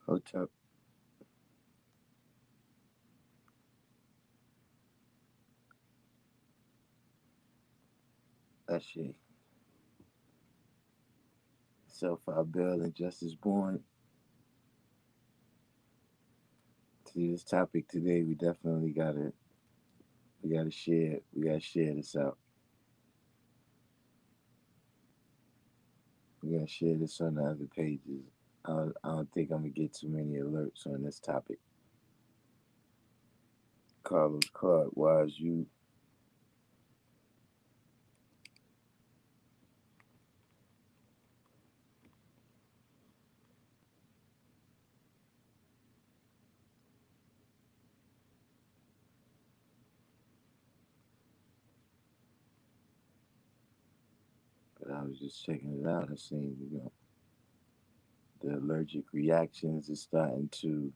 Hotep. That shit. Self our bill and justice born. To this topic today, we definitely gotta share. We gotta share this out. We gotta share this on the other pages. I don't think I'm gonna get too many alerts on this topic. Carlos Clark, wise you. But I was just checking it out. I seen, the allergic reactions is starting to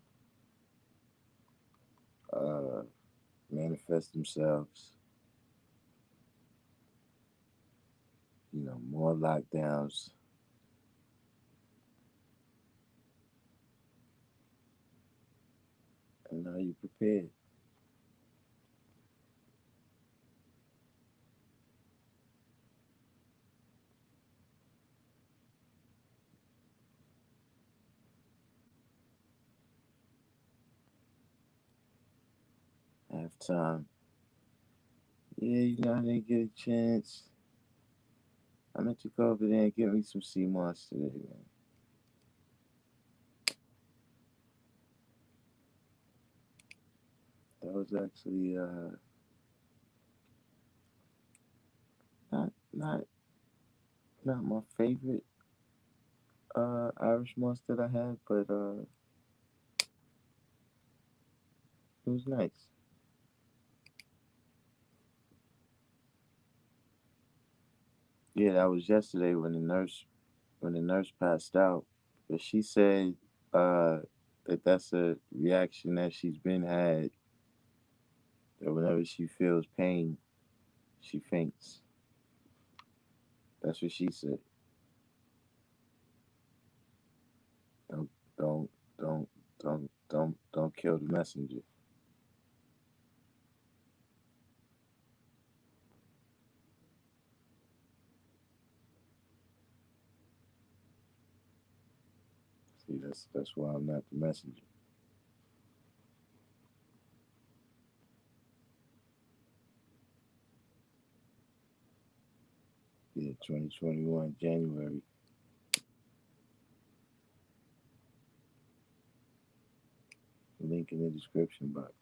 uh, manifest themselves. More lockdowns. And are you prepared? Halftime. Yeah, I didn't get a chance. I meant to go over there and get me some sea moss today, man. That was actually not not my favorite Irish moss that I had, but it was nice. Yeah, that was yesterday when the nurse passed out. But she said uh, that that's a reaction that she's been had. That whenever she feels pain, she faints. That's what she said. Don't don't don't don't kill the messenger. See, that's why I'm not the messenger. Yeah, 2021 January. Link in the description box.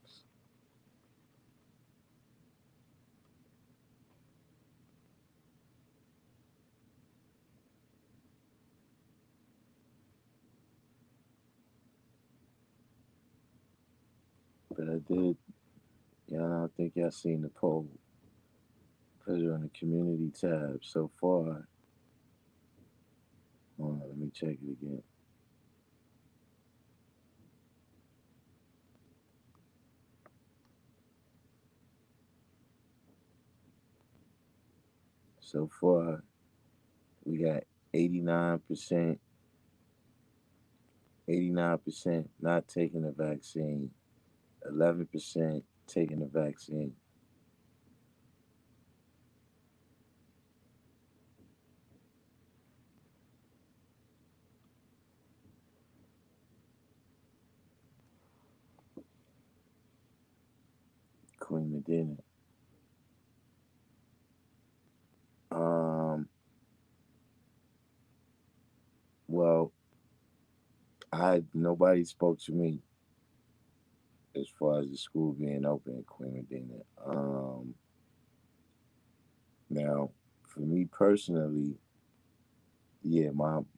But I did. Yeah, I don't think y'all seen the poll. Put it on the community tab. So far, hold on, let me check it again. So far, we got 89%, 89% not taking the vaccine, 11% taking the vaccine. Queen Medina. Um, well, nobody spoke to me as far as the school being open in Queen Medina. Now, for me personally, yeah,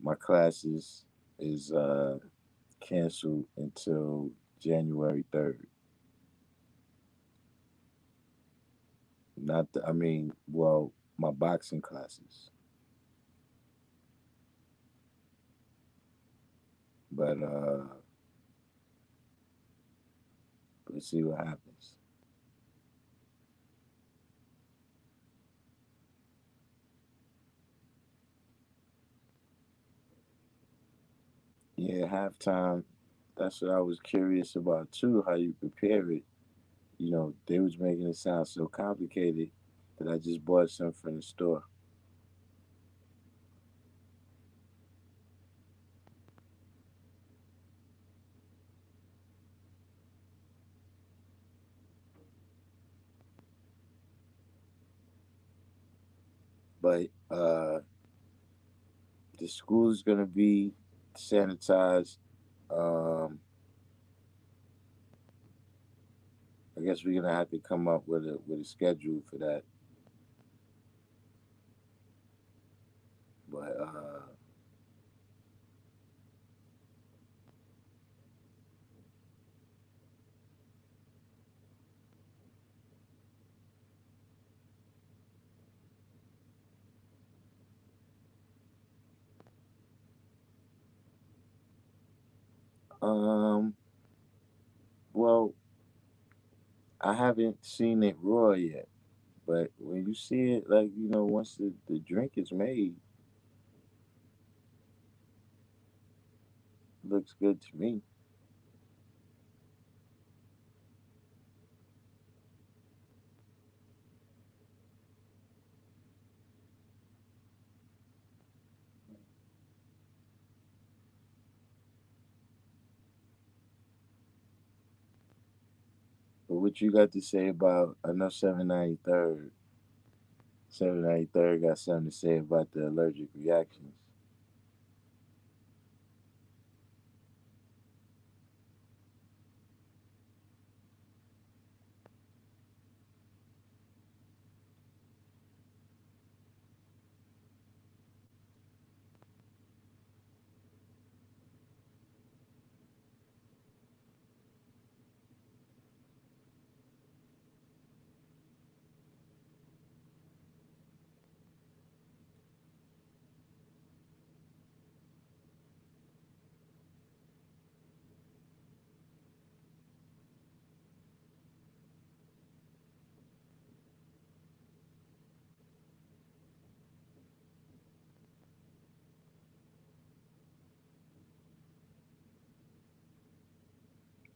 my classes is canceled until January 3rd. Not the, I mean, well, my boxing classes, but let's see what happens. Yeah, halftime. that's what I was curious about too. How you prepare it? They was making it sound so complicated that I just bought some from the store. But the school is gonna be sanitized. Um, I guess we're gonna have to come up with a schedule for that. But um, well, I haven't seen it raw yet. But when you see it, like once the drink is made, it looks good to me. But what you got to say about? I know 793rd. 793rd got something to say about the allergic reactions.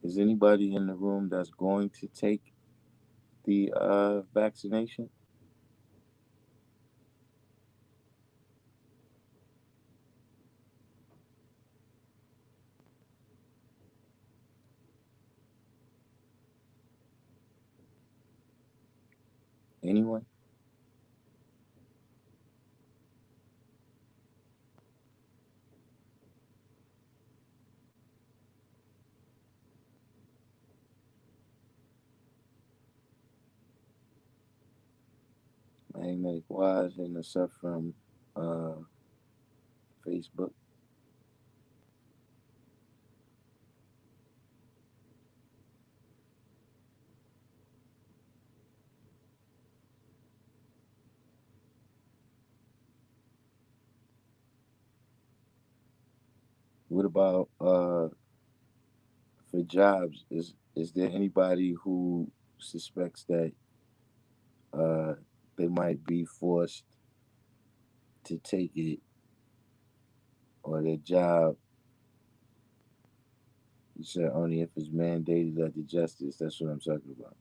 Is anybody in the room that's going to take the vaccination? Anyone? Magnetic Wise and the stuff from uh, Facebook. What about for jobs? Is there anybody who suspects that uh, they might be forced to take it, or their job? You said only if it's mandated at the justice. That's what I'm talking about.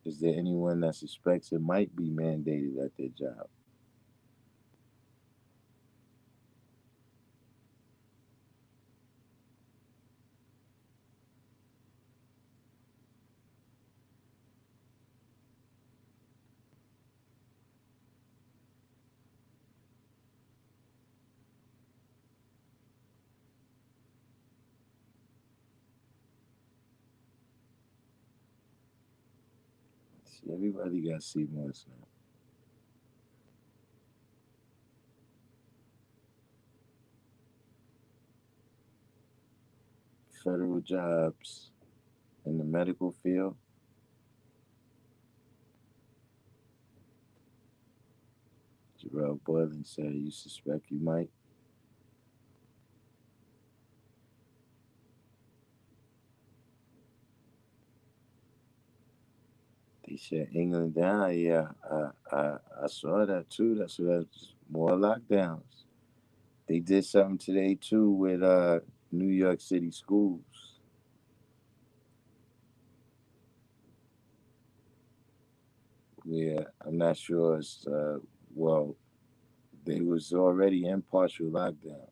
Is there anyone that suspects it might be mandated at their job? See, everybody got CMOS now. Federal jobs in the medical field. Jarrell Boylan said you suspect you might. They shut England down. Yeah, I saw that too. That's more lockdowns. They did something today too with New York City schools. Yeah, I'm not sure. It's well, they was already in partial lockdown,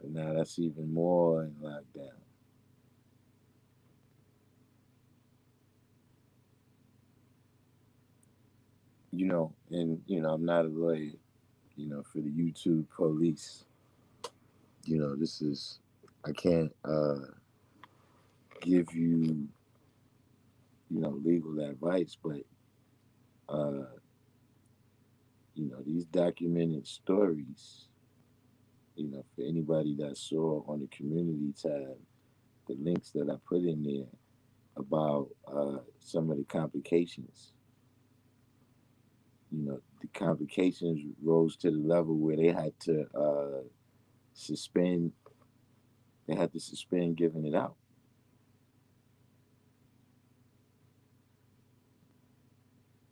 but now that's even more in lockdown. And I'm not a lawyer. For the YouTube police, this is I can't give you legal advice, but uh, these documented stories. For anybody that saw on the community tab, the links that I put in there about some of the complications. The complications rose to the level where they had to suspend. They had to suspend giving it out.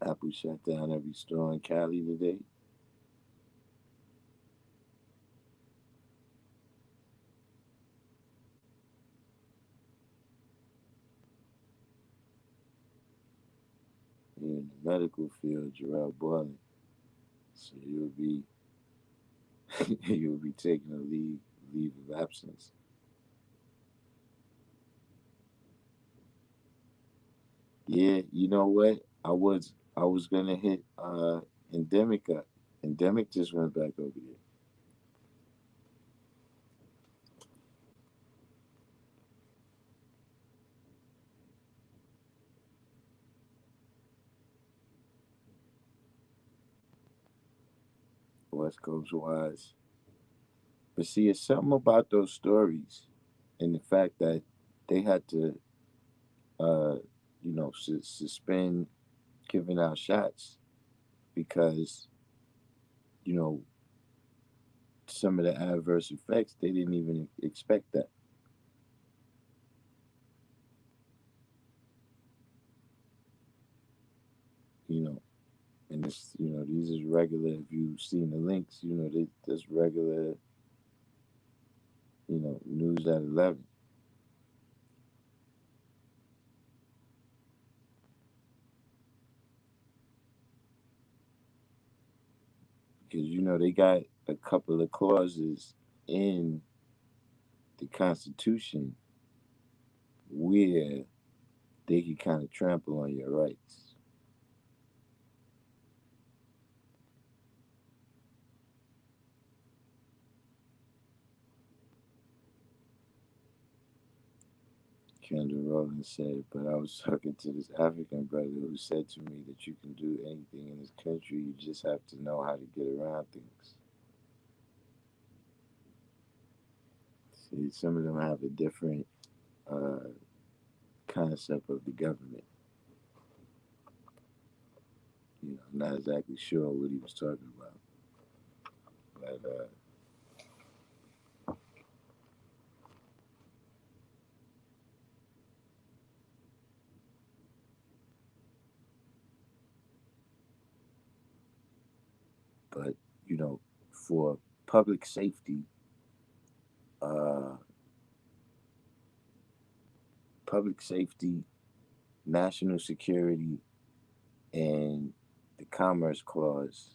Apple shut down every store in Cali today. You're in the medical field, Jarrell Boiling. So you'll be taking a leave of absence. Yeah, you know what? I was gonna hit endemic up. Endemic just went back over there. West Coast wise. But see, it's something about those stories and the fact that they had to, uh, suspend giving out shots because, you know, some of the adverse effects, they didn't even expect that, you know. And these is regular, if you've seen the links, that's regular, news at 11. Because, they got a couple of clauses in the Constitution where they can kind of trample on your rights. Kendra Rowland said, but I was talking to this African brother who said to me that you can do anything in this country, you just have to know how to get around things. See, some of them have a different uh, concept of the government. I'm not exactly sure what he was talking about, but for public safety, uh, public safety, national security, and the Commerce Clause,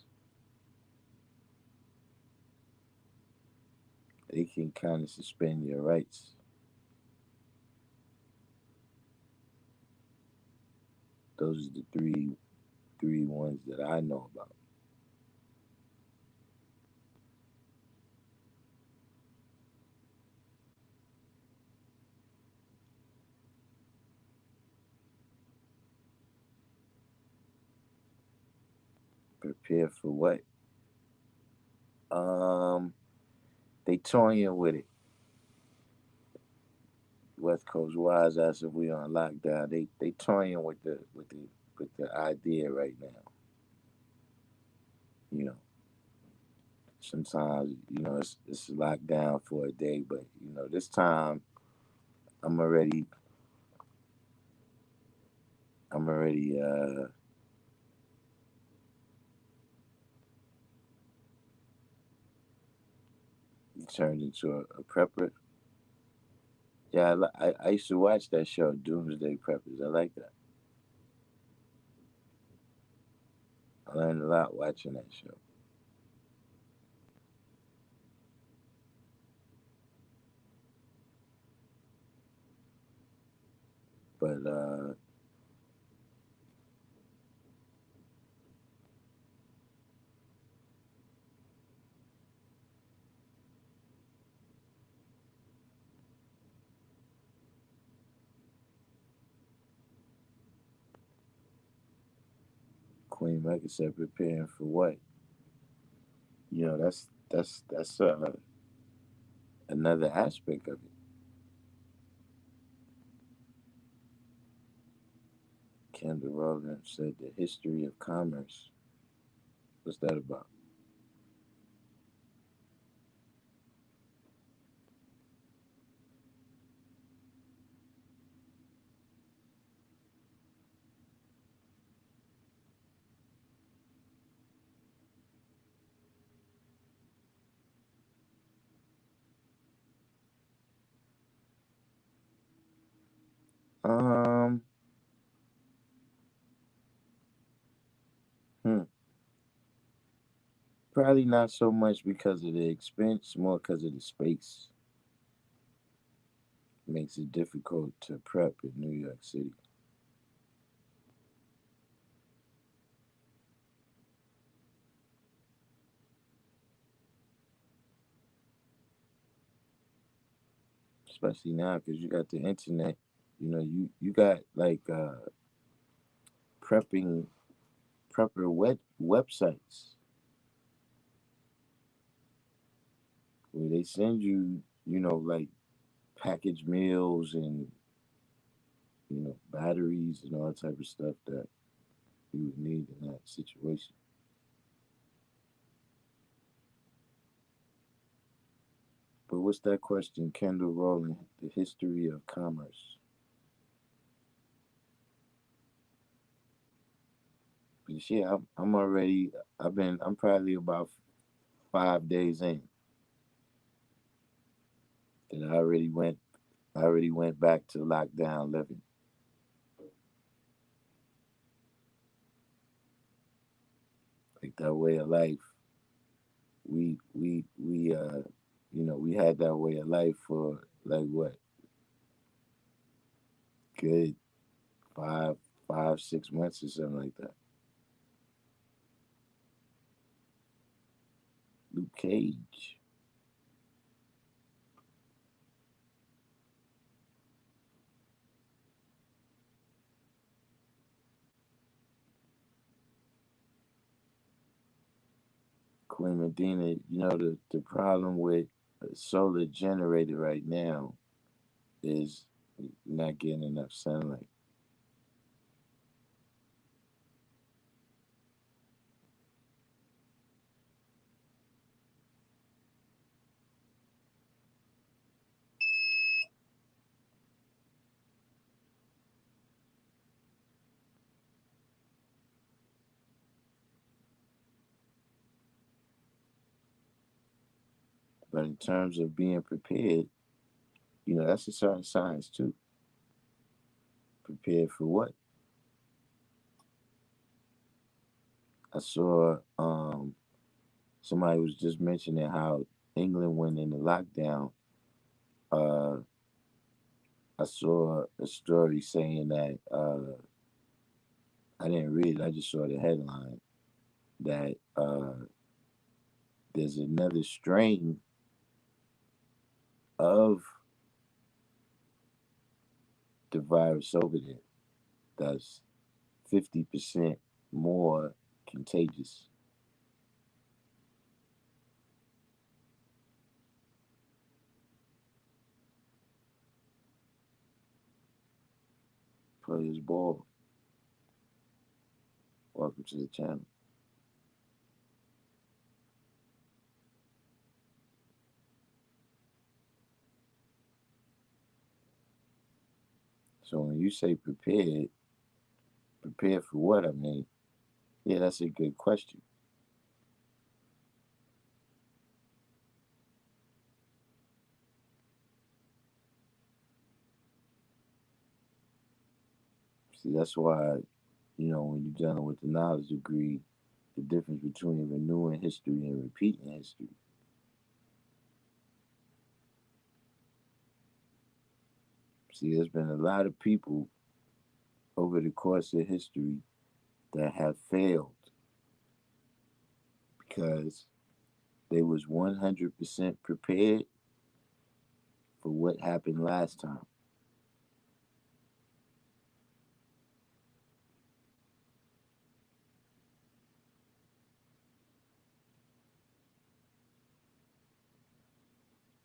they can kind of suspend your rights. Those are the three ones that I know about. Prepare for what? Um, they toying with it. West Coast wise as if we on lockdown. They toying with the idea right now. You know, sometimes it's locked down for a day, but this time I'm already I'm already uh, 'cause, turned into a prepper. Yeah, I used to watch that show, Doomsday Preppers. I like that. I learned a lot watching that show. But Queen Mecca said, preparing for what? That's another aspect of it. Kendall Rowland said the history of commerce. What's that about? Um, hmm, Probably not so much because of the expense, more because of the space. Makes it difficult to prep in New York City. Especially now because you got the internet. You got like prepping prepper websites where they send you, like packaged meals and batteries and all type of stuff that you would need in that situation. But what's that question, Kendall Rowland? The history of commerce. But yeah, I'm already. I'm probably about 5 days in that I already went. I already went back to lockdown living. Like that way of life. We had that way of life for like what, good five, 6 months or something like that. Luke Cage. Queen Medina, the problem with solar generated right now is not getting enough sunlight. But in terms of being prepared, that's a certain science too. Prepared for what? I saw somebody was just mentioning how England went into lockdown. Uh, I saw a story saying that I didn't read it. I just saw the headline that there's another strain of the virus over there that's 50% more contagious. Players ball. Welcome to the channel. So when you say prepared, prepared for what? I mean, yeah, that's a good question. See, that's why, when you're dealing with the knowledge degree, the difference between renewing history and repeating history. See, there's been a lot of people over the course of history that have failed because they was 100% prepared for what happened last time.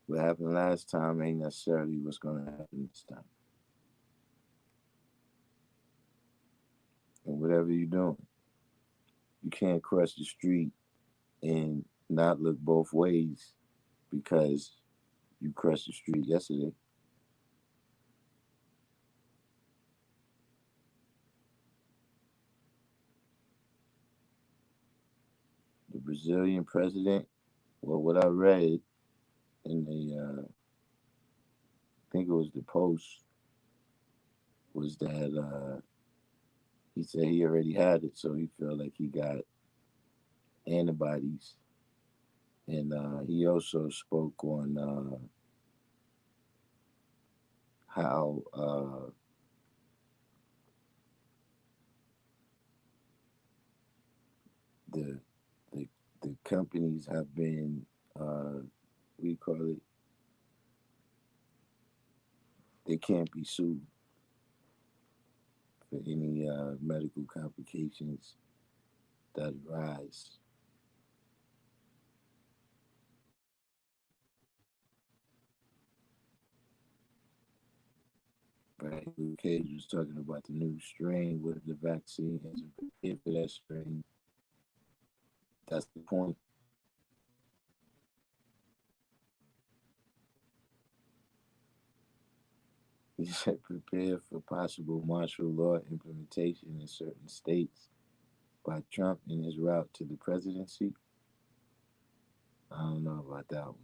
What happened last time ain't necessarily what's going to happen this time. And whatever you're doing, you can't cross the street and not look both ways because you crossed the street yesterday. The Brazilian president, well, what I read in I think it was the Post, was that he said he already had it, so he felt like he got antibodies. And he also spoke on how the, the the companies have been we call it, they can't be sued for any medical complications that arise. Right? Luke Cage was talking about the new strain with the vaccine isn't prepared for that strain. That's the point. He said prepare for possible martial law implementation in certain states by Trump in his route to the presidency. I don't know about that one.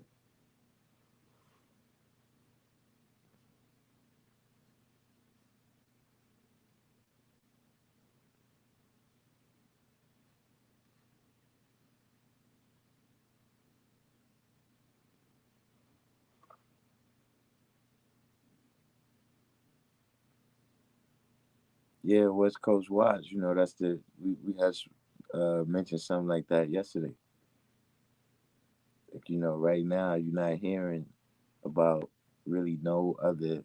Yeah, West Coast Watch, that's we had mentioned something like that yesterday. Like, right now you're not hearing about really no other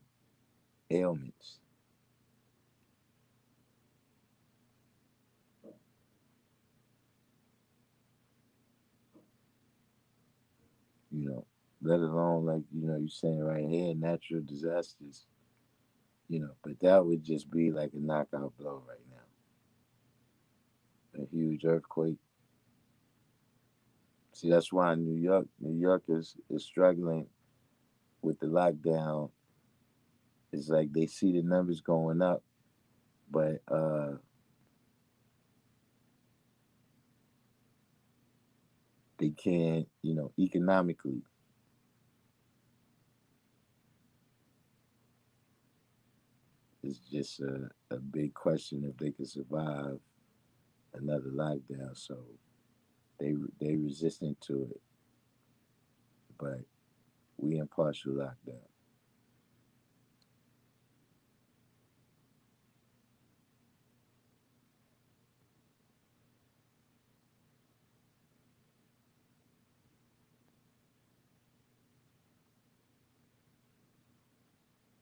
ailments, you know, let alone like, you're saying right here, natural disasters, but that would just be like a knockout blow right now. A huge earthquake. See, that's why New York is struggling with the lockdown. It's like they see the numbers going up, but they can't, economically. It's just a big question if they can survive another lockdown. So they resistant to it, but we in partial lockdown.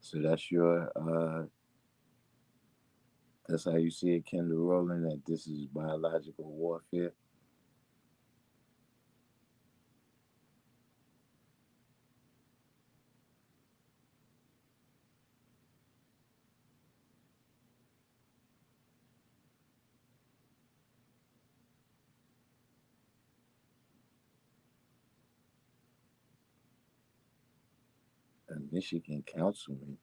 So that's how you see it, Kendall Rowland, that this is biological warfare. A Michigan councilman.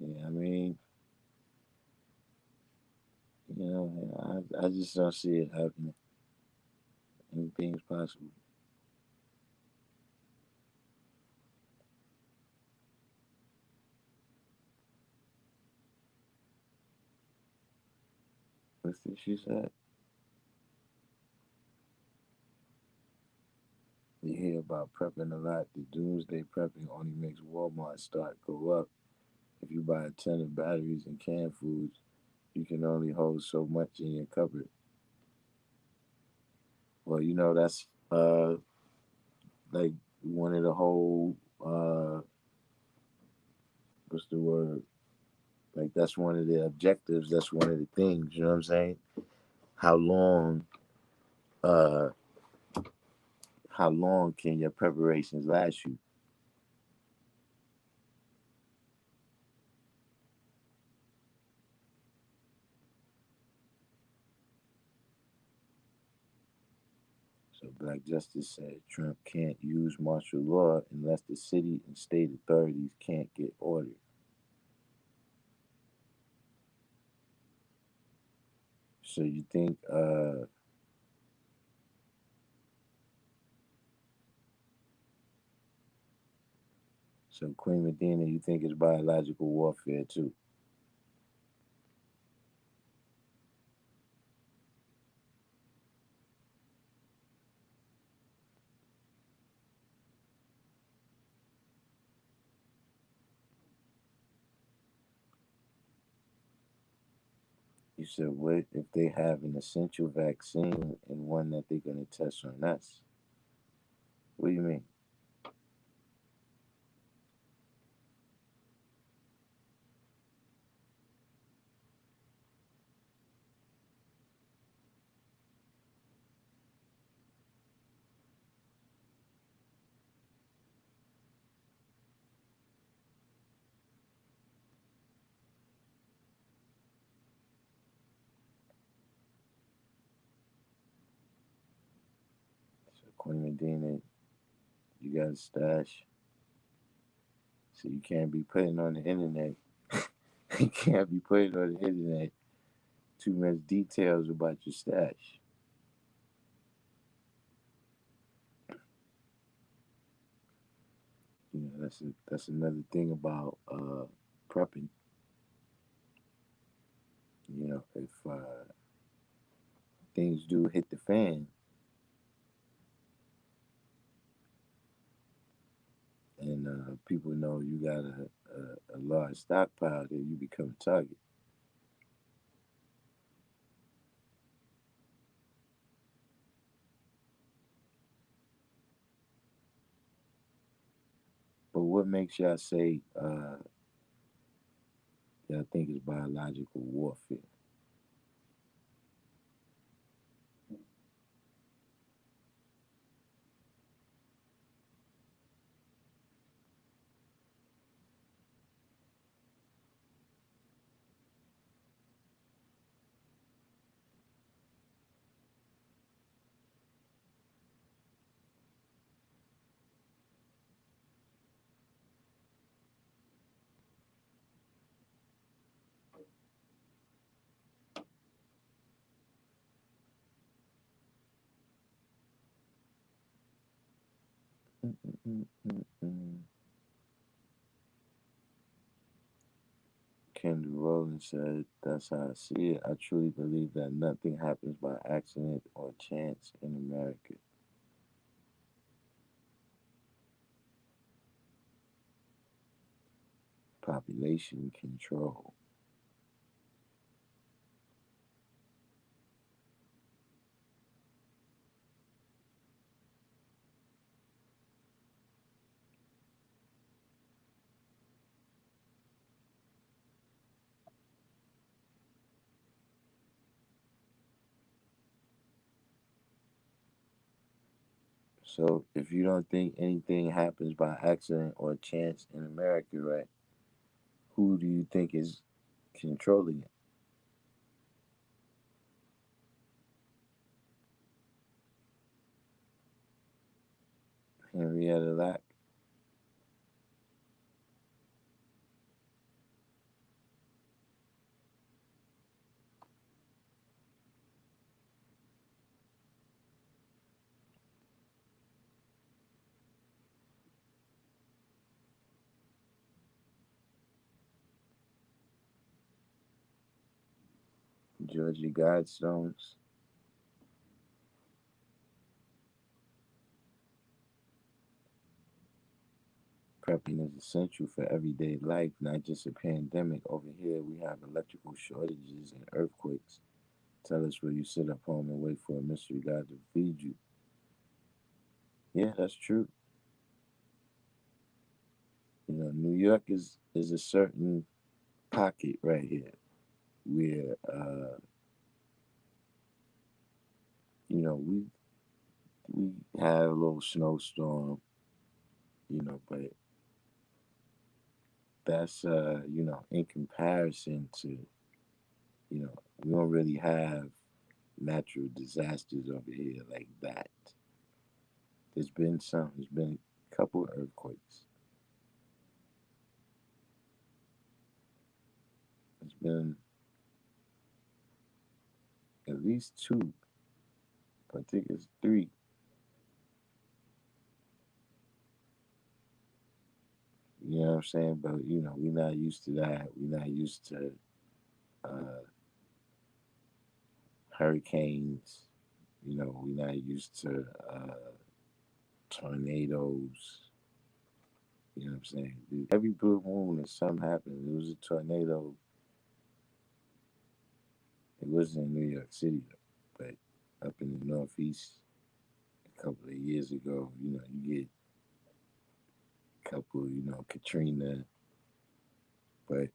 Yeah, I mean, I just don't see it happening. Anything's possible. What's this she said? You hear about prepping a lot. The doomsday prepping only makes Walmart stock go up. If you buy a ton of batteries and canned foods, you can only hold so much in your cupboard. Well, that's like one of the whole what's the word? Like that's one of the objectives. That's one of the things. You know what I'm saying? How long uh how long can your preparations last you? So Black Justice said Trump can't use martial law unless the city and state authorities can't get ordered. So you think so Queen Medina, you think it's biological warfare too? You said what if they have an essential vaccine and one that they're gonna test on us? What do you mean? So Queen Medina, you got a stash, so you can't be putting on the internet. You can't be putting on the internet too much details about your stash. That's another thing about prepping. If things do hit the fan and people know you got a large stockpile, then you become a target. But what makes y'all say y'all think it's biological warfare? Mm-mm-mm-mm. Kendra Rowland said, "That's how I see it. I truly believe that nothing happens by accident or chance in America. Population control. So if you don't think anything happens by accident or chance in America, right? Who do you think is controlling it? Henrietta Lack. Georgia Guidestones. Prepping is essential for everyday life, not just a pandemic. Over here, we have electrical shortages and earthquakes. Tell us where you sit up home and wait for a mystery God to feed you. Yeah, that's true. New York is a certain pocket right here where we have a little snowstorm, but that's in comparison to we don't really have natural disasters over here like that. There's been some. There's been a couple of earthquakes. There's been at least two. I think it's three. You know what I'm saying? But we're not used to that. We're not used to uh, hurricanes. We're not used to tornadoes. You know what I'm saying? Every blue moon, if something happened, it was a tornado. It wasn't in New York City, though, but up in the Northeast a couple of years ago, you get a couple, Katrina, but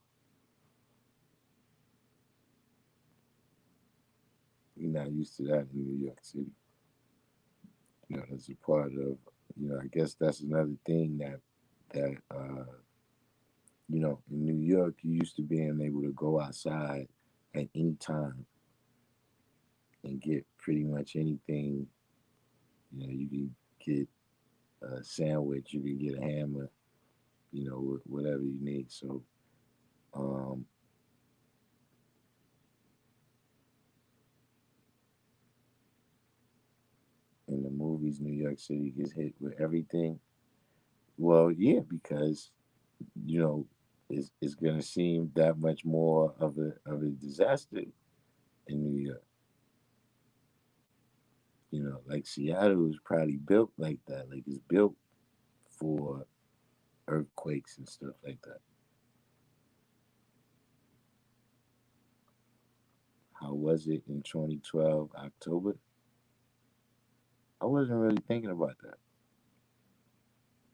we're not used to that in New York City. That's a part of, I guess that's another thing that in New York, you used to being able to go outside at any time and get pretty much anything. You can get a sandwich, you can get a hammer, whatever you need. So, um, in the movies, New York City gets hit with everything. Well, yeah, because you know it's gonna seem that much more of a disaster in New York. Like Seattle is probably built like that. Like it's built for earthquakes and stuff like that. How was it in 2012 October? I wasn't really thinking about that.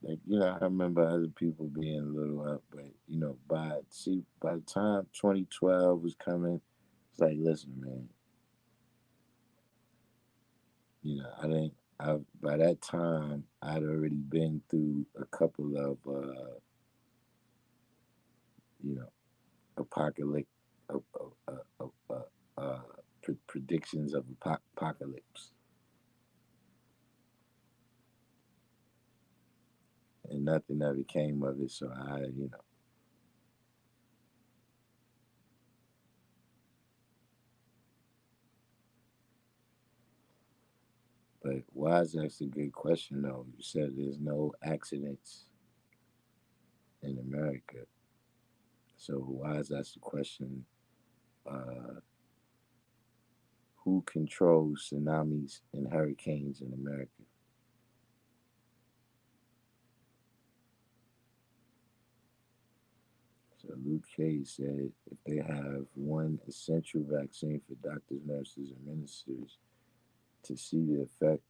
Like I remember other people being a little up, but by the time 2012 was coming, it's like, listen, man, I didn't. By that time, I'd already been through a couple of you know apocalypse uh, uh, uh, uh, uh, predictions of apocalypse, and nothing ever came of it. So but why is that a good question though? You said there's no accidents in America, so why is that the question? Uh, who controls tsunamis and hurricanes in America? So Luke Cage said if they have one essential vaccine for doctors, nurses, and ministers to see the effect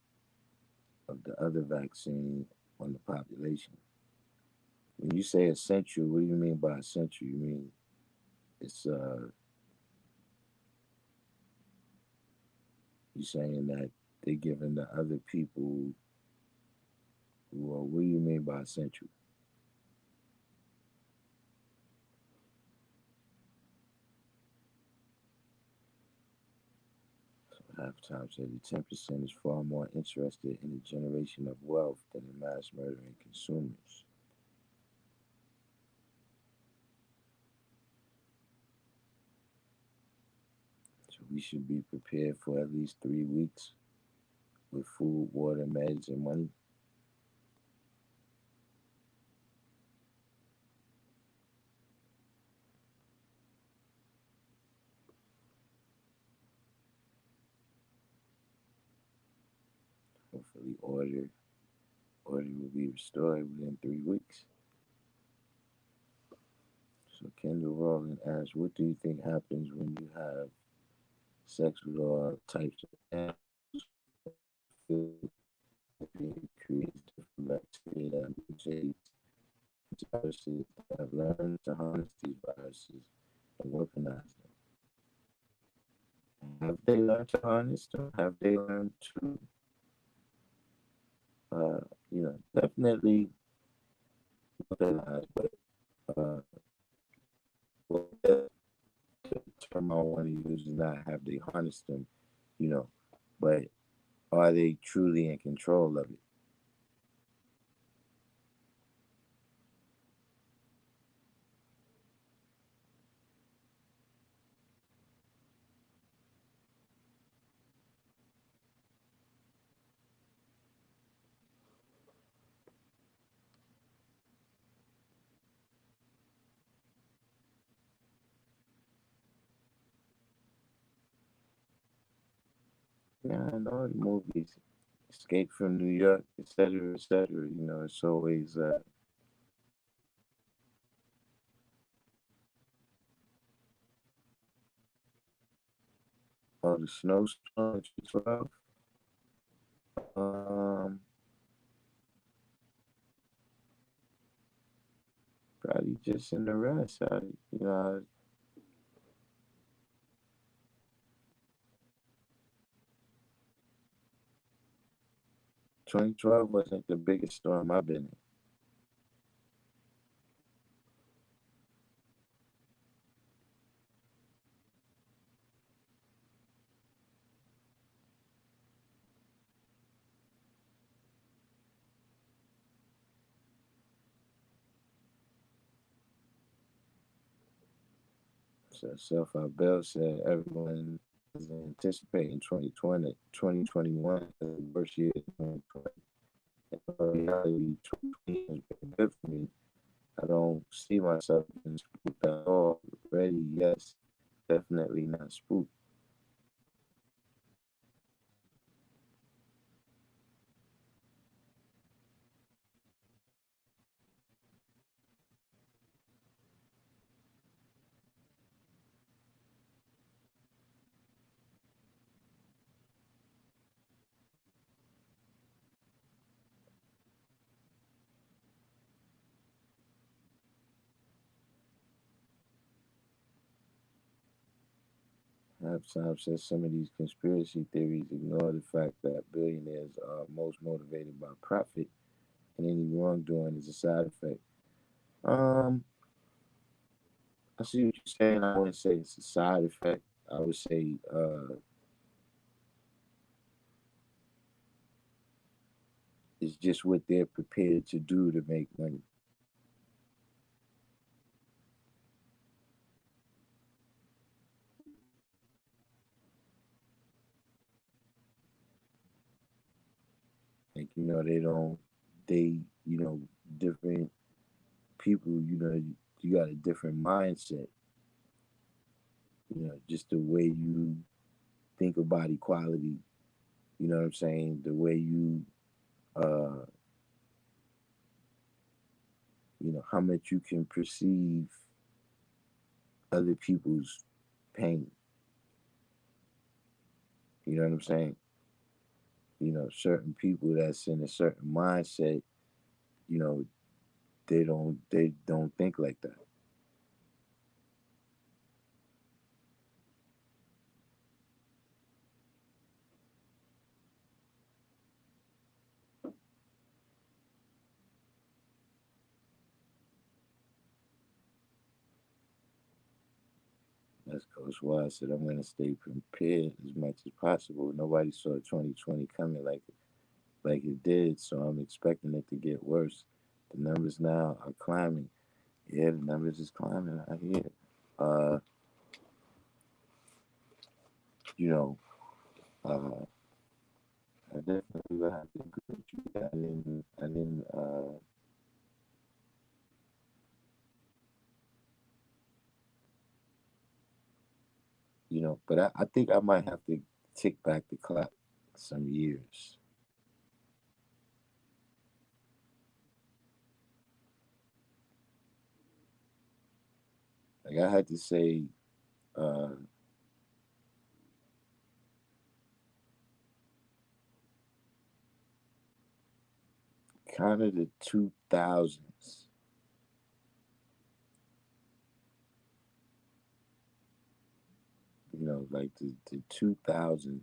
of the other vaccine on the population. When you say essential, what do you mean by essential? You mean it's you saying that they're giving the other people, well, what do you mean by essential? Halftime said the 10% is far more interested in the generation of wealth than in mass murdering consumers. So we should be prepared for at least 3 weeks with food, water, meds, and money. hopefully order will be restored within 3 weeks. So Kendall Rowland asks, what do you think happens when you have sex with all types of animals? Feel it creates different bacteria that mutate into viruses that have learned to harness these viruses and weaponize them. Have they learned to harness them? Have they learned to, uh, definitely weaponize, but uh, what the term I want to use is not have they harnessed them, you know, but are they truly in control of it? Yeah, I know the movies, Escape from New York, etc., etc. It's always oh, the snowstorm 12. Um, Probably just in the rest. 2012 wasn't the biggest storm I've been in. So Self Bell said everyone is anticipating 2020, 2021 as the worst year of 2020. In reality, 2020 has been good for me. I don't see myself being spooked at all. Ready, yes, definitely not spooked. Halftime says some of these conspiracy theories ignore the fact that billionaires are most motivated by profit and any wrongdoing is a side effect. Um, I see what you're saying. I wouldn't say it's a side effect. I would say it's just what they're prepared to do to make money. Like, they don't, they, different people, you got a different mindset, just the way you think about equality, you know what I'm saying? The way you, uh, how much you can perceive other people's pain. You know what I'm saying? Certain people that's in a certain mindset, you know, they don't think like that. That's Coach Wise said, I'm going to stay prepared as much as possible. Nobody saw 2020 coming like it did, so I'm expecting it to get worse. The numbers now are climbing. Yeah, the numbers is climbing. I hear it. Uh, you know, uh, I definitely will have to agree with you. But I think I might have to tick back the clock some years. Like I had to say, uh, kind of the 2000s. Like the 2000s.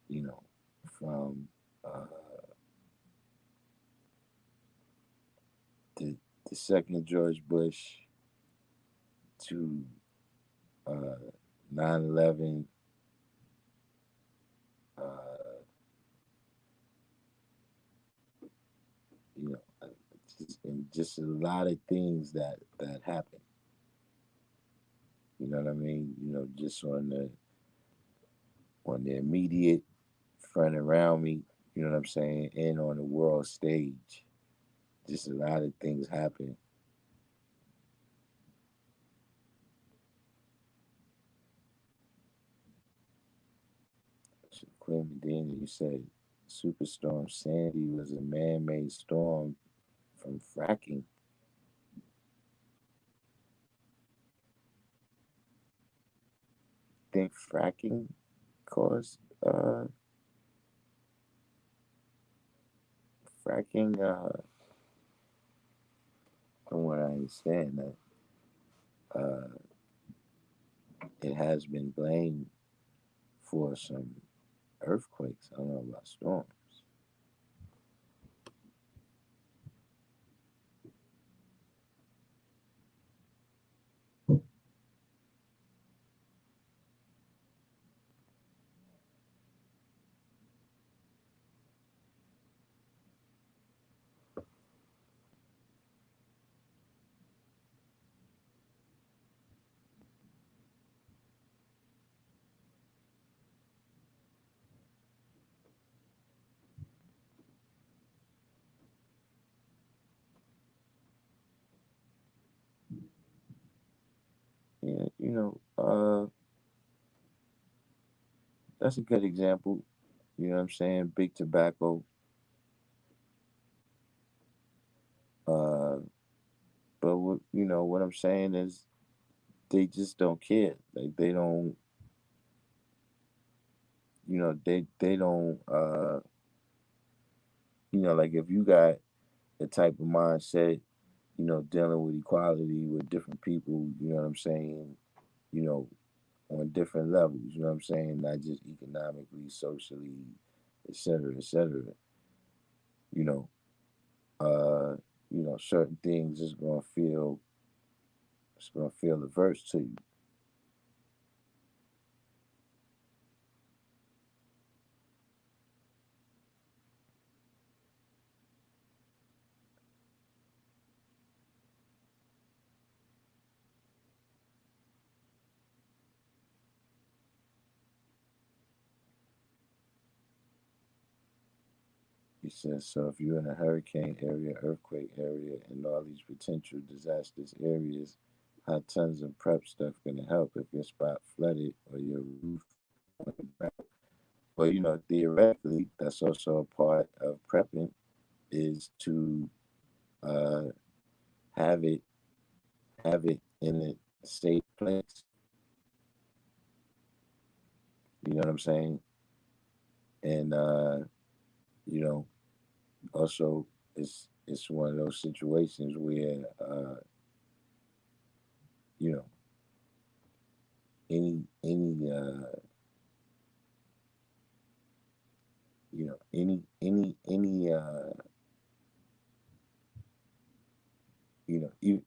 You know, from uh, the the second George Bush to uh, 9/11. Uh, you know, uh, just a lot of things that happen. You know what I mean? Just on the immediate front around me. You know what I'm saying? And on the world stage, just a lot of things happen. So Quinn Medina, you said Superstorm Sandy was a man-made storm from fracking. Think fracking caused fracking? From what I understand, that uh, it has been blamed for some earthquakes. I don't know about storms. Yeah, that's a good example. You know what I'm saying? Big tobacco. Uh, but what I'm saying is they just don't care. Like they don't. They don't. Like if you got a type of mindset, dealing with equality with different people. You know what I'm saying? You know, on different levels. You know what I'm saying? Not just economically, socially, et cetera, et cetera. You know, uh, certain things is gonna feel averse to you. He says, so if you're in a hurricane area, earthquake area, and all these potential disastrous areas, how tons of prep stuff gonna help if your spot flooded or your roof on the ground? Well, theoretically, that's also a part of prepping is to uh, have it in a safe place. You know what I'm saying? And you know, also it's one of those situations where you know any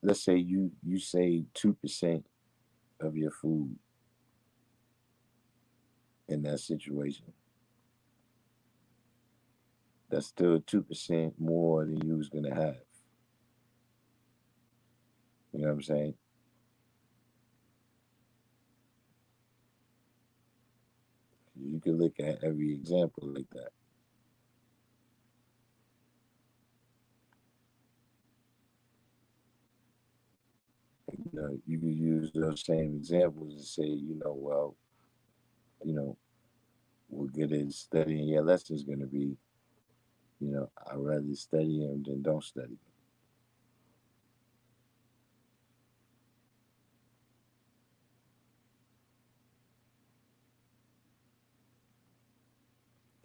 let's say you save 2% of your food in that situation. That's still 2% more than you was gonna have. You know what I'm saying? You can look at every example like that. You can use those same examples and say, well, you know, what good is studying your lessons going to be? I'd rather study them than don't study.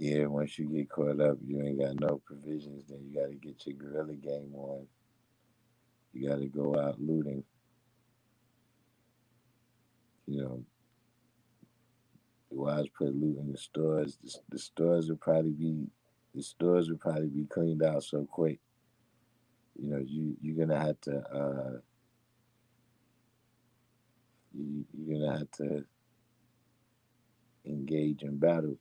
Yeah, once you get caught up, you ain't got no provisions. Then you got to get your gorilla game on. You got to go out looting. You know, the wives put loot in the stores. The stores would probably be cleaned out so quick. You know, you're gonna have to you're gonna have to engage in battle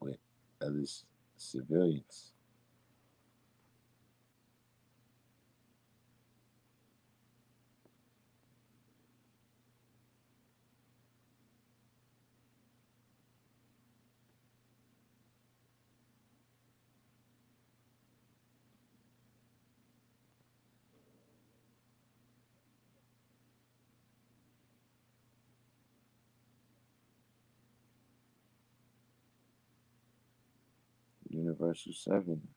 with other civilians. Universal Seven.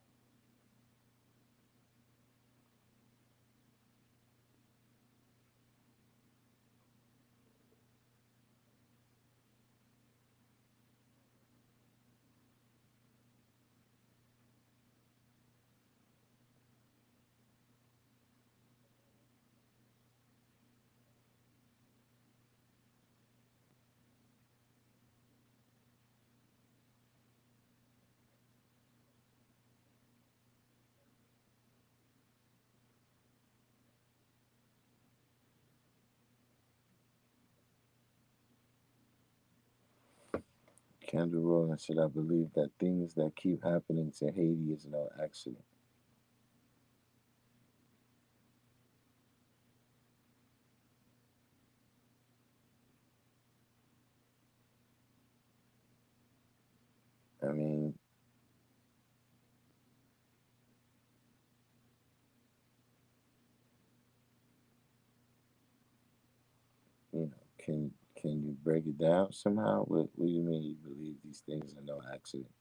Kendall Rowland said, "I believe that things that keep happening to Haiti is no accident." I mean, you know, can you break it down somehow? What do you mean you believe these things are no accident?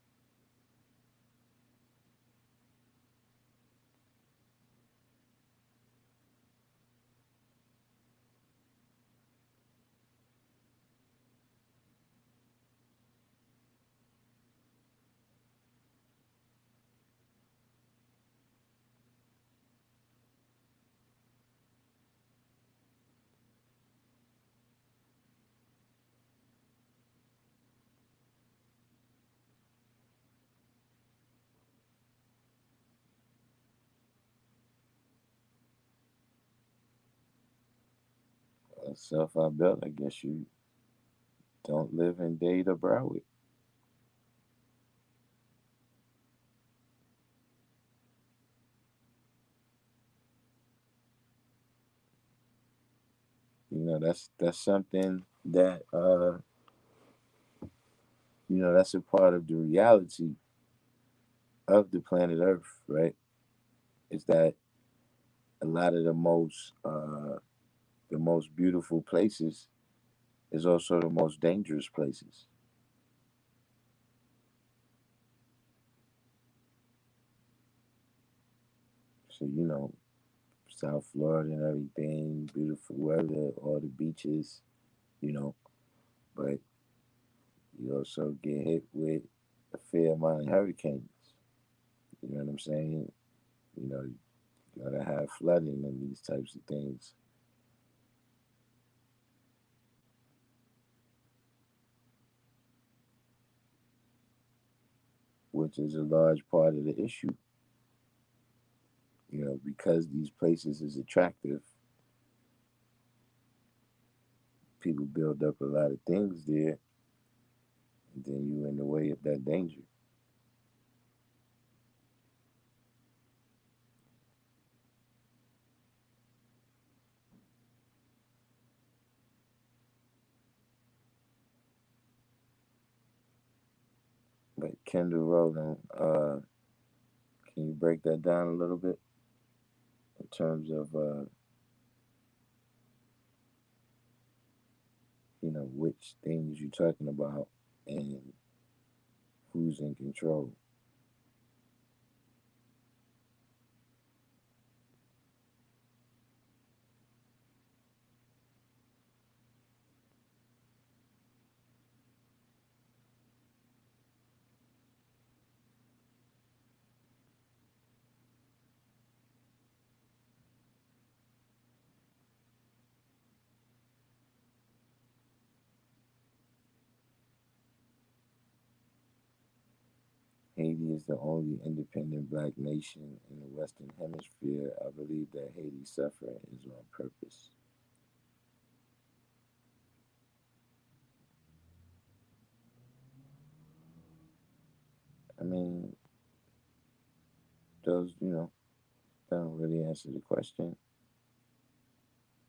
Self I built. I guess you don't live in Dade or Broward. You know, that's something that that's a part of the reality of the planet Earth, right? Is that a lot of the most beautiful places is also the most dangerous places. So, South Florida and everything, beautiful weather, all the beaches, you know, but you also get hit with a fair amount of hurricanes. You know what I'm saying? You gotta have flooding and these types of things, which is a large part of the issue. Because these places is attractive, people build up a lot of things there, and then you in the way of that danger. But Kendall Rowland, can you break that down a little bit in terms of which things you're talking about and who's in control? Haiti is the only independent black nation in the Western Hemisphere. I believe that Haiti's suffering is on purpose. I mean, those, that don't really answer the question.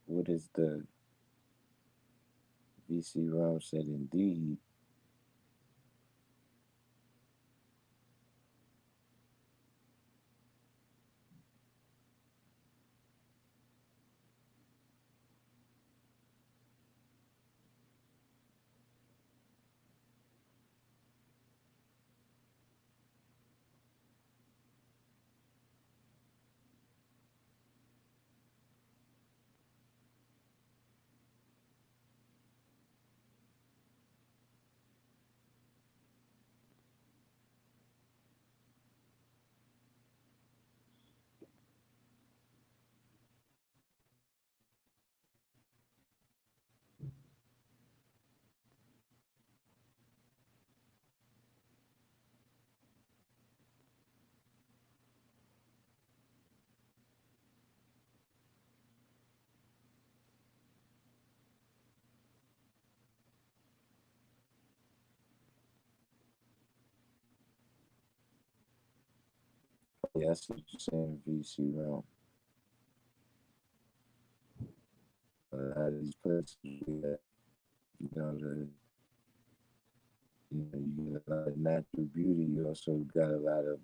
What is the VC Realm said indeed? Yes, what you're saying, VC Realm. A lot of these places where, the you get a lot of natural beauty. You also got a lot of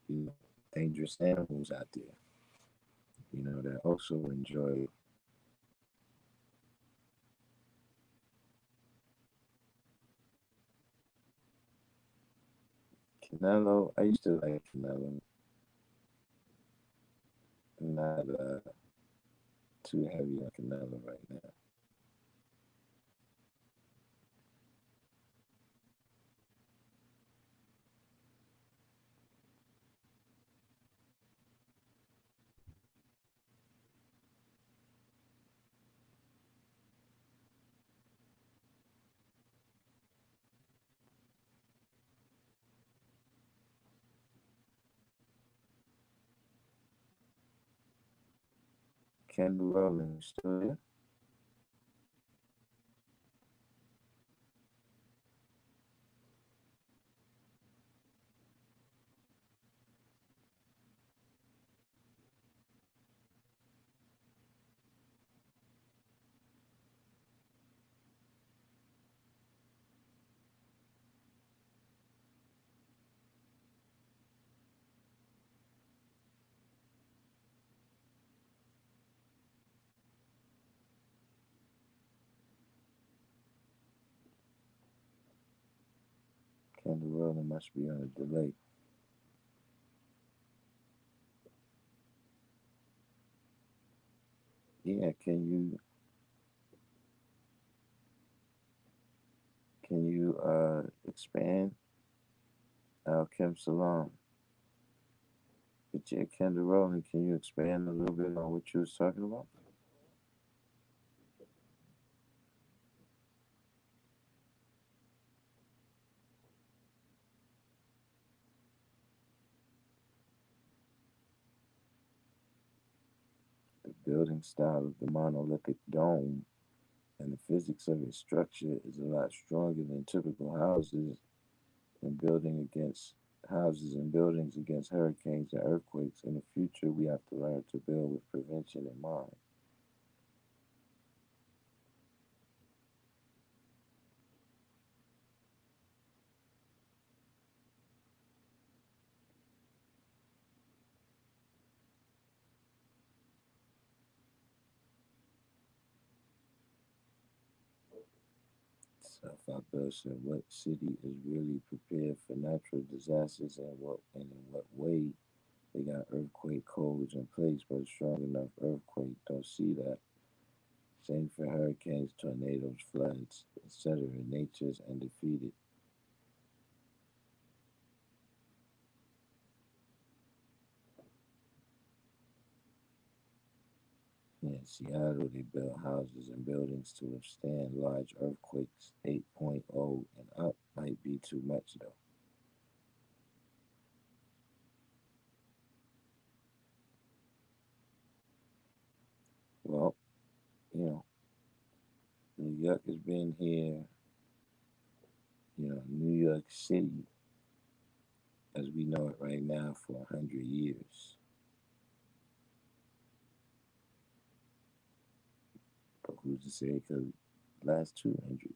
you know, dangerous animals out there. That also enjoy Canelo. I used to like Canelo. I'm not too heavy on Canelo right now. Canelo Rolling still there? Canelo Rolling must be on a delay. Yeah, can you expand Kim Salam? But yeah, Kendall Rowland, can you expand a little bit on what you was talking about? The building style of the monolithic dome and the physics of its structure is a lot stronger than typical houses and buildings against hurricanes and earthquakes. In the future, we have to learn to build with prevention in mind. Self said, what city is really prepared for natural disasters and in what way they got earthquake codes in place, but a strong enough earthquake don't see that. Same for hurricanes, tornadoes, floods, etc. Nature's undefeated. In Seattle, they built houses and buildings to withstand large earthquakes. 8.0 and up might be too much, though. Well, you know, New York has been here, New York City as we know it right now for 100 years. But who's to say it could last 200?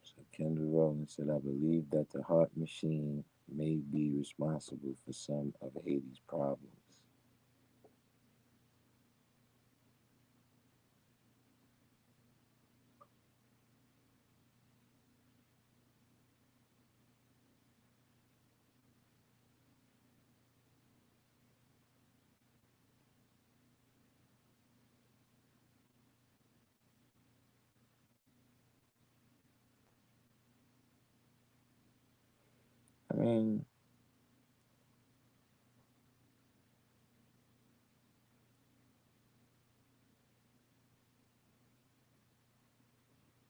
So Kendall Rowland said, I believe that the heart machine may be responsible for some of Haiti's problems. I mean,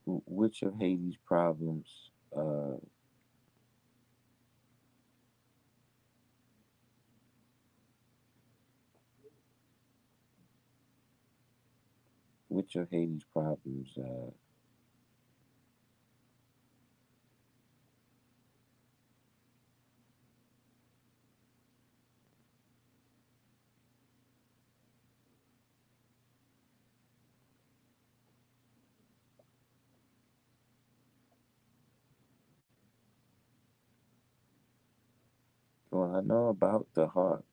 which of Haiti's problems, which of Haiti's problems, well, I know about the heart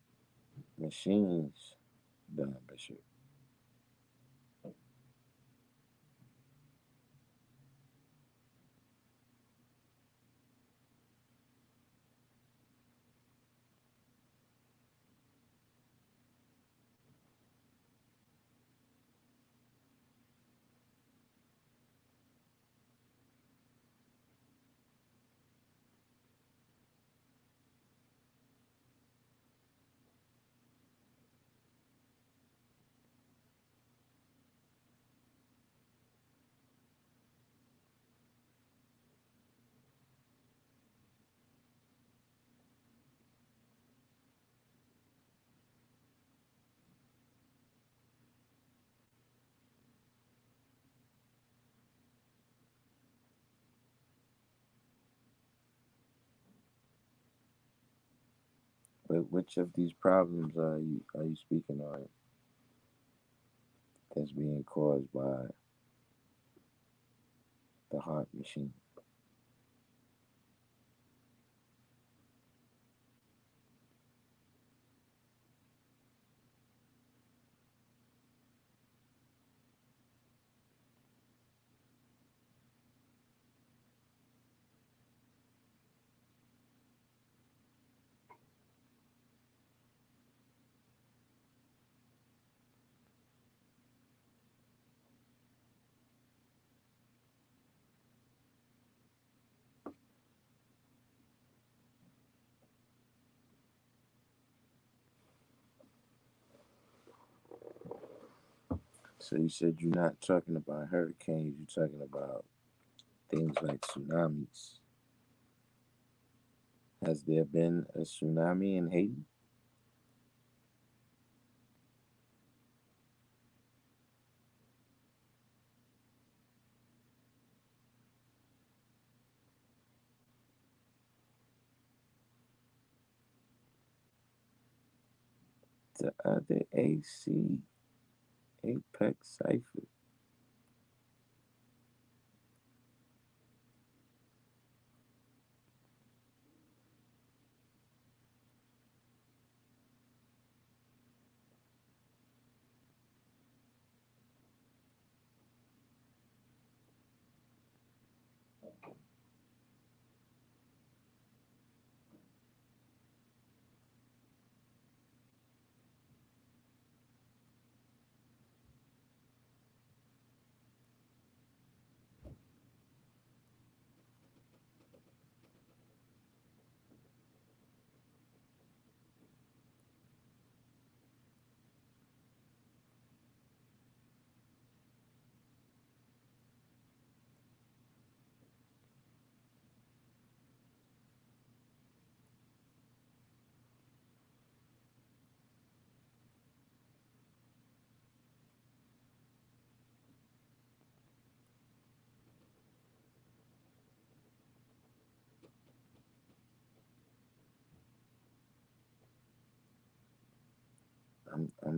machines, Don Bishop. But which of these problems are you speaking on that's being caused by the heart machine? So you said you're not talking about hurricanes, you're talking about things like tsunamis. Has there been a tsunami in Haiti? The other AC, Apex Cipher.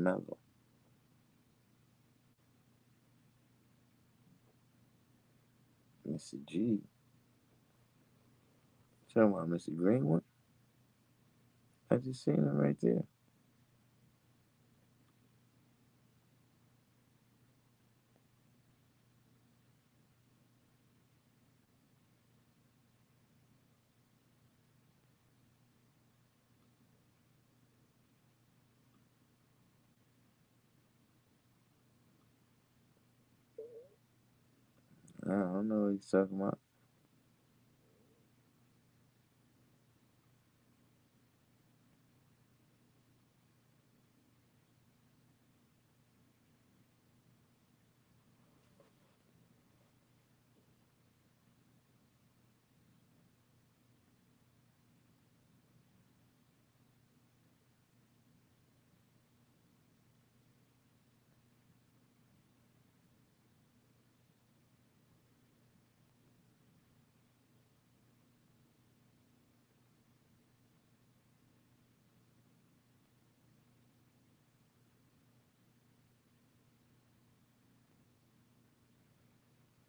mellow. Mr. G. Talking about Mr. Greenwood? I just seen him right there. I don't know what he's talking about.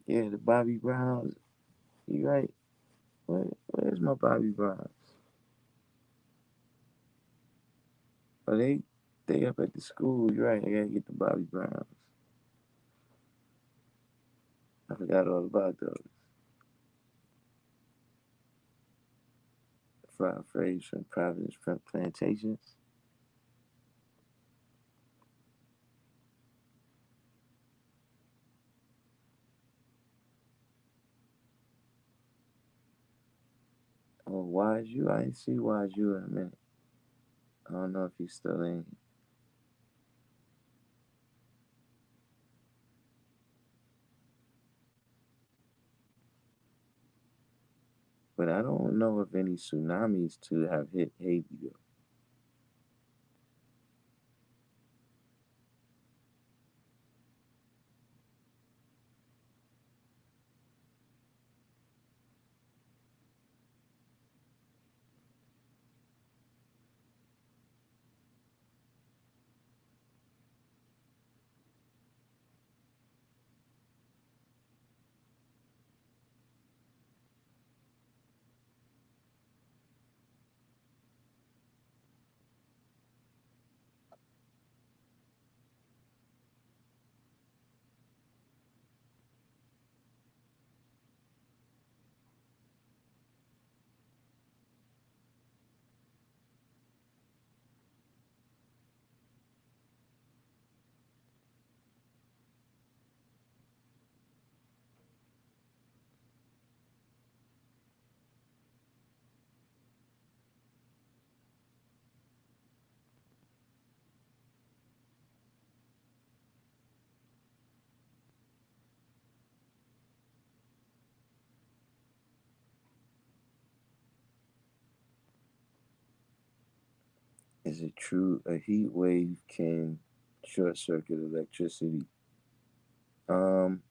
Yeah, the Bobby Browns. You right? Where's my Bobby Browns? Oh, they up at the school. You're right. I gotta get the Bobby Browns. I forgot all about those. Fried phrase from Providence Plantations. Oh, Wise You. I didn't see Wise You in a minute. I don't know if he's still in. But I don't know if any tsunamis to have hit Haiti though. Is it true a heat wave can short circuit electricity? Um,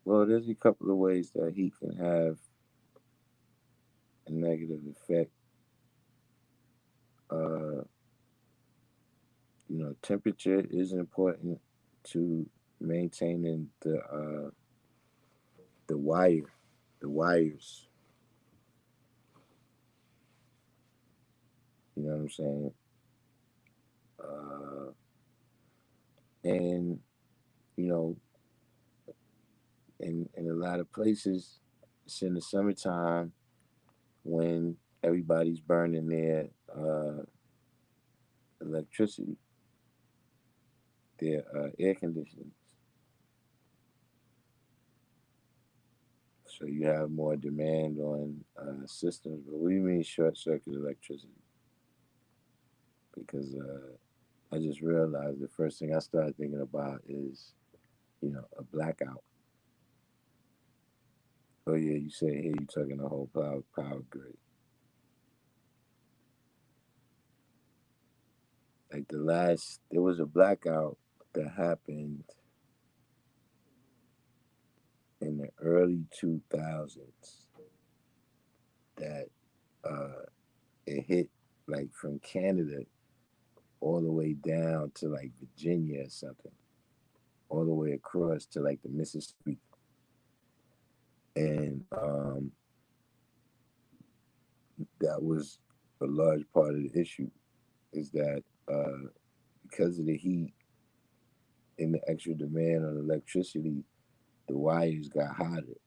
well, there's a couple of ways that heat can have a negative effect. Uh, temperature is important to maintaining the wire, the wires. You know what I'm saying? Uh, and you know, in a lot of places, it's in the summertime when everybody's burning their electricity, their air conditioning. So you have more demand on systems. But what do you mean short circuit electricity? Because I just realized the first thing I started thinking about is, a blackout. Oh yeah, you say here you talking the whole power grid. Like there was a blackout that happened in the early 2000s that uh, it hit like from Canada. all the way down to like Virginia or something, all the way across to like the Mississippi. And that was a large part of the issue is that because of the heat and the extra demand on electricity, the wires got hotter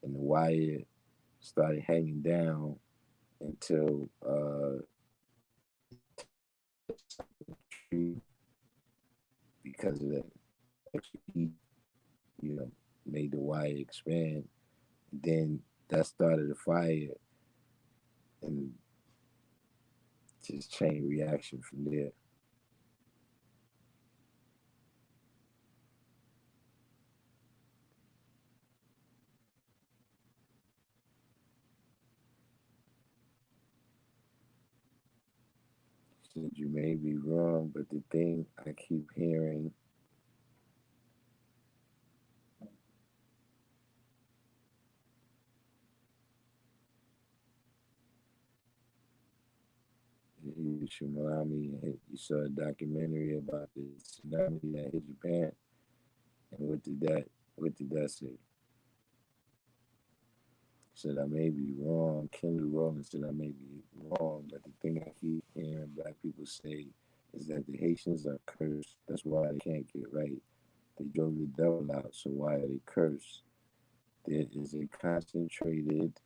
and the wire started hanging down until tree because of that extra heat, you know, made the wire expand. Then that started a fire and just chain reaction from there. Said you may be wrong, but the thing I keep hearing you Shimami and you saw a documentary about the tsunami that hit Japan, and what did that say? Said I may be wrong. Kendall Rowland said I may be wrong, but the thing I keep hearing black people say is that the Haitians are cursed. That's why they can't get right. They drove the devil out, so why are they cursed? There is a concentrated.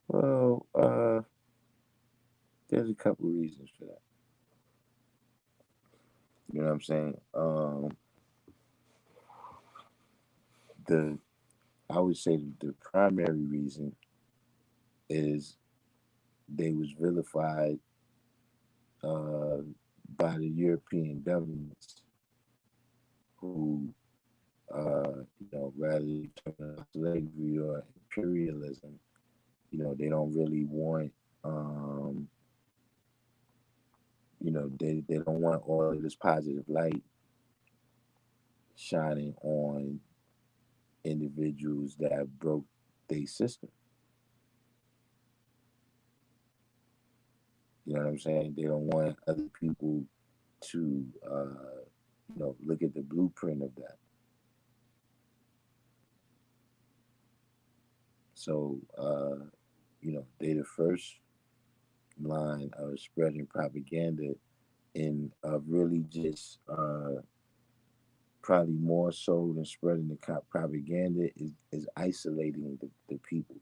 Well, there's a couple reasons for that. You know what I'm saying? The I would say the primary reason is they was vilified uh, by the European governments who, rather you talking about slavery or imperialism, they don't really want, um, they don't want all of this positive light shining on individuals that have broke their system. You know what I'm saying? They don't want other people to, look at the blueprint of that. So, they the first line of spreading propaganda and of really just probably more so than spreading the propaganda is isolating the people.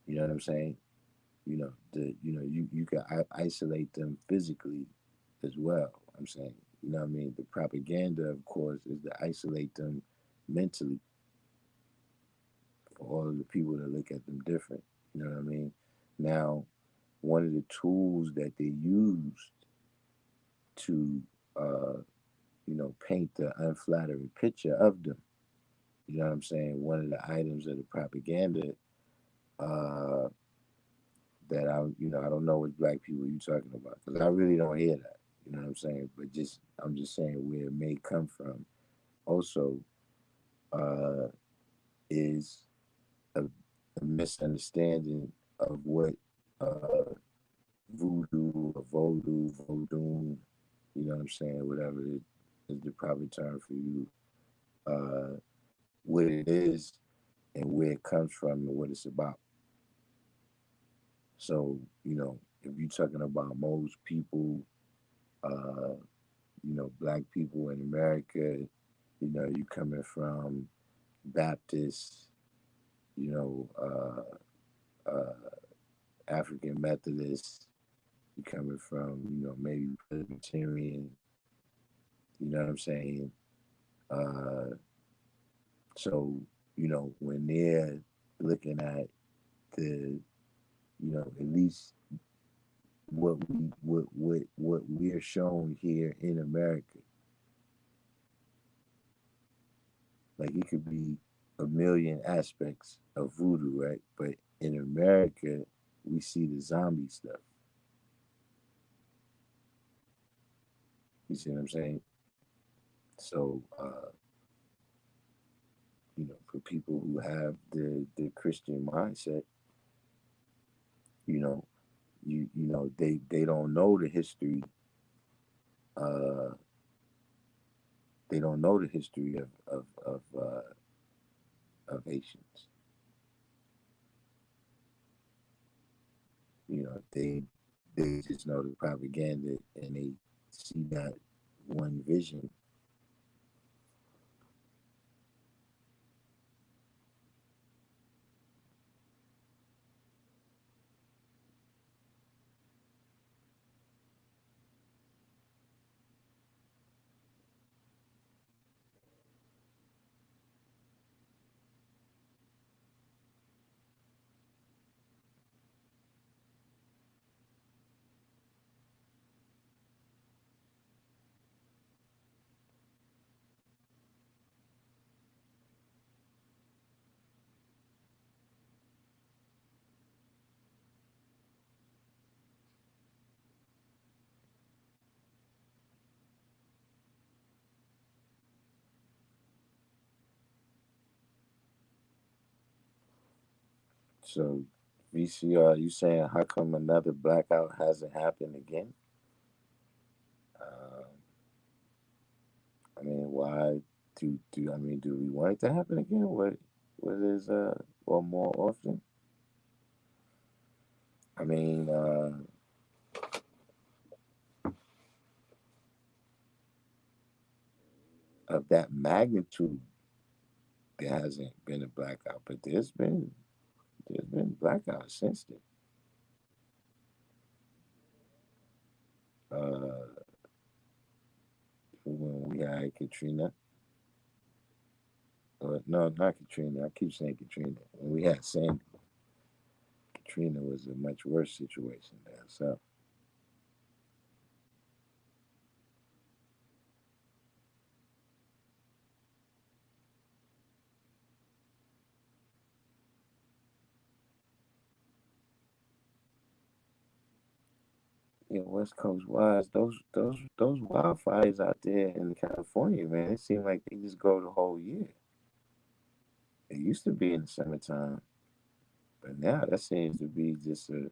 You know what I'm saying? You can isolate them physically as well. I'm saying, you know what I mean. The propaganda, of course, is to isolate them mentally for all of the people that look at them different. You know what I mean? Now, one of the tools that they used to, uh, paint the unflattering picture of them. You know what I'm saying? One of the items of the propaganda uh, that I don't know what black people you talking about because I really don't hear that. You know what I'm saying? But I'm just saying where it may come from. Also, uh, is a misunderstanding of what uh, voodoo or voodoo, you know what I'm saying? Whatever it is the proper term for you, uh, what it is and where it comes from and what it's about. So, if you're talking about most people, uh, black people in America, you coming from Baptist, you know, African Methodist, you coming from, maybe Presbyterian, you know what I'm saying? Uh, so, when they're looking at the, at least what we're shown here in America. Like it could be a million aspects of voodoo, right? But in America, we see the zombie stuff. You see what I'm saying? So, for people who have the Christian mindset, You know, they don't know the history. Uh, they don't know the history of Haitians. They just know the propaganda and they see that one vision. So, VCR, you saying how come another blackout hasn't happened again? Um, I mean, why do we want it to happen again? What is or more often? I mean, of that magnitude, there hasn't been a blackout, but there's been blackouts since then. Uh, when we had Katrina, or no, not Katrina. I keep saying Katrina. When we had Sandy, Katrina was a much worse situation there. So yeah, West Coast wise, those wildfires out there in California, man, it seems like they just go the whole year. It used to be in the summertime, but now that seems to be just a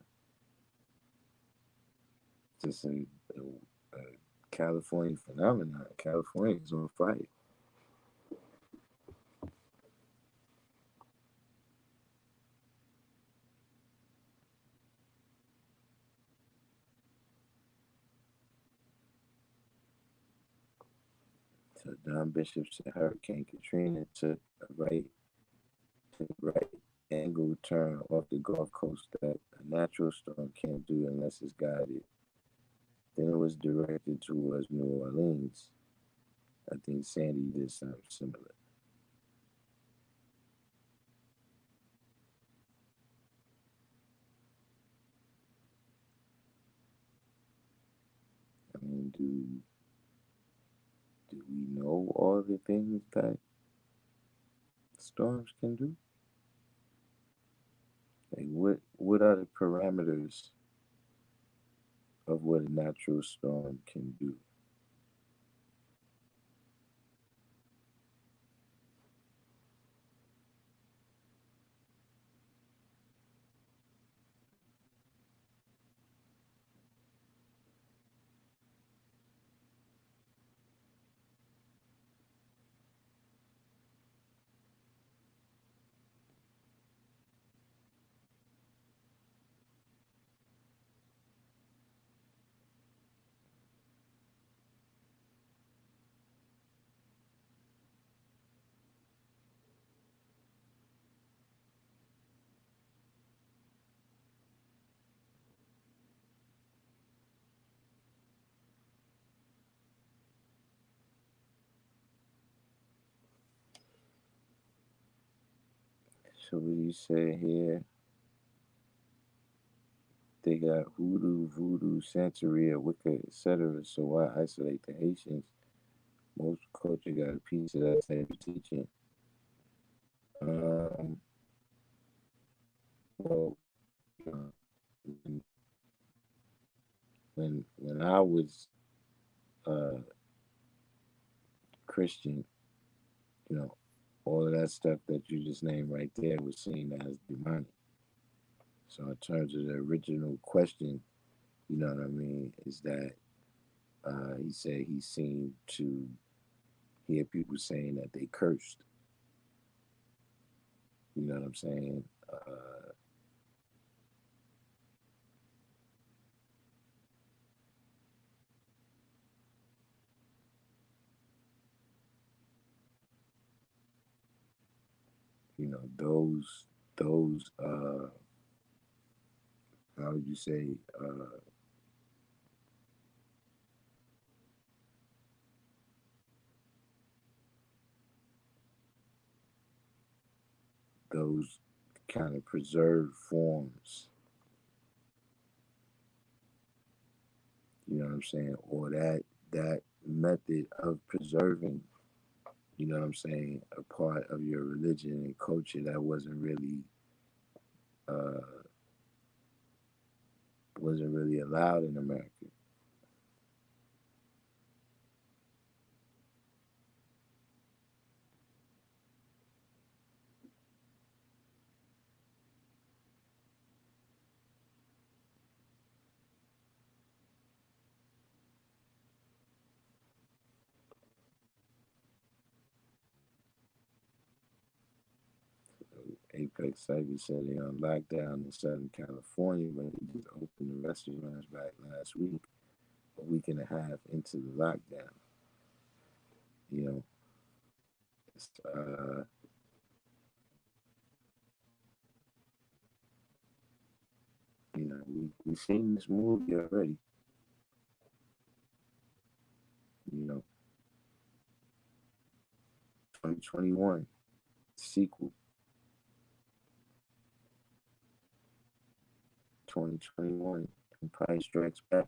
California phenomenon. California's on fire. So Don Bishop said Hurricane Katrina took a right angle turn off the Gulf Coast that a natural storm can't do unless it's guided. Then it was directed towards New Orleans. I think Sandy did something similar. I mean, do we know all the things that storms can do? Like what are the parameters of what a natural storm can do? So what you say here? They got hoodoo, voodoo, Santeria, Wicca, etc. So why isolate the Haitians? Most culture got a piece of that type of teaching. Um, well, uh, when I was uh, Christian, you know, all of that stuff that you just named right there was seen as demonic. So in terms of the original question, you know what I mean, is that he said he seemed to hear people saying that they cursed. You know what I'm saying? You know, those how would you say, those kind of preserved forms, you know what I'm saying, or that method of preserving, you know what I'm saying, a part of your religion and culture that uh, wasn't really allowed in America. Apex Cyber said they on lockdown in Southern California, but they just opened the restaurants back last week, a week and a half into the lockdown. You know, it's, we've seen this movie already. You know, 2021 sequel, 2021 Empire Strikes Back.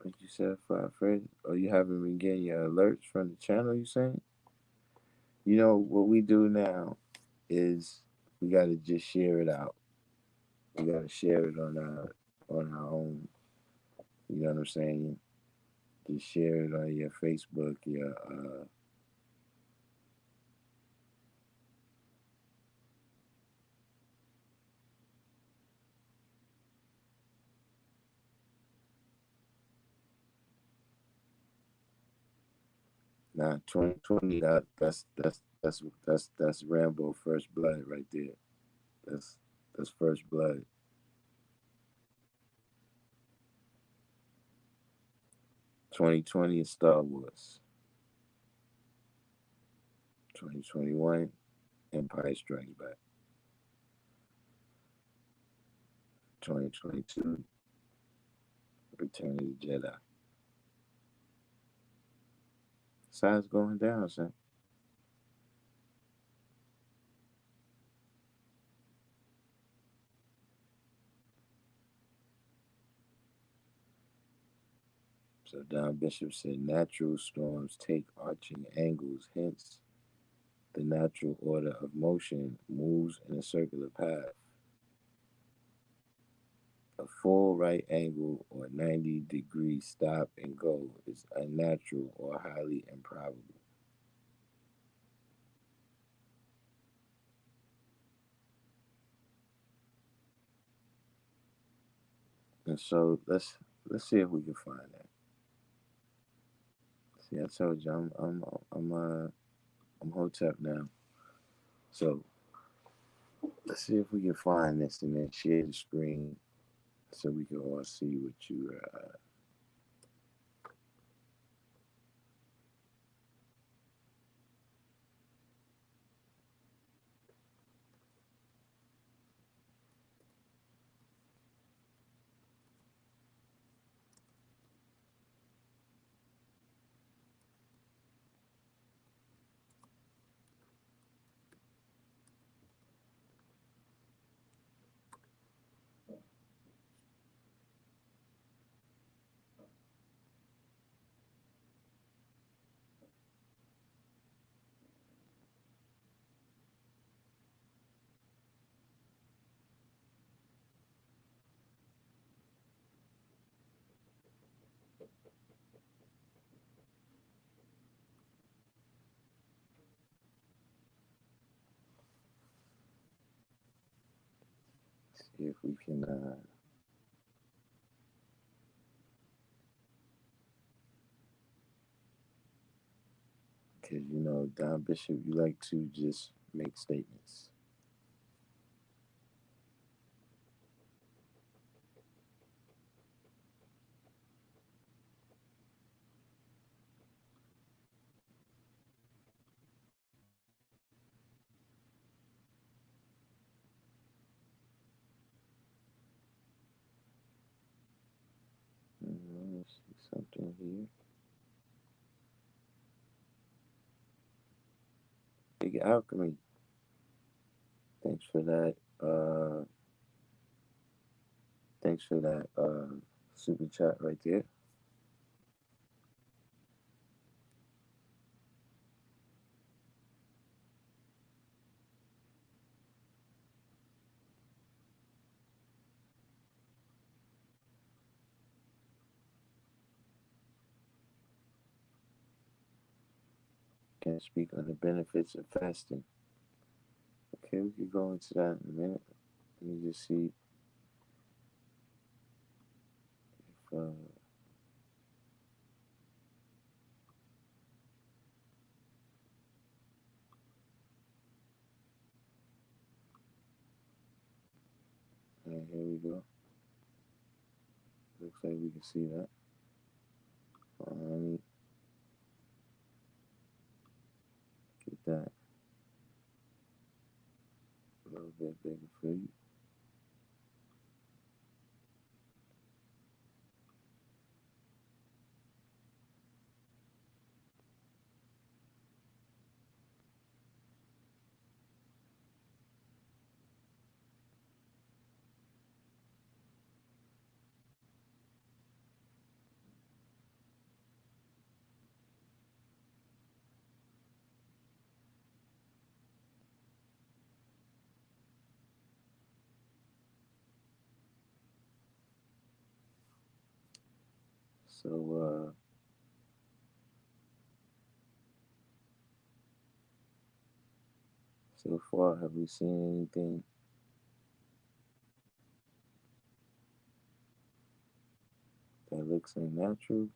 What you said, Five Fred? Oh, you haven't been getting your alerts from the channel? You saying? You know what we do now is we got to just share it out. We got to share it on our own. You know what I'm saying? Just share it on your Facebook, your nah 2020. That's Rambo First Blood right there. That's that's First Blood. 2020 is Star Wars. 2021 Empire Strikes Back. 2022 Return of the Jedi. Size going down, son. So Don Bishop said natural storms take arching angles, hence the natural order of motion moves in a circular path. A full right angle or 90-degree stop and go is unnatural or highly improbable. And so let's see if we can find that. See, I told you I'm Hotep now. So let's see if we can find this and then share the screen so we can all see what you. if we can, because Don Bishop, you like to just make statements. Let's see something here. Big Alchemy, thanks for that. Thanks for that super chat right there. Can speak on the benefits of fasting. Okay, we can go into that in a minute. Let me just see if here we go. Looks like we can see that. Let me get that a little bit bigger for you. So, so far, have we seen anything that looks unnatural?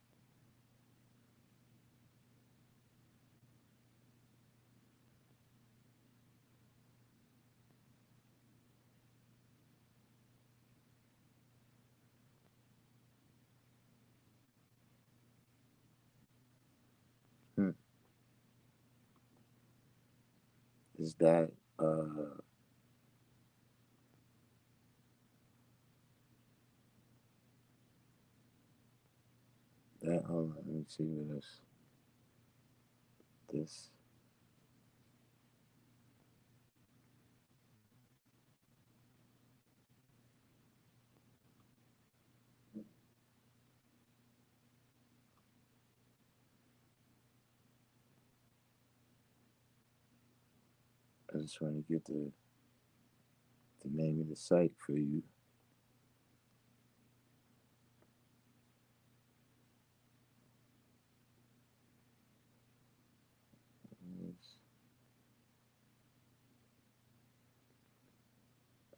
Hmm. Is that hold on, let me see what this I just want to get the name of the site for you.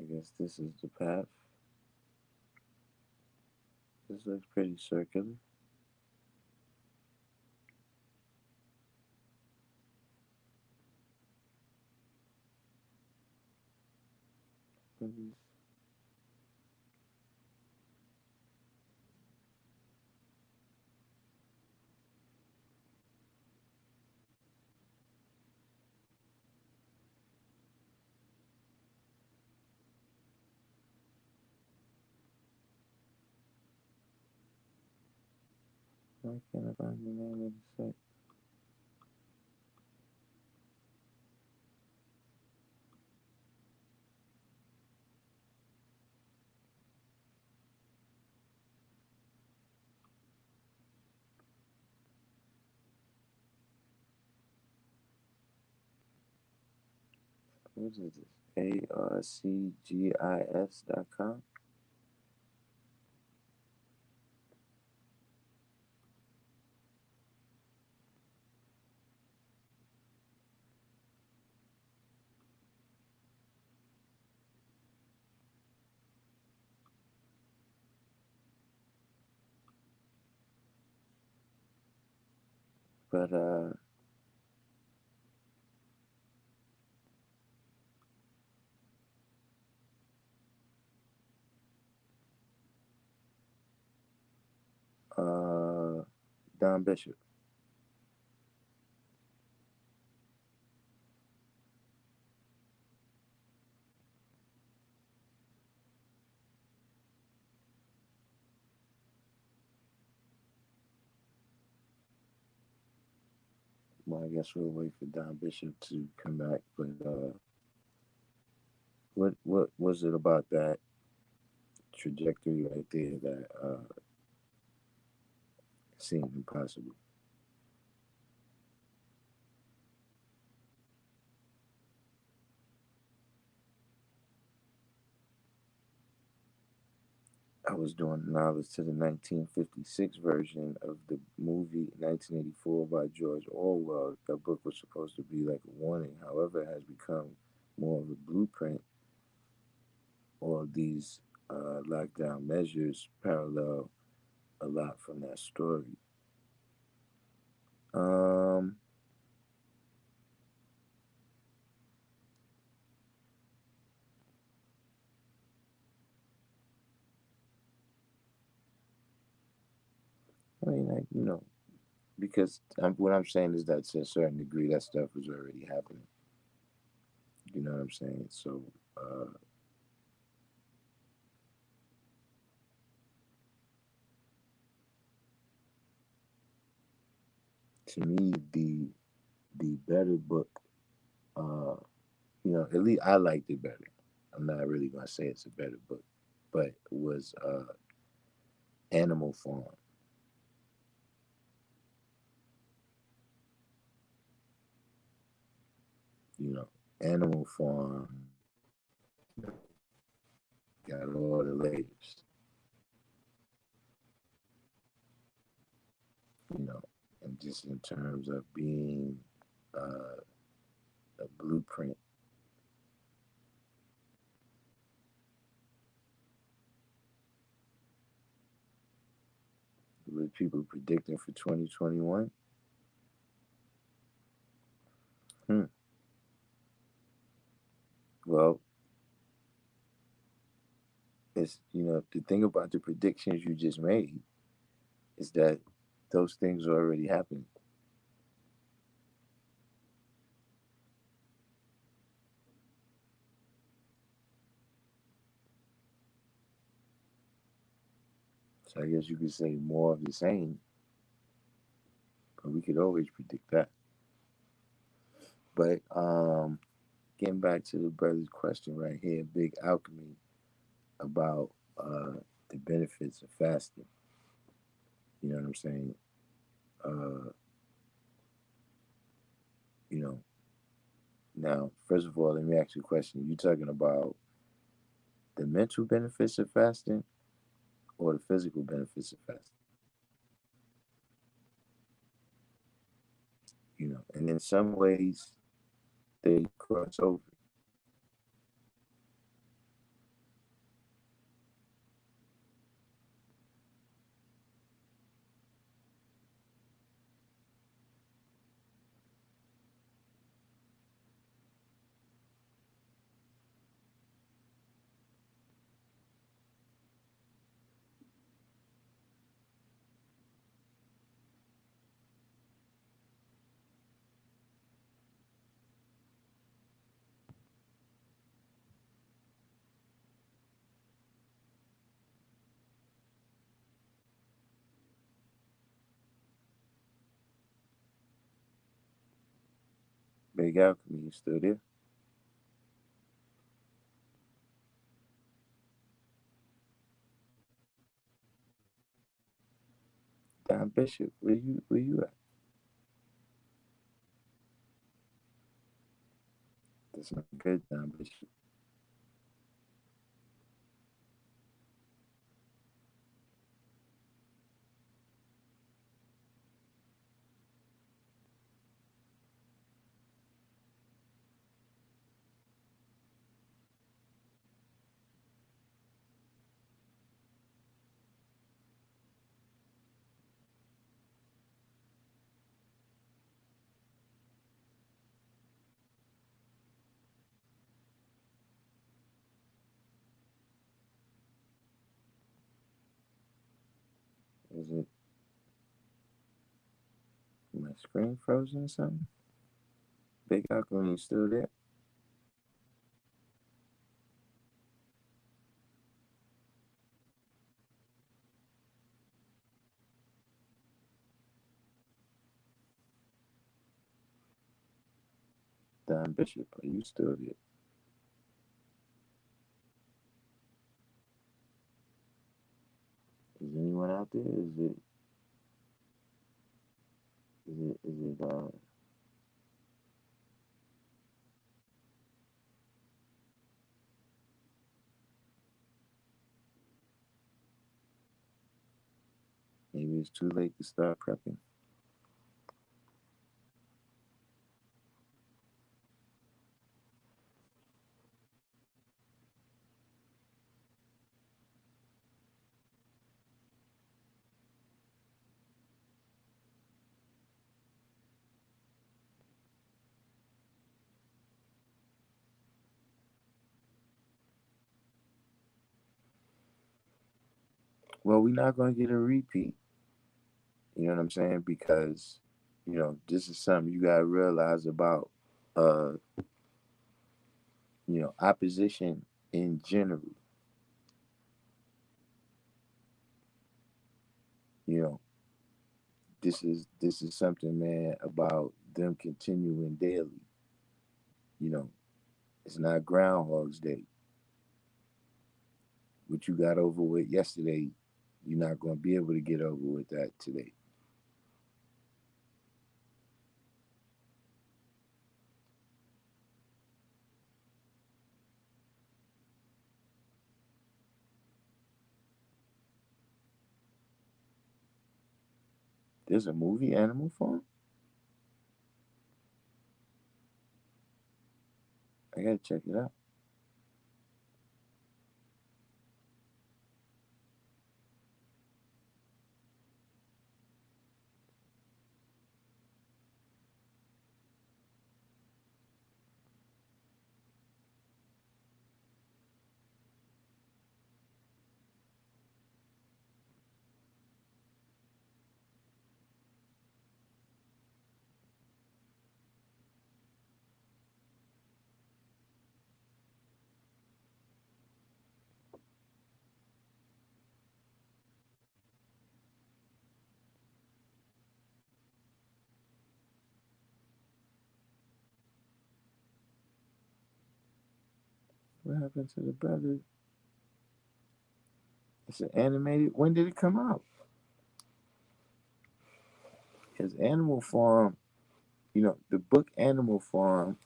I guess this is the path. This looks pretty circular. Why can't I find the name of the site? What is this? ARCGIS.com. But uh, Don Bishop. Well, I guess we'll wait for Don Bishop to come back. But what was it about that trajectory right there that seemed impossible? I was doing knowledge to the 1956 version of the movie 1984 by George Orwell. That book was supposed to be like a warning. However, it has become more of a blueprint. All these lockdown measures parallel a lot from that story. Um, I mean, because what I'm saying is that to a certain degree, that stuff was already happening. You know what I'm saying? So, to me, the better book, uh, at least I liked it better. I'm not really gonna say it's a better book, but it was Animal Farm. You know, Animal Farm got all the layers. You know, and just in terms of being uh, a blueprint with people predicting for 2021. Hmm. Well, it's the thing about the predictions you just made is that those things are already happening. So I guess you could say more of the same, but we could always predict that. But getting back to the brother's question right here, Big Alchemy about the benefits of fasting. You know what I'm saying? Uh, you know, now first of all, let me ask you a question. You talking about the mental benefits of fasting or the physical benefits of fasting? And in some ways they cross over. Big Alchemy, you still there? Don Bishop, where you at? That's not good, Don Bishop. Screen frozen or something? Big Alchemy still there? Don Bishop, are you still there? Is anyone out there? Is it maybe it's too late to start prepping? Well, we're not gonna get a repeat. You know what I'm saying? Because this is something you gotta realize about uh, opposition in general. You know, this is something, man, about them continuing daily. You know, it's not Groundhog's Day. What you got over with yesterday, you're not gonna be able to get over with that today. There's a movie, Animal Farm. I gotta check it out. What happened to the brother? It's an animated. When did it come out? Because Animal Farm, the book Animal Farm,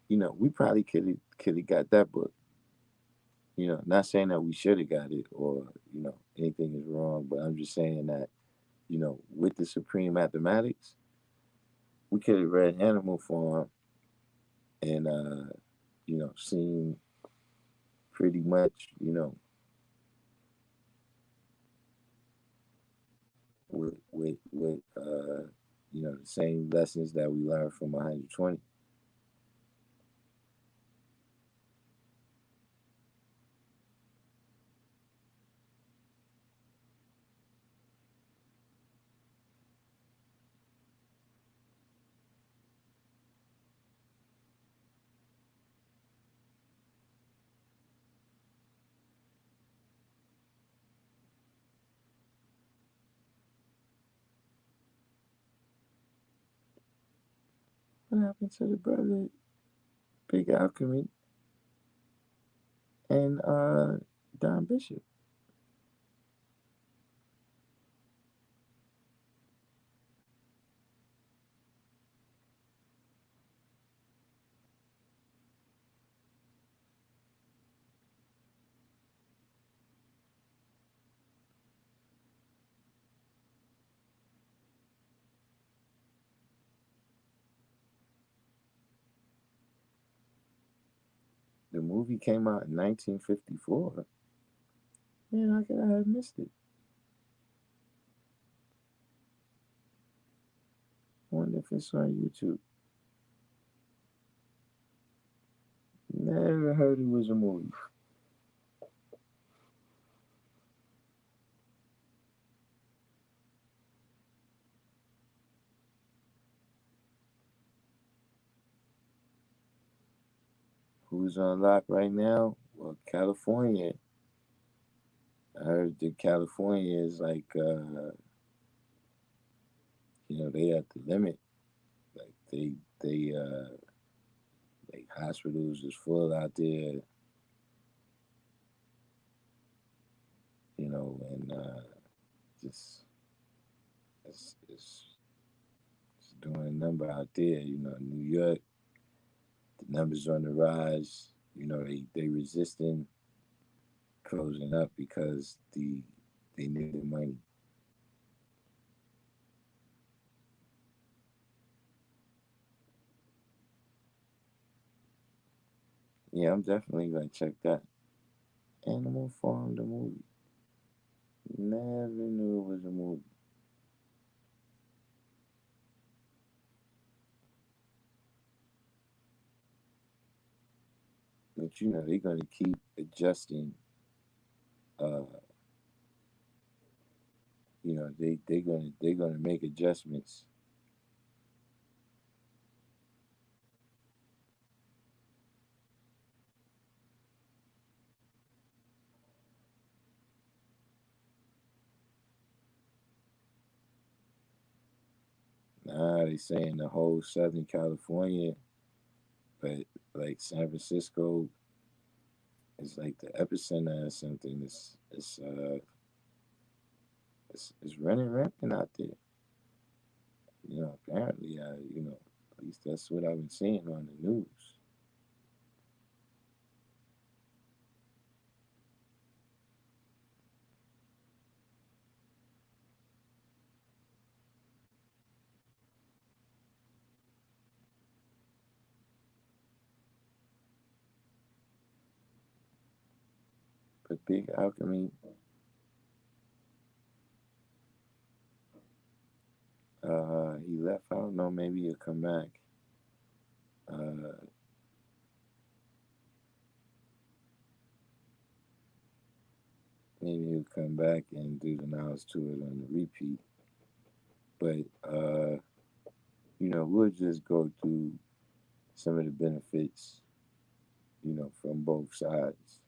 we probably could have got that book. Not saying that we should have got it or anything is wrong, but I'm just saying that with the Supreme Mathematics, we could have read Animal Farm and seen pretty much with the same lessons that we learned from 120. What happened to the brother Big Alchemy and Don Bishop? The movie came out in 1954. Man, how could I have missed it? I wonder if it's on YouTube. Never heard it was a movie. Who's on lock right now? Well, California. I heard that California is like, they at the limit. Like like hospitals is full out there. And just it's doing a number out there. New York, the numbers on the rise. They resisting closing up because they need the money. Yeah, I'm definitely gonna check that. Animal Farm, the movie. Never knew it was a movie. But they're gonna keep adjusting. Uh, they're gonna make adjustments. Nah, they saying the whole Southern California, but like San Francisco is like the epicenter or something. It's running rampant out there. Apparently, at least that's what I've been seeing on the news. But Big Alchemy, he left. I don't know. Maybe he'll come back. Uh, Maybe he'll come back and do the Niles tour on the repeat. But we'll just go through some of the benefits, from both sides.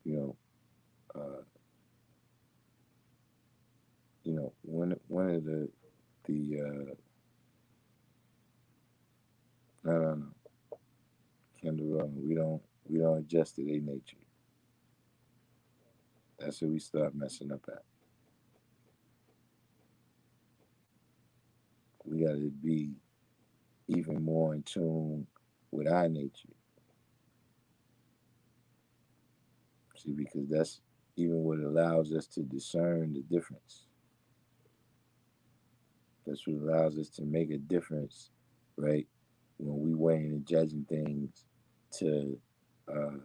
You know, uh, one of the no, no, no, Kendall, we don't adjust to their nature. That's where we start messing up at. We got to be even more in tune with our nature. See, because that's even what allows us to discern the difference. That's what allows us to make a difference, right? When we weighing and judging things to, uh,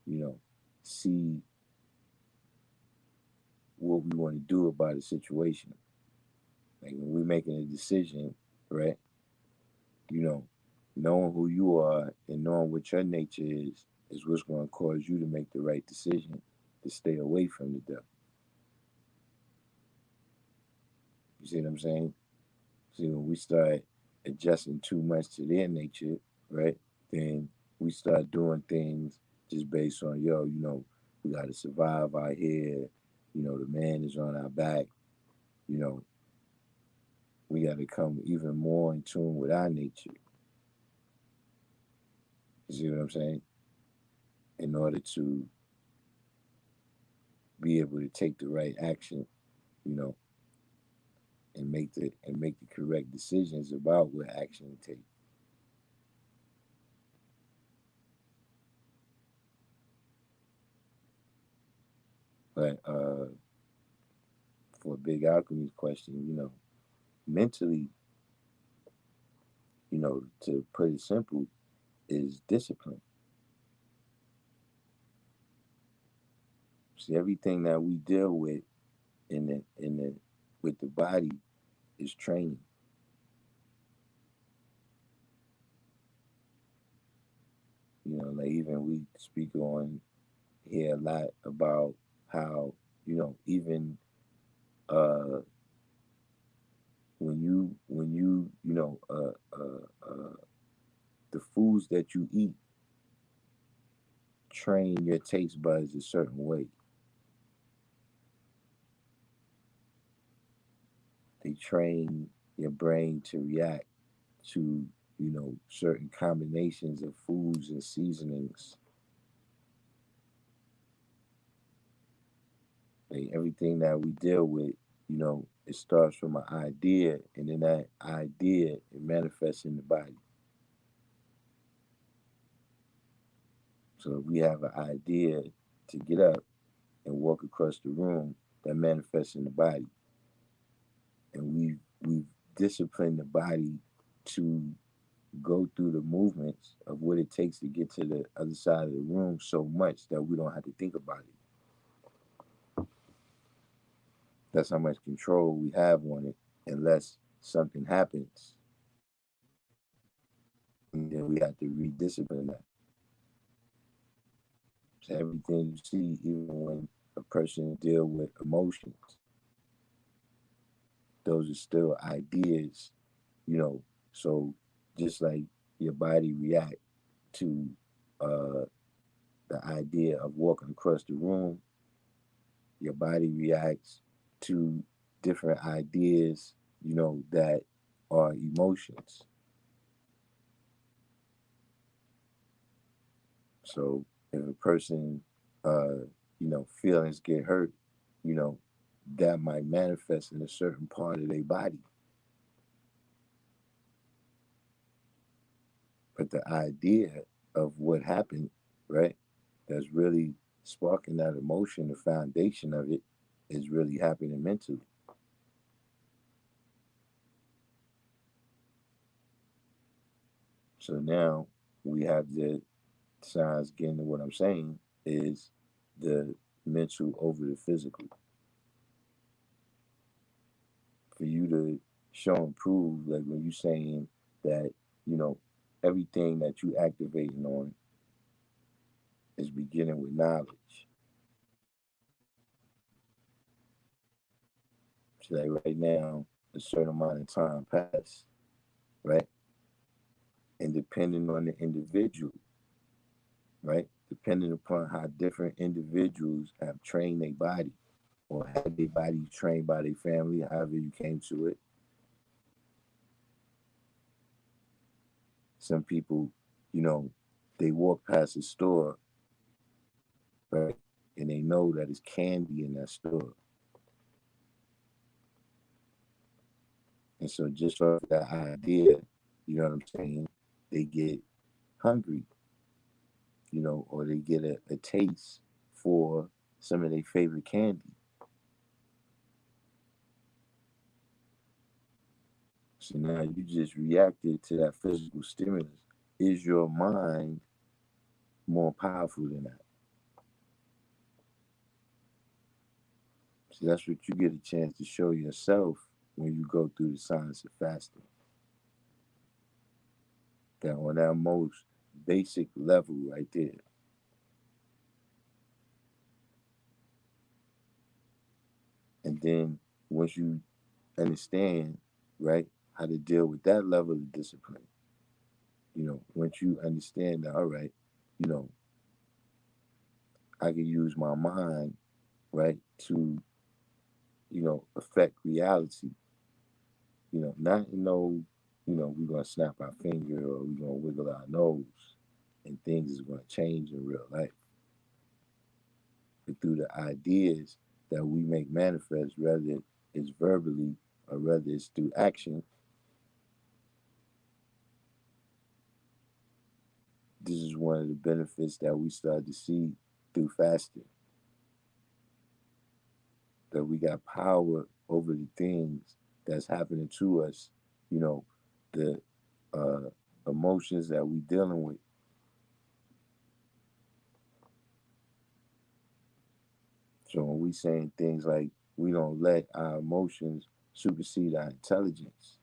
you know, see what we want to do about a situation. Like when we're making a decision, right? You know, knowing who you are and knowing what your nature is what's going to cause you to make the right decision to stay away from the devil. You see what I'm saying? See, when we start adjusting too much to their nature, right? Then we start doing things just based on, we got to survive out here. The man is on our back. You know, we got to come even more in tune with our nature. You see what I'm saying? In order to be able to take the right action, you know, and make the correct decisions about what action to take. But for Big Alchemy's question, mentally, to put it simple, is discipline. See, everything that we deal with in the with the body is training. Like even we speak on here a lot about how even uh when you the foods that you eat, train your taste buds a certain way. They train your brain to react to, certain combinations of foods and seasonings. Like everything that we deal with, it starts from an idea, and then that idea it manifests in the body. So if we have an idea to get up and walk across the room, that manifests in the body, and we've disciplined the body to go through the movements of what it takes to get to the other side of the room so much that we don't have to think about it. That's how much control we have on it, unless something happens, and then we have to rediscipline that. So everything you see, even when a person deal with emotions, those are still ideas, you know. So just like your body react to uh, the idea of walking across the room, your body reacts to different ideas, that are emotions. So if a person, feelings get hurt, you know, that might manifest in a certain part of their body. But the idea of what happened, right, that's really sparking that emotion, the foundation of it is really happening mentally. So now we have the signs, getting to what I'm saying, is the mental over the physical. For you to show and prove, like when you're saying that, you know, everything that you activating on is beginning with knowledge. So like right now, a certain amount of time passed, right? And depending on the individual, right? Depending upon how different individuals have trained their body or had their body trained by their family, however you came to it. Some people, you know, they walk past a store, right? And they know that it's candy in that store. And so just for that idea, you know what I'm saying, they get hungry, or they get a taste for some of their favorite candy. So now you just reacted to that physical stimulus. Is your mind more powerful than that? So that's what you get a chance to show yourself when you go through the science of fasting. That on that most basic level right there. And then once you understand, right, how to deal with that level of discipline, once you understand that, all right, you know, I can use my mind, right, to, affect reality, not we're gonna snap our finger or we're gonna wiggle our nose and things is gonna change in real life. But through the ideas that we make manifest, whether it's verbally or whether it's through action, this is one of the benefits that we start to see through fasting. That we got power over the things that's happening to us, you know, the uh, emotions that we dealing with. So when we saying things like we don't let our emotions supersede our intelligence,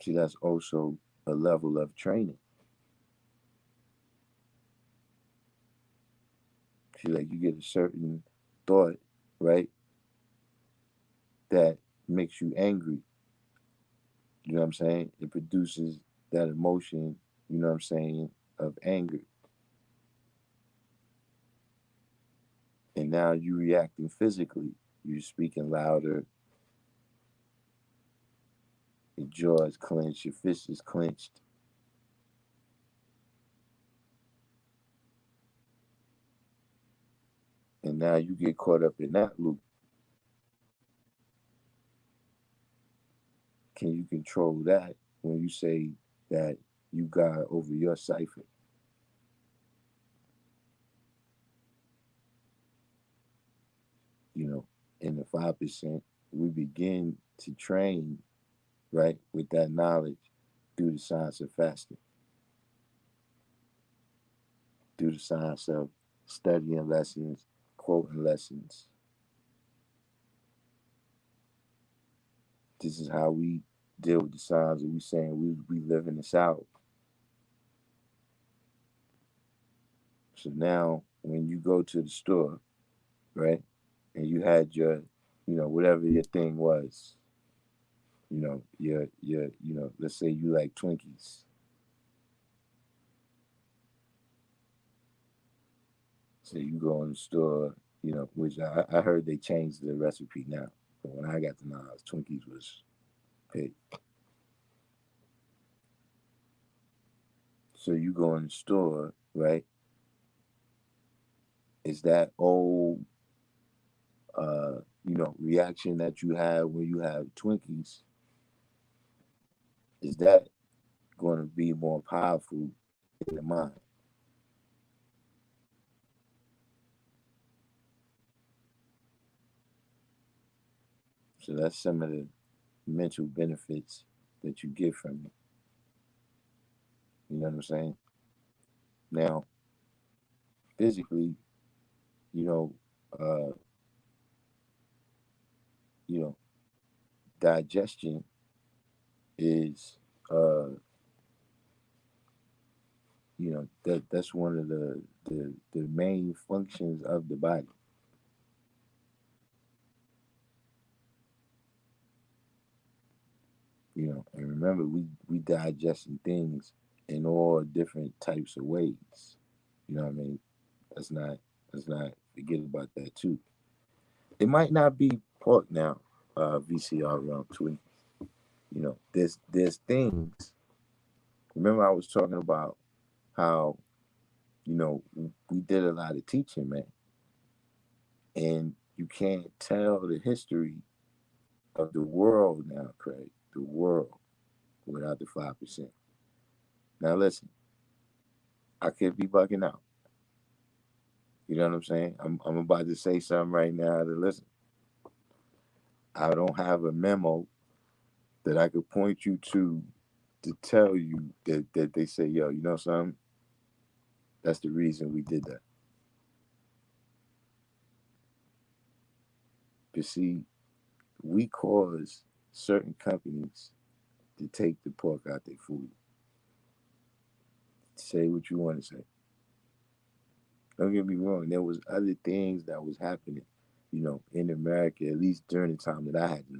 see that's also a level of training. See, like you get a certain thought, right, that makes you angry. You know what I'm saying? It produces that emotion, you know what I'm saying, of anger, and now you reacting physically. You're speaking louder, your jaw is clenched, your fist is clenched, and now you get caught up in that loop. Can you control that when you say that you got over your cipher? You know, in the 5%, we begin to train, right, with that knowledge through the science of fasting, through the science of studying lessons, quoting lessons. This is how we deal with the signs that we saying we living this out. So now when you go to the store, right, and you had your, whatever your thing was, let's say you like Twinkies. So you go in the store, which I heard they changed the recipe now. But when I got the knowledge, Twinkies was pig. So you go in the store, right? Is that old, reaction that you have when you have Twinkies, is that going to be more powerful in the mind? So that's some of the mental benefits that you get from it. You know what I'm saying? Now, physically, you know, uh, you know, digestion is, that's one of the main functions of the body. And remember, we digesting things in all different types of ways. You know what I mean? Let's not let's not forget about that too. It might not be pork now, VCR around tweet. There's things. Remember, I was talking about how we did a lot of teaching, man, and you can't tell the history of the world now, Craig. The world without the 5%. Now listen, I could be bugging out. You know what I'm saying? I'm about to say something right now that listen. I don't have a memo that I could point you to tell you that they say, yo, you know something? That's the reason we did that. But see, we cause certain companies to take the pork out their food. Say what you want to say. Don't get me wrong. There was other things that was happening, in America, at least during the time that I had to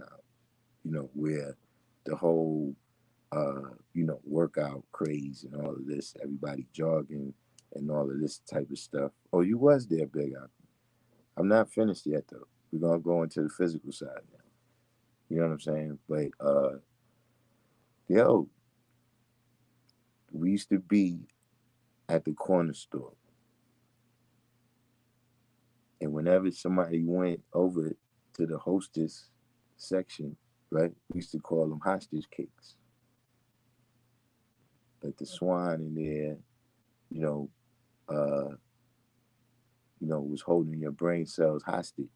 know, where the whole, workout craze and all of this, everybody jogging and all of this type of stuff. Oh, you was there, Big Al. I'm not finished yet, though. We're going to go into the physical side now. You know what I'm saying? But, yo, we used to be at the corner store. And whenever somebody went over to the hostess section, right, we used to call them hostage cakes. Like the swine in there, you know, uh, was holding your brain cells hostage.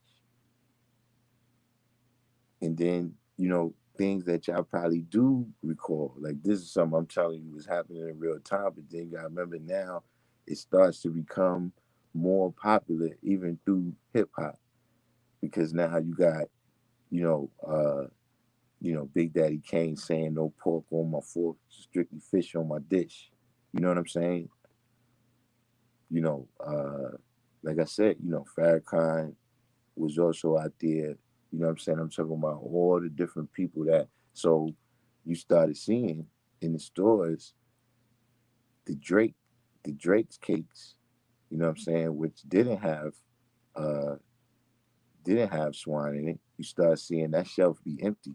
And then, things that y'all probably do recall. Like this is something I'm telling you was happening in real time, but then you gotta remember now it starts to become more popular even through hip hop. Because now you got, you know, uh, Big Daddy Kane saying no pork on my fork, strictly fish on my dish. You know what I'm saying? You know, like I said, Farrakhan was also out there. You know what I'm saying? I'm talking about all the different people that. So you started seeing in the stores the Drake. the Drake's cakes, you know what I'm saying, which uh didn't have swine in it, you start seeing that shelf be empty.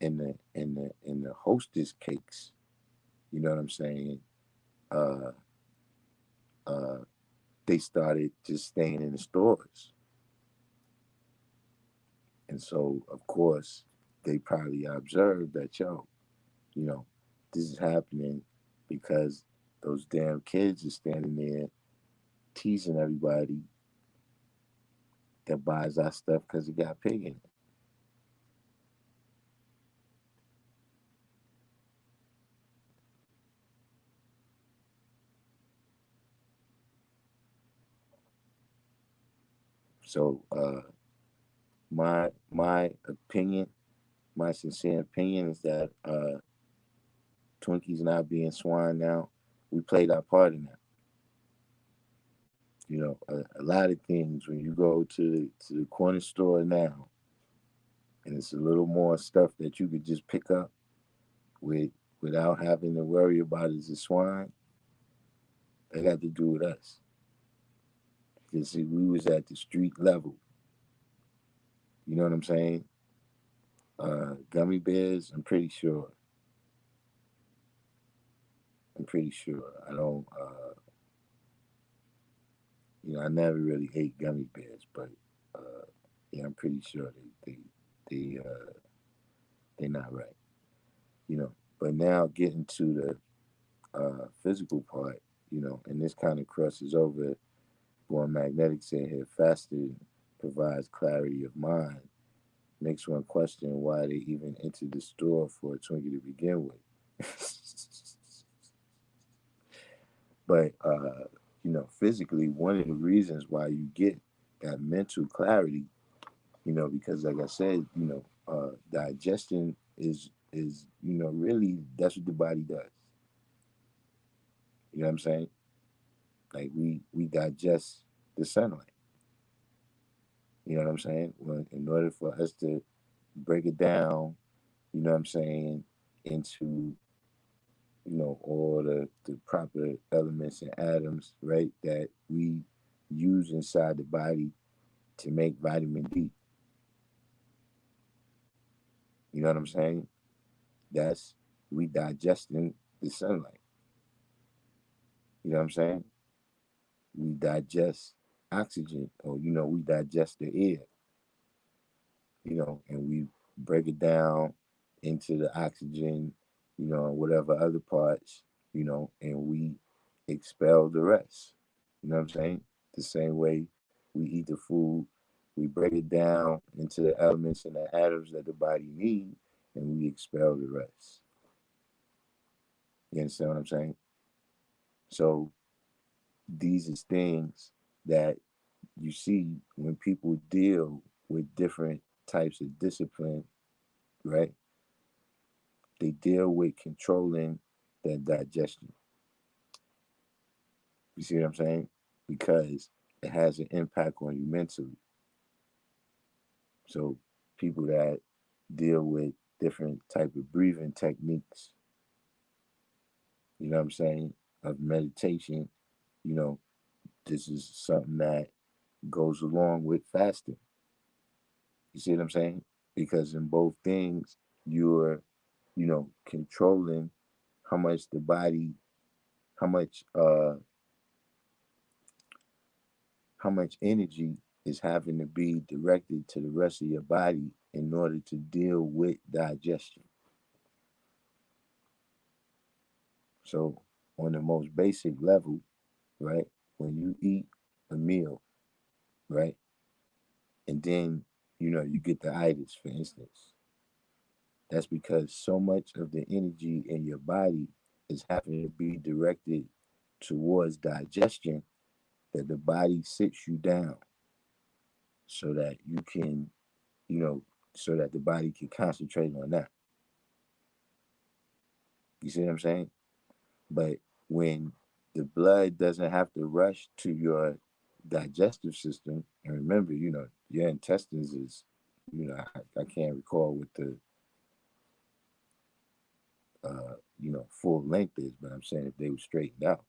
In the hostess cakes, you know what I'm saying, uh uh they started just staying in the stores. And so of course they probably observed that, yo, you know, this is happening because those damn kids are standing there teasing everybody that buys our stuff because it got pig in it. So my opinion, my sincere opinion is that Twinkies not being swine now, we played our part in that. You know, a lot of things when you go to the corner store now, and it's a little more stuff that you could just pick up with without having to worry about is a swine. They got to do with us. Because see, we was at the street level. You know what I'm saying? Gummy bears. I'm pretty sure. I'm pretty sure. I don't. You know, I never really ate gummy bears, but yeah, I'm pretty sure they're not right. You know, but now getting to the physical part, you know, and this kind of crosses over. Born Magnetic said here, fasting provides clarity of mind. Makes one question why they even entered the store for a Twinkie to begin with. But you know, physically, one of the reasons why you get that mental clarity, you know, because like I said, you know, digestion is you know really that's what the body does. You know what I'm saying? Like we digest the sunlight. You know what I'm saying? Well, in order for us to break it down, you know what I'm saying, into you know all the proper elements and atoms, right, that we use inside the body to make vitamin D. You know what I'm saying? That's we digesting the sunlight. You know what I'm saying? We digest oxygen, or you know, we digest the air. You know, and we break it down into the oxygen, you know, and whatever other parts, you know, and we expel the rest. You know what I'm saying? The same way we eat the food, we break it down into the elements and the atoms that the body needs, and we expel the rest. You understand what I'm saying? So these is things that you see when people deal with different types of discipline, right? They deal with controlling their digestion. You see what I'm saying? Because it has an impact on you mentally. So people that deal with different type of breathing techniques, you know what I'm saying, of meditation, you know, this is something that goes along with fasting. You see what I'm saying? Because in both things, you're, you know, controlling how much the body, how much how much energy is having to be directed to the rest of your body in order to deal with digestion. So, on the most basic level, right, when you eat a meal, right, and then, you know, you get the itis, for instance, that's because so much of the energy in your body is having to be directed towards digestion that the body sits you down so that you can, you know, so that the body can concentrate on that. You see what I'm saying? But when the blood doesn't have to rush to your digestive system, and remember, you know, your intestines is, you know, I can't recall what full length is, but I'm saying if they were straightened out,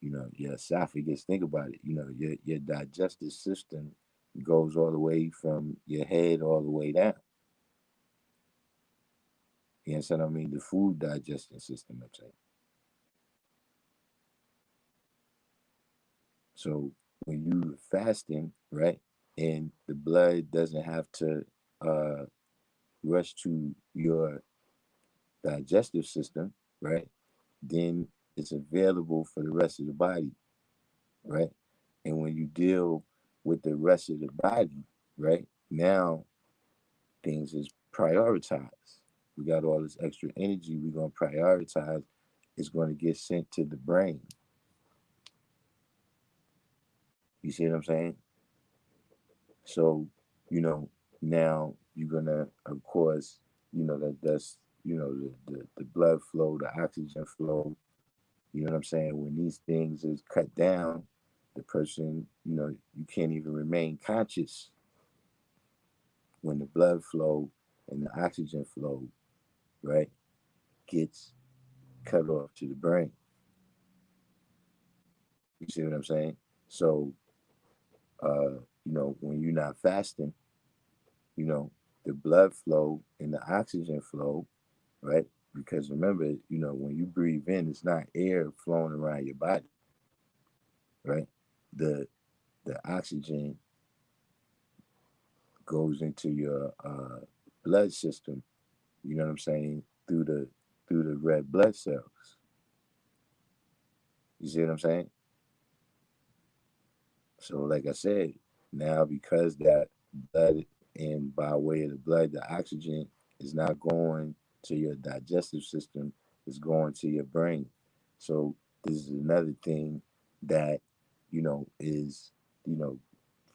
your esophagus, think about it, your digestive system goes all the way from your head all the way down. You understand what I mean? The food digestion system, I'm saying. So when you fasting, right, and the blood doesn't have to uh, rush to your digestive system, right, then it's available for the rest of the body, right? And when you deal with the rest of the body, right, now things is prioritized. We got all this extra energy, we're going to prioritize. It's going to get sent to the brain. You see what I'm saying? So, you know, now you're gonna, of course, that's the blood flow, the oxygen flow. You know what I'm saying? When these things is cut down, the person, you can't even remain conscious when the blood flow and the oxygen flow, right, gets cut off to the brain. You see what I'm saying? So, when you're not fasting, you know, the blood flow and the oxygen flow, right? Because remember, when you breathe in, it's not air flowing around your body, right? The the oxygen goes into your blood system. You know what I'm saying? Through the red blood cells. You see what I'm saying? So, like I said, now because that blood, and by way of the blood, the oxygen is not going to your digestive system, it's going to your brain. So, this is another thing that, is, you know,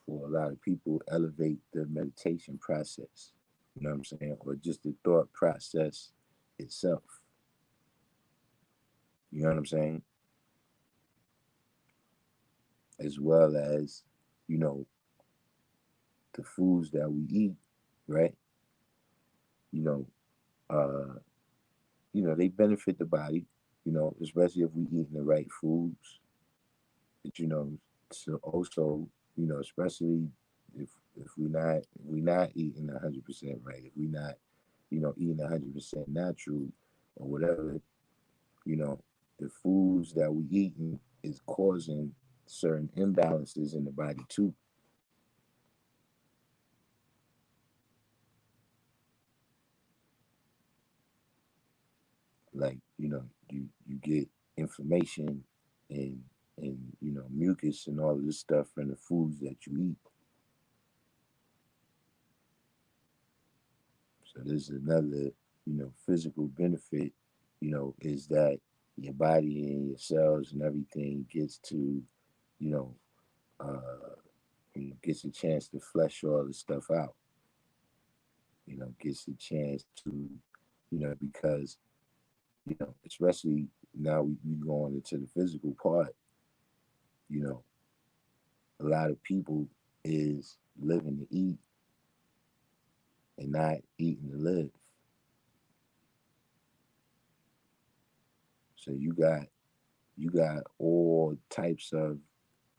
for a lot of people, elevate the meditation process. You know what I'm saying? Or just the thought process itself. You know what I'm saying? As well as, you know, the foods that we eat, right? You know, uh, they benefit the body, especially if we eating the right foods. But so also, especially if we not eating 100% right, if we not, eating 100% natural or whatever, you know, the foods that we eating is causing certain imbalances in the body too. Like, you get inflammation and mucus and all of this stuff from the foods that you eat. So there's another, physical benefit, is that your body and your cells and everything gets to, you know, uh, gets a chance to flesh all this stuff out. Gets a chance to, because, especially now we going into the physical part, you know, a lot of people is living to eat and not eating to live. So you got all types of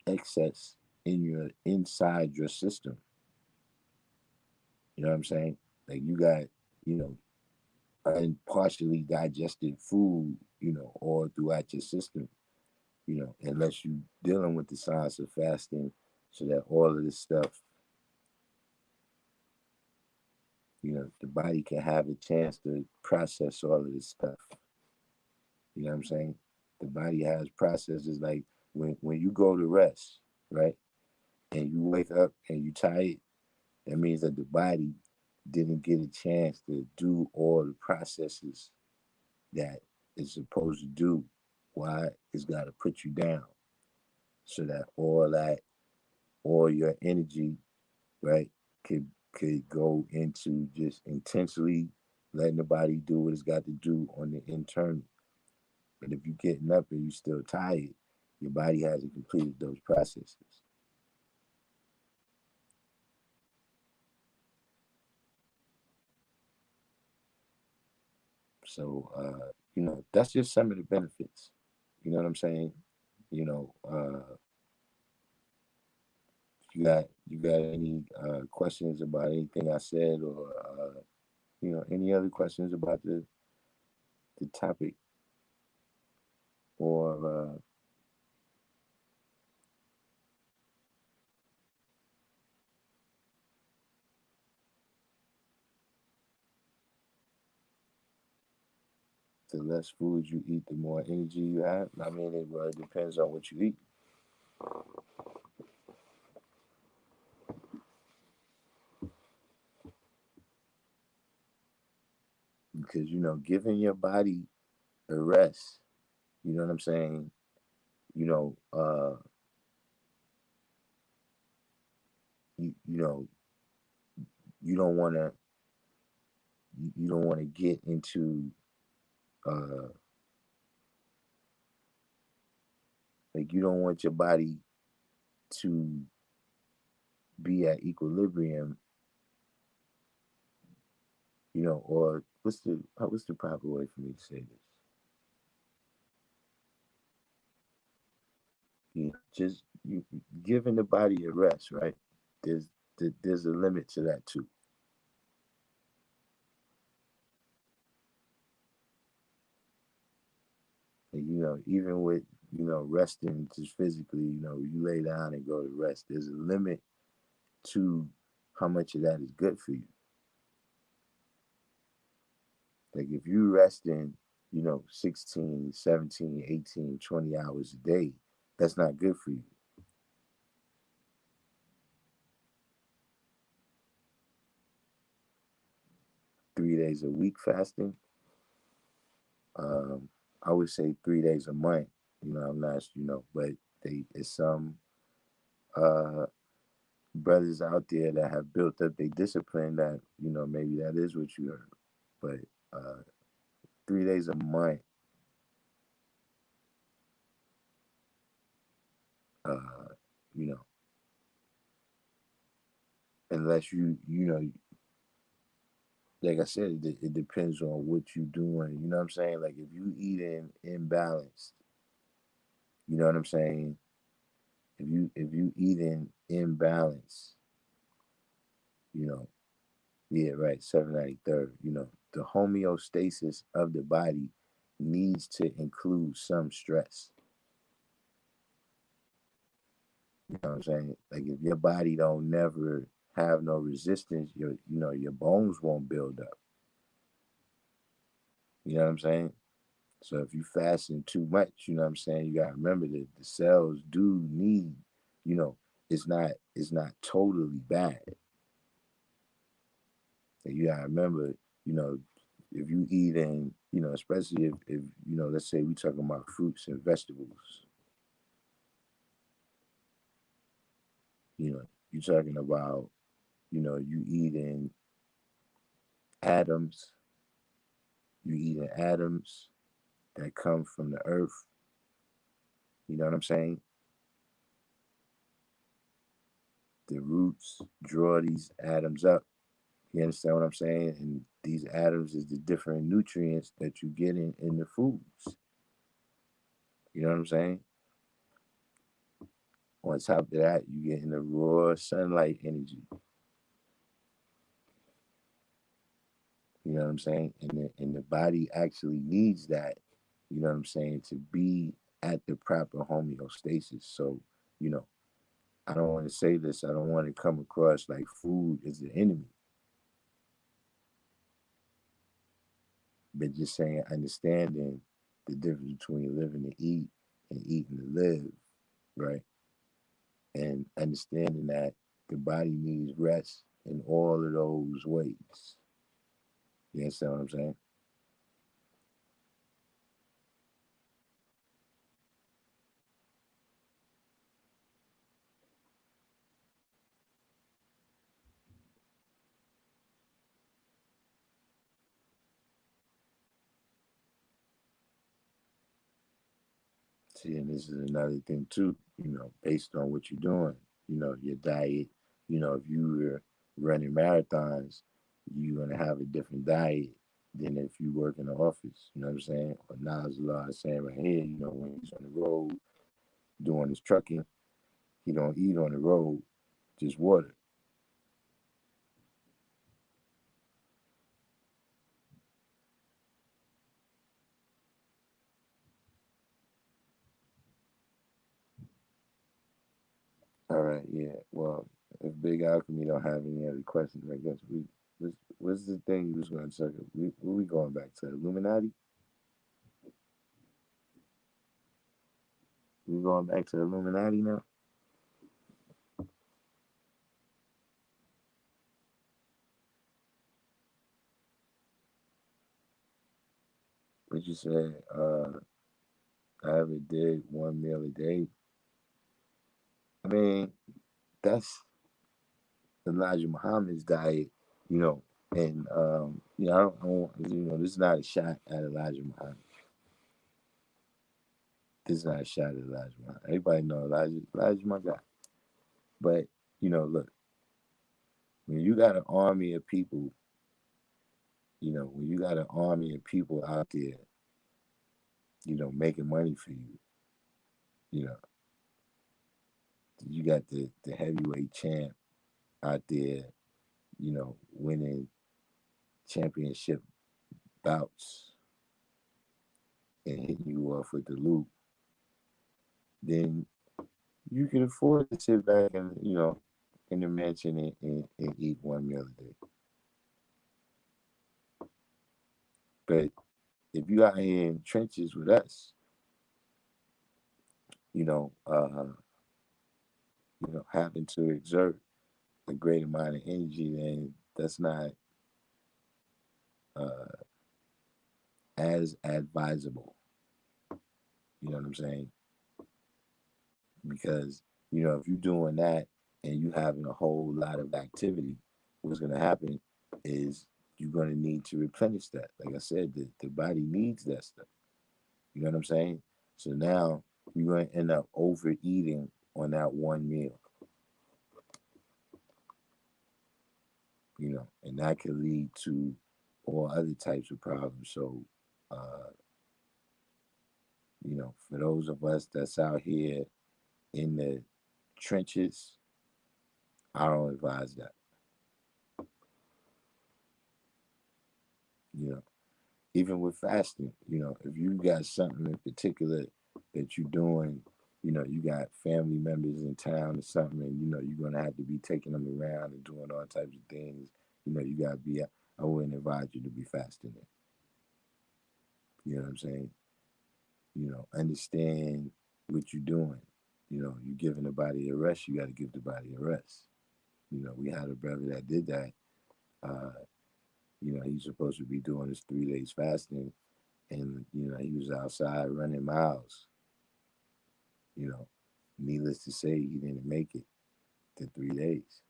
excess inside your system. You know what I'm saying? Like you got, you know, partially digested food, all throughout your system, unless you dealing with the science of fasting so that all of this stuff, the body can have a chance to process all of this stuff. You know what I'm saying? The body has processes like when you go to rest, right? And you wake up and you tired, that means that the body didn't get a chance to do all the processes that it's supposed to do. Why? It's got to put you down so that all your energy, right, could go into just intensely letting the body do what it's got to do on the internal. But if you're getting up and you're still tired, your body hasn't completed those processes. So, that's just some of the benefits. You know what I'm saying? You know, you got any questions about anything I said, or any other questions about the topic, or the less food you eat, the more energy you have? I mean, it depends on what you eat, because giving your body a rest. You know what I'm saying? You know, you know, you don't want to you don't want to get into uh like, you don't want your body to be at equilibrium, or what's the proper way for me to say this? Just giving the body a rest, right? There's there's a limit to that too. And, even with resting just physically, you lay down and go to rest. There's a limit to how much of that is good for you. Like, if you resting, 16, 17, 18, 20 hours a day, that's not good for you. 3 days a week fasting, um, I would say 3 days a month. I'm not, but it's some uh, brothers out there that have built up their discipline that, maybe that is what you heard. But 3 days a month, uh, you know, unless like I said, it depends on what you're doing. You know what I'm saying? Like, if you eating imbalanced, you know what I'm saying? If you eating imbalanced, you know, yeah, right, 793rd, the homeostasis of the body needs to include some stress. You know what I'm saying? Like, if your body don't never have no resistance, your bones won't build up. You know what I'm saying? So if you fasting too much, you know what I'm saying, you gotta remember that the cells do need, you know, it's not totally bad. And you gotta remember, you know, if you eating, especially if let's say we talking about fruits and vegetables, you're talking about, you eating atoms, atoms that come from the earth. You know what I'm saying? The roots draw these atoms up. You understand what I'm saying? And these atoms is the different nutrients that you get in the foods. You know what I'm saying? On top of that, you get in the raw sunlight energy. You know what I'm saying? And the body actually needs that, you know what I'm saying, to be at the proper homeostasis. So, you know, I don't want to say this, I don't want to come across like food is the enemy, but just saying, understanding the difference between living to eat and eating to live, right? And understanding that the body needs rest in all of those ways. You understand what I'm saying? See, and this is another thing too, based on what you're doing, your diet, if you were running marathons, you're gonna have a different diet than if you work in the office. You know what I'm saying? Or Nas Allah is saying right here, when he's on the road doing his trucking, he don't eat on the road, just water. All right, yeah. Well, if Big Alchemy don't have any other questions, I guess what's the thing you was going to check? We going back to Illuminati? We going back to Illuminati now? What you said? I ever did 1 meal a day. I mean, that's Elijah Muhammad's diet, you know. And this is not a shot at Elijah Muhammad. This is not a shot at Elijah Muhammad. Everybody know Elijah my guy. But look, when you got an army of people, when you got an army of people out there, making money for you, you know, you got the heavyweight champ out there, winning championship bouts and hitting you off with the loop, then you can afford to sit back and in the mansion and eat 1 meal a day. But if you out here in trenches with us, you know, uh, having to exert a great amount of energy, then that's not uh, as advisable. You know what I'm saying? Because if you're doing that and you having a whole lot of activity, what's going to happen is you're going to need to replenish that. Like I said, the body needs that stuff. You know what I'm saying? So now you're going to end up overeating on that 1 meal, and that can lead to all other types of problems. So, for those of us that's out here in the trenches, I don't advise that. You know, even with fasting, if you got something in particular that you're doing, you got family members in town or something, and you're gonna have to be taking them around and doing all types of things. You gotta be. I wouldn't advise you to be fasting it. You know what I'm saying? Understand what you're doing. You're giving the body a rest. You got to give the body a rest. We had a brother that did that. Uh, he's supposed to be doing his 3 days fasting, and he was outside running miles. You know, Needless to say, he didn't make it to 3 days.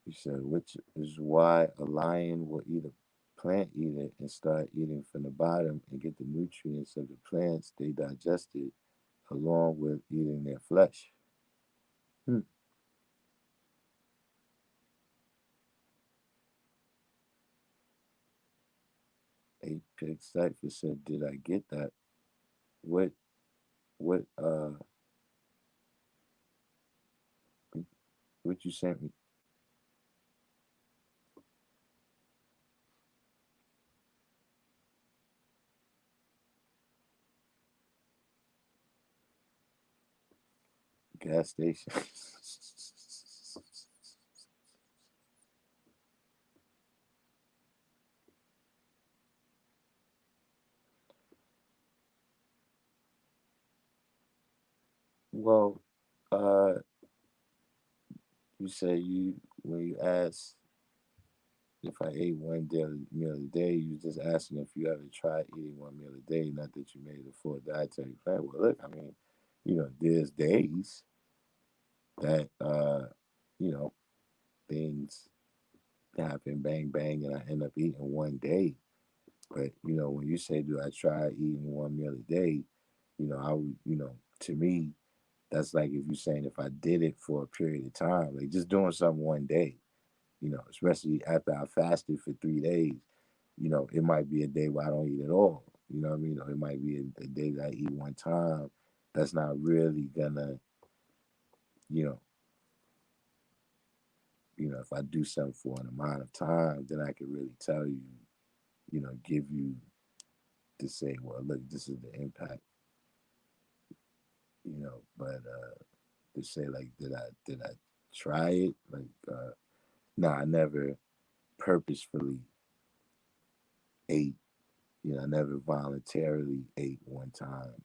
He said, which is why a lion will eat a plant eater and start eating from the bottom and get the nutrients of the plants they digested along with eating their flesh. Hmm. Apex Cypher said, did I get that? What what what you sent me? Gas station. Well, uh you say you when you asked if I ate one daily meal a day, you was just asking if you ever tried eating 1 meal a day, not that you made a full dietary plan. Well, look, I mean, there's days that you know, things happen bang bang and I end up eating one day. But when you say, do I try eating one meal a day? I would, to me, that's like if you're saying if I did it for a period of time, like just doing something one day, especially after I fasted for 3 days, it might be a day where I don't eat at all. You know what I mean? Or it might be a day that I eat one time. That's not really gonna, you know, if I do something for an amount of time, then I can really tell you, give you to say, well, look, this is the impact, But to say like, did I try it? Like, no, I never purposefully ate. I never voluntarily ate one time.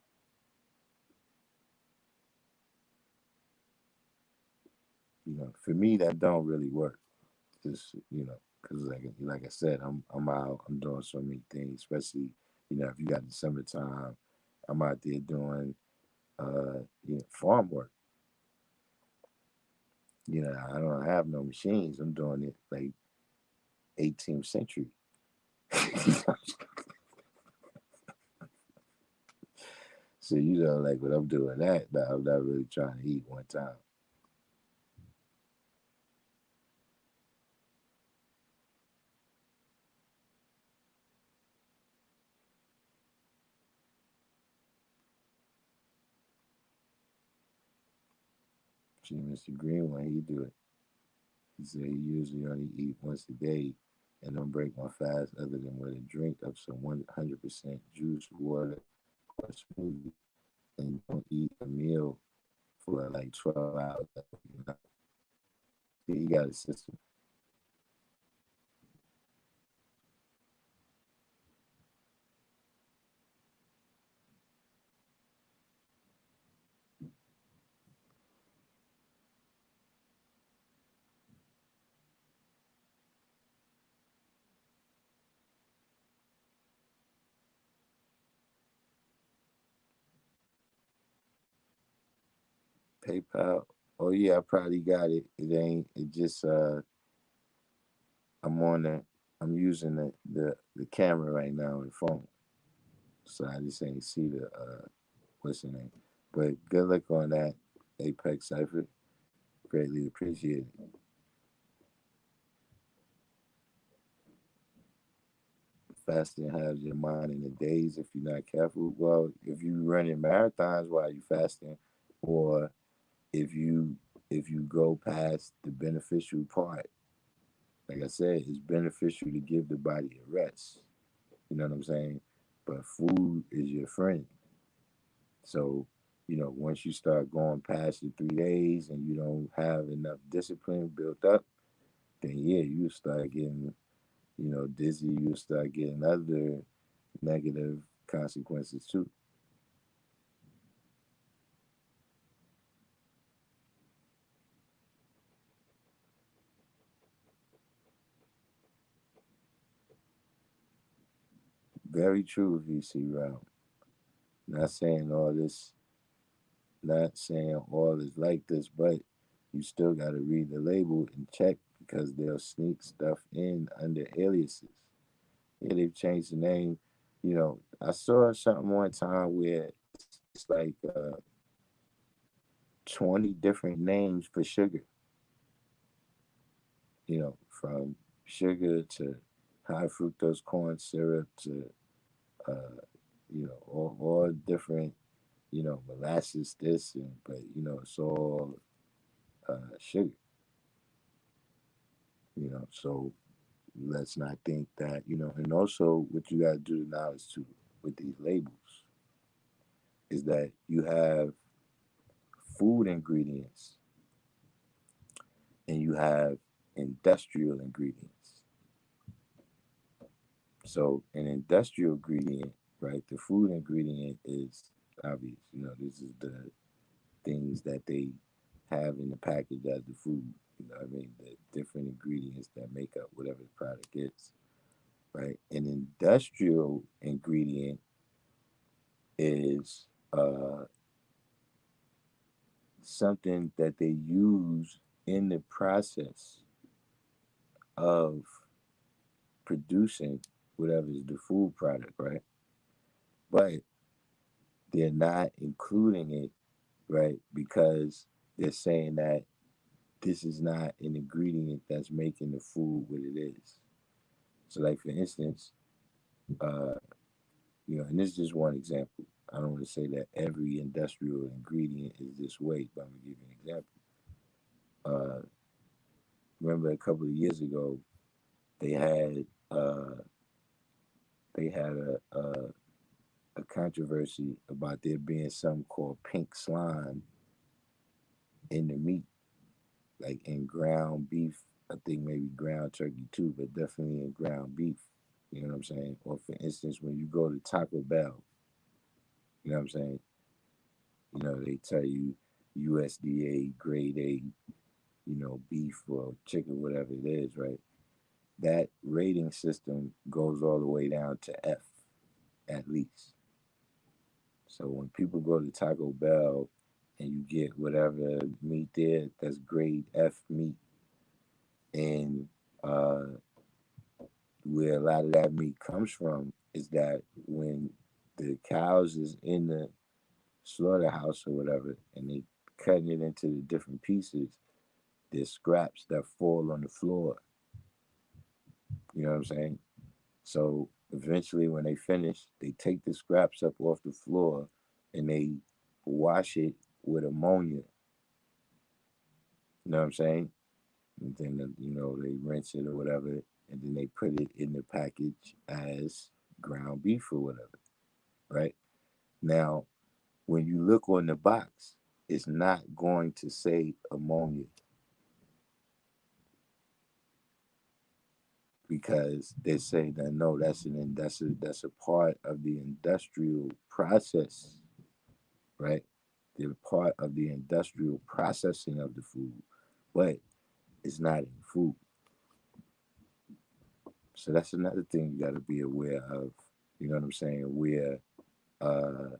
For me, that don't really work. Just because like I said, I'm out. I'm doing so many things, especially if you got the summertime. I'm out there doing farm work. I don't have no machines. I'm doing it like 18th century. So like when I'm doing that, I'm not really trying to eat one time. See, Mr. Green, when he do it, he said he usually only eat once a day and don't break my fast other than with a drink of some 100% juice, water, or smoothie, and don't eat a meal for like 12 hours. He got a system. PayPal. Oh yeah, I probably got it. It ain't. It just I'm on the. I'm using the camera right now on the phone, so I just ain't see the what's the name. But good luck on that, Apex Cipher. Greatly appreciated. Fasting has your mind in the daze if you're not careful. Well, if you running marathons while you fasting, or if you if you go past the beneficial part, like I said, it's beneficial to give the body a rest. You know what I'm saying? But food is your friend. So, once you start going past the 3 days and you don't have enough discipline built up, then yeah, you start getting, dizzy. You start getting other negative consequences too. Very true, VC Round. Not saying all this, not saying all is like this, but you still got to read the label and check because they'll sneak stuff in under aliases. Yeah, they've changed the name. I saw something one time where it's like 20 different names for sugar, from sugar to high fructose corn syrup to, uh, all different, molasses this, and but, it's all sugar, so let's not think that, and also what you got to do now is to, with these labels, is that you have food ingredients and you have industrial ingredients. So an industrial ingredient, right? The food ingredient is obvious. This is the things that they have in the package as the food. You know what I mean? The different ingredients that make up whatever the product is, right? An industrial ingredient is something that they use in the process of producing. whatever is the food product, right? But they're not including it, right? Because they're saying that this is not an ingredient that's making the food what it is. So, like for instance, uh, and this is just one example. I don't want to say that every industrial ingredient is this way, but I'm gonna give you an example. Uh, Remember a couple of years ago, they had uh, they had a controversy about there being something called pink slime in the meat, like in ground beef. I think maybe ground turkey too, but definitely in ground beef. You know what I'm saying? Or for instance, when you go to Taco Bell, you know what I'm saying? They tell you USDA grade A, beef or chicken, whatever it is, right? That rating system goes all the way down to F at least. So when people go to Taco Bell and you get whatever meat there, that's grade F meat, and uh, where a lot of that meat comes from is that when the cows is in the slaughterhouse or whatever, and they cutting it into the different pieces, there's scraps that fall on the floor. You know what I'm saying? So eventually, when they finish, they take the scraps up off the floor and they wash it with ammonia. You know what I'm saying? And then they rinse it or whatever, and then they put it in the package as ground beef or whatever. Right now, when you look on the box, it's not going to say ammonia because they say that no, that's a part of the industrial process, right? They're part of the industrial processing of the food, but it's not in food. So that's another thing you got to be aware of. You know what I'm saying? Where uh,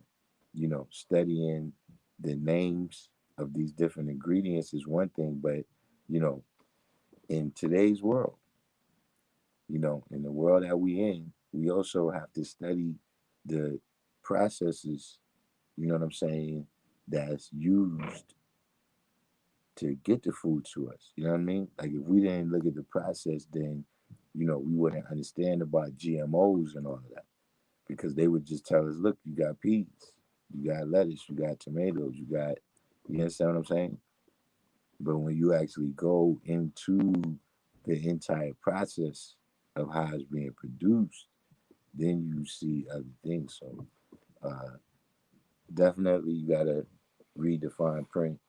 studying the names of these different ingredients is one thing, but you know, in today's world, in the world that we in, we also have to study the processes, you know what I'm saying, that's used to get the food to us. You know what I mean? Like if we didn't look at the process, then we wouldn't understand about GMOs and all of that. Because they would just tell us, look, you got peas, you got lettuce, you got tomatoes, you understand what I'm saying? But when you actually go into the entire process of how it's being produced, then you see other things. So uh, definitely you gotta read the fine print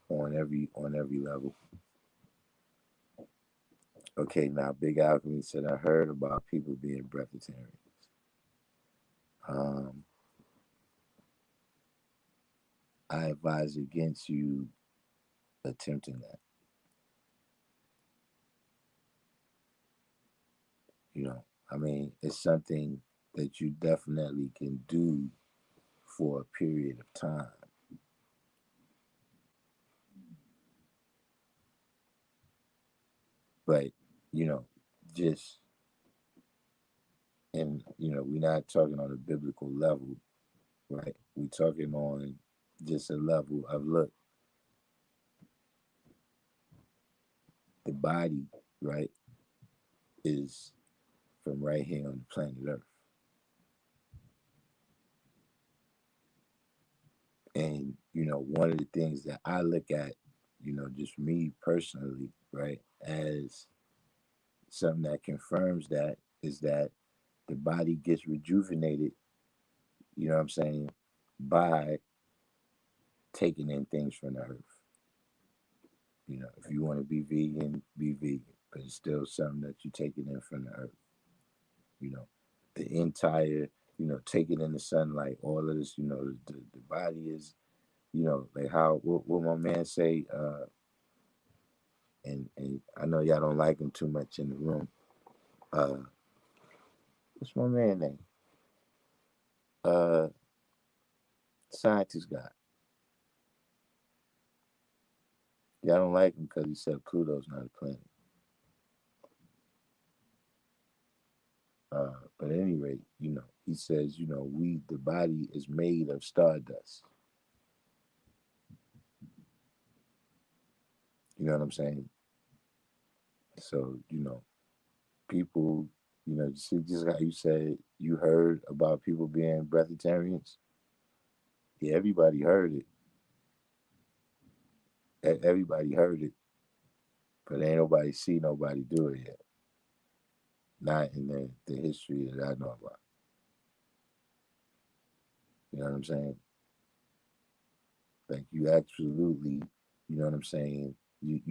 on every level. Okay, now Big Alchemy said I heard about people being breatharians. Um, I advise against you attempting that. I mean, it's something that you definitely can do for a period of time. But, you know, just, and, we're not talking on a biblical level, right? We're talking on just a level of look, the body, right, is from right here on the planet Earth. And, one of the things that I look at, just me personally, right, as something that confirms that is that the body gets rejuvenated, you know what I'm saying, by taking in things from the earth. If you want to be vegan, be vegan, but it's still something that you're taking in from the earth. You know, the entire, taking in the sunlight, all of this, the body is, like how, what my man say, and I know y'all don't like him too much in the room. Uh, what's my man name? Uh, Scientist guy. Y'all don't like him because he said Pluto's not a planet. But at any rate, he says, the body is made of stardust. You know what I'm saying? So, people, just how you said you heard about people being breatharians. Yeah, everybody heard it. Everybody heard it, but ain't nobody see nobody do it yet. Not in the history that I know about. You know what I'm saying? Like you absolutely, you know what I'm saying? We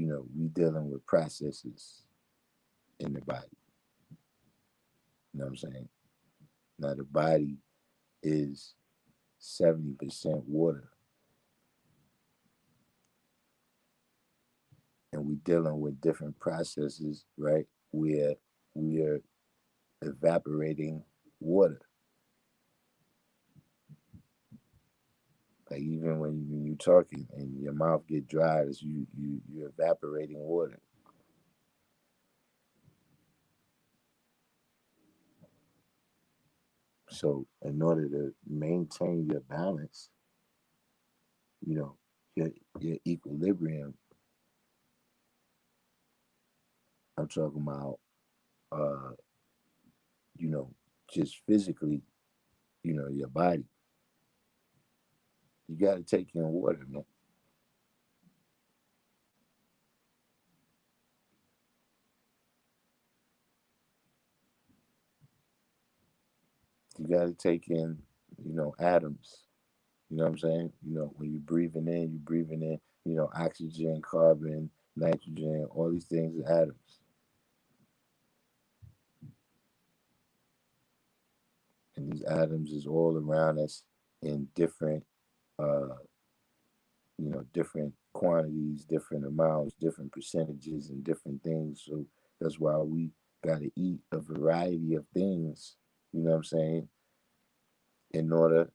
dealing with processes in the body. You know what I'm saying? Now the body is 70% water, and we dealing with different processes, right? Where we are evaporating water. Like even when you talking and your mouth get dry, it's you're evaporating water. So in order to maintain your balance, you know, your equilibrium, I'm talking about uh, you know, just physically, your body. You gotta take in water, man. You gotta take in, atoms. You know what I'm saying? When you're breathing in, oxygen, carbon, nitrogen, all these things are atoms. And these atoms is all around us in different uh, different quantities, different amounts, different percentages, and different things. So that's why we gotta eat a variety of things, you know what I'm saying, in order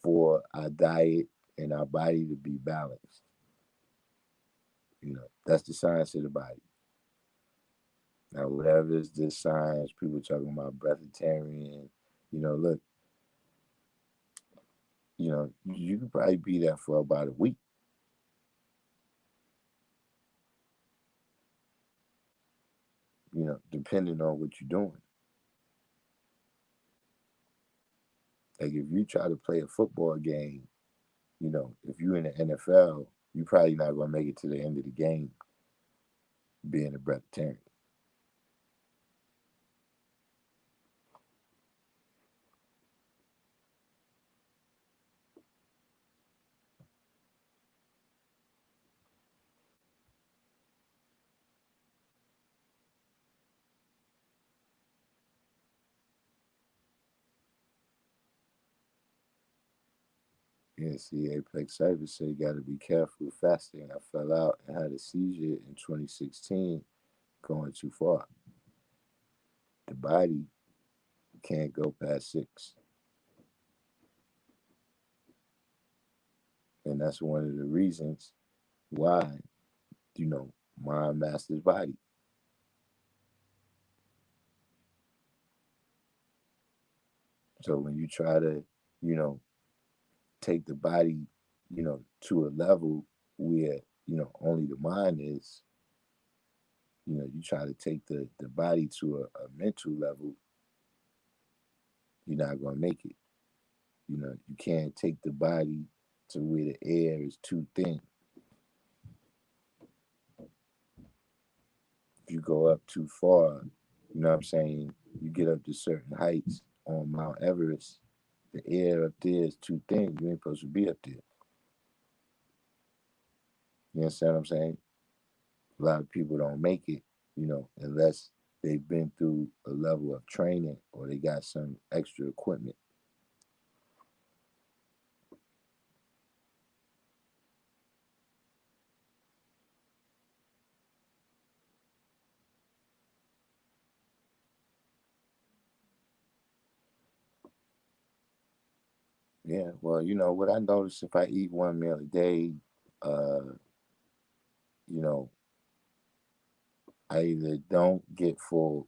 for our diet and our body to be balanced. That's the science of the body. Now, whatever is this science, people talking about breatharian, look, you could probably be that for about a week, depending on what you're doing. Like if you try to play a football game, if you're in the NFL, you're probably not going to make it to the end of the game being a breatharian. Yeah, see, Apex Cyber said you got to be careful with fasting. I fell out and had a seizure in 2016 going too far. The body can't go past 6. And that's one of the reasons why, mind masters body. So when you try to, you know, take the body, to a level where, only the mind is, you try to take the body to a mental level, you're not going to make it. You can't take the body to where the air is too thin. If you go up too far, you know what I'm saying? You get up to certain heights on Mount Everest, the air up there is too thin. You ain't supposed to be up there. You understand what I'm saying? A lot of people don't make it, unless they've been through a level of training or they got some extra equipment. Yeah, well, what I notice if I eat one meal a day, uh, you know, I either don't get full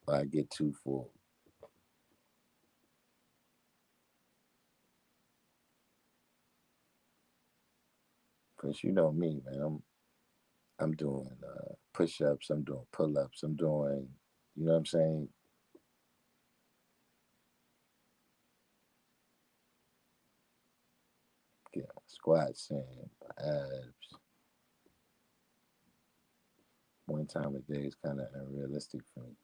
or I get too full. Cause you know me, man. I'm doing push-ups. I'm doing pull-ups. I'm doing, you know what I'm saying? Getting my squats in, my abs. One time a day is kind of unrealistic for me.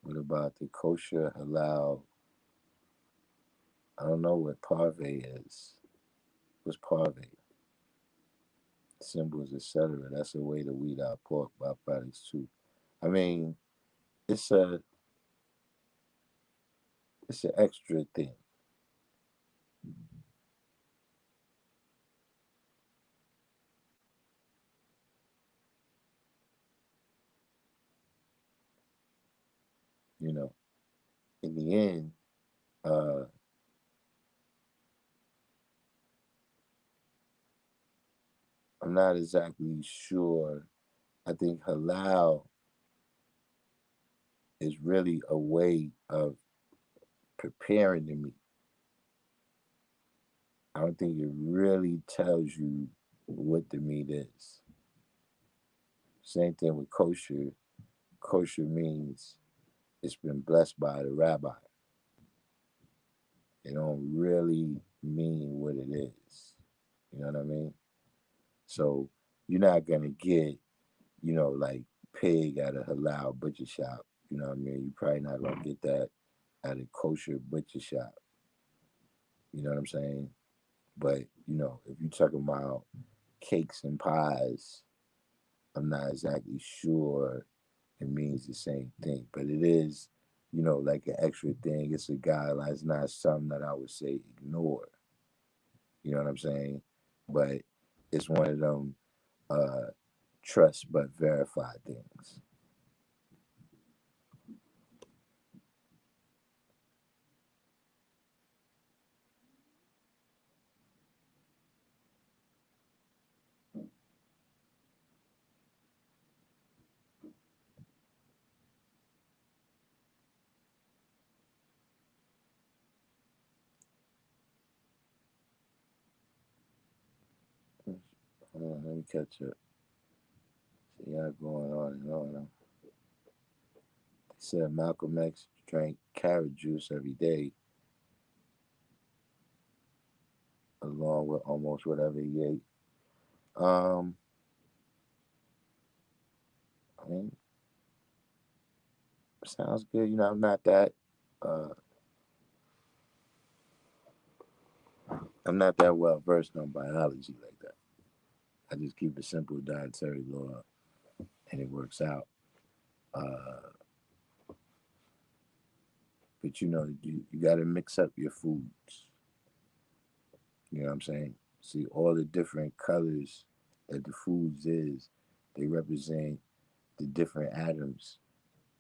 What about the kosher halal? I don't know what parve is. What's parve? Symbols, etc. That's a way to weed out pork byproducts too. I mean, it's a it's an extra thing, you know. In the end, uh, I'm not exactly sure. I think halal is really a way of preparing the meat. I don't think it really tells you what the meat is. Same thing with kosher. Kosher means it's been blessed by the rabbi. It don't really mean what it is. You know what I mean? So you're not gonna get, like pig at a halal butcher shop. You know what I mean? You're probably not gonna get that at a kosher butcher shop. You know what I'm saying? But if you're talking about cakes and pies, I'm not exactly sure it means the same thing. But it is, like an extra thing. It's a guideline. It's not something that I would say ignore. You know what I'm saying? But it's one of them uh, trust but verify things. Hold on, let me catch up. See y'all going on and on. They said Malcolm X drank carrot juice every day along with almost whatever he ate. Um, I mean, sounds good. I'm not that. Uh, I'm not that well versed on biology like that. I just keep a simple dietary law, and it works out. Uh, but you got to mix up your foods. You know what I'm saying? See all the different colors that the foods is. They represent the different atoms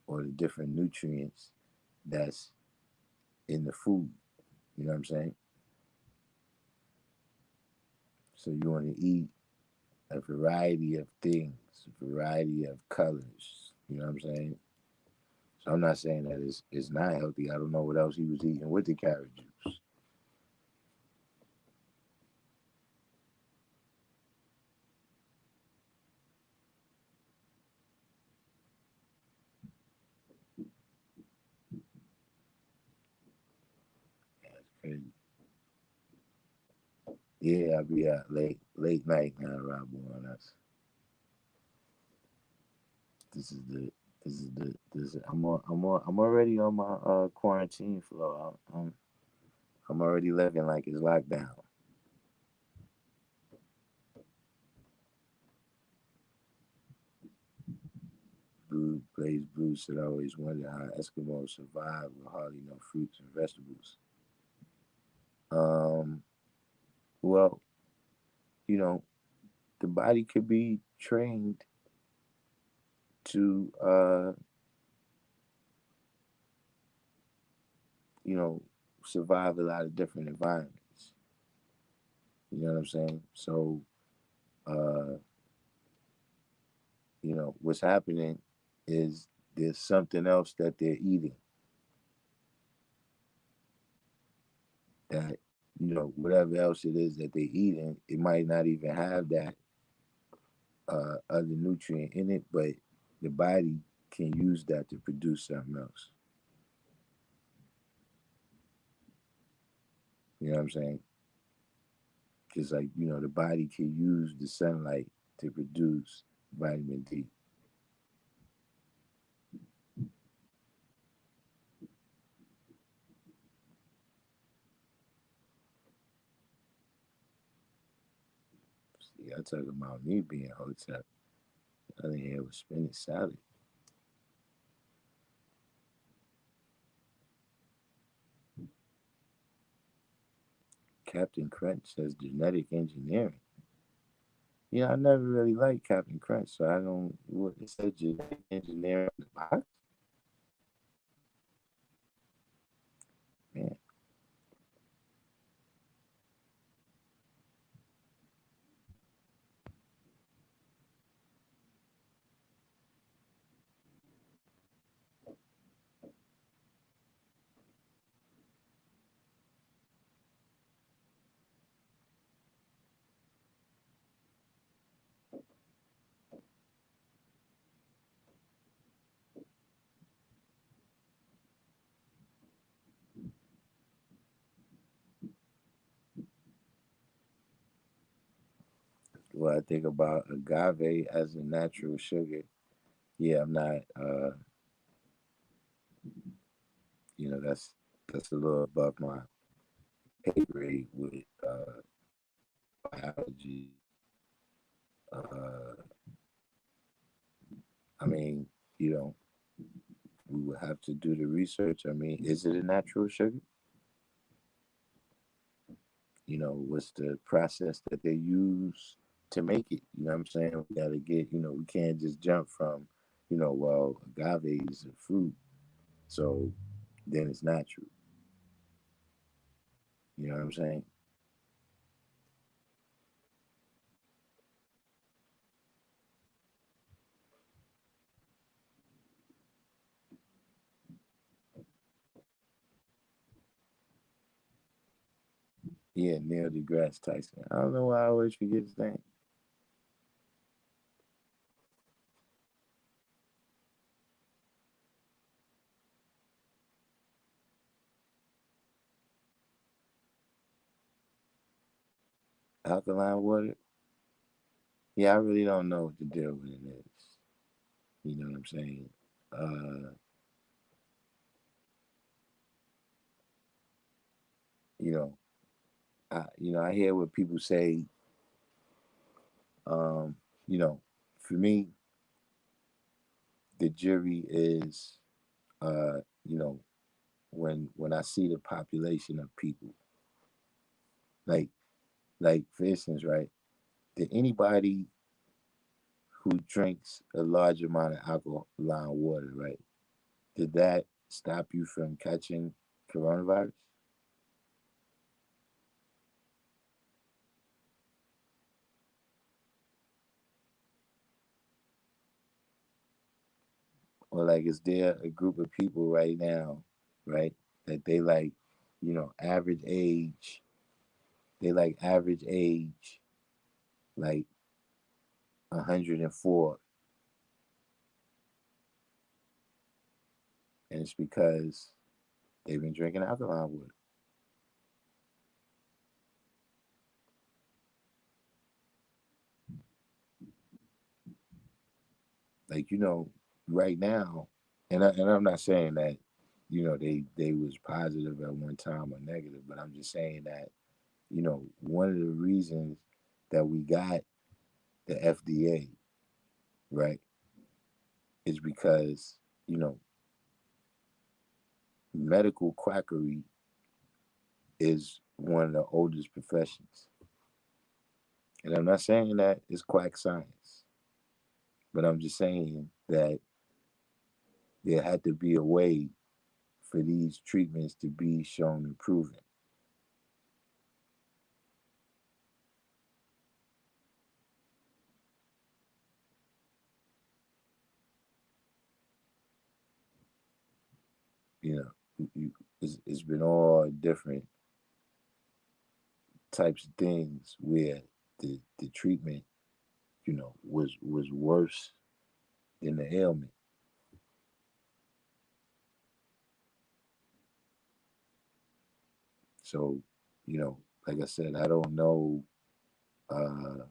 or the different nutrients that's in the food. You know what I'm saying? So you want to eat a variety of things, a variety of colors. You know what I'm saying? So I'm not saying that it's not healthy. I don't know what else he was eating with the carrot juice. That's crazy. Yeah, I'll be out late night now, Rob, on us. This is the this is, I'm already on my quarantine flow. I'm already living like it's lockdown. Blaze Bruce said I always wondered how Eskimos survive with hardly no fruits and vegetables. Um, well, you know, the body could be trained to, you know, survive a lot of different environments. You know what I'm saying? So, uh, what's happening is there's something else that they're eating. that, whatever else it is that they're eating, it might not even have that other nutrient in it, but the body can use that to produce something else. You know what I'm saying? Because, like, the body can use the sunlight to produce vitamin D. See, I talking about me being hotel. I think it was spinach salad. Captain Crunch says genetic engineering. Yeah, I never really liked Captain Crunch, so I don't. What it says genetic engineering in the box, man. What I think about agave as a natural sugar, yeah, I'm not. That's a little above my pay grade with biology. Uh, I mean, you know, we would have to do the research. I mean, is it a natural sugar? What's the process that they use to make it? You know what I'm saying? We got to get, we can't just jump from, well, agave is a fruit, so then it's natural. You know what I'm saying? Yeah, Neil deGrasse Tyson. I don't know why I always forget his name. Alkaline water. Yeah, I really don't know what the deal with it is. You know what I'm saying? Uh, you know, I hear what people say. Um, you know, for me, the jury is, uh, you know, when I see the population of people, like for instance, right? Did anybody who drinks a large amount of alkaline water, right? Did that stop you from catching coronavirus? Or like, is there a group of people right now, right, that they like, average age, they like average age, like 104, and it's because they've been drinking alkaline water. Like, right now, and I'm not saying that, they was positive at one time or negative, but I'm just saying that, one of the reasons that we got the FDA, right, is because, you know, medical quackery is one of the oldest professions. And I'm not saying that it's quack science, but I'm just saying that there had to be a way for these treatments to be shown and proven. You know, it's been all different, types of things where the treatment, was worse than the ailment. So, like I said, I don't know. Uh,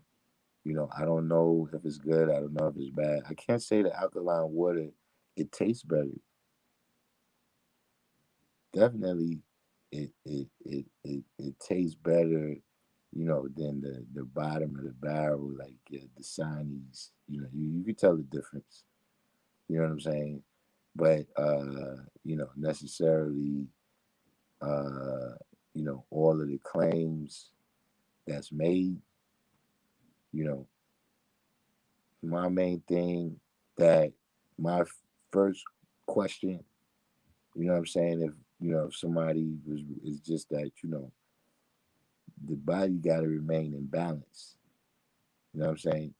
I don't know if it's good. I don't know if it's bad. I can't say the alkaline water it tastes better. Definitely, it tastes better, than the bottom of the barrel, like the Signese. You can tell the difference. You know what I'm saying? But necessarily, uh, all of the claims that's made, you know, my main thing that my first question, what I'm saying, if somebody was is just that, the body got to remain in balance. You know what I'm saying?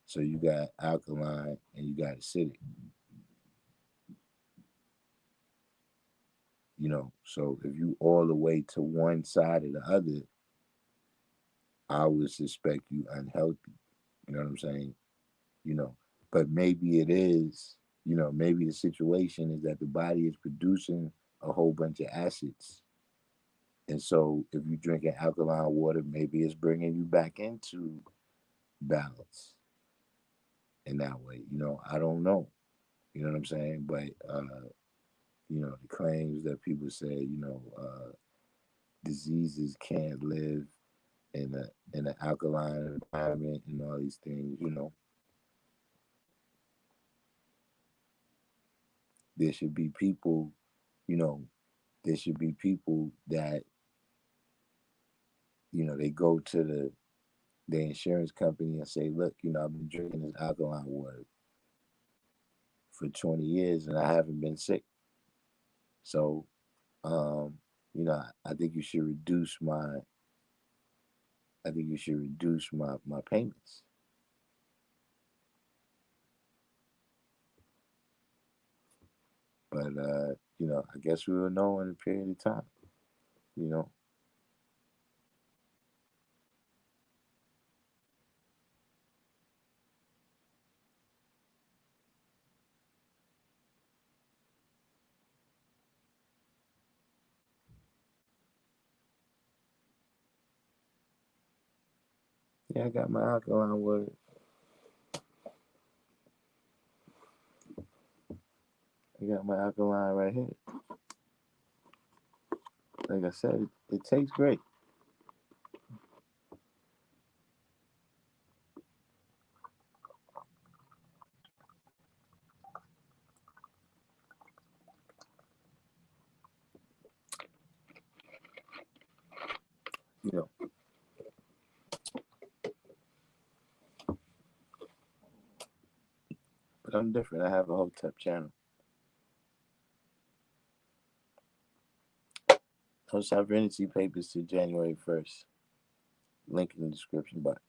So you got alkaline and you got acidic. So if you all the way to one side or the other, I would suspect you unhealthy. You know what I'm saying? You know, but maybe it is. Maybe the situation is that the body is producing a whole bunch of acids, and so if you're drinking alkaline water, maybe it's bringing you back into balance in that way. I don't know. You know what I'm saying? But the claims that people say, diseases can't live in an alkaline environment and all these things. There should be people. You know, there should be people that they go to the insurance company and say, look, I've been drinking this alkaline water for 20 years and I haven't been sick. So, um, I think you should reduce my payments. But I guess we will know in a period of time. You know, yeah, I got my alkaline water. I got my alkaline right here. Like I said, it tastes great. You know, but I'm different. I have a Hotep channel. No sovereignty papers to January 1st. Link in the description box.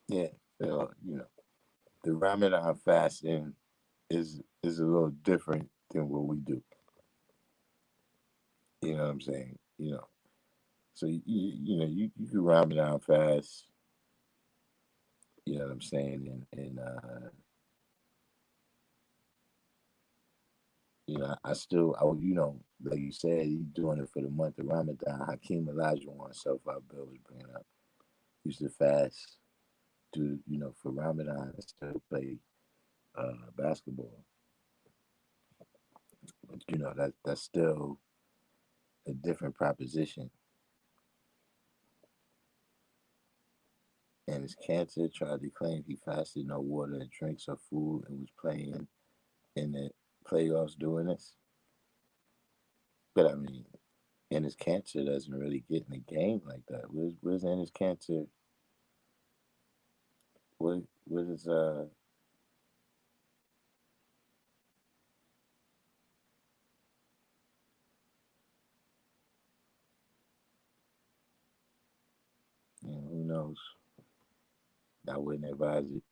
Yeah, the Ramadan fasting is a little different than what we do. You know what I'm saying? So you can Ramadan fast. You know what I'm saying? And I still, like you said, he's doing it for the month of Ramadan. Hakeem Elijah oneself, our Bill was bringing up, used to fast for Ramadan and still play basketball. That's still a different proposition. And his cancer tried to claim he fasted no water and drinks or food and was playing in the playoffs doing this. But I mean, And his cancer doesn't really get in the game like that. Where's in his cancer? What is who knows? I wouldn't advise it.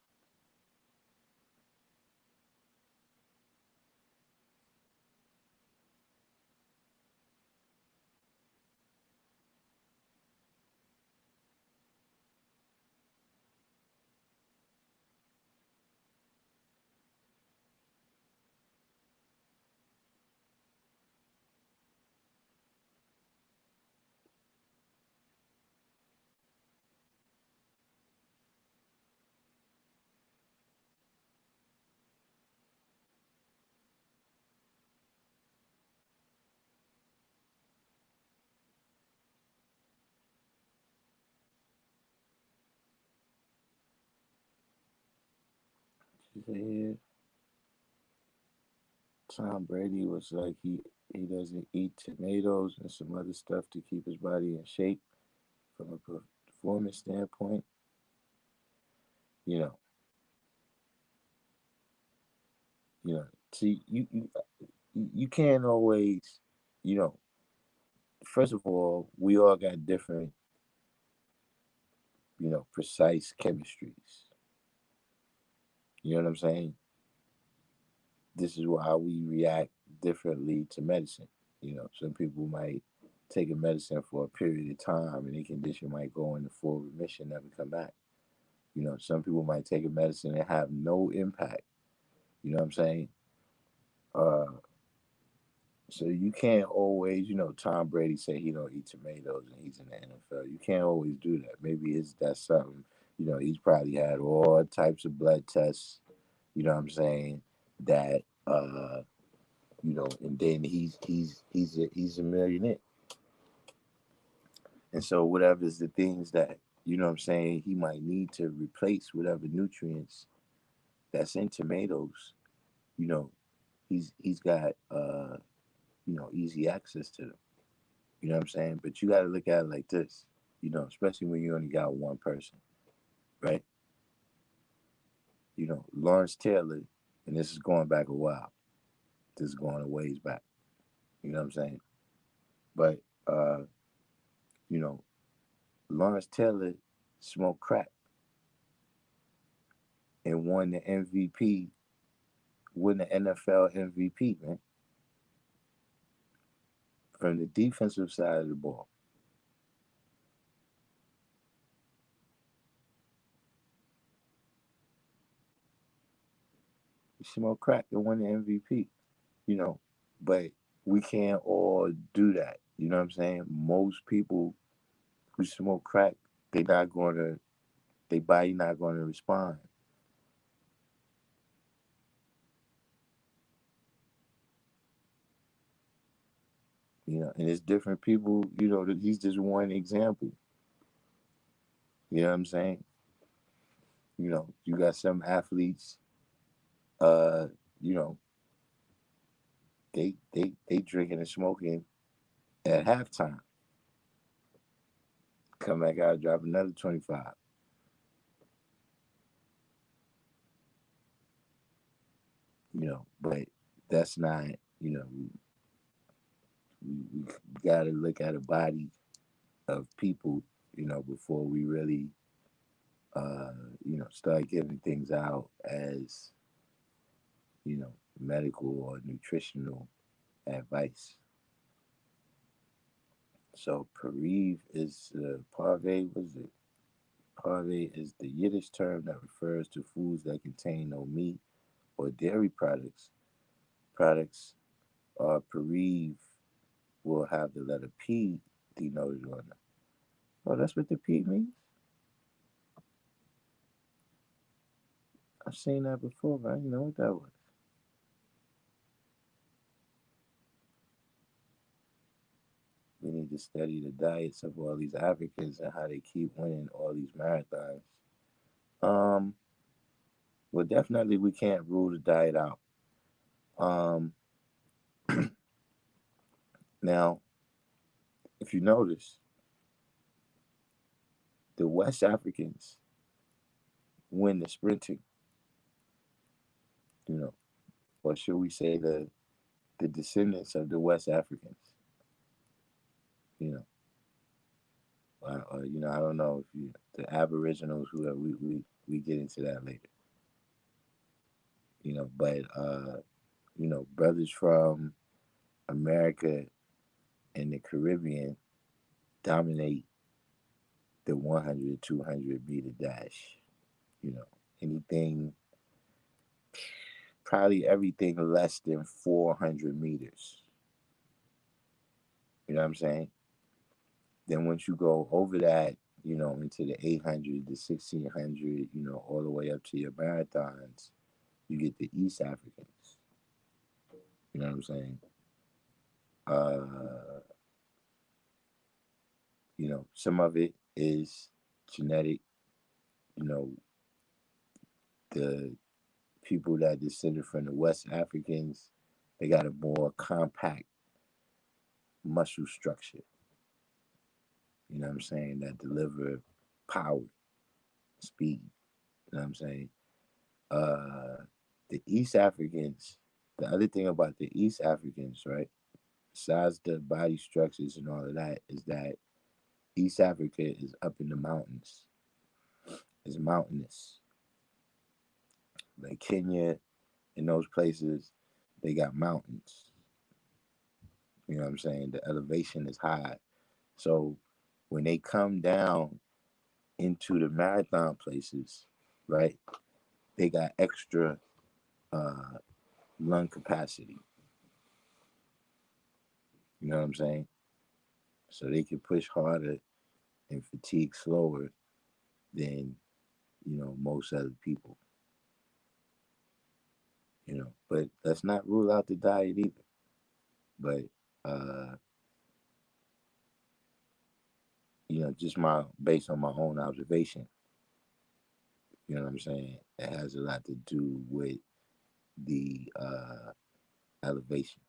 She said, yeah, Tom Brady was like he doesn't eat tomatoes and some other stuff to keep his body in shape from a performance standpoint. You know, you know. See, you can't always, you know. First of all, we all got different, precise chemistries. You know what I'm saying? This is how we react differently to medicine. Some people might take a medicine for a period of time and the condition might go into full remission, never come back. Some people might take a medicine and have no impact. You know what I'm saying? Uh, so you can't always, Tom Brady said he don't eat tomatoes and he's in the NFL. You can't always do that. Maybe that's something, he's probably had all types of blood tests, you know what I'm saying, that and then he's a millionaire. And so whatever's the things that, I'm saying, he might need to replace whatever nutrients that's in tomatoes, you know, he's got easy access to them. You know what I'm saying? But you gotta look at it like this, especially when you only got one person, right? Lawrence Taylor, and this is going back a while. This is going a ways back. You know what I'm saying? But you know, Lawrence Taylor smoked crack and won the MVP, won the NFL MVP, man, from the defensive side of the ball. He smoked crack and won the MVP, you know. But we can't all do that. You know what I'm saying? Most people who smoke crack, they not gonna, their body not gonna respond. And it's different people. He's just one example. You know what I'm saying? You got some athletes. Uh, you know, they drinking and smoking at halftime. Come back out, drop another 25. But that's not. We got to look at a body of people. Before we really, uh, start giving things out as medical or nutritional advice. So parve is the Yiddish term that refers to foods that contain no meat or dairy products. Products Pariv will have the letter P denoted on them. Oh, that's what the P means? I've seen that before, but I didn't know what that was. We need to study the diets of all these Africans and how they keep winning all these marathons. Um, well, definitely we can't rule the diet out. Um, now if you notice, the West Africans win the sprinting, you know, or should we say the descendants of the West Africans, you know, I don't know if you the Aboriginals who are, we get into that later, but brothers from America and the Caribbean dominate the 100 200 meter dash. You know, anything, probably everything less than 400 meters. You know what I'm saying? Then once you go over that, into the 800, the 1600, all the way up to your marathons, you get the East Africans. You know what I'm saying? Uh, some of it is genetic. You know, the people that descended from the West Africans, they got a more compact muscle structure. You know what I'm saying? That deliver power, speed. You know what I'm saying? Uh, the East Africans. The other thing about the East Africans, right? Besides the body structures and all of that, is that East Africa is up in the mountains. It's mountainous. Like Kenya and those places, they got mountains. You know what I'm saying? The elevation is high. So when they come down into the marathon places, right, they got extra uh, lung capacity. You know what I'm saying? So they can push harder and fatigue slower than, most other people. But let's not rule out the diet either. But uh, just my based on my own observation, you know what I'm saying? It has a lot to do with the elevation.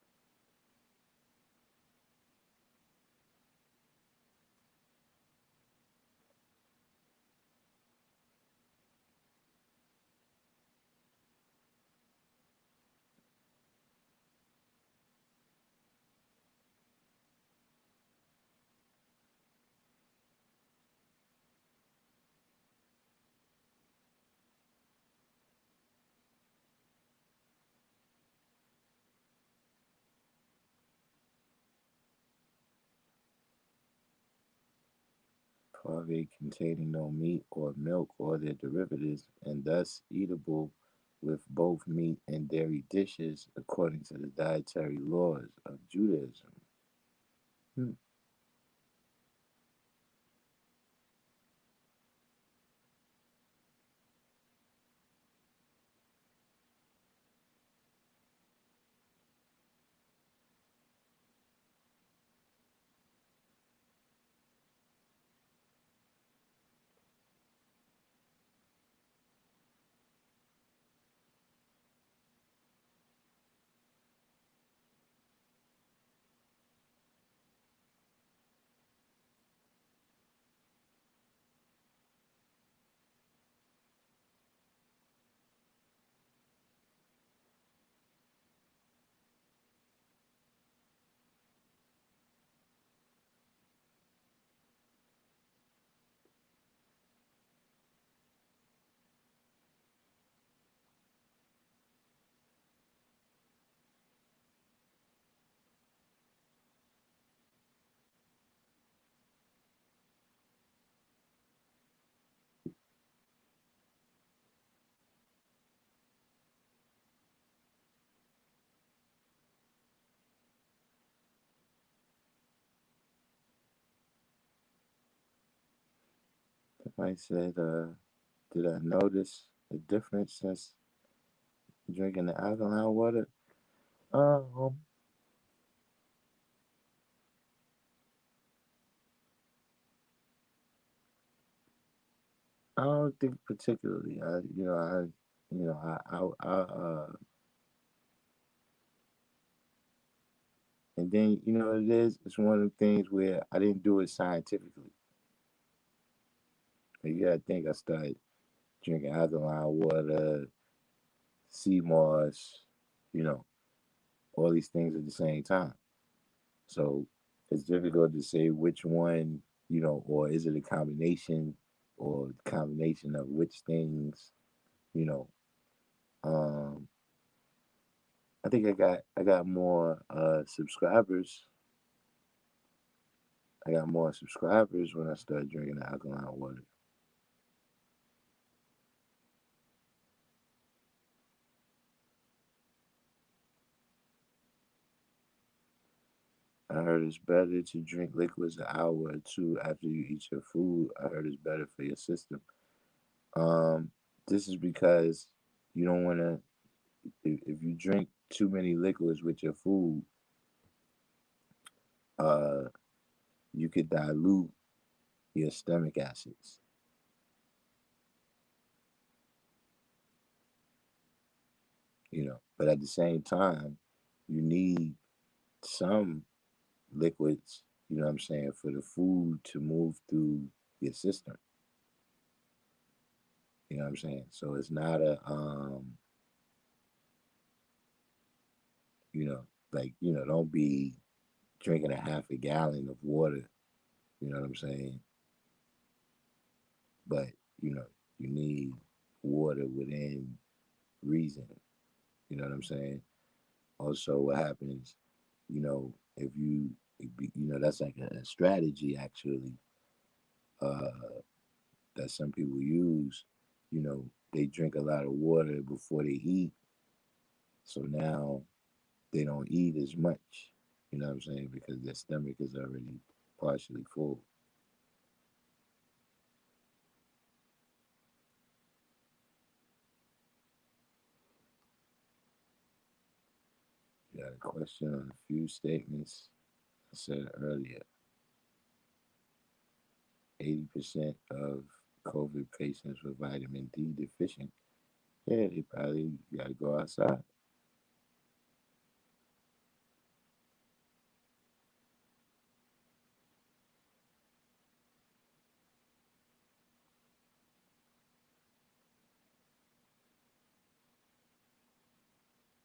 Parve containing no meat or milk or their derivatives, and thus eatable with both meat and dairy dishes according to the dietary laws of Judaism. Hmm. I said, did I notice a difference since drinking the alkaline water? Um, I don't think particularly. I And then you know what it is. It's one of the things where I didn't do it scientifically. Like, you gotta think I started drinking alkaline water, sea moss, you know, all these things at the same time. So it's difficult to say which one, you know, or is it a combination or combination of which things, you know. Um, I think I got more subscribers. I got more subscribers when I started drinking the alkaline water. I heard it's better to drink liquids an hour or two after you eat your food. I heard it's better for your system. Um, this is because you don't want to. If you drink too many liquids with your food, uh, you could dilute your stomach acids. You know, but at the same time, you need some liquids. You know what I'm saying, for the food to move through your system. You know what I'm saying. So it's not a you know, like, you know, don't be drinking a half a gallon of water. You know what I'm saying. But you know, you need water within reason. You know what I'm saying. Also, what happens, you know, you know, that's like a strategy actually, uh, that some people use. You know, they drink a lot of water before they eat, so now they don't eat as much. You know what I'm saying? Because their stomach is already partially full. You got a question on a few statements I said earlier. 80% of COVID patients were vitamin D deficient. Yeah, they probably got to go outside.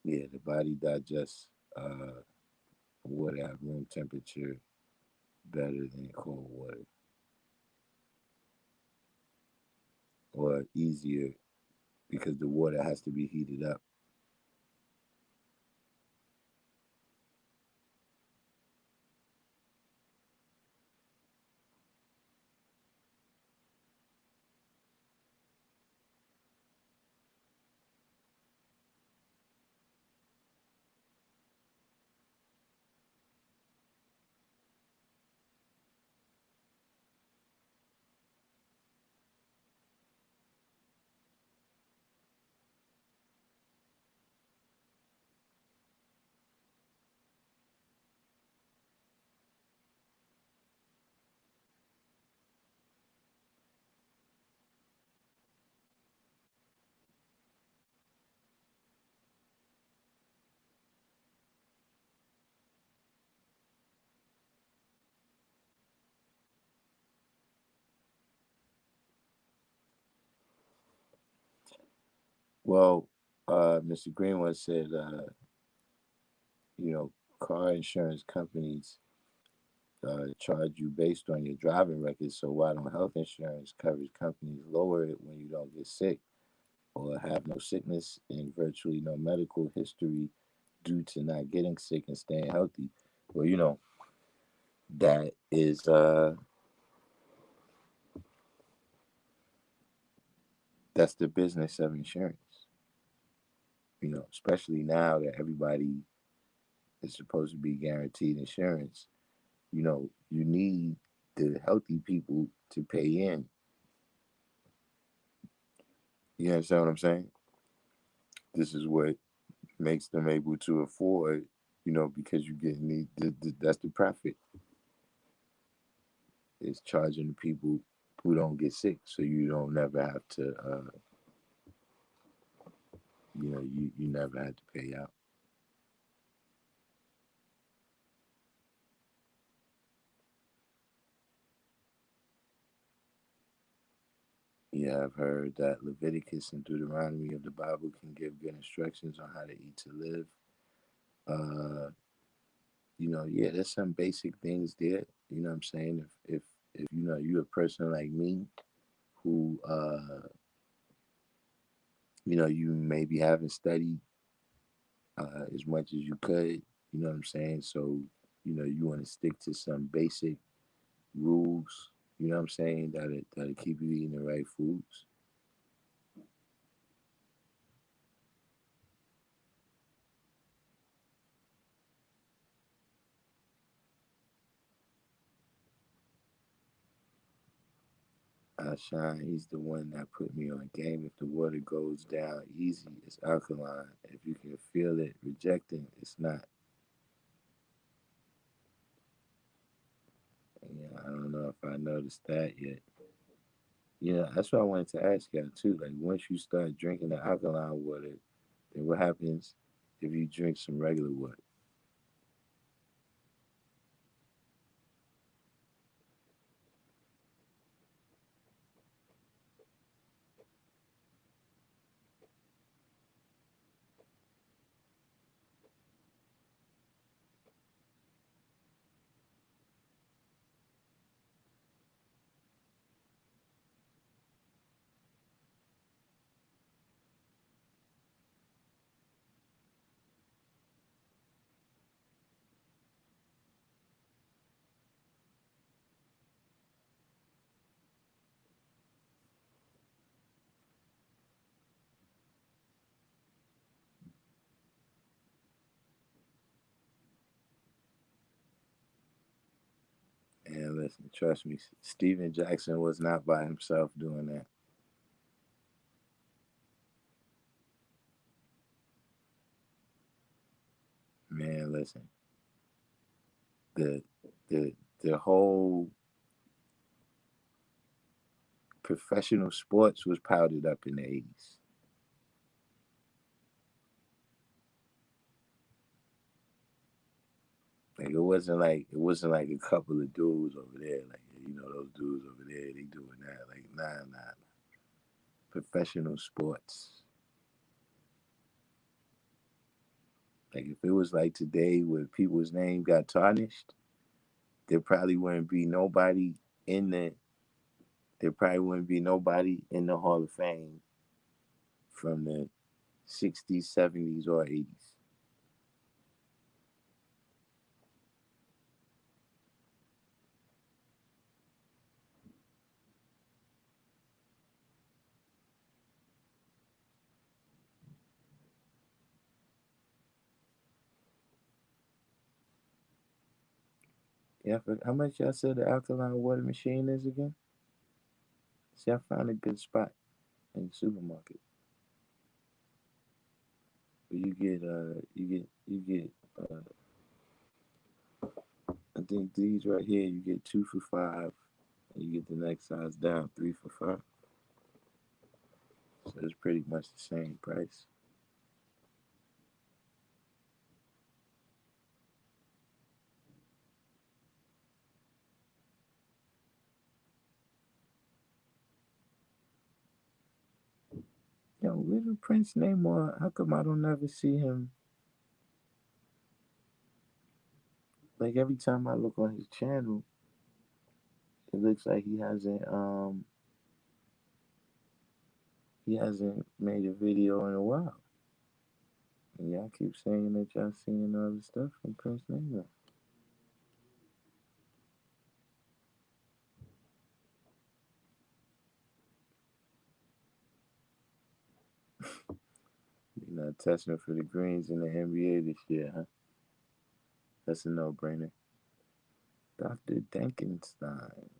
Yeah, the body digests water at room temperature better than cold water, or easier because the water has to be heated up. Well, Mr. Greenwood said, you know, car insurance companies charge you based on your driving record. So why don't health insurance coverage companies lower it when you don't get sick or have no sickness and virtually no medical history due to not getting sick and staying healthy? Well, you know, that is that's the business of insurance. You know, especially now that everybody is supposed to be guaranteed insurance. You know, you need the healthy people to pay in. You understand what I'm saying? This is what makes them able to afford, you know, because you get that's the profit, is charging the people who don't get sick, so you don't never have to, you know, you never have to pay out. Yeah, I've heard that Leviticus and Deuteronomy of the Bible can give good instructions on how to eat to live. Uh, yeah, there's some basic things there. You know what I'm saying? If you're a person like me who you maybe haven't studied as much as you could, you know what I'm saying? So, you want to stick to some basic rules, you know what I'm saying, that'll keep you eating the right foods. Shine, he's the one that put me on game. If the water goes down easy, it's alkaline. If you can feel it rejecting, it's not. Yeah, I don't know if I noticed that yet. Yeah, that's what I wanted to ask y'all too. Like, once you start drinking the alkaline water, then what happens if you drink some regular water? And listen, trust me, Steven Jackson was not by himself doing that. Man, listen, the the the whole professional sports was powdered up in the 80s. Like it wasn't like a couple of dudes over there. Like those dudes over there, they doing that. Like nah. Professional sports. Like if it was like today where people's name got tarnished, there probably wouldn't be nobody in the there probably wouldn't be nobody in the Hall of Fame from the 60s, 70s, or 80s. Yeah, but how much y'all said the alkaline water machine is again? See, I found a good spot in the supermarket. But you get I think these right here you get two for $5, and you get the next size down 3 for $5. So it's pretty much the same price. Yo, little Prince Namor, how come I don't ever see him? Like every time I look on his channel, it looks like he hasn't made a video in a while. And y'all keep saying that y'all seeing all the stuff from Prince Namor. You're not testing for the greens in the NBA this year, huh? That's a no-brainer. Dr. Dankenstein.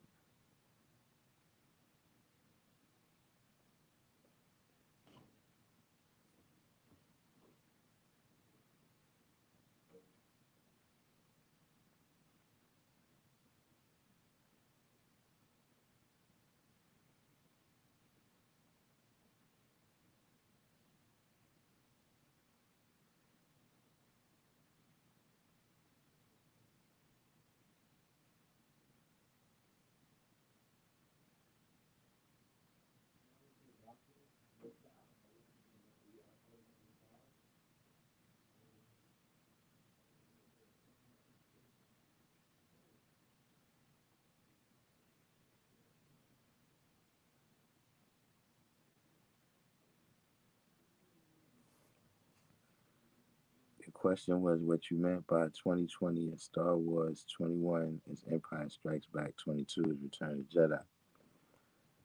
question was what you meant by 2020 is Star Wars, 21 is Empire Strikes Back, 22 is Return of the Jedi.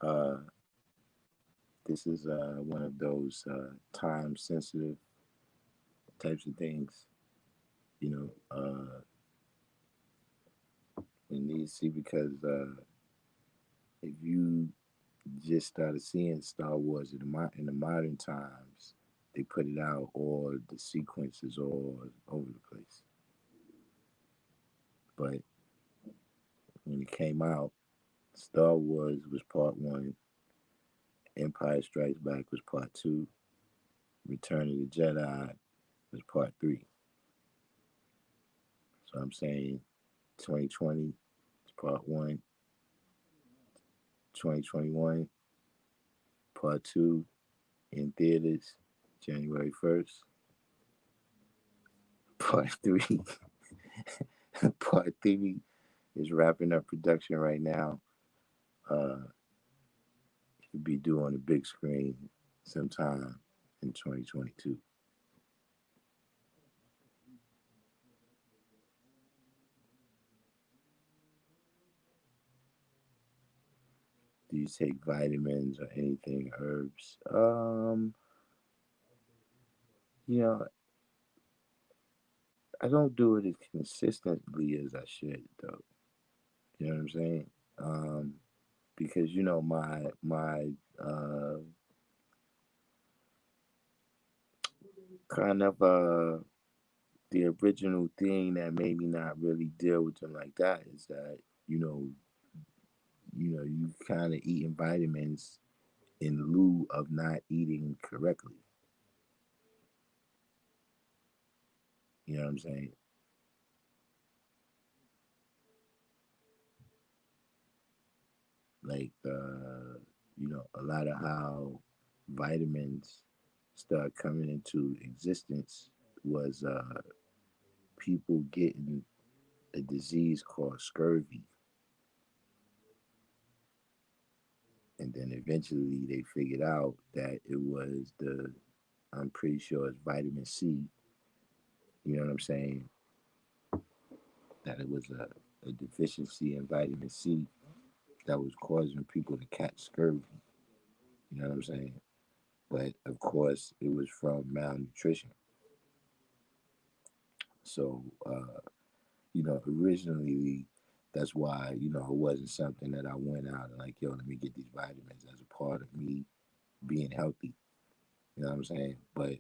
Uh, this is one of those time sensitive types of things, you know, in these, see, because if you just started seeing Star Wars in in the modern times, they put it out, or the sequences all over the place. But when it came out, Star Wars was part one, Empire Strikes Back was part two, Return of the Jedi was part three. So I'm saying 2020 is part one, 2021 part two in theaters January 1st, part three, part three is wrapping up production right now. Uh, It'll be due on the big screen sometime in 2022. Do you take vitamins or anything, herbs? You know, I don't do it as consistently as I should, though. You know what I'm saying? Um, because my uh, kind of the original thing that made me not really deal with them like that is that you know you kind of eating vitamins in lieu of not eating correctly. You know what I'm saying? Like a lot of how vitamins start coming into existence was people getting a disease called scurvy, and then eventually they figured out that it was the I'm pretty sure it's vitamin C. You know what I'm saying? That it was a deficiency in vitamin C that was causing people to catch scurvy. You know what I'm saying? But of course, it was from malnutrition. So, originally, that's why, it wasn't something that I went out and like, yo, let me get these vitamins as a part of me being healthy. You know what I'm saying? But,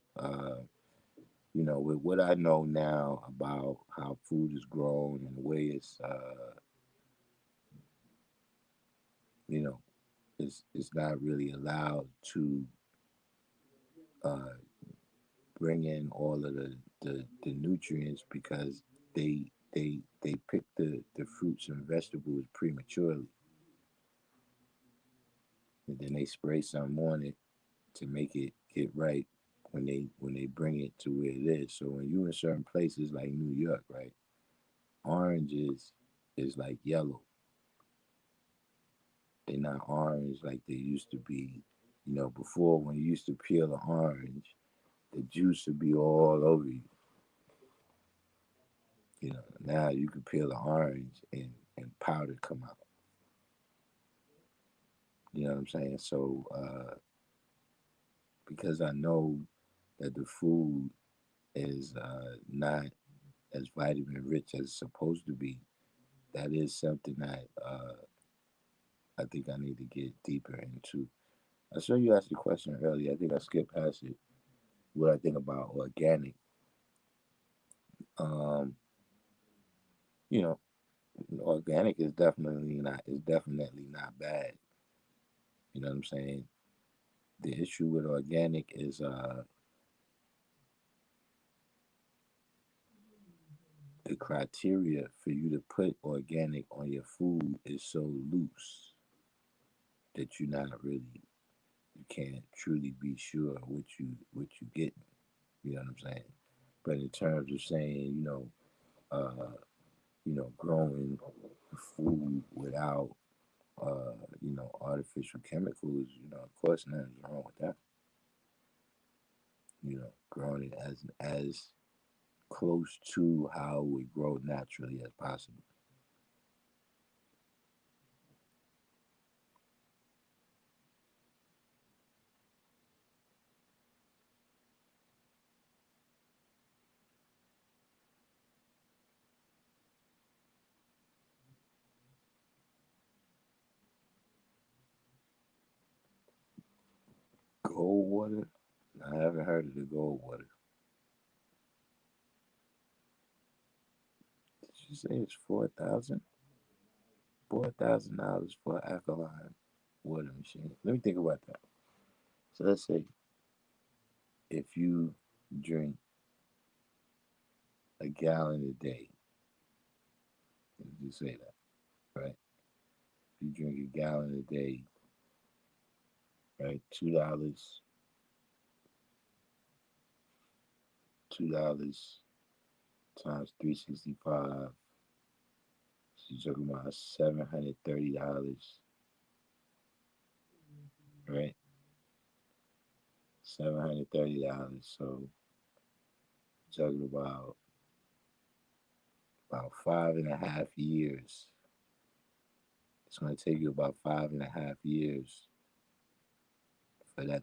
with what I know now about how food is grown and the way you know, it's not really allowed to uh, bring in all of the nutrients because they pick the fruits and vegetables prematurely, and then they spray some on it to make it get right when they bring it to where it is. So when you in certain places like New York, right, oranges is like yellow. They're not orange like they used to be. Before when you used to peel an orange, the juice would be all over you. Now you can peel an orange and powder come out. You know what I'm saying? So because I know that the food is not as vitamin rich as it's supposed to be, that is something that I think I need to get deeper into. I saw you asked a question earlier. I think I skipped past it. What I think about organic. Um, you know, Organic is definitely not bad. You know what I'm saying? The issue with organic is the criteria for you to put organic on your food is so loose that you can't truly be sure what you get. You know what I'm saying? But in terms of saying, growing food without artificial chemicals, of course nothing's wrong with that. Growing it as close to how it would grow naturally as possible. Gold water? I haven't heard of the gold water. Did you say it's 4,000? $4,000 for an alkaline water machine. Let me think about that. So let's say if you drink a gallon a day, let's just say that, right? If you drink a gallon a day, right? $2 times 365. So you're talking about $730, right? $730. So you're talking about 5.5 years. It's going to take you about 5.5 years for that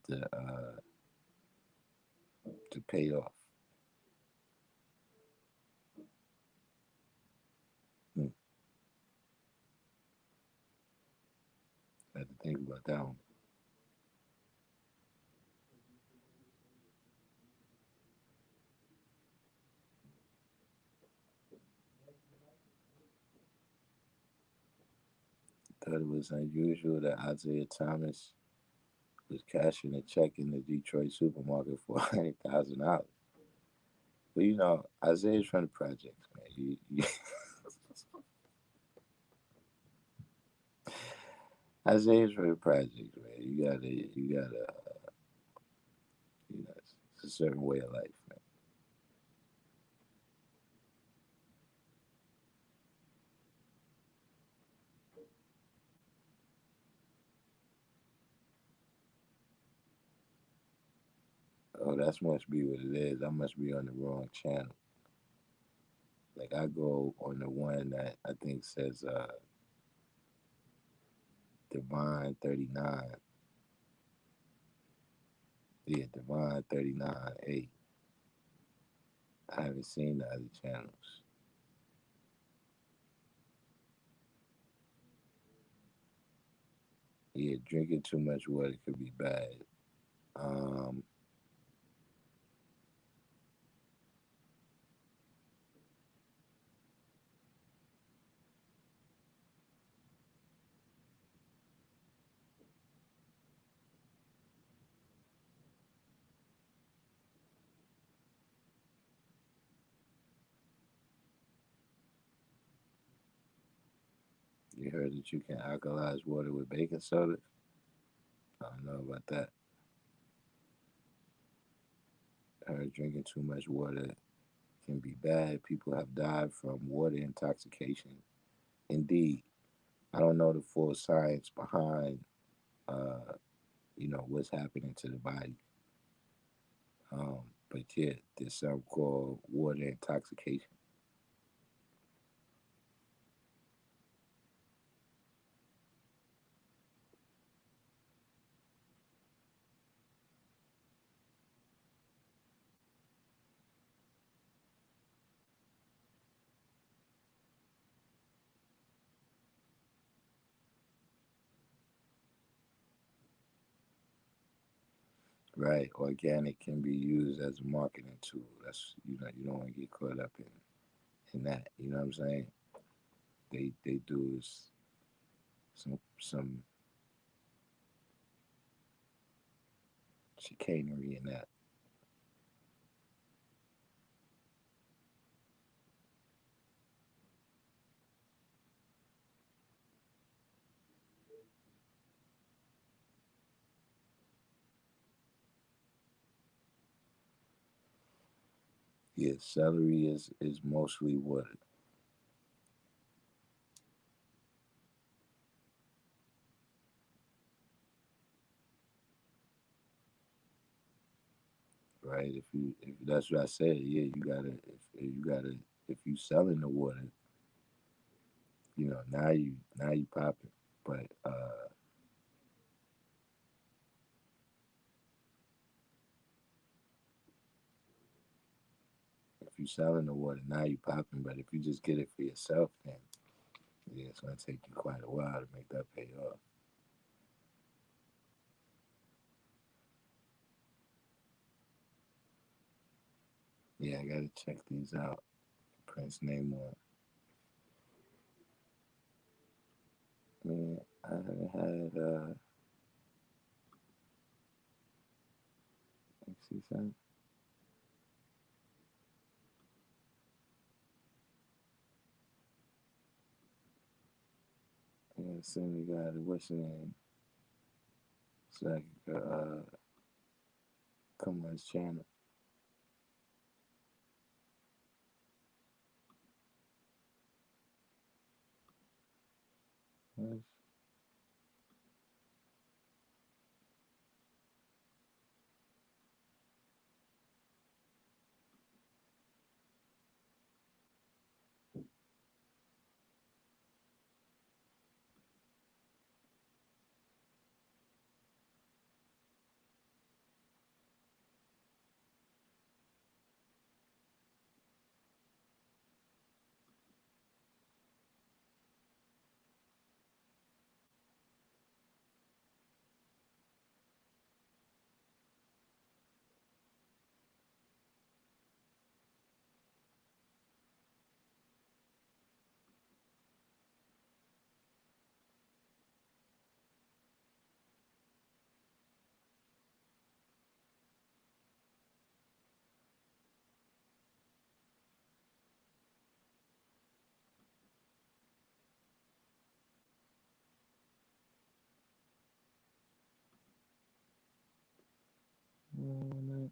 to pay off. Hmm. I have to think about that one. Thought it was unusual that Isaiah Thomas was cashing a check in the Detroit supermarket for $100,000. But Isaiah's from the projects, man. Isaiah's from the projects, man. It's a certain way of life, man. Oh, that must be what it is. I must be on the wrong channel. Like I go on the one that I think says Divine 39. Yeah, Divine 39. Hey, I haven't seen the other channels. Yeah, drinking too much water could be bad. Um, you heard that you can alkalize water with baking soda? I don't know about that. I heard drinking too much water can be bad. People have died from water intoxication. Indeed, I don't know the full science behind, uh, what's happening to the body. But yeah, there's something called water intoxication. Right, organic can be used as a marketing tool. That's you don't want to get caught up in that. You know what I'm saying? They do some chicanery in that. Yeah, celery is mostly water. right? If that's what I said, yeah, if you selling the water, now you popping. But if you selling the water, now you popping. But if you just get it for yourself, then yeah, it's gonna take you quite a while to make that pay off. Yeah, I gotta check these out. Prince name on. Man, I haven't had let's see something. Yeah, send me got it. What's your name? So I can come on his channel. What? Mm,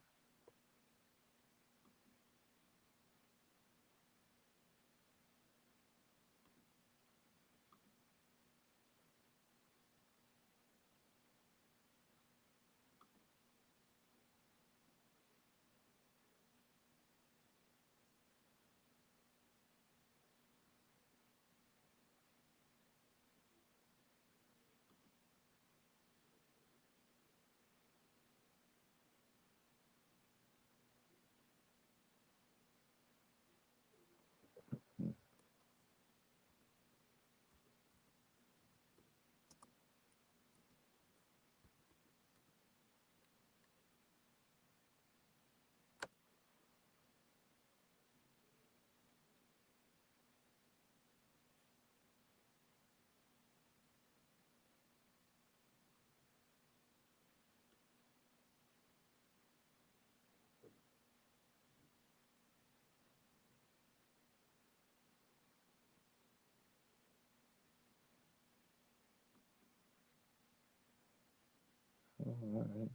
all right.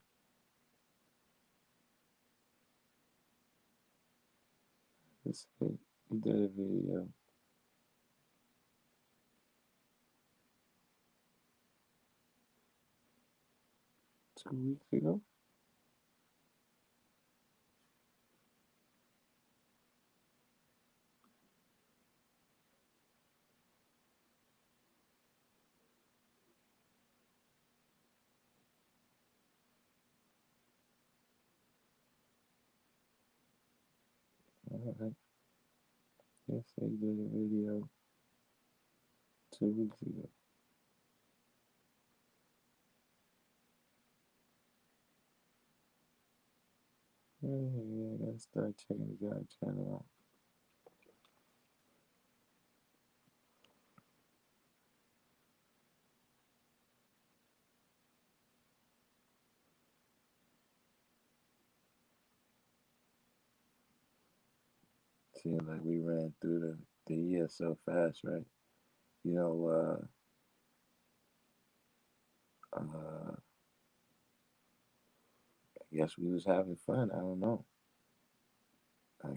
Let's see. He did a video 2 weeks ago. All right. Yes, he did a video 2 weeks ago. Yeah, I gotta start checking the guy channel out. Seems like we ran through the year so fast, right? You know, I guess we was having fun. I don't know. I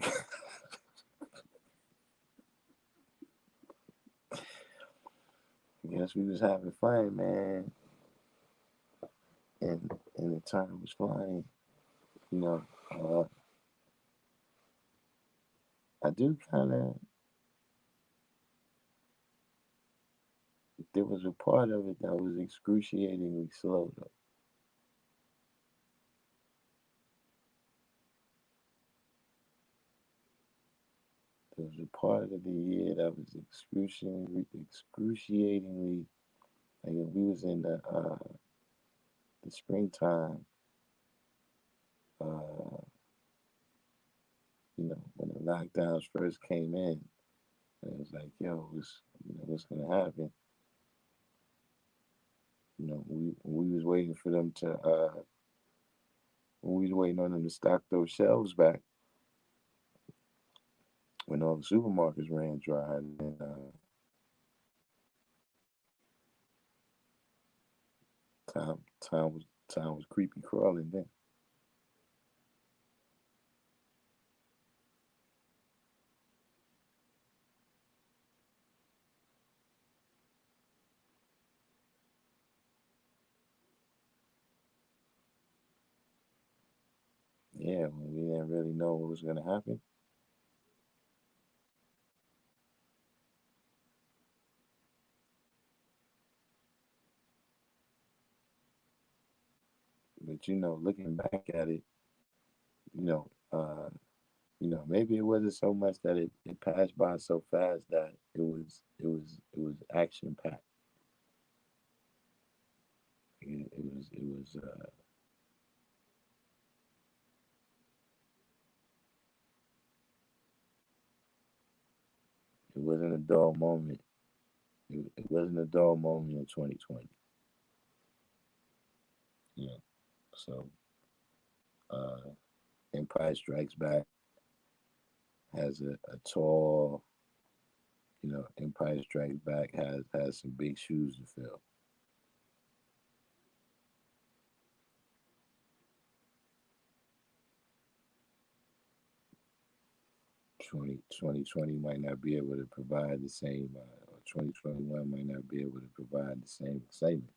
guess we was having fun, man. And the time was flying. You know, uh, I do kind of. There was a part of it that was excruciatingly slow, though. There was a part of the year that was excruciatingly. Like if we was in the springtime, uh, when the lockdowns first came in, and it was like, yo, what's gonna happen? We was waiting for them to, when we was waiting on them to stock those shelves back, when all the supermarkets ran dry, and then, time was creepy crawling then. Yeah, when we didn't really know what was gonna happen. But looking back at it, you know, uh, maybe it wasn't so much that it passed by so fast that it was action packed. It wasn't a dull moment. It wasn't a dull moment in 2020. You know, so uh, Empire Strikes Back has a tall. Empire Strikes Back has some big shoes to fill. 2020 might not be able to provide the same, or 2021 might not be able to provide the same excitement.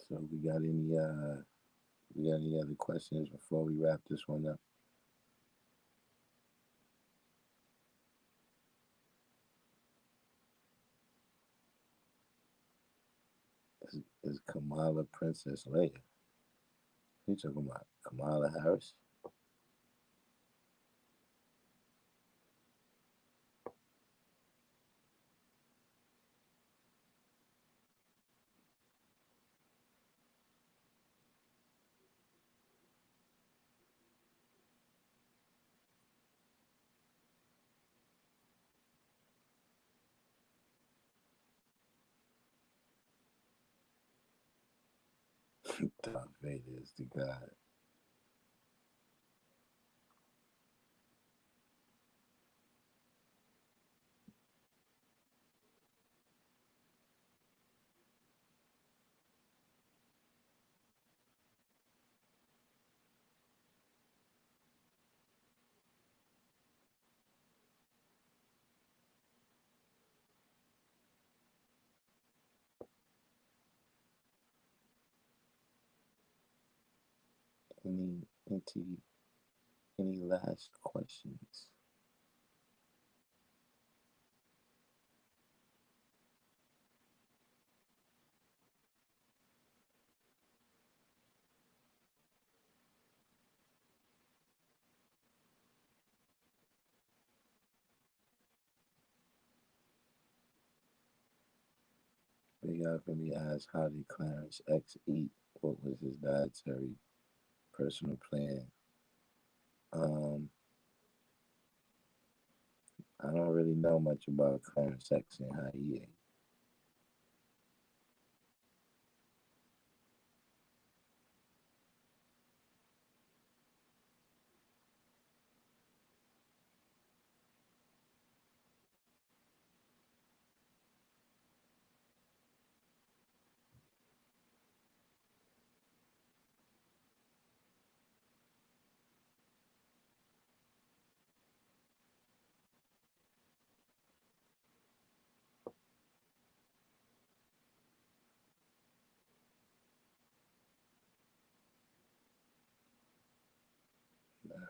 So we got any other questions before we wrap this one up? Is Kamala Princess Leia? Who you talking about? Kamala Harris? Darth Vader is the god. Any any last questions? Big Alchemy asks, how did Clarence X eat? What was his dietary personal plan? Um, I don't really know much about Clarence X and how he ate.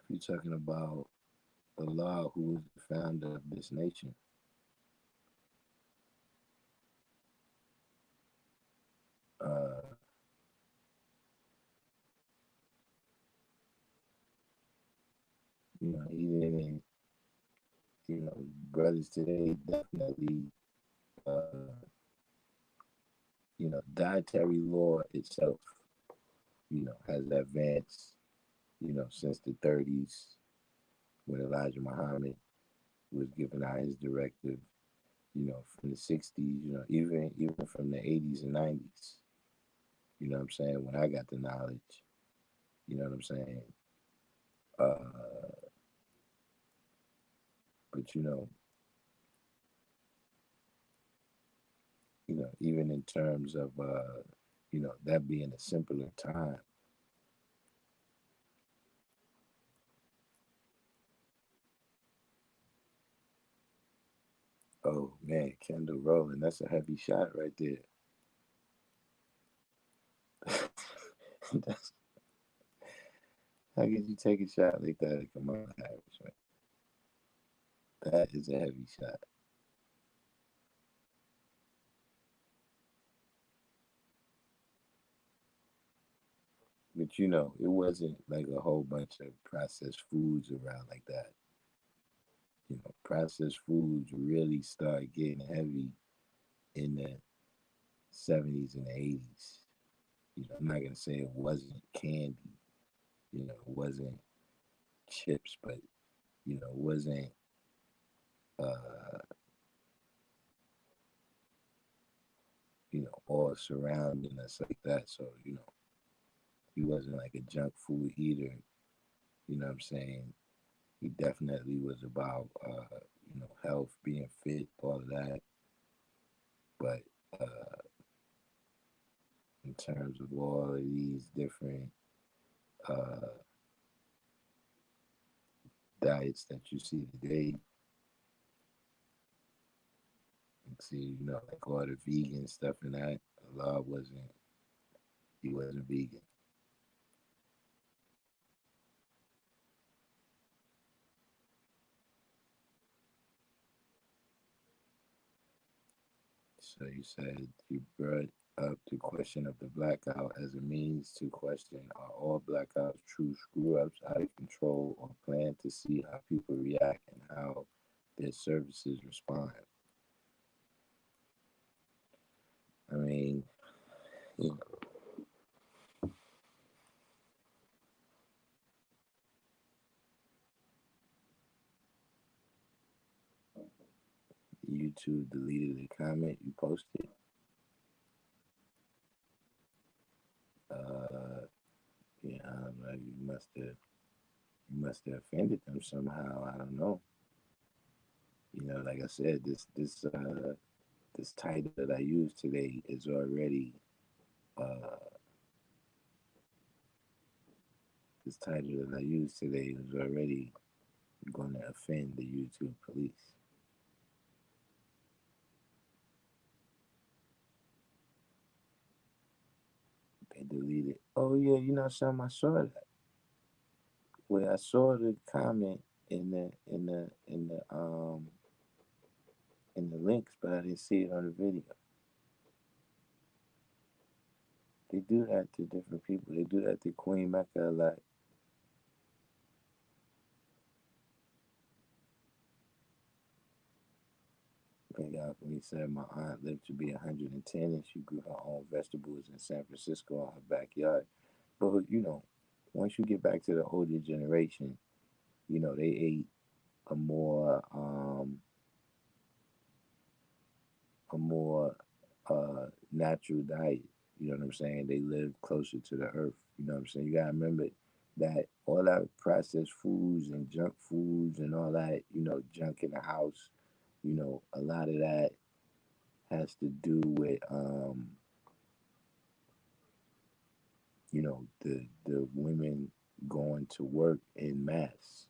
If you're talking about Allah, who is the founder of this nation, uh, he didn't, brothers today definitely, uh, dietary law itself, has advanced, since the 30s when Elijah Muhammad was giving out his directive, from the 60s, even from the 80s and 90s, what I'm saying, when I got the knowledge, what I'm saying. Uh, but even in terms of that being a simpler time. Oh man, Kendall rolling. That's a heavy shot right there. That's, how could you take a shot like that at Kamala Harris, man? That is a heavy shot. But it wasn't like a whole bunch of processed foods around like that. Processed foods really started getting heavy in the 70s and 80s. I'm not gonna say it wasn't candy. It wasn't chips, but it wasn't uh, all surrounding us like that. So, he wasn't like a junk food eater, what I'm saying? He definitely was about health, being fit, all of that. But uh, in terms of all of these different uh, diets that you see today, you see, like all the vegan stuff and that, Allah wasn't, he wasn't vegan. So you said you brought up the question of the blackout as a means to question, are all blackouts true screw ups out of control, or plan to see how people react and how their services respond? I mean, you know, YouTube deleted a comment you posted. Uh, yeah, I don't know. You must have offended them somehow. I don't know. Like I said, this title that I use today is already uh, this title that I use today is already going to offend the YouTube police. They deleted. Oh yeah, some I saw that. Where I saw the comment in the links, but I didn't see it on the video. They do that to different people. They do that to Queen Mecca a lot. Big Alchemy said my aunt lived to be 110 and she grew her own vegetables in San Francisco in her backyard. But once you get back to the older generation, they ate a more a more natural diet. You know what I'm saying? They live closer to the earth. You know what I'm saying? You gotta remember that all that processed foods and junk foods and all that, junk in the house, a lot of that has to do with the women going to work in mass.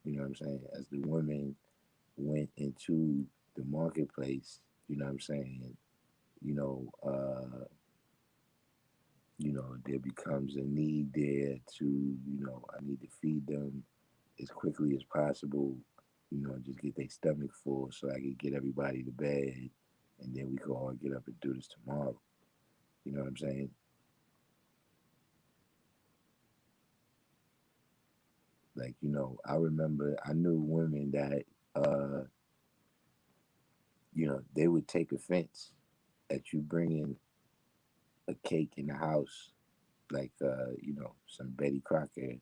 You know what I'm saying? As the women went into the marketplace, you know what I'm saying? You know, uh, there becomes a need there to, I need to feed them as quickly as possible, just get their stomach full so I can get everybody to bed and then we can all get up and do this tomorrow. You know what I'm saying? Like, I remember I knew women that, they would take offense at you bringing a cake in the house, like, some Betty Crocker,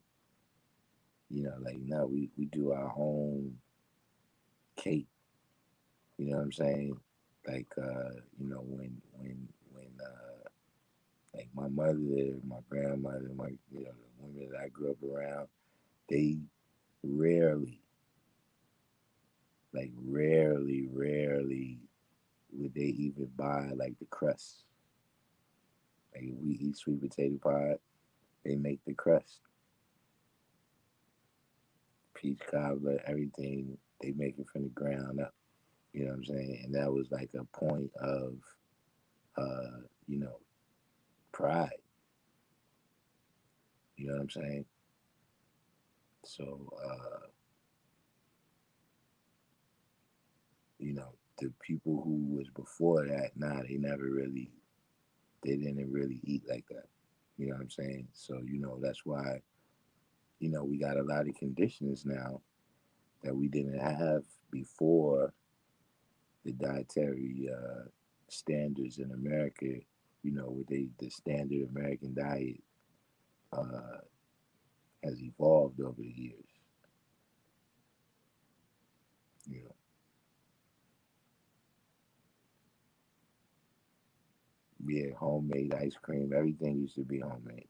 like, no, we do our own cake. You know what I'm saying? Like, like my mother, my grandmother, the women that I grew up around, they rarely, like rarely would they even buy like the crust. Like if we eat sweet potato pie, they make the crust, peach cobbler, everything. They make it from the ground up. You know what I'm saying? And that was like a point of, uh, you know, pride. You know what I'm saying? So, the people who was before that, nah, they didn't really eat like that. You know what I'm saying? So, that's why, we got a lot of conditions now that we didn't have before the dietary standards in America, with the standard American diet uh, has evolved over the years. You know, yeah, homemade ice cream, everything used to be homemade.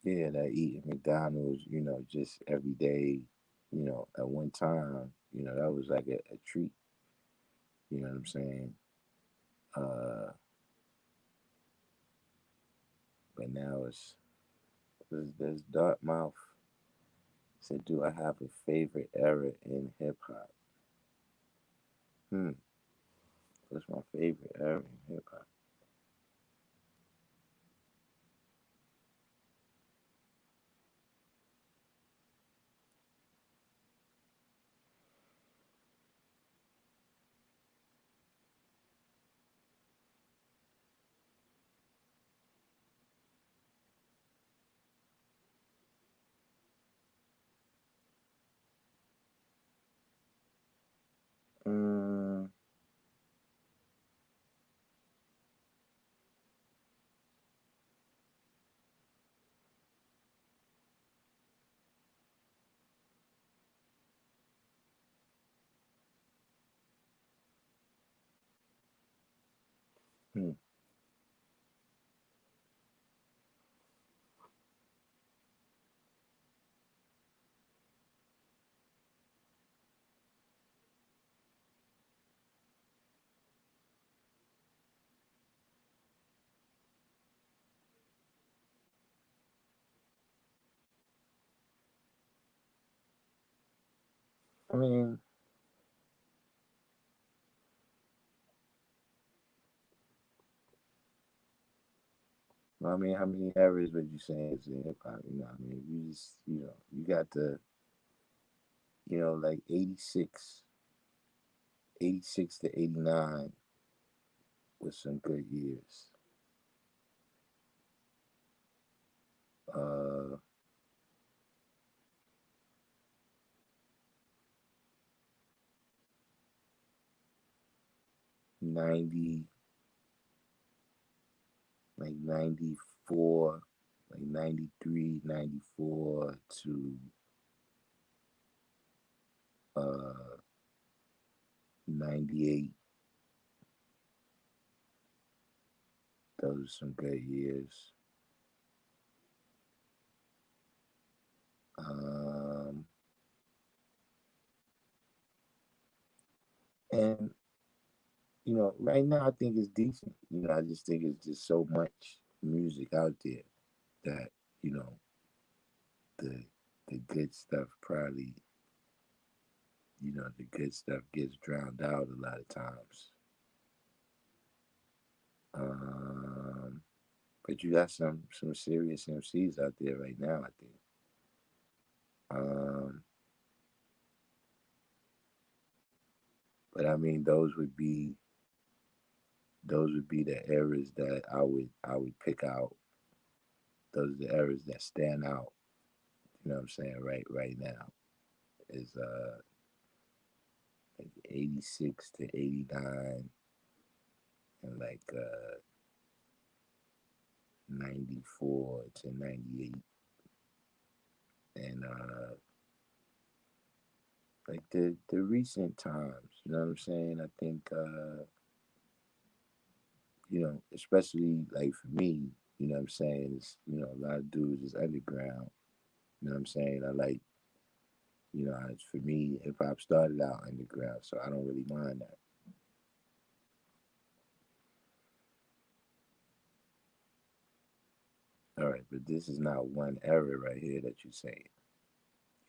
Yeah, that eating McDonald's, just every day, at one time, that was like a treat. You know what I'm saying? Uh, but now there's Dartmouth said, "Do I have a favorite era in hip hop?" Hmm, what's my favorite era in hip hop? Mm, hmm. I mean, how many eras would you say is in hip hop? You just, you got the, like 86 to 89 with some good years. Uh, 90, like 94, like 93, 94 to uh 98. Those are some good years. Um, and right now I think it's decent. I just think it's just so much music out there that you know the the good stuff probably the good stuff gets drowned out a lot of times. Um, but you got some serious MCs out there right now. I think. Um, but I mean, those would be the eras that I would pick out. Those are the eras that stand out. You know what I'm saying? Right now is like 86 to 89 and like 94 to 98 and like the recent times. You know what I'm saying? I think especially like for me, you know what I'm saying, it's a lot of dudes is underground. You know what I'm saying? I like, it's for me, hip hop started out underground, so I don't really mind that. All right, but this is not one era right here that you say. You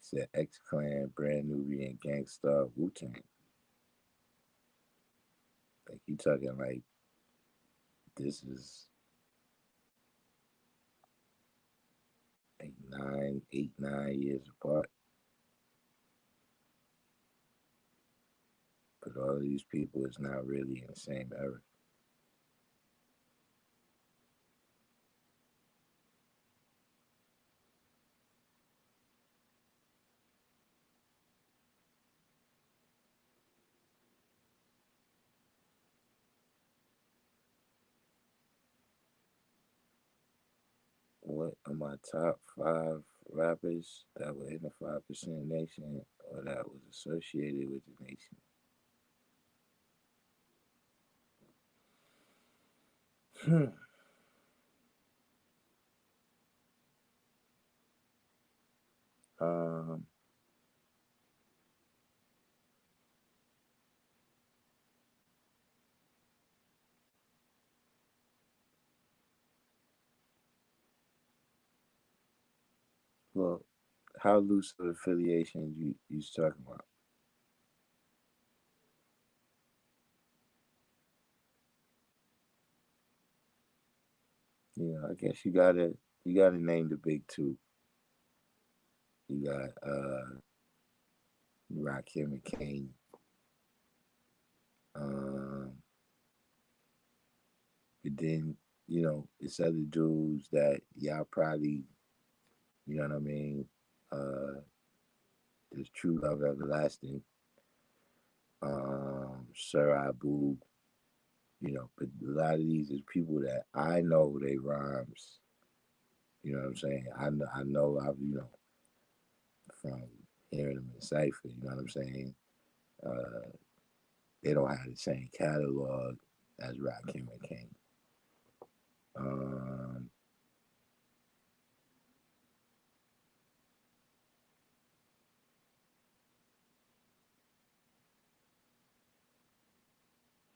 said X Clan, Brand Nubian, Gangstar, Wu Tang. Like you talking like this is like 8, 9 years apart. But all of these people is not really in the same era. What are my top five rappers that were in the 5% Nation or that was associated with the nation? Hmm. Um, well, how loose of affiliation you talking about? I guess you gotta name the big two. You got Rakim and Kane. Um, but then it's other dudes that y'all probably what I mean. Uh, there's True Love Everlasting. Sir Abu. But a lot of these is people that I know they rhymes. You know what I'm saying? I know I've from hearing them in cipher. You know what I'm saying? Uh, they don't have the same catalog as Rakim and King. Um,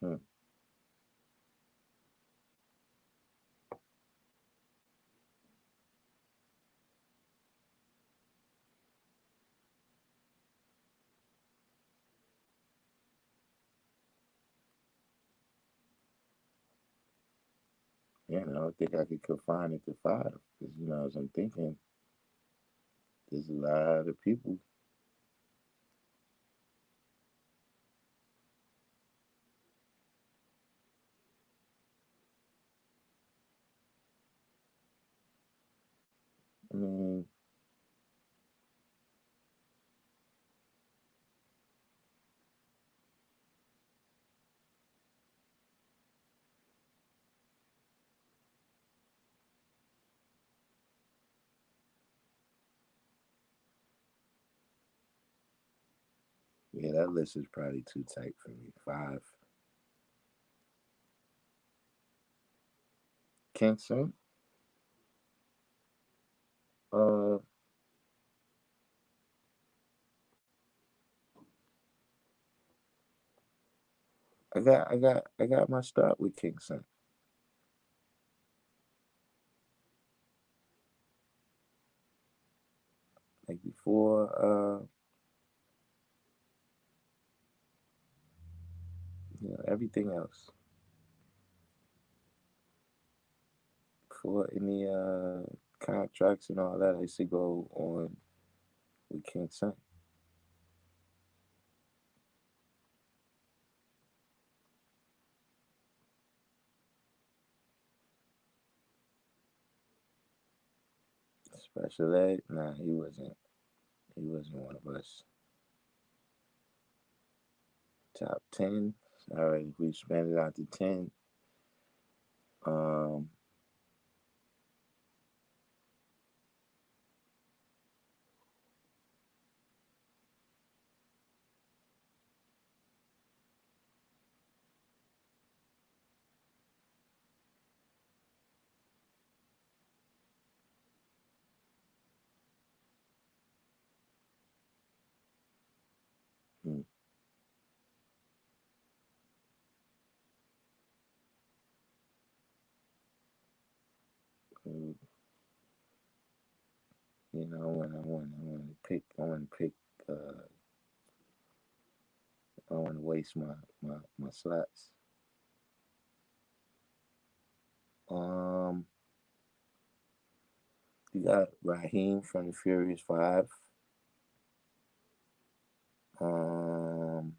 hmm. Yeah, and I don't think I could confine it to five because as I'm thinking, there's a lot of people. I mean, Yeah, that list is probably too tight for me. Five. Kingston. Uh, I got my start with Kingston. Like before, everything else. Before any contracts and all that, I used to go on with Kingston, special ed. Nah, he wasn't. He wasn't one of us. Top 10. All right, if we spend it out to 10, um, mm, mm, I want to pick. Uh, I don't want to waste my slots. Um, you got Raheem from the Furious Five. Um,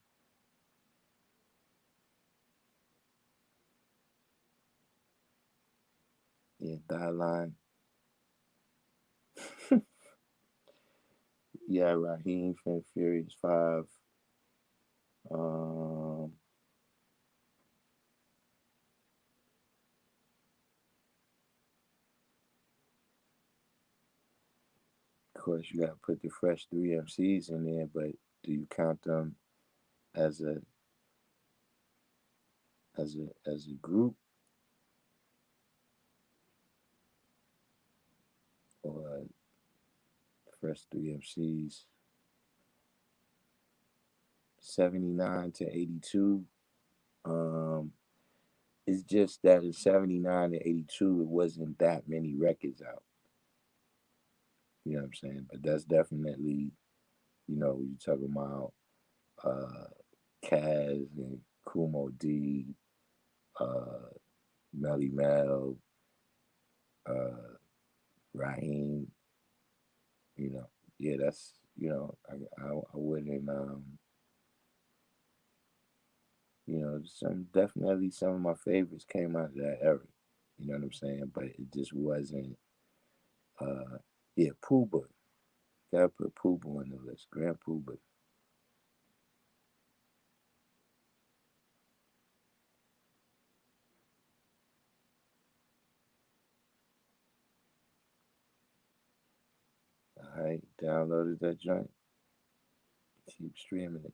yeah, Dyline. Yeah, Raheem from the Furious Five. Um, of course, you got to put the Fresh Three MCs in there, but do you count them as a group or Fresh Three MCs? 79 to 82. Um, it's just that in 79 to 82, it wasn't that many records out. You know what I'm saying? But that's definitely, you talking about uh, Kaz and Kumo D, uh, Melly Mel, uh, Raheem. You know, yeah, that's, I wouldn't, some of my favorites came out of that era. You know what I'm saying? But it just wasn't, uh, yeah, Pooba. Gotta put Pooba on the list. Grand Pooba. All right, downloaded that joint. Keep streaming it.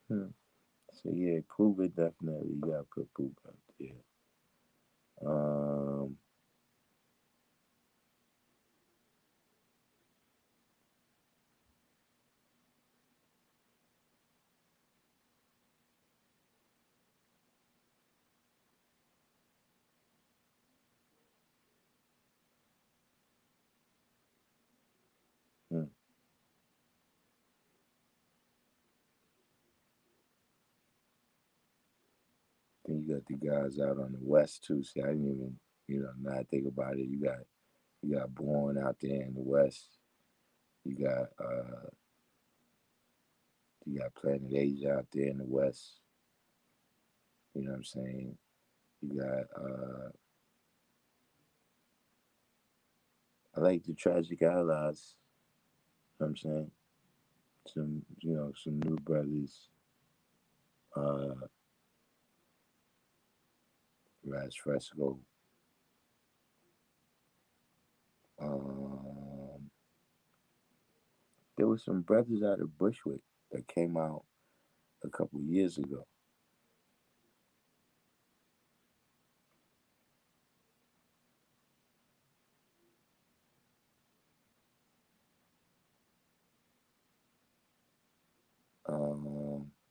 Hmm. So yeah, Pooba definitely. You gotta put Pooba up there. Um, hmm. Then you got the guys out on the west too. See, I didn't even, now I think about it. You got Born out there in the west. You got Planet Asia out there in the west. You know what I'm saying? You got I like the Tragic Allies. You know what I'm saying? Some new brothers. Uh Raz Fresco. was some brothers out of Bushwick that came out a couple years ago.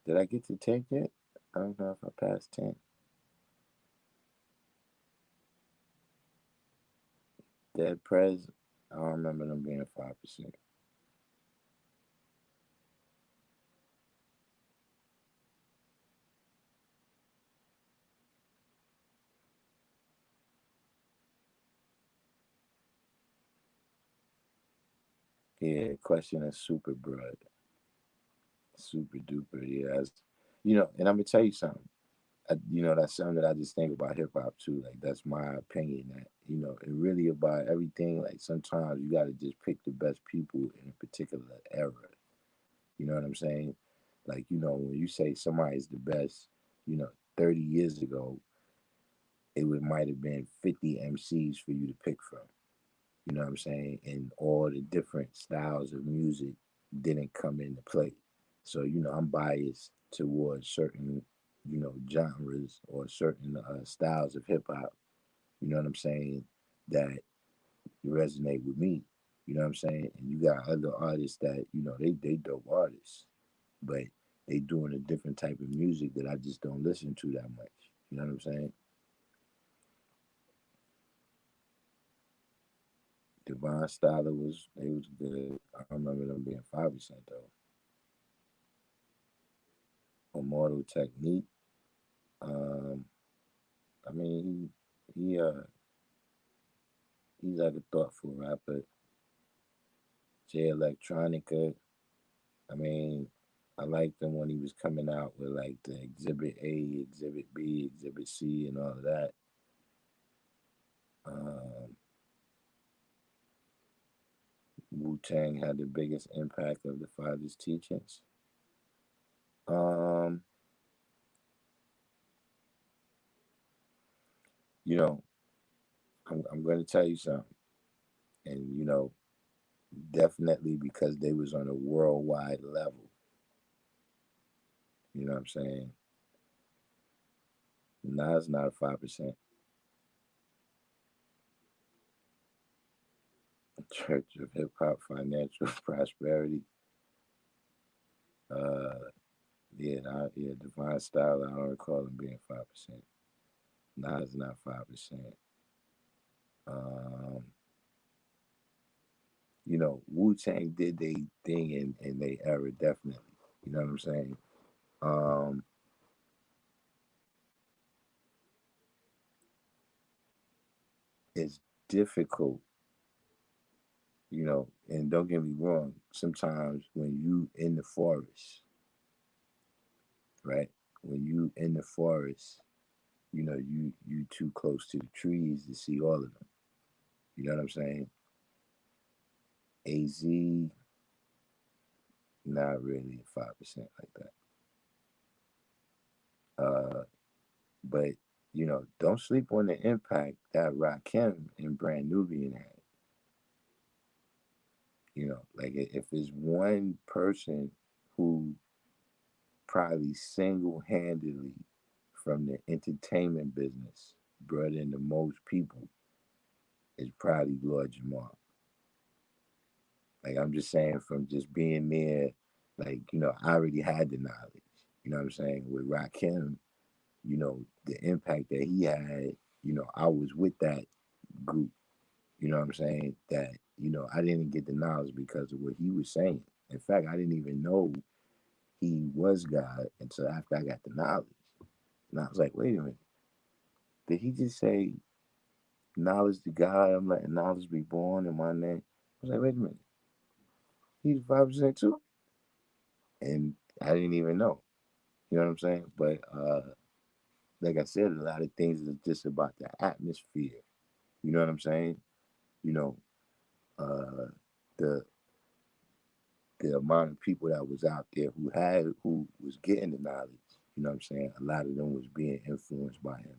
Did I get to 10 yet? I don't know if I passed 10. Dead Prez, I don't remember them being 5%. Yeah, question is super broad. Super duper. Yeah, and I'm gonna tell you something. That's something that I just think about hip hop too. Like that's my opinion. That it really about everything. Like sometimes you got to just pick the best people in a particular era. You know what I'm saying? Like when you say somebody's the best, 30 years ago, it would might have been 50 MCs for you to pick from. You know what I'm saying? And all the different styles of music didn't come into play. So, I'm biased towards certain, genres or certain styles of hip hop, you know what I'm saying, that resonate with me. You know what I'm saying? And you got other artists that, they dope artists, but they doing a different type of music that I just don't listen to that much. You know what I'm saying? Divine Styler they was good. I remember them being 5% though. Immortal Technique. Um, I mean, he's like a thoughtful rapper. J Electronica. I mean, I liked him when he was coming out with like the Exhibit A, Exhibit B, Exhibit C, and all of that. Um, Wu Tang had the biggest impact of the father's teachings. Um, you know, I'm going to tell you something, and definitely because they was on a worldwide level. You know what I'm saying? Nas not a 5%. Church of Hip Hop Financial Prosperity. Uh, yeah, Divine Style. I don't recall them being 5%. Nas not 5%. Um, Wu Tang did they thing in their era, definitely. You know what I'm saying? Um, it's difficult, and don't get me wrong. Sometimes when you in the forest, right? When you in the forest, you too close to the trees to see all of them. You know what I'm saying? Az, not really 5% like that. But don't sleep on the impact that Rakim and Brand Nubian had. Like if it's one person who probably single handedly from the entertainment business brought in the most people, is probably Lord Jamar. Like I'm just saying, from just being there, like I already had the knowledge. You know what I'm saying? With Rakim, the impact that he had. I was with that group. You know what I'm saying? That I didn't get the knowledge because of what he was saying. In fact, I didn't even know he was God until after I got the knowledge. And I was like, wait a minute, did he just say knowledge to God? I'm letting knowledge be born in my name. I was like, wait a minute, he's 5% too, and I didn't even know. You know what I'm saying? But like I said, a lot of things is just about the atmosphere. You know what I'm saying? You know, uh, the the amount of people that was out there who was getting the knowledge. You know what I'm saying? A lot of them was being influenced by him.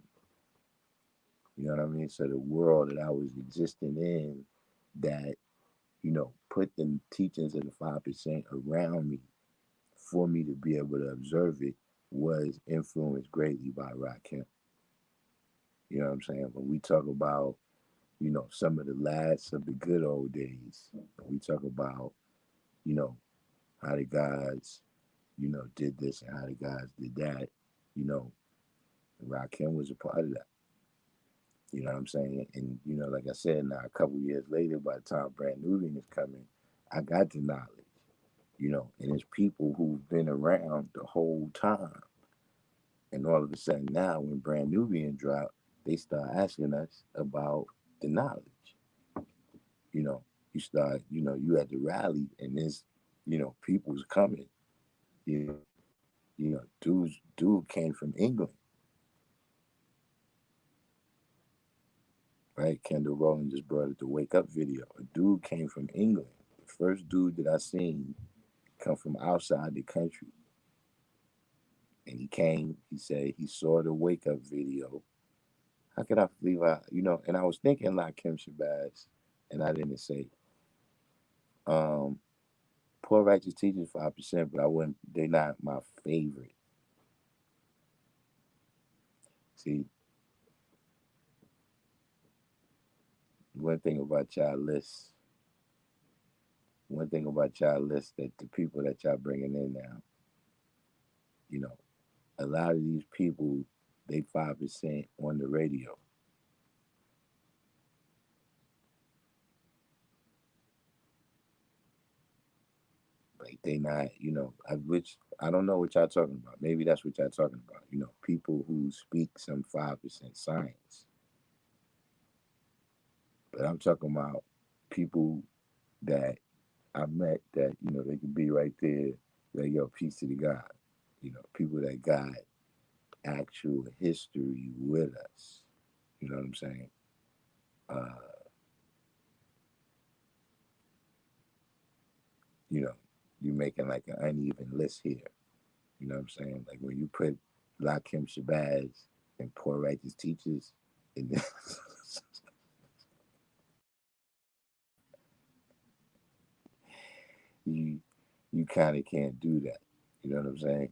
You know what I mean? So the world that I was existing in, that put the teachings of the 5% around me for me to be able to observe it was influenced greatly by Rakim. You know what I'm saying? When we talk about, some of the last of the good old days, we talk about, you know, how the gods, did this and how the gods did that, you know, Rakim was a part of that. You know what I'm saying? And, like I said, now a couple years later, by the time Brand Nubian is coming, I got the knowledge, and it's people who've been around the whole time. And all of a sudden now, when Brand Nubian dropped, they start asking us about the knowledge. You know, you start, you at the rally and there's, people's coming. You know, dude came from England, right? Kendall Rowland just brought it the Wake Up video. A dude came from England. The first dude that I seen come from outside the country. And he came, he said he saw the Wake Up video. How could I believe and I was thinking like Kim Shabazz, and I didn't say, um, Poor Righteous Teachers 5%, but I wouldn't, they're not my favorite. See, one thing about y'all list, one thing about y'all list that the people that y'all bringing in now, you know, a lot of these people, they 5% on the radio. Like they not, which I don't know what y'all talking about. Maybe that's what y'all talking about. People who speak some 5% science. But I'm talking about people that I met that, they can be right there, like, yo, peace to the God. People that got actual history with us. You know what I'm saying? Uh, you know, you making like an uneven list here. You know what I'm saying? Like when you put Lakim Shabazz and Poor Righteous Teachers, and you you kind of can't do that. You know what I'm saying?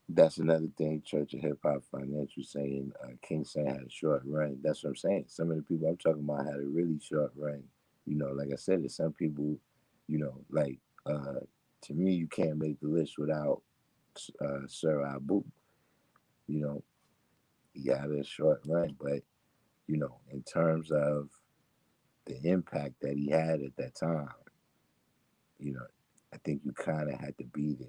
That's another thing. Church of Hip Hop Financial saying King Saint had a short run. That's what I'm saying. Some of the people I'm talking about had a really short run. Like I said, there's some people, like to me, you can't make the list without Sir Abu. You know, he had a short run, but in terms of the impact that he had at that time, you know, I think you kind of had to be there.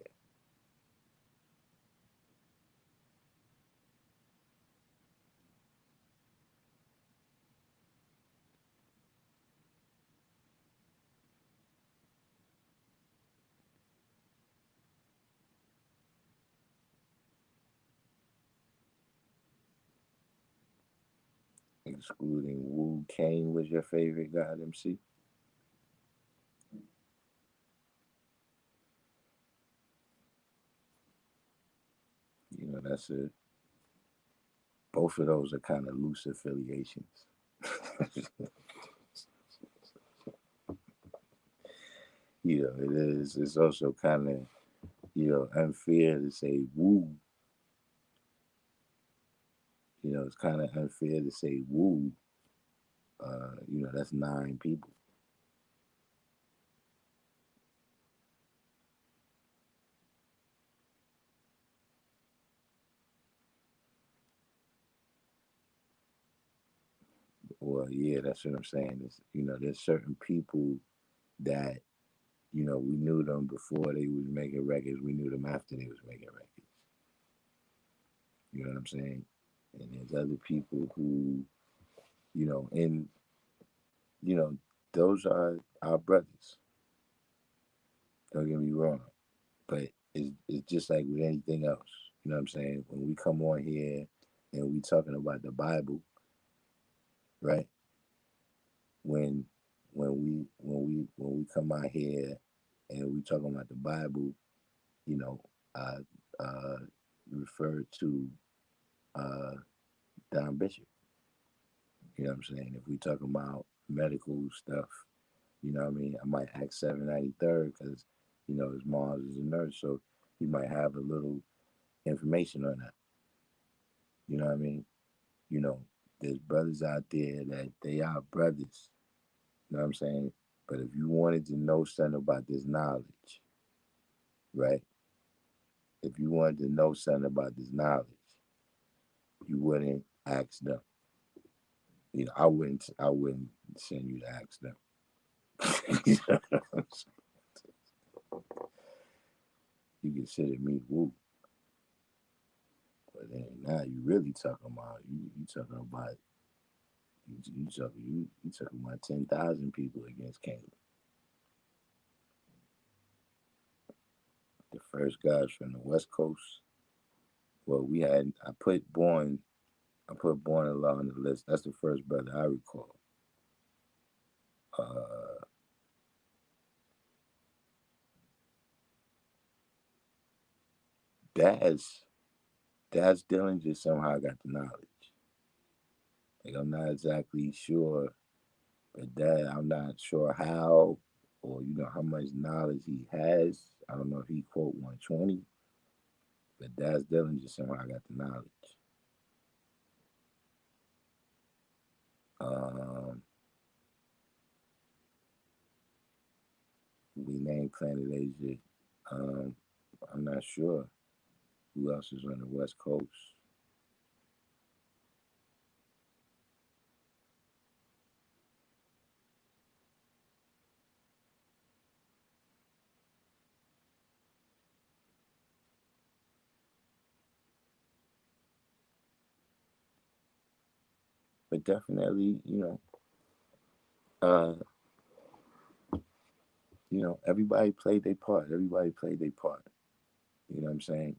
Excluding Wu Kane was your favorite God MC. That's a both of those are kind of loose affiliations. It is. It's also kind of unfair to say Wu. It's kind of unfair to say Wu. That's 9 people. Well, yeah, that's what I'm saying. There's certain people that we knew them before they was making records. We knew them after they was making records. You know what I'm saying? And there's other people who, and you know, those are our brothers. Don't get me wrong, but it's just like with anything else. You know what I'm saying? When we come on here and we talking about the Bible, right? When when we come out here and we talking about the Bible, you know, I refer to uh, Don Bishop. You know what I'm saying? If we talking about medical stuff. You know what I mean? I might ask 793rd because, his mom is a nurse, so he might have a little information on that. You know what I mean? You know, there's brothers out there that they are brothers. You know what I'm saying? But if you wanted to know something about this knowledge, right? If you wanted to know something about this knowledge, you wouldn't ask them. I wouldn't send you to ask them. You know what I'm saying? You consider me woo. But then now you really talking about you talking about you talking about 10,000 people against Canaan. The first guys from the West Coast. Well, I put Born Allah on the list. That's the first brother I recall. Uh, Daz Daz Dillinger somehow got the knowledge. Like I'm not exactly sure, but that I'm not sure how or how much knowledge he has. I don't know if he quote 120, but Daz Dillinger somehow got the knowledge. Um, we named Planet Asia. Um, I'm not sure who else is on the West Coast. But definitely, uh, everybody played their part. Everybody played their part. You know what I'm saying?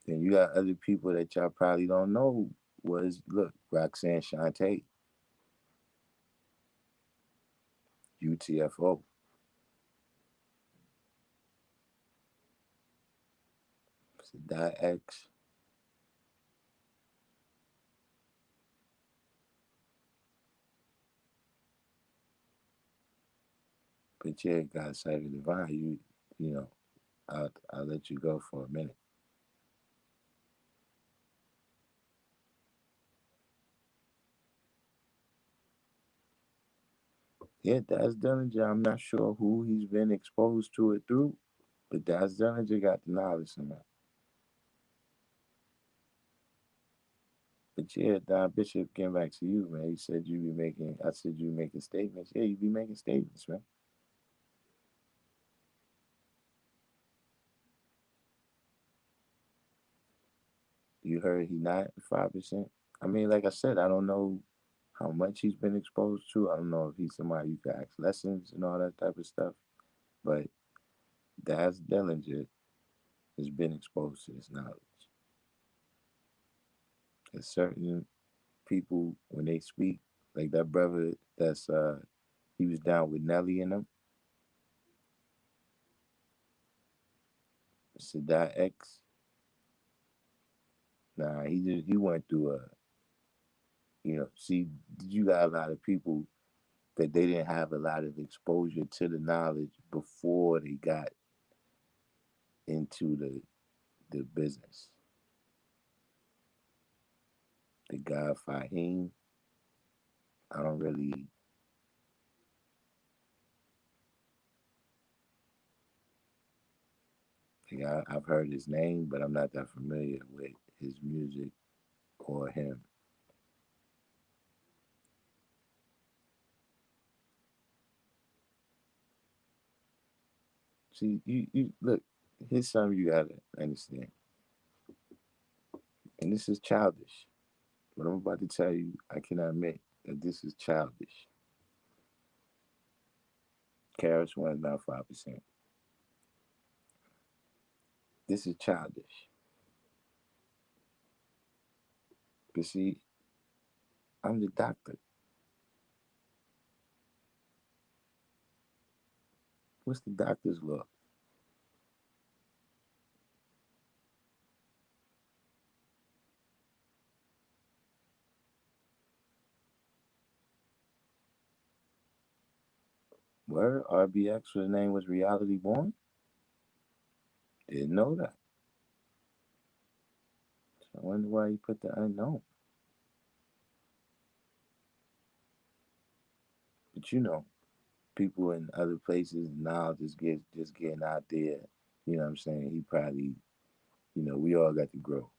Then you got other people that y'all probably don't know was look, Roxanne Shante, UTFO, Sadai X. But yeah, God Cypher Divine, you know, I'll let you go for a minute. Yeah, Daz Dillinger, I'm not sure who he's been exposed to it through, but Daz Dillinger got the knowledge somehow. But yeah, Don Bishop, getting back to you, man. You said I said you be making statements. Yeah, you be making statements, man. You heard he not 5%. I mean, like I said, I don't know how much he's been exposed to. I don't know if he's somebody you can ask lessons and all that type of stuff. But Daz Dillinger has been exposed to this knowledge. There's certain people when they speak, like that brother he was down with Nelly and them, Sadat X. Nah, he went through see, you got a lot of people that they didn't have a lot of exposure to the knowledge before they got into the business. The guy Fahim, I don't really, like, I've heard his name, but I'm not that familiar with his music or him. See, you look, here's something you gotta understand, and this is childish. What I'm about to tell you, I cannot admit that this is childish. Karis One is not 5%. This is childish. But see, I'm the doctor. What's the doctor's law? Where RBX, his name was Reality Born? Didn't know that. So I wonder why he put the unknown. But people in other places now just getting out there. You know what I'm saying? He probably, we all got to grow.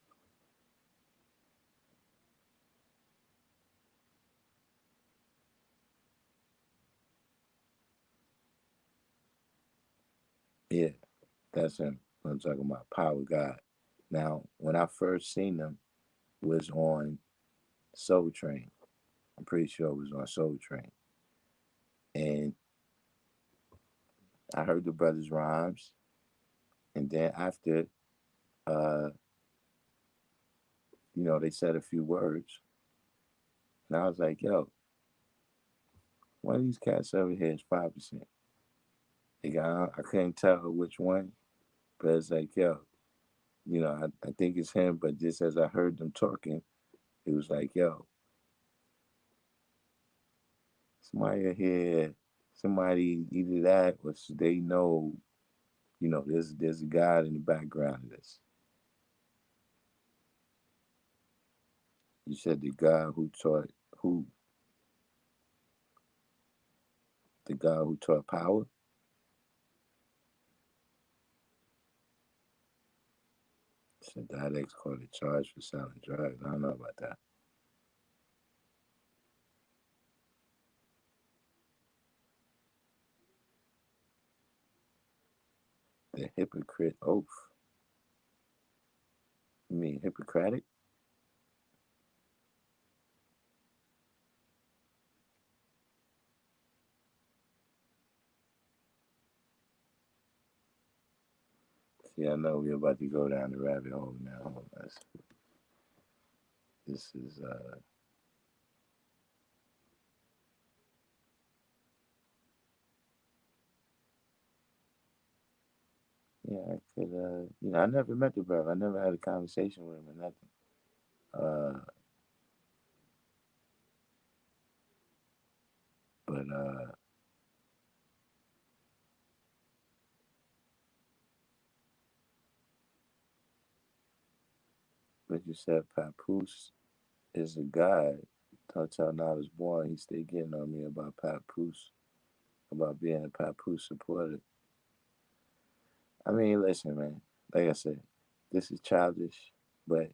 Yeah, that's him. I'm talking about Power God. Now, when I first seen him was on Soul Train. I'm pretty sure it was on Soul Train. And I heard the brothers' rhymes. And then after, uh, they said a few words. And I was like, yo, one of these cats over here is 5%. Like, I couldn't tell which one, but it's like, yo, I think it's him. But just as I heard them talking, it was like, yo, somebody here, somebody either that or they know, there's a God in the background of this. You said who the God who taught power. Said that ex caught a charge for selling drugs. I don't know about that. The hypocrite oath. You mean Hippocratic? See, I know we're about to go down the rabbit hole now. This is yeah, I could I never met the brother. I never had a conversation with him or nothing. But but you said Papoose is a guy. Until now I was born, he stayed getting on me about Papoose, about being a Papoose supporter. I mean, listen, man. Like I said, this is childish, but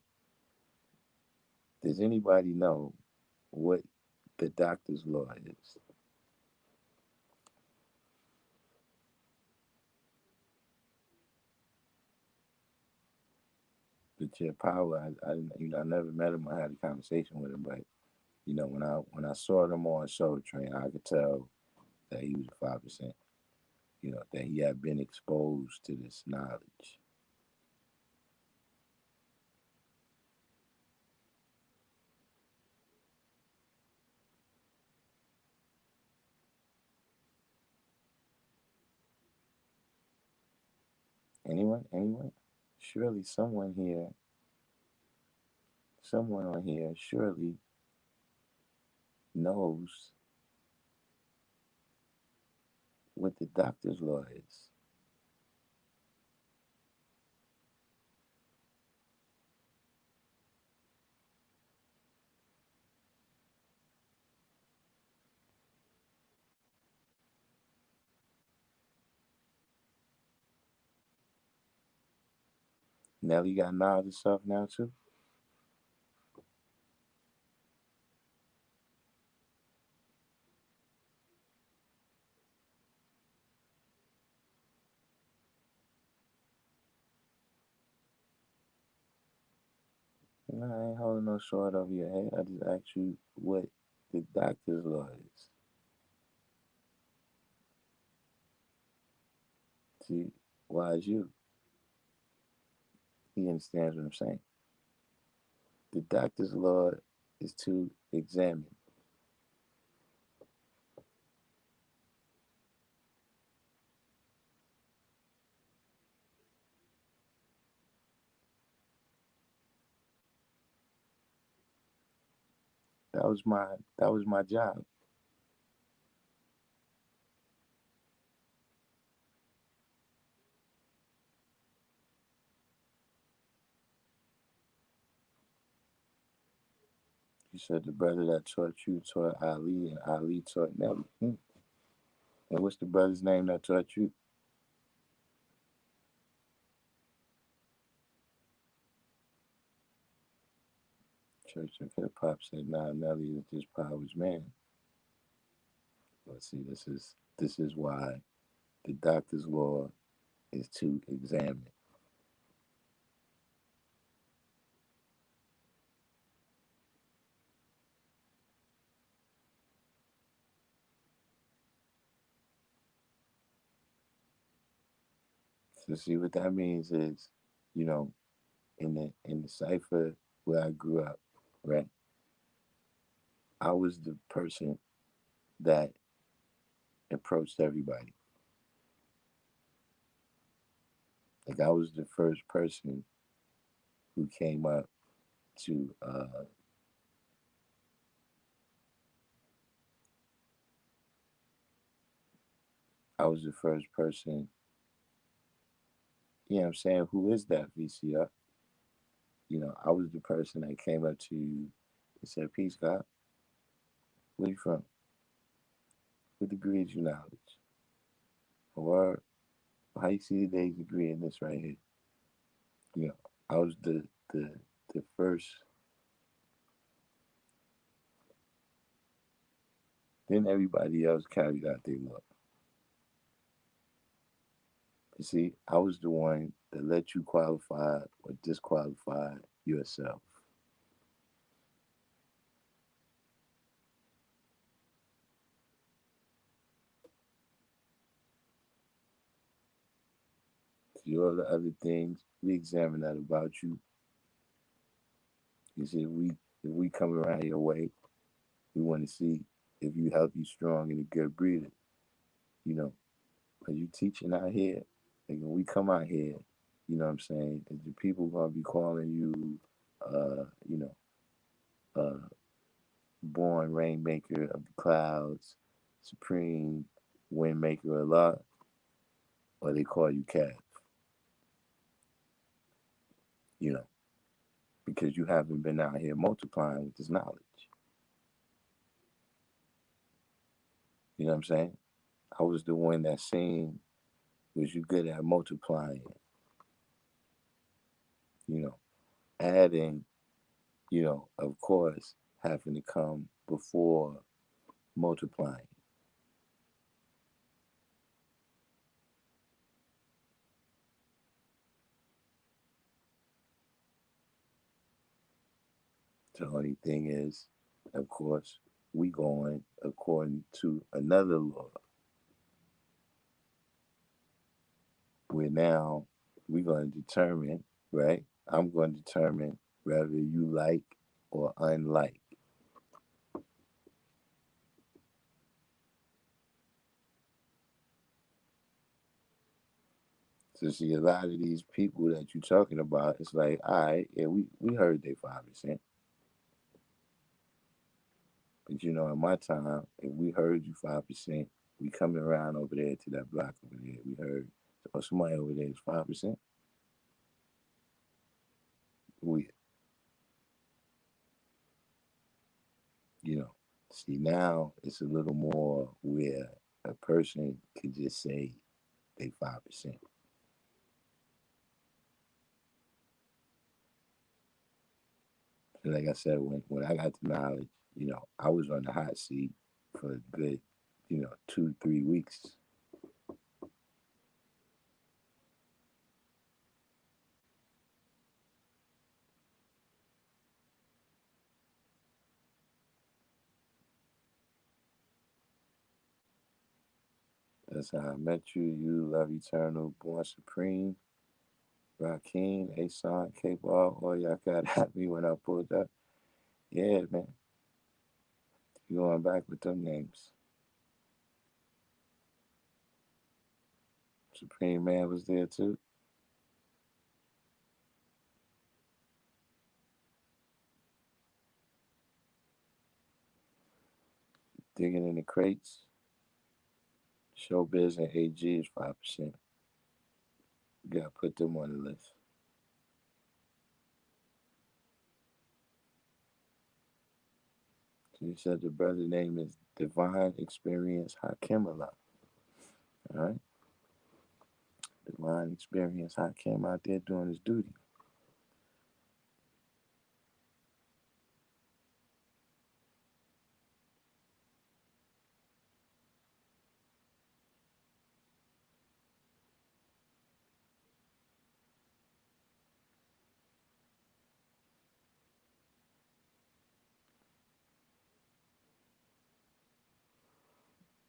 does anybody know what the doctor's law is? But your power, I never met him. I had a conversation with him, but when I saw him on Soul Train, I could tell that he was 5%. That he had been exposed to this knowledge. Anyone? Anyone? Surely someone on here, surely knows what the doctor's law is. Nelly got knowledge of stuff now too. No, I ain't holding no sword over your head. I just asked you what the doctor's law is. See, wise you, he understands what I'm saying. The doctor's law is to examine. That was my job. You said the brother that taught you taught Ali, and Ali taught Nelly. And what's the brother's name that taught you? Church of Hip Hop said, "Nah, Nelly is just Power's man." Well, see, this is why the doctor's law is to examine. So see what that means is, you know, in the cipher where I grew up, right? I was the person that approached everybody. Like I was the first person who came up to. I was the first person. You know what I'm saying? Who is that VCR? I was the person that came up to you and said, "Peace, God. Where you from? What degree is you knowledge? Or how you see today's degree in this right here?" You know, I was the first. Then everybody else carried out their look. You see, I was the one that let you qualify or disqualify yourself. See, all the other things we examine that about you. You see, if we come around your way, we want to see if you healthy, strong, and a good breather. You know, because you teaching out here, like when we come out here, you know what I'm saying? Is the people gonna be calling you, uh, you know, born rainmaker of the clouds, supreme windmaker of Allah, or they call you cat? You know, because you haven't been out here multiplying with this knowledge. You know what I'm saying? I was the one that seen was you good at multiplying, you know, adding, of course, having to come before multiplying. The only thing is, of course, we going according to another law where now we're going to determine, right? I'm going to determine whether you like or unlike. So see, a lot of these people that you're talking about, it's like, all right, yeah, we heard they 5%. But in my time, if we heard you 5%, we coming around over there to that block over there. We heard, oh, somebody over there is 5%. We, you know, see now it's a little more where a person could just say they 5%. So like I said, when I got the knowledge, I was on the hot seat for a good, 2 3 weeks. That's how I met you. You love eternal, born supreme. Rakim, Asan, K Ball, all y'all got at me when I pulled up. Yeah, man. You going back with them names. Supreme Man was there too. Digging in the crates. Showbiz and AG is 5%. You gotta put them on the list. He said the brother's name is Divine Experience Hakim Allah. All right, Divine Experience Hakim out there doing his duty.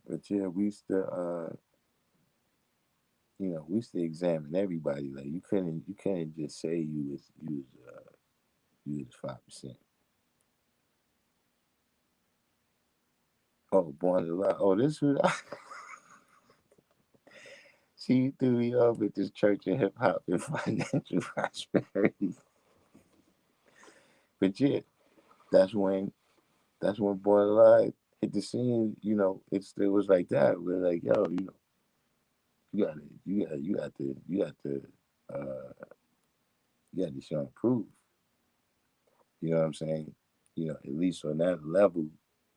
But yeah, we used to examine everybody. Like you couldn't just say you was 5%. Oh, born to lie. Oh, this was she threw me off with this church and hip hop and financial prosperity. But yeah, that's when Born Alive hit the scene. It was like that. We're like, yo, uh, you got to show and prove. You know what I'm saying? At least on that level,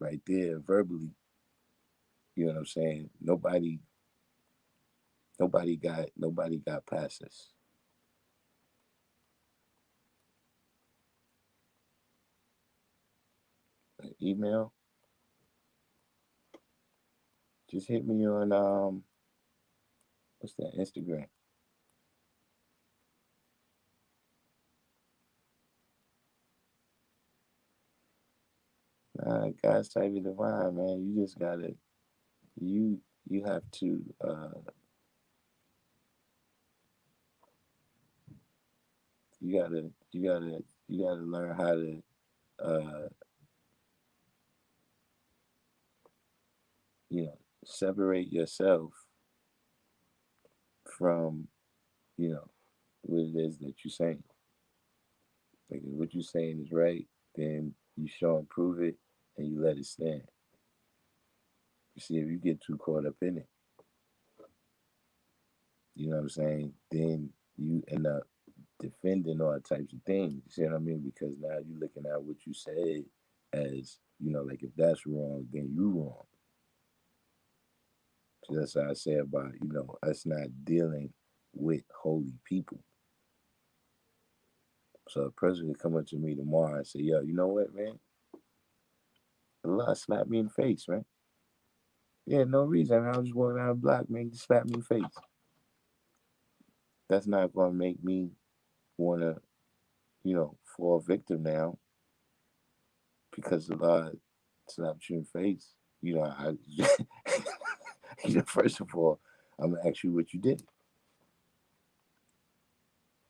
right there, verbally. You know what I'm saying? Nobody got past us. Email, just hit me on what's that, Instagram. God's type of divine, man. You just gotta you you have to you gotta learn how to uh separate yourself from you know what it is that you're saying. Like if what you're saying is right, then you show and prove it, and you let it stand. You see, if you get too caught up in it, you know what I'm saying, then you end up defending all types of things. You see what I mean? Because now you're looking at what you said as, like if that's wrong, then you wrong. So that's how I say about, us not dealing with holy people. So a person could come up to me tomorrow and say, yo, you know what, man? Allah slapped me in the face, man. Yeah, no reason. I was just walking down the block, man. Just slapped me in the face. That's not going to make me want to, fall victim now because Allah slapped you in the face. First of all, I'm going to ask you what you did.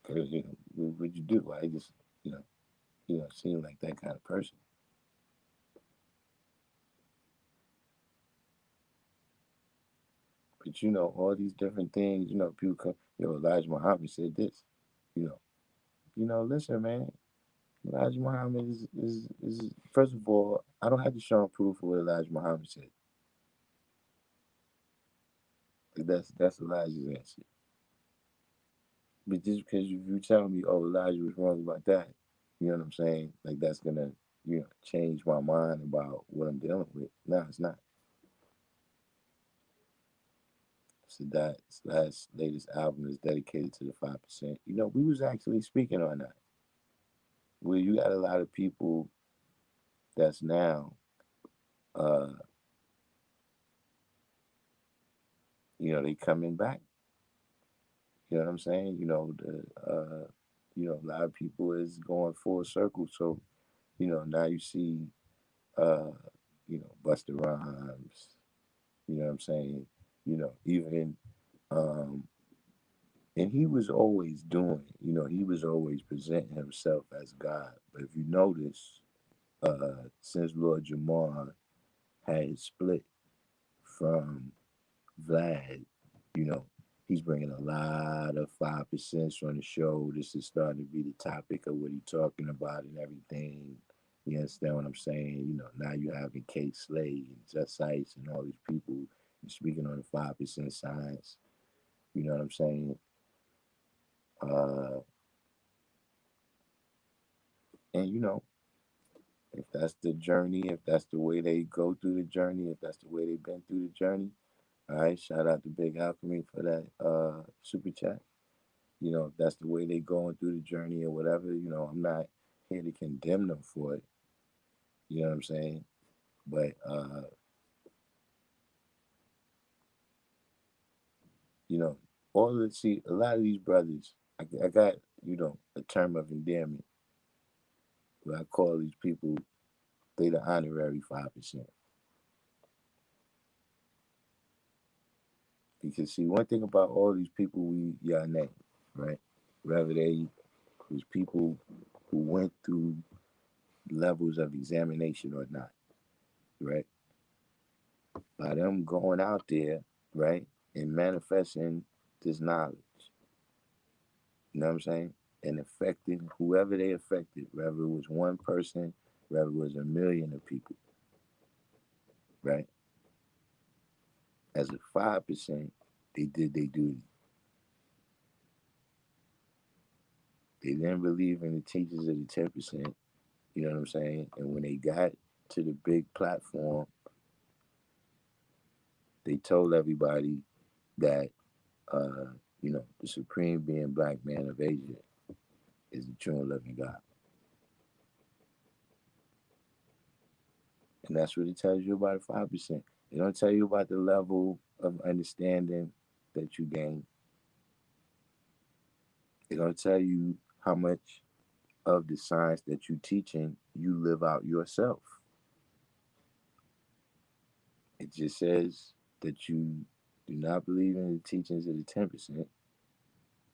Because, what you do? I just, you know, seem like that kind of person. But all these different things, people come, Elijah Muhammad said this, you know, listen, man, Elijah Muhammad is first of all, I don't have to show proof of what Elijah Muhammad said. That's Elijah's answer. But just because you tell me, oh, Elijah was wrong about that, you know what I'm saying? Like that's gonna, change my mind about what I'm dealing with. No, it's not. So that's last latest album is dedicated to the 5%. We was actually speaking on that. Where you got a lot of people that's now, uh, they coming back. You know what I'm saying? A lot of people is going full circle. So, now you see, uh, Buster Rhymes. You know what I'm saying? Even, um, and he was always doing it. He was always presenting himself as God. But if you notice, since Lord Jamar had split from Vlad, you know, he's bringing a lot of 5% on the show. This is starting to be the topic of what he's talking about and everything. You understand what I'm saying? Now you having Kate Slade and Just Ice and all these people speaking on the 5% science. You know what I'm saying? Uh, and If that's the journey, if that's the way they go through the journey, if that's the way they've been through the journey, all right, shout out to Big Alchemy for that super chat. If that's the way they going through the journey or whatever, I'm not here to condemn them for it. You know what I'm saying? But you know, all of see a lot of these brothers, I got a term of endearment where I call these people they the honorary 5%. Because see, one thing about all these people y'all name, right? Whether they was people who went through levels of examination or not, right? By them going out there, right, and manifesting this knowledge, you know what I'm saying? And affecting whoever they affected, whether it was one person, whether it was a million of people, right? As a 5%, they did their duty. They didn't believe in the teachers of the 10%, you know what I'm saying? And when they got to the big platform, they told everybody that, the supreme being black man of Asia is the true and living God. And that's what it tells you about the 5%. They don't tell you about the level of understanding that you gain. They don't tell you how much of the science that you're teaching you live out yourself. It just says that you do not believe in the teachings of the 10%, you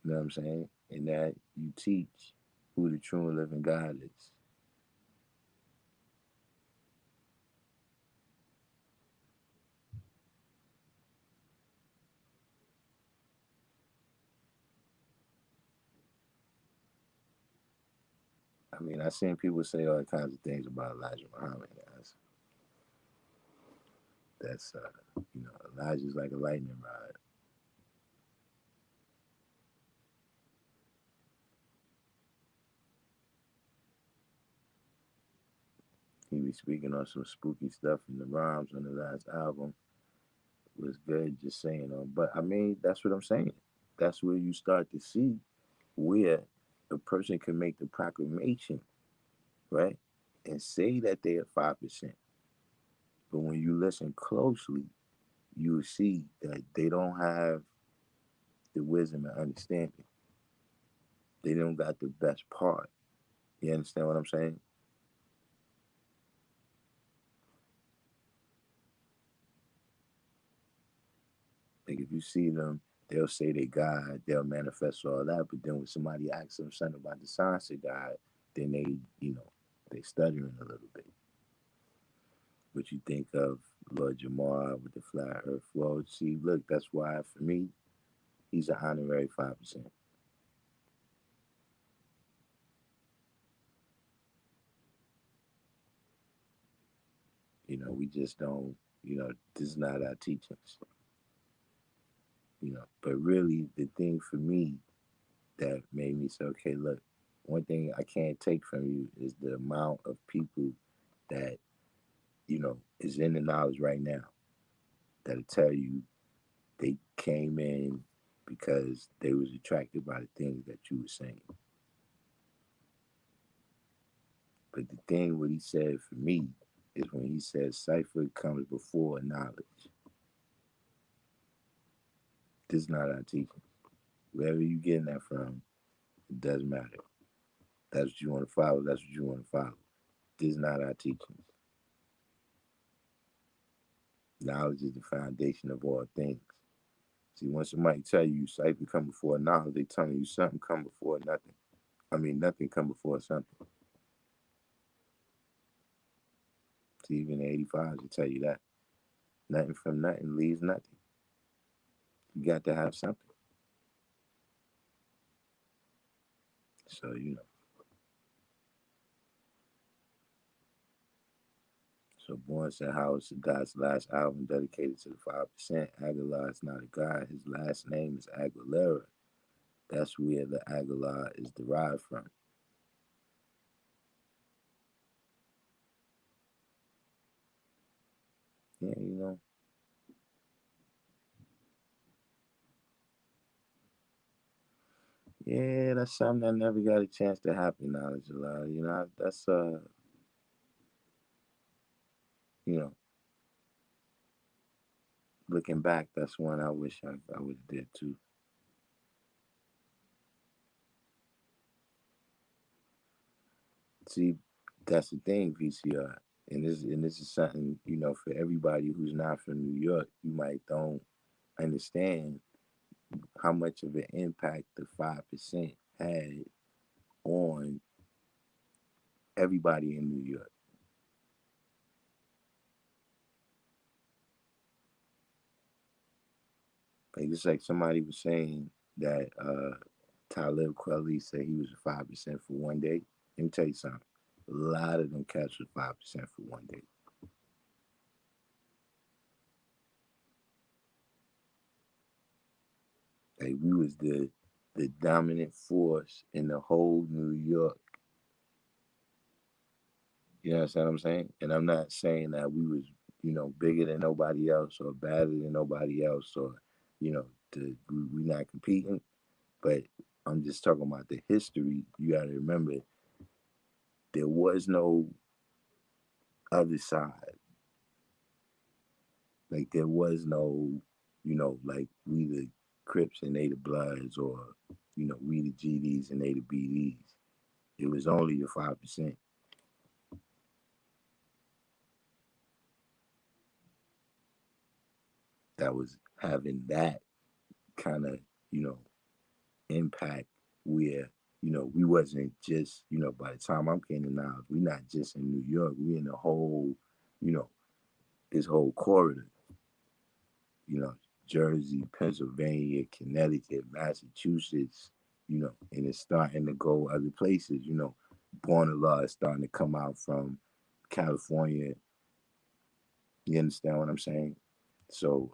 know what I'm saying? And that you teach who the true and living God is. I mean, I've seen people say all kinds of things about Elijah Muhammad. Elijah's like a lightning rod. He be speaking on some spooky stuff in the rhymes on the last album. It was good just saying them. But I mean, that's what I'm saying. That's where you start to see where a person can make the proclamation, right? And say that they are 5%. But when you listen closely, you will see that they don't have the wisdom and understanding. They don't got the best part. You understand what I'm saying? Like if you see them, they'll say they God, they'll manifest all that. But then when somebody asks them something about the science of God, then they stuttering a little bit. What you think of Lord Jamar with the flat Earth? Well, see, look, that's why for me, he's an honorary 5%. We just don't. This is not our teachings. But really, the thing for me that made me say, okay, look, one thing I can't take from you is the amount of people that is in the knowledge right now that'll tell you they came in because they was attracted by the things that you were saying. But the thing what he said for me is when he says cipher comes before knowledge. This is not our teaching. Wherever you getting that from, it doesn't matter. That's what you want to follow. That's what you want to follow. This is not our teachings. Knowledge is the foundation of all things. See, when somebody tell you cipher come before knowledge, they telling you something come before nothing. I mean, nothing come before something. See, even the 85s will tell you that. Nothing from nothing leaves nothing. You got to have something. So. So Born said how it's God's last album dedicated to the 5%. Aguilar is not a god. His last name is Aguilera. That's where the Aguilar is derived from. know. Yeah, that's something that never got a chance to happen. Knowledge a lot, you know. That's you know, looking back, that's one I wish I would have did too. See, that's the thing, VCR, and this is something for everybody who's not from New York. You might don't understand how much of an impact the 5% had on everybody in New York. Like just like somebody was saying that Talib Kweli said he was 5% for one day. Let me tell you something. A lot of them cats was 5% for one day. Like we was the dominant force in the whole New York. You understand what I'm saying? And I'm not saying that we was bigger than nobody else or badder than nobody else or we not competing. But I'm just talking about the history. You got to remember there was no other side. Like there was no, like we the Crips and they the Bloods, or we the GDs and they the BDs. It was only the 5% that was having that kind of you know impact where we wasn't just by the time I'm getting knowledge, we not just in New York, we in the whole you know this whole corridor, you know, Jersey, Pennsylvania, Connecticut, Massachusetts, and it's starting to go other places, Born law is starting to come out from California. You understand what I'm saying? So,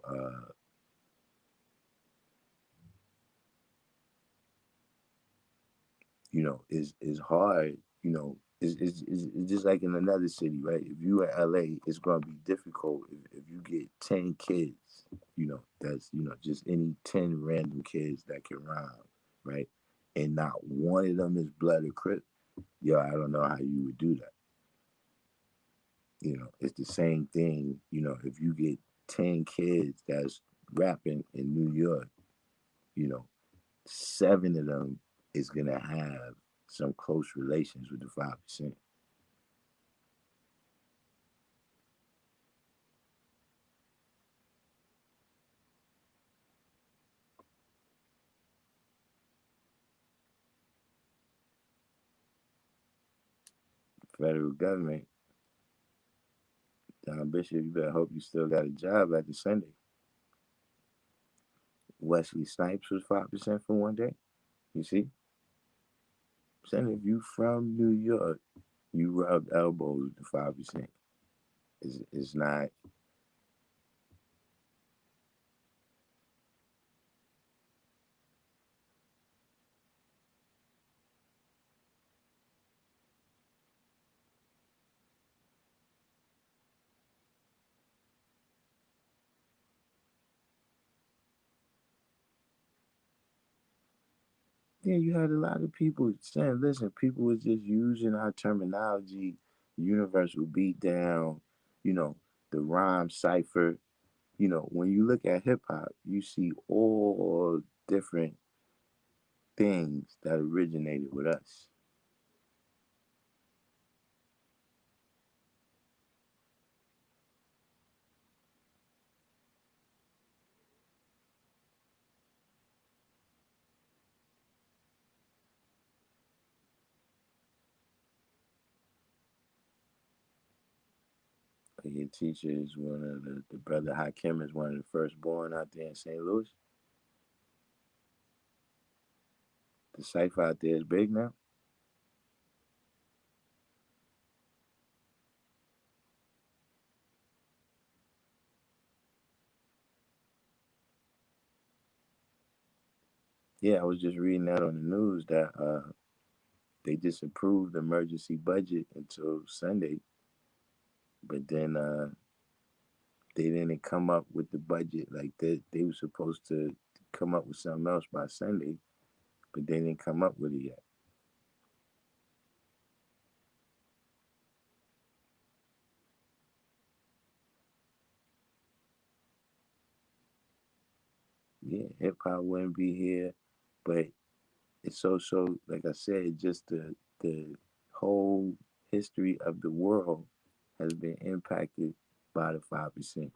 it's hard, it's just like in another city, right? If you in LA, it's gonna be difficult if you get 10 kids, that's just any 10 random kids that can rhyme, right? And not one of them is blood or crip. Yo, I don't know how you would do that. It's the same thing, if you get 10 kids that's rapping in New York, you know, seven of them is gonna have some close relations with the 5%. Federal government, John Bishop, you better hope you still got a job after Sunday. Wesley Snipes was 5% for one day. You see? Saying if you from New York, you rubbed elbows with the 5%. It's not. Yeah, you had a lot of people saying, listen, people was just using our terminology, universal beatdown, you know, the rhyme cipher. When you look at hip hop, you see all different things that originated with us. Your teacher is one of the brother Hakim is one of the first born out there in St. Louis. The cipher out there is big now. Yeah, I was just reading that on the news that they just approved the emergency budget until Sunday, but then they didn't come up with the budget like that. They were supposed to come up with something else by Sunday, but they didn't come up with it yet. Yeah, hip hop wouldn't be here, but it's so like I said, just the whole history of the world has been impacted by the 5%.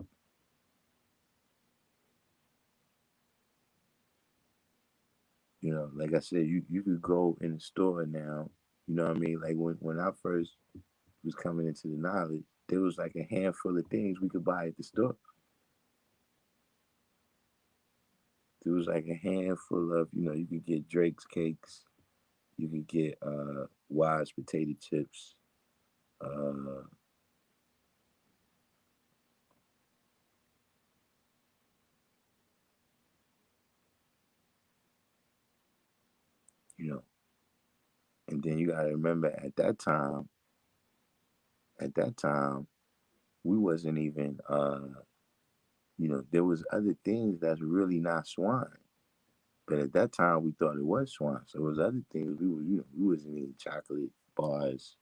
You know, like I said, you could go in the store now. You know what I mean? Like when I first was coming into the knowledge, there was like a handful of things we could buy at the store. There was like a handful of, you could get Drake's cakes, you could get Wise potato chips, uh, you know, and then you gotta remember at that time, we wasn't even there was other things that's really not swine. But at that time we thought it was swine. So it was other things we wasn't eating chocolate bars,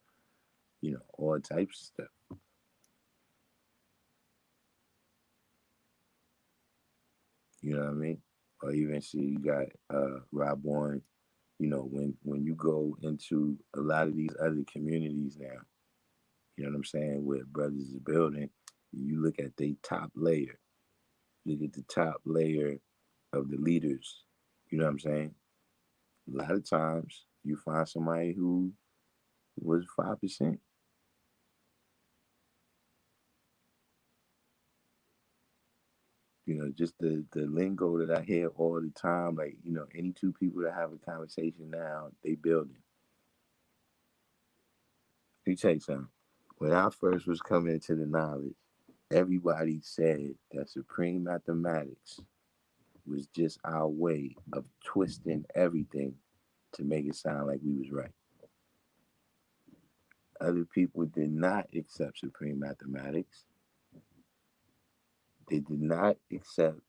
all types of stuff. You know what I mean? Or even see you got Rob Warren, when you go into a lot of these other communities now, you know what I'm saying, where brothers is building, you look at the top layer, look at the top layer of the leaders, you know what I'm saying? A lot of times you find somebody who was 5%. Just the lingo that I hear all the time, like, any two people that have a conversation now, they building. Let me tell you something. When I first was coming into the knowledge, everybody said that supreme mathematics was just our way of twisting everything to make it sound like we was right. Other people did not accept supreme mathematics. They did not accept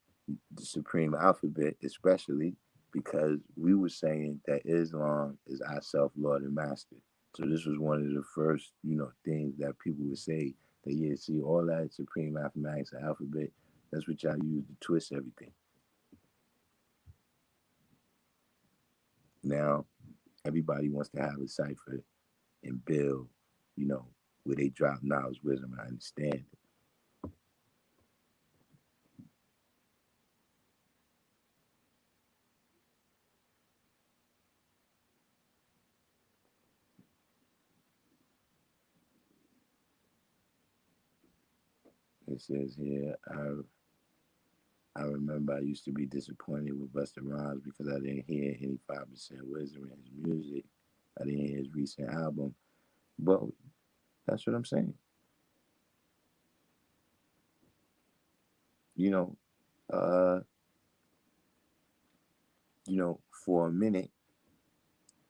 the supreme alphabet, especially because we were saying that Islam is our self Lord and Master. So this was one of the first, things that people would say that yeah, see all that supreme mathematics, the alphabet, that's what y'all use to twist everything. Now everybody wants to have a cipher and build, you know, where they drop knowledge, wisdom, and understanding. It says here, I remember I used to be disappointed with Busta Rhymes because I didn't hear any 5% wisdom in his music. I didn't hear his recent album. But that's what I'm saying. You know, uh, for a minute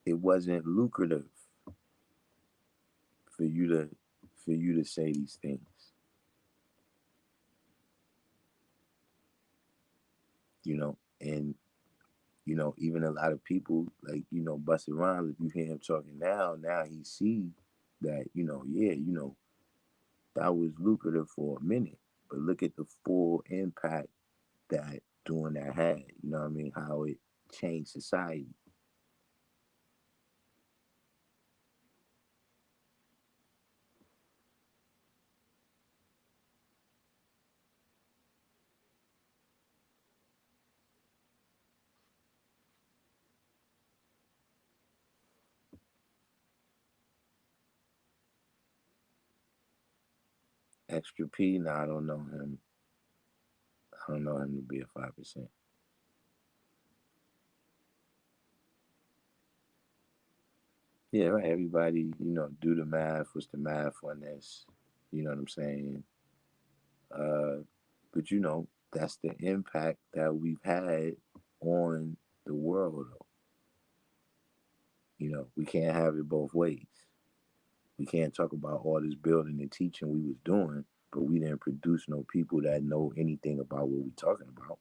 it wasn't lucrative for you to say these things. And even a lot of people like Busta Rhymes. If you hear him talking now he see that yeah, that was lucrative for a minute, but look at the full impact that doing that had. You know what I mean? How it changed society. Extra P, now I don't know him. I don't know him to be a 5%. Yeah, right. Everybody, do the math. What's the math on this? You know what I'm saying? Uh, but that's the impact that we've had on the world. Though. We can't have it both ways. We can't talk about all this building and teaching we was doing, but we didn't produce no people that know anything about what we talking about.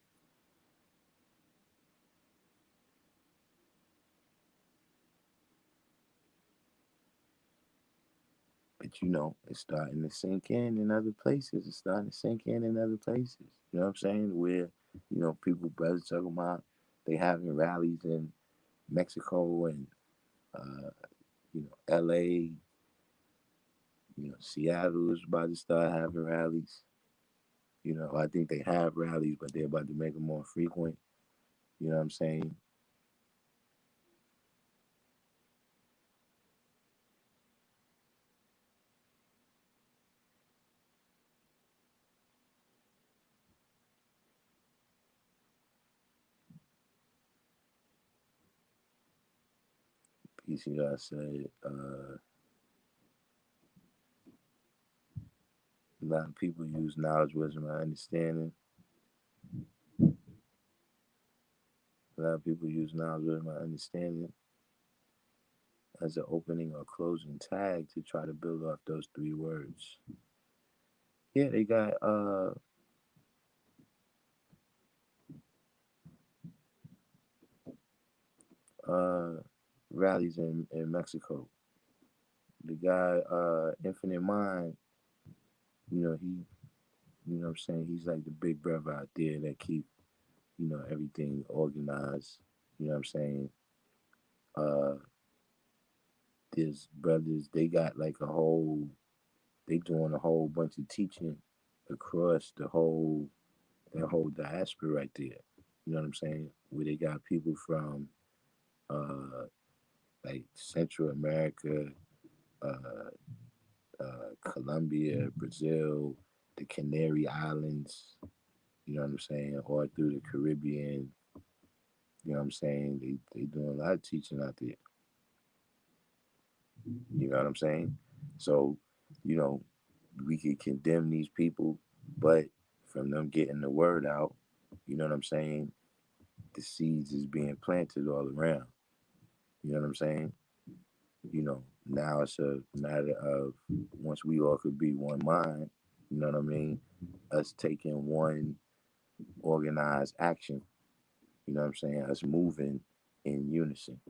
But it's starting to sink in other places. It's starting to sink in other places. You know what I'm saying? Where people, brothers talking about they having rallies in Mexico and uh, L.A. Seattle is about to start having rallies. I think they have rallies, but they're about to make them more frequent. You know what I'm saying? PCR said a lot of people use knowledge, wisdom, and understanding. A lot of people use knowledge, wisdom, and understanding as an opening or closing tag to try to build off those three words. Yeah, they got uh rallies in Mexico. The guy, Infinite Mind, he what I'm saying, he's like the big brother out there that keep, everything organized. You know what I'm saying? Uh there's brothers, they got like they doing a whole bunch of teaching across that whole diaspora right there. You know what I'm saying? Where they got people from uh like Central America, uh, Colombia, Brazil, the Canary Islands, you know what I'm saying, all through the Caribbean, you know what I'm saying? They doing a lot of teaching out there. You know what I'm saying? So, you know, we could condemn these people, but from them getting the word out, you know what I'm saying? The seeds is being planted all around. You know what I'm saying? Now it's a matter of once we all could be one mind, you know what I mean? Us taking one organized action, you know what I'm saying? Us moving in unison.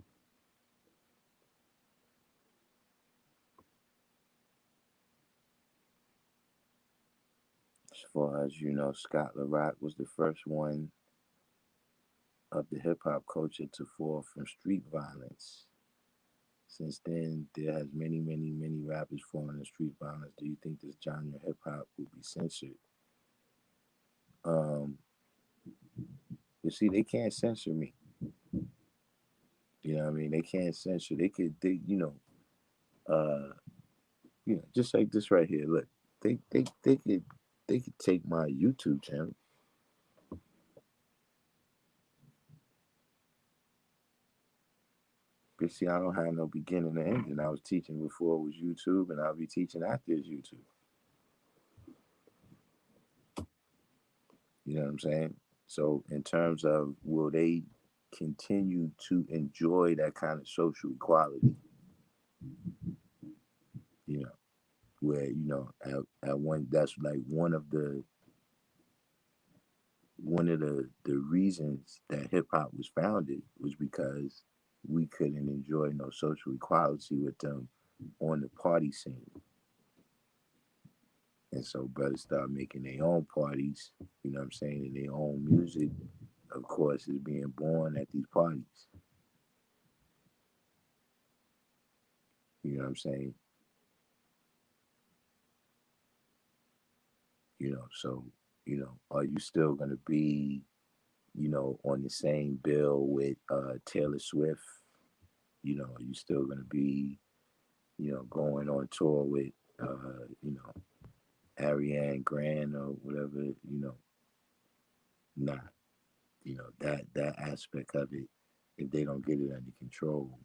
As far as Scott LaRock was the first one of the hip hop culture to fall from street violence. Since then, there has many, many, many rappers fallen in street violence. Do you think this genre of hip hop will be censored? Um, you see, they can't censor me. You know what I mean? They can't censor. Uh, just like this right here. Look, they could take my YouTube channel. But see, I don't have no beginning and ending. I was teaching before it was YouTube, and I'll be teaching after it's YouTube. You know what I'm saying? So, in terms of will they continue to enjoy that kind of social equality, you know, where at one that's like one of the reasons that hip hop was founded was because we couldn't enjoy no social equality with them on the party scene. And so brothers start making their own parties, you know what I'm saying, and their own music, of course, is being born at these parties. You know what I'm saying? So, are you still gonna be, on the same bill with Taylor Swift? Are you still gonna be, going on tour with Ariane Grande or whatever, not, that aspect of it, if they don't get it under control,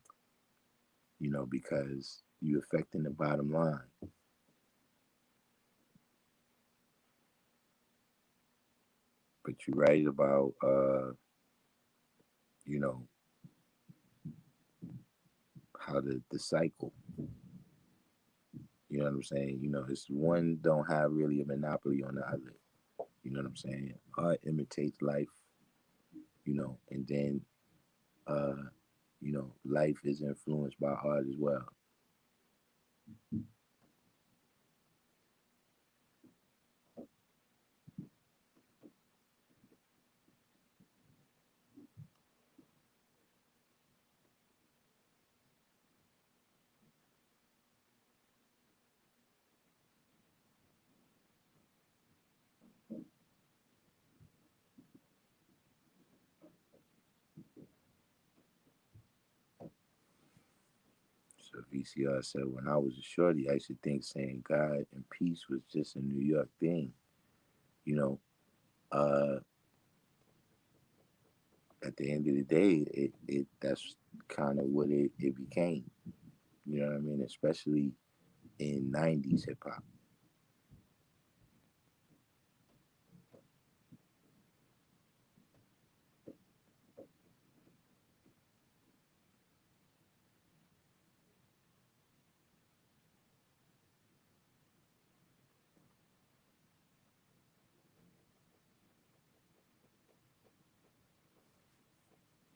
because you're affecting the bottom line. But you're right about, you know, how the cycle, You know what I'm saying? It's one don't have really a monopoly on the other. You know what I'm saying? Art imitates life, and then life is influenced by art as well. So VCR said, when I was a shorty, I used to think saying God and peace was just a New York thing. You know, uh, at the end of the day, it that's kind of what it became. You know what I mean? Especially in '90s hip hop.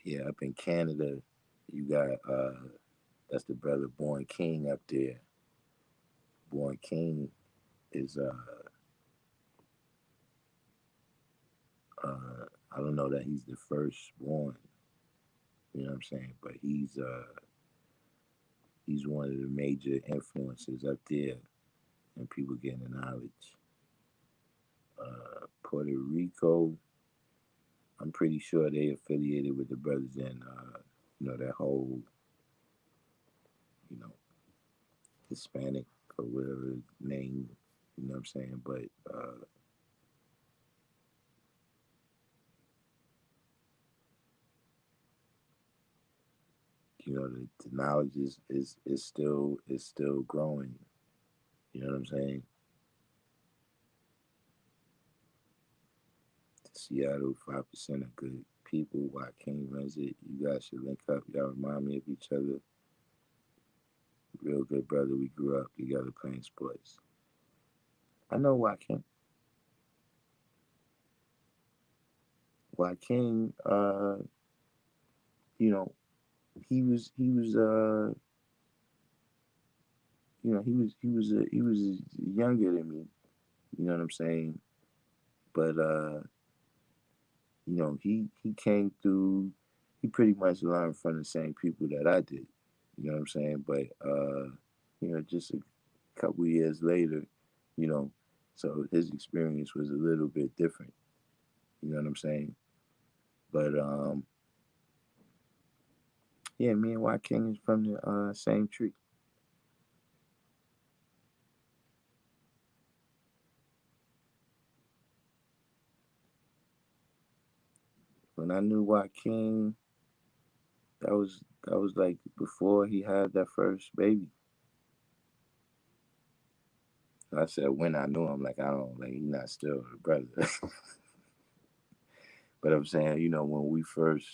Yeah, up in Canada, you got that's the brother Born King up there. Born King is I don't know that he's the first born. You know what I'm saying? But he's one of the major influences up there, and people getting the knowledge. Puerto Rico, I'm pretty sure they affiliated with the brothers in that whole you know Hispanic or whatever name. You know what I'm saying? But the knowledge is still growing. You know what I'm saying? Seattle, 5% of good people. Why King runs it? You guys should link up. Y'all remind me of each other. Real good brother. We grew up together playing sports. I know Joaquin. Joaquin, you know, he was younger than me. You know what I'm saying? But he came through. He pretty much learned from the same people that I did. You know what I'm saying? But just a couple years later, you know, so his experience was a little bit different. You know what I'm saying? But yeah, me and White King is from the same tree. When I knew White King, that was like before he had that first baby. I said when I knew him, like I don't like he's not still a brother. But I'm saying, when we first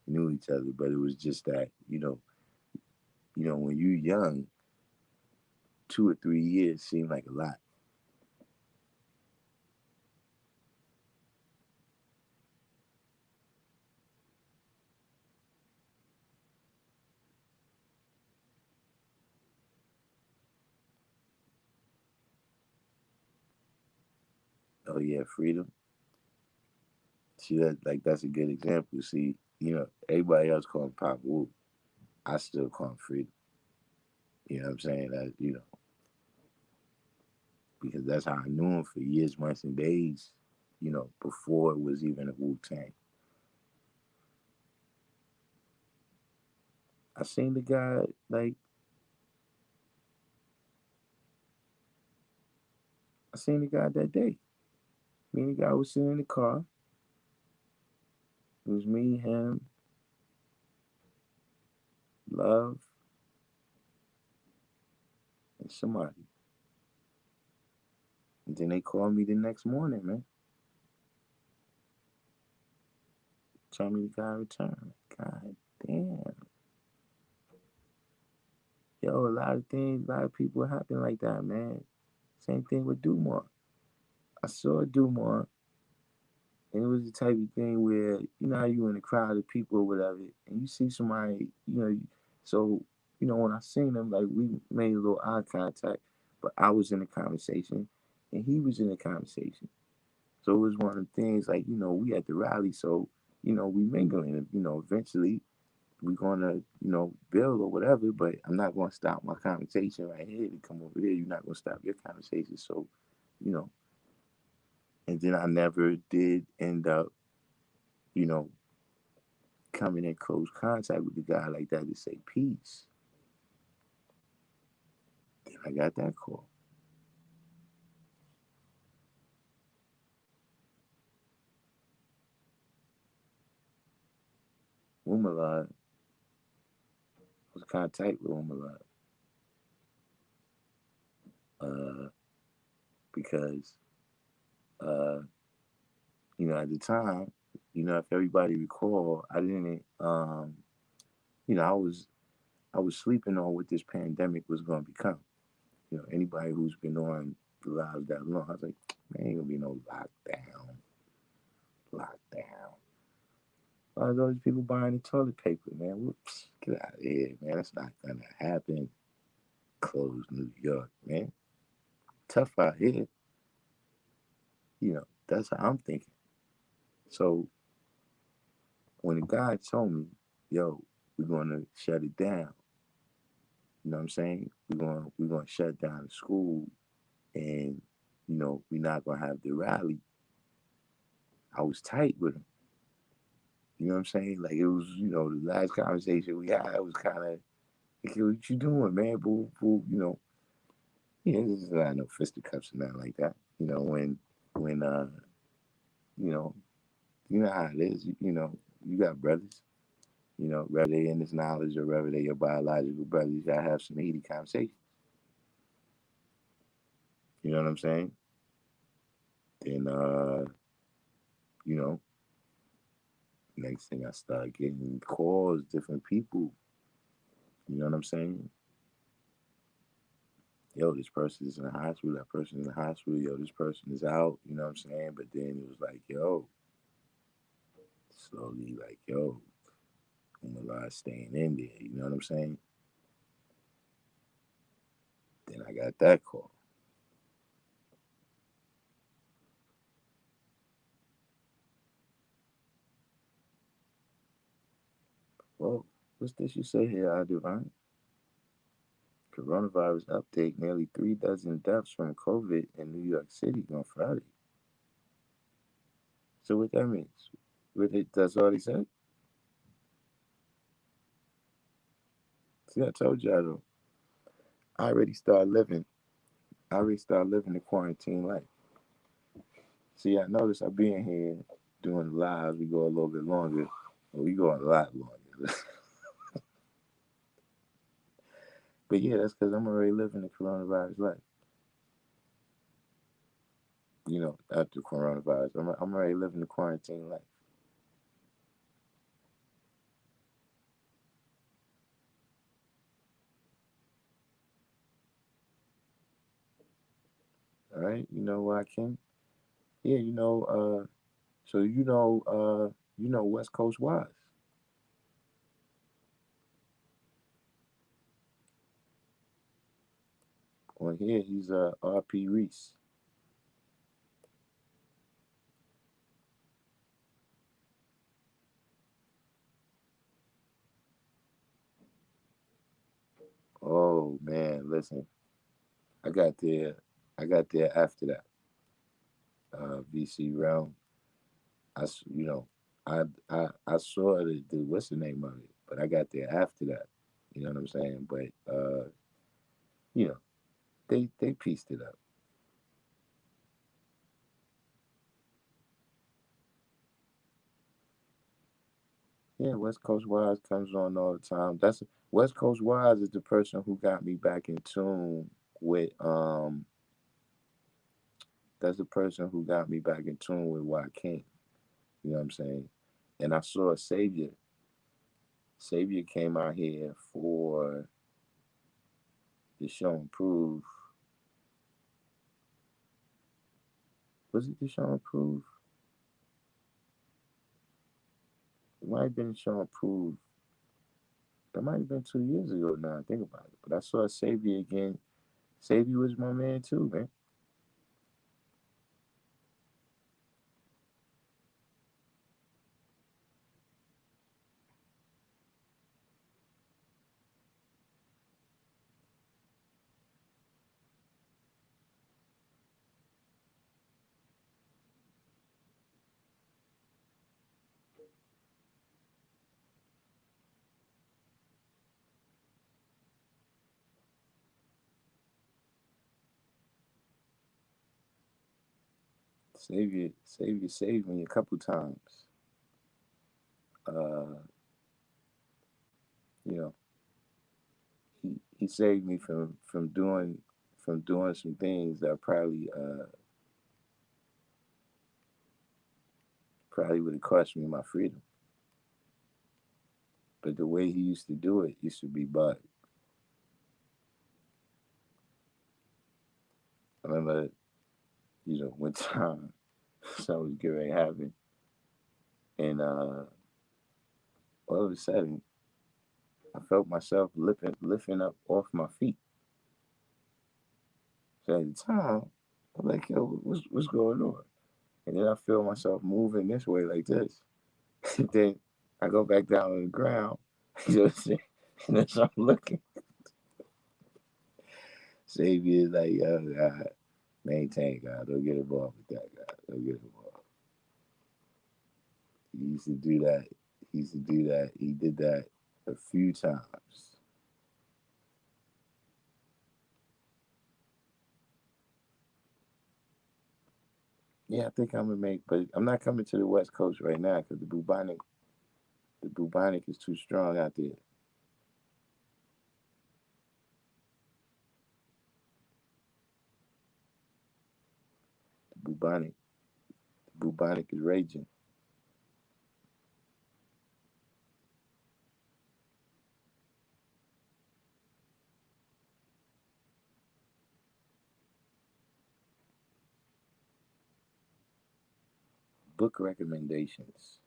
knew each other, but it was just that, when you're young, 2 or 3 years seem like a lot. Oh yeah, freedom. See that like that's a good example. See, everybody else call him Pop Woo. I still call him freedom. You know what I'm saying? That because that's how I knew him for years, months, and days. Before it was even a Wu Tang. I seen the guy like I seen the guy that day. Me and the guy was sitting in the car. It was me, him, Love, and somebody. And then they called me the next morning, man. Told me the guy returned. God damn. Yo, a lot of things, a lot of people happen like that, man. Same thing with Dumont. I saw Dumont, and it was the type of thing where you know how you in a crowd of people or whatever, and you see somebody, so when I seen him, like we made a little eye contact, but I was in the conversation, and he was in the conversation. So it was one of the things like we at the rally, so we mingling, and eventually we're gonna build or whatever. But I'm not gonna stop my conversation right here to come over here. You're not gonna stop your conversation, so you know. And then I never did end up, you know, coming in close contact with the guy like that to say peace. Then I got that call. Umalad was contact with Umalad uh, because uh, at the time, if everybody recall, I didn't. I was sleeping on what this pandemic was going to become. Anybody who's been on the lives that long, I was like, man, ain't gonna be no lockdown. All those people buying the toilet paper, man. Whoops, get out of here, man. That's not gonna happen. Close New York, man. Tough out here. That's how I'm thinking. So when the guy told me, yo, we're gonna shut it down, you know what I'm saying? We're gonna shut down the school and we're not gonna have the rally. I was tight with him. You know what I'm saying? Like it was, the last conversation we had was kind of like, what you doing, man? Boo, boo, this is not no fisticuffs or nothing like that. When you know, you know how it is. You got brothers. Whether they in this knowledge or whether they your biological brothers, you gotta have some heated conversation. You know what I'm saying? Then you know, next thing I start getting calls, different people. You know what I'm saying? Yo, this person is in the hospital, that person is in the hospital, yo, this person is out, you know what I'm saying? But then it was like, yo, slowly, like, yo, I'm a lot staying in there, you know what I'm saying? Then I got that call. Well, what's this you say here, Divine? Coronavirus update, nearly 3 dozen deaths from COVID in New York City on Friday. So what that means? That's all he said? See, I told you I already started living. I already started living the quarantine life. See, I noticed I being here doing the lives, we go a little bit longer. Well, we go a lot longer. But yeah, that's because I'm already living the coronavirus life. After coronavirus, I'm already living the quarantine life. All right, you know why, King? Yeah, so West Coast Wise. On here, he's RP Reese. Oh man, listen, I got there. I got there after that. VC Realm. You know, I saw the what's the name of it, but I got there after that. You know what I'm saying? But you know, they pieced it up. Yeah, West Coast Wise comes on all the time. That's West Coast Wise is the person who got me back in tune with that's the person who got me back in tune with Joaquin. You know what I'm saying? And I saw Savior. Savior came out here for The show and prove. Was it the show and prove? It might have been the show and prove. That might have been 2 years ago now. I think about it. But I saw Savior again. Savior was my man too, man. Savior saved me a couple times. Uh, you know, he saved me from doing some things that probably would have cost me my freedom. But the way he used to do it used to be bad. I remember, one time something was getting ready to happen, and all of a sudden I felt myself lifting up off my feet. So at the time, I'm like, yo, what's going on? And then I feel myself moving this way like this. And then I go back down on the ground. You know what I'm saying? And then so I'm looking. Savior is like, yo, God, maintain, God. Don't get involved with that, God. Don't get involved. He used to do that. He used to do that. He did that a few times. Yeah, I think I'm gonna make, but I'm not coming to the West Coast right now because the bubonic is too strong out there. The bubonic is raging. Book recommendations.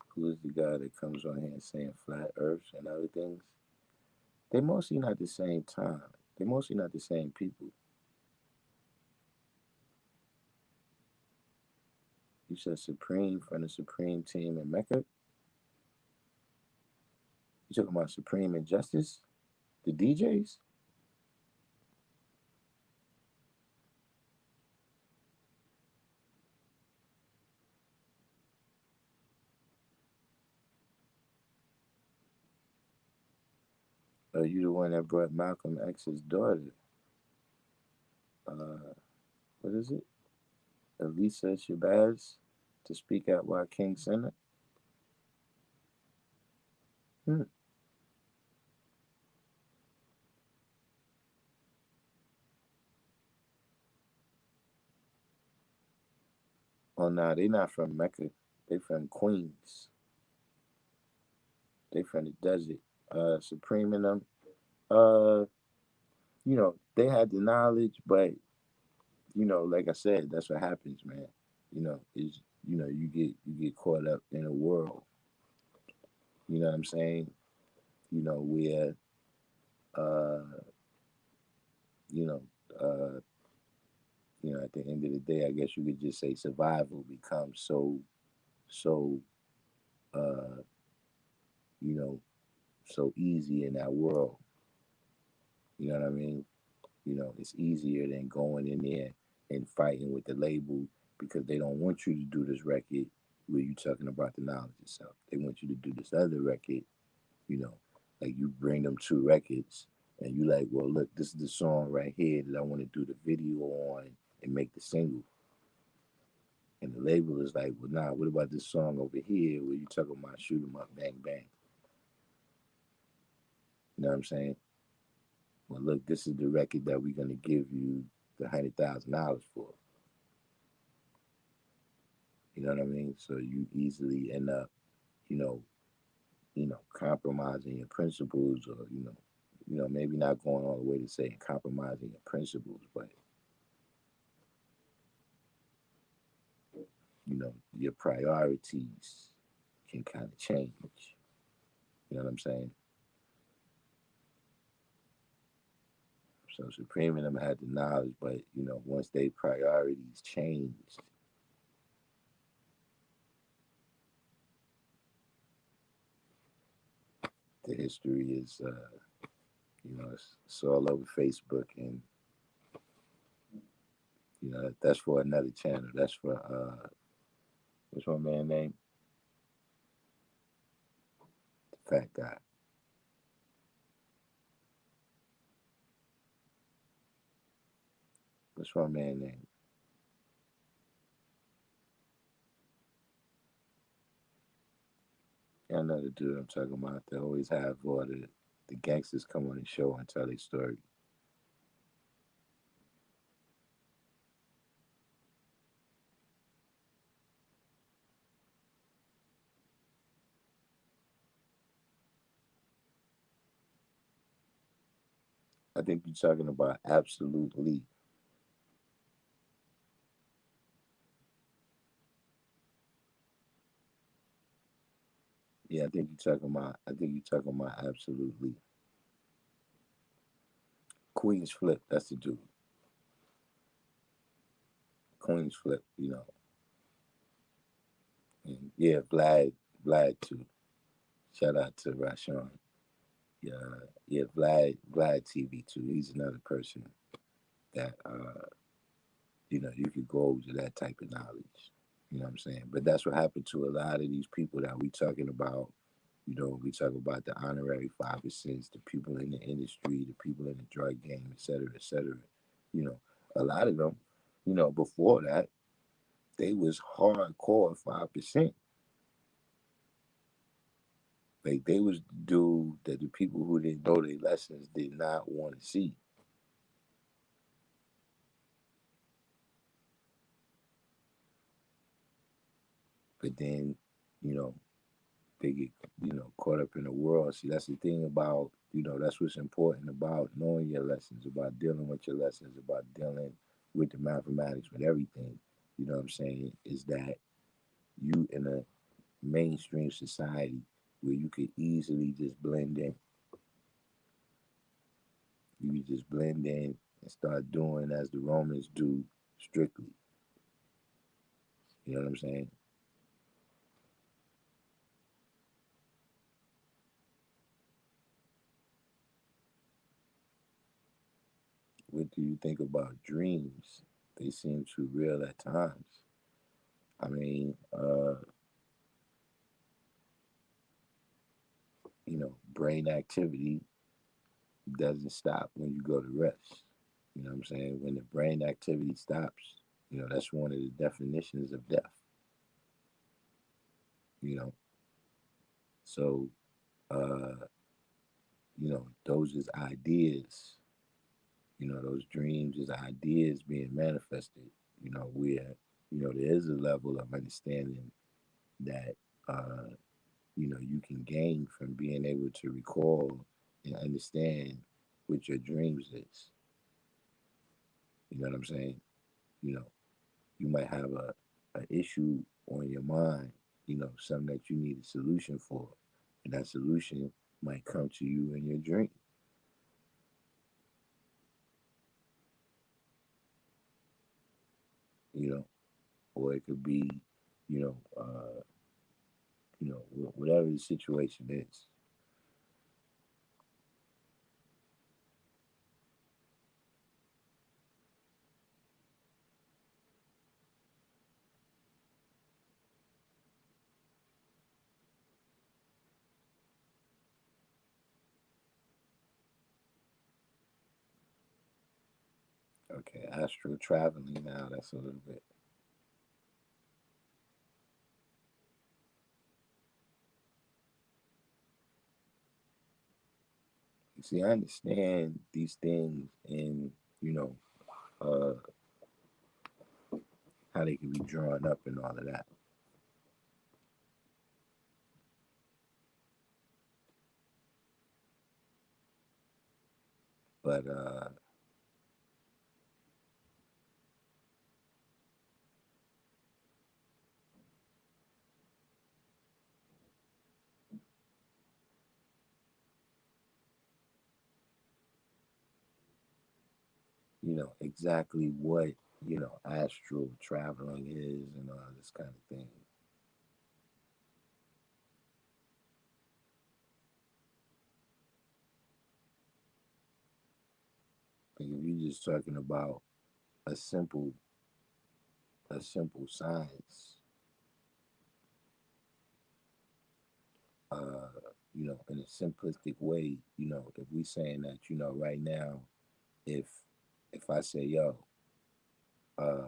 Who is the guy that comes on here saying flat Earths and other things? They mostly not the same time. They mostly not the same people. You said Supreme from the Supreme team in Mecca. You talking about Supreme Injustice? The DJs? Or you the one that brought Malcolm X's daughter? Uh, what is it? Elisa Shabazz to speak at King Center? Hmm. Oh no, they not from Mecca. They from Queens. They from the desert. Supreme and them. Uh, they had the knowledge, but like I said, that's what happens, man. Is you get caught up in a world. You know what I'm saying? Where uh, you know, uh, at the end of the day, I guess you could just say survival becomes so uh, you know, so easy in that world. You know what I mean? It's easier than going in there and fighting with the label because they don't want you to do this record where you talking about the knowledge itself. They want you to do this other record, you know, like you bring them two records and you like, well, look, this is the song right here that I want to do the video on and make the single. And the label is like, well, nah, what about this song over here where you talking about shoot 'em up, bang, bang? You know what I'm saying? Well, look, this is the record that we're gonna give you the $100,000 for. You know what I mean? So you easily end up, you know, compromising your principles, or maybe not going all the way to saying compromising your principles, but your priorities can kind of change. You know what I'm saying? So Supreme and them had the knowledge, but once they priorities changed, the history is, it's all over Facebook, and that's for another channel. That's for what's my man name? The fat guy. What's my man name? I know the dude I'm talking about. They always have all the gangsters come on the show and tell their story. I think you're talking about absolutely. Yeah, I think you're talking about. I think you're talking about absolutely. Queen's Flip. That's the dude. Queen's Flip. And yeah, Vlad too. Shout out to Rashawn. Yeah, yeah, Vlad TV too. He's another person that you could go over to that type of knowledge. You know what I'm saying? But that's what happened to a lot of these people that we talking about. We talk about the honorary 5%, the people in the industry, the people in the drug game, et cetera, et cetera. You know, a lot of them, before that, they was hardcore 5%. Like they was the dude that the people who didn't know their lessons did not want to see. But then, you know, they get caught up in the world. See, that's the thing about that's what's important about knowing your lessons, about dealing with your lessons, about dealing with the mathematics, with everything. You know what I'm saying? Is that you in a mainstream society where you could easily just blend in. You could just blend in and start doing as the Romans do strictly. You know what I'm saying? What do you think about dreams? They seem too real at times. I mean, brain activity doesn't stop when you go to rest. You know what I'm saying? When the brain activity stops, that's one of the definitions of death. You know, so those is ideas. Those dreams is ideas being manifested. Where there is a level of understanding that you can gain from being able to recall and understand what your dreams is. You know what I'm saying? You know, you might have a issue on your mind, something that you need a solution for. And that solution might come to you in your dream, you know, or it could be, you know, uh, whatever the situation is. Okay, astral traveling now, that's a little bit. You see, I understand these things and, you know, uh, how they can be drawn up and all of that. But exactly what astral traveling is and all this kind of thing. Like if you're just talking about a simple science, uh, in a simplistic way, if we saying that, right now, if I say, yo, uh,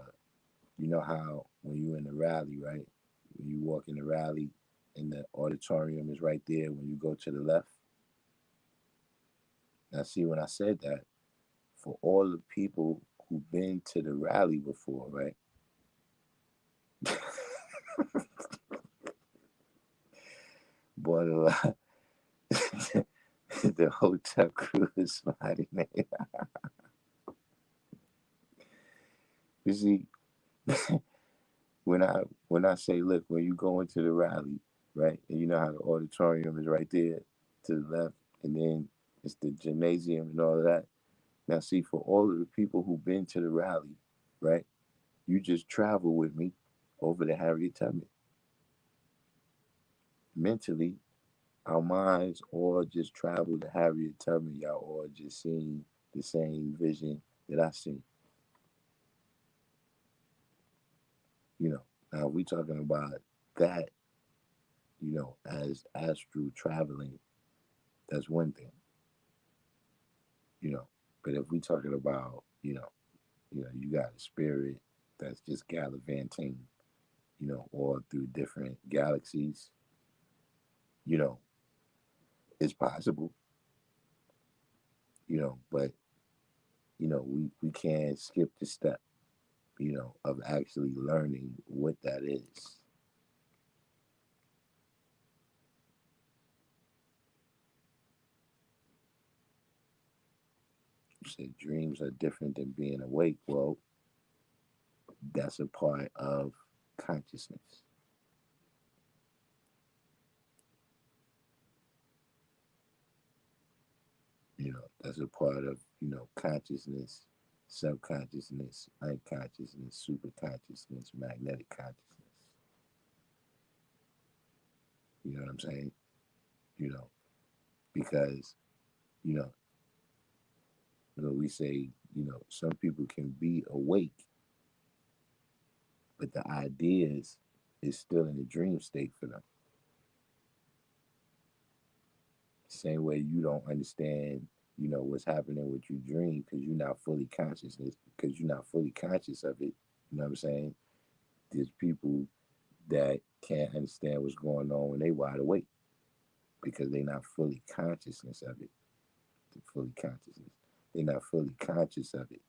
you know how when you in the rally, right? When you walk in the rally and the auditorium is right there when you go to the left. Now see when I said that, for all the people who've been to the rally before, right? Bought a lot. The hotel crew is smiling. You see, when I say, look, when you go into the rally, right, and you know how the auditorium is right there to the left, and then it's the gymnasium and all of that. Now, see, for all of the people who've been to the rally, right, you just travel with me over to Harriet Tubman. Mentally, our minds all just travel to Harriet Tubman. Y'all all just seeing the same vision that I see. You know, now we talking about that, as astral traveling. That's one thing, you know. But if we talking about, you got a spirit that's just gallivanting, all through different galaxies, you know, it's possible, but we can't skip the step, of actually learning what that is. You said dreams are different than being awake. Well, that's a part of consciousness. That's a part of, consciousness, subconsciousness, unconsciousness, superconsciousness, magnetic consciousness. You know what I'm saying? You know, because, you know, we say, some people can be awake, but the ideas is still in the dream state for them. Same way you don't understand, what's happening with your dream because you're not fully consciousness because you're not fully conscious of it. You know what I'm saying? There's people that can't understand what's going on when they wide awake because they're not fully consciousness of it. They're fully consciousness. They're not fully conscious of it.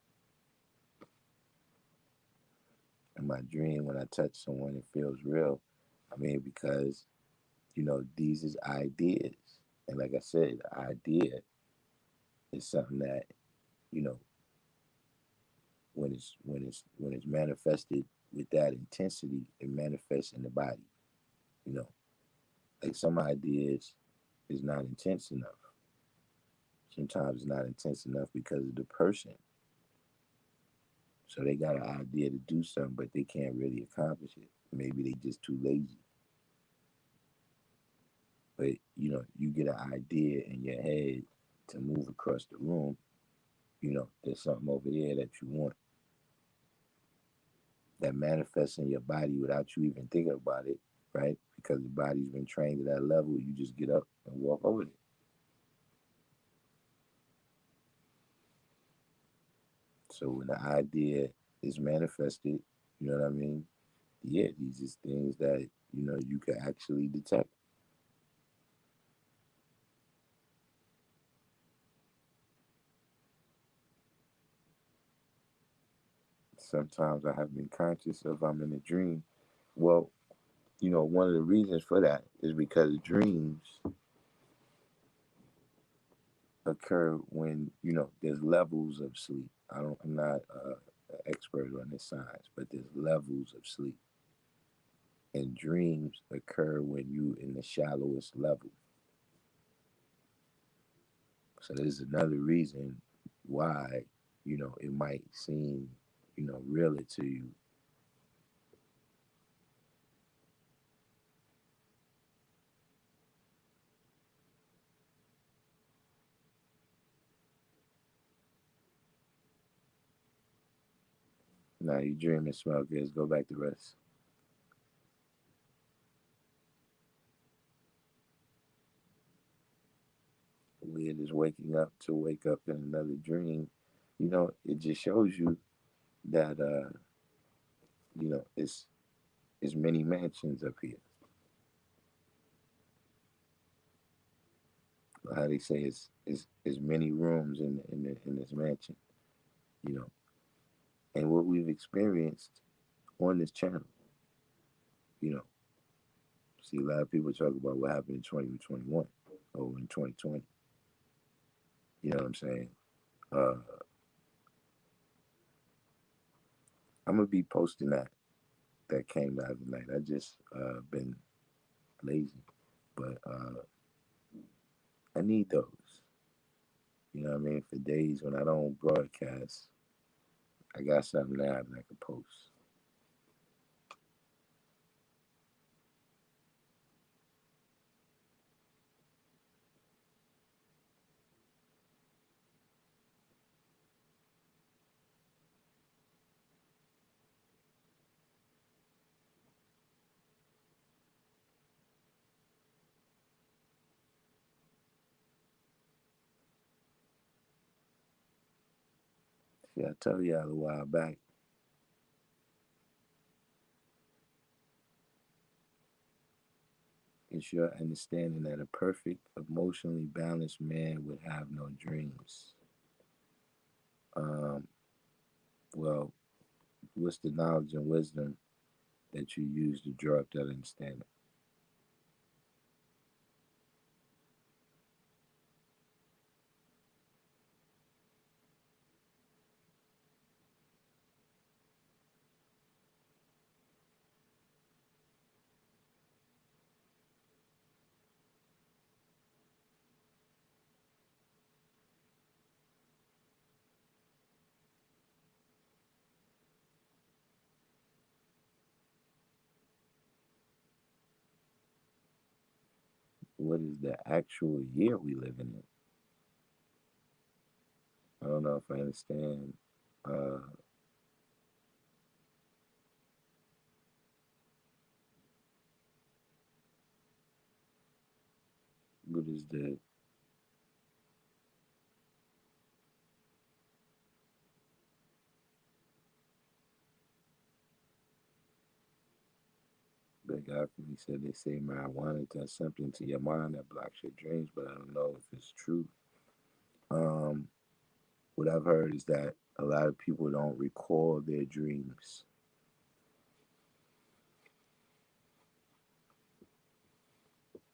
In my dream, when I touch someone, it feels real. I mean, because these is ideas, and like I said, the idea is something that you know when it's manifested with that intensity, it manifests in the body. You know, like some ideas is not intense enough. Sometimes it's not intense enough because of the person. So they got an idea to do something, but they can't really accomplish it. Maybe they just too lazy. But you get an idea in your head to move across the room. There's something over there that you want that manifests in your body without you even thinking about it, right? Because the body's been trained to that level, you just get up and walk over it. So when the idea is manifested, you know what I mean? Yeah, these is things that you can actually detect. Sometimes I have been conscious of I'm in a dream. Well, one of the reasons for that is because dreams occur when there's levels of sleep. I'm not an expert on this science, but there's levels of sleep, and dreams occur when you in the shallowest level. So there's another reason why it might seem realer to you. Now you dream and smell good. Go back to rest. Weird is waking up to wake up in another dream. It just shows you that it's many mansions up here. How they say it's many rooms in this mansion. You know, and what we've experienced on this channel. You know, see a lot of people talk about what happened in 2021 or in 2020. You know what I'm saying? Uh, I'm gonna be posting that came the other night. I just been lazy, but I need those. You know what I mean? For days when I don't broadcast, I got something now that I can post. See, I told y'all a while back, it's your understanding that a perfect, emotionally balanced man would have no dreams. Um, well, what's the knowledge and wisdom that you use to draw up that understanding? What is the actual year we living in? I don't know if I understand. Uh, what is the guy he said they say marijuana does something to your mind that blocks your dreams, but I don't know if it's true. Um, what I've heard is that a lot of people don't recall their dreams.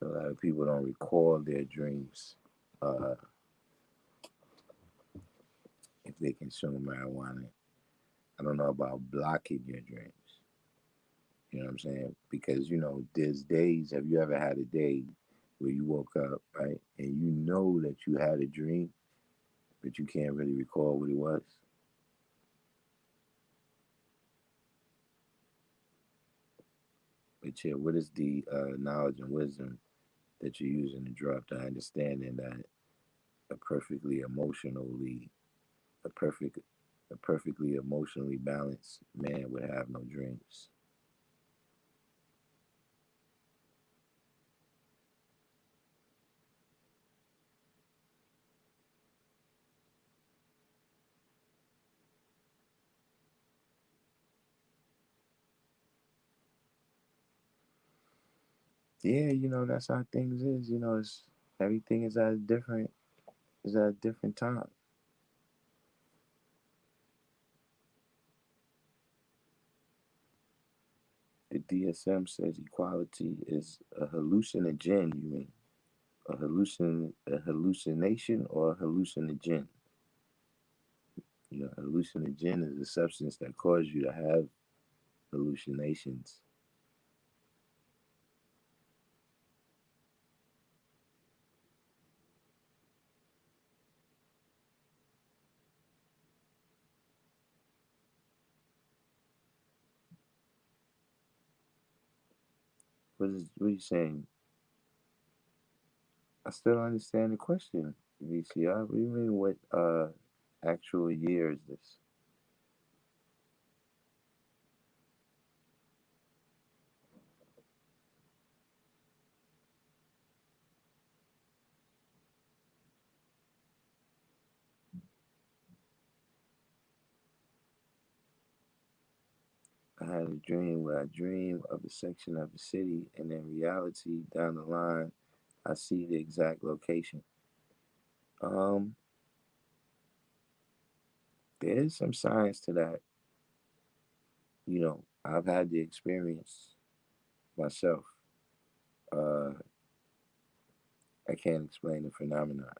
A lot of people don't recall their dreams uh, if they consume marijuana. I don't know about blocking your dreams. You know what I'm saying? Because there's days. Have you ever had a day where you woke up, right, and you know that you had a dream, but you can't really recall what it was? But yeah, what is the knowledge and wisdom that you're using to draw up the understanding that a perfectly emotionally, a perfect, a perfectly emotionally balanced man would have no dreams? Yeah, that's how things is. It's everything is at a different time. The DSM says equality is a hallucinogen. You mean? a hallucination or a hallucinogen. Hallucinogen is a substance that causes you to have hallucinations. What are you saying? I still don't understand the question, VCR. What do you mean? What actual year is this? I had a dream where I dream of a section of the city, and in reality, down the line, I see the exact location. Um, there is some science to that. I've had the experience myself. Uh, I can't explain the phenomenon.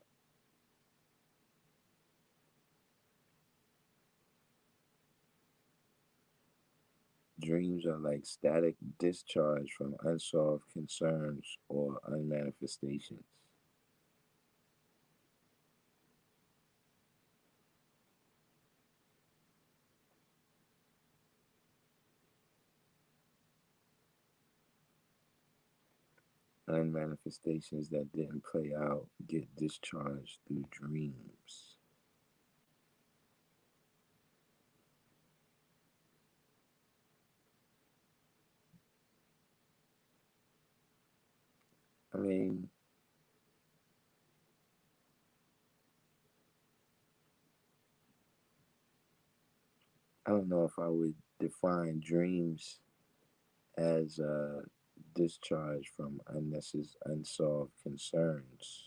Dreams are like static discharge from unsolved concerns or unmanifestations. Unmanifestations that didn't play out get discharged through dreams. I mean, I don't know if I would define dreams as a discharge from unnecessary unsolved concerns.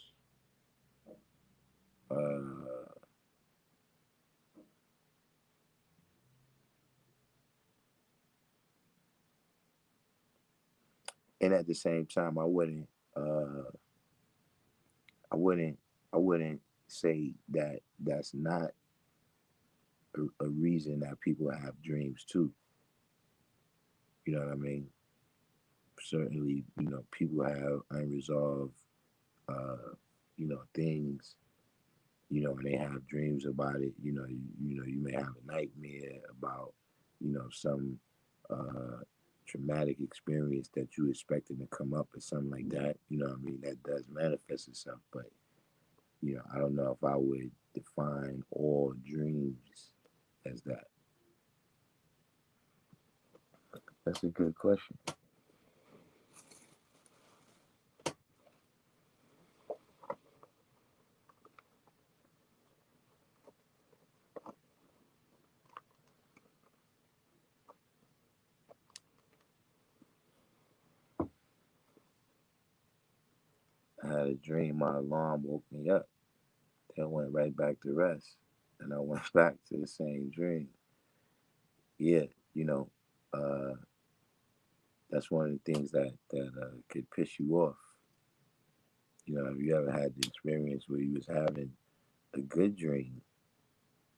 Uh, and at the same time, uh, I wouldn't, I wouldn't say that that's not a reason that people have dreams too. You know what I mean? Certainly, people have unresolved, uh, things, and they have dreams about it. You may have a nightmare about, some uh, traumatic experience that you expected to come up or something like that. You know what I mean? That does manifest itself. But, I don't know if I would define all dreams as that. That's a good question. I had a dream my alarm woke me up. Then I went right back to rest. And I went back to the same dream. Yeah, you know, uh, that's one of the things that could piss you off. Have you ever had the experience where you was having a good dream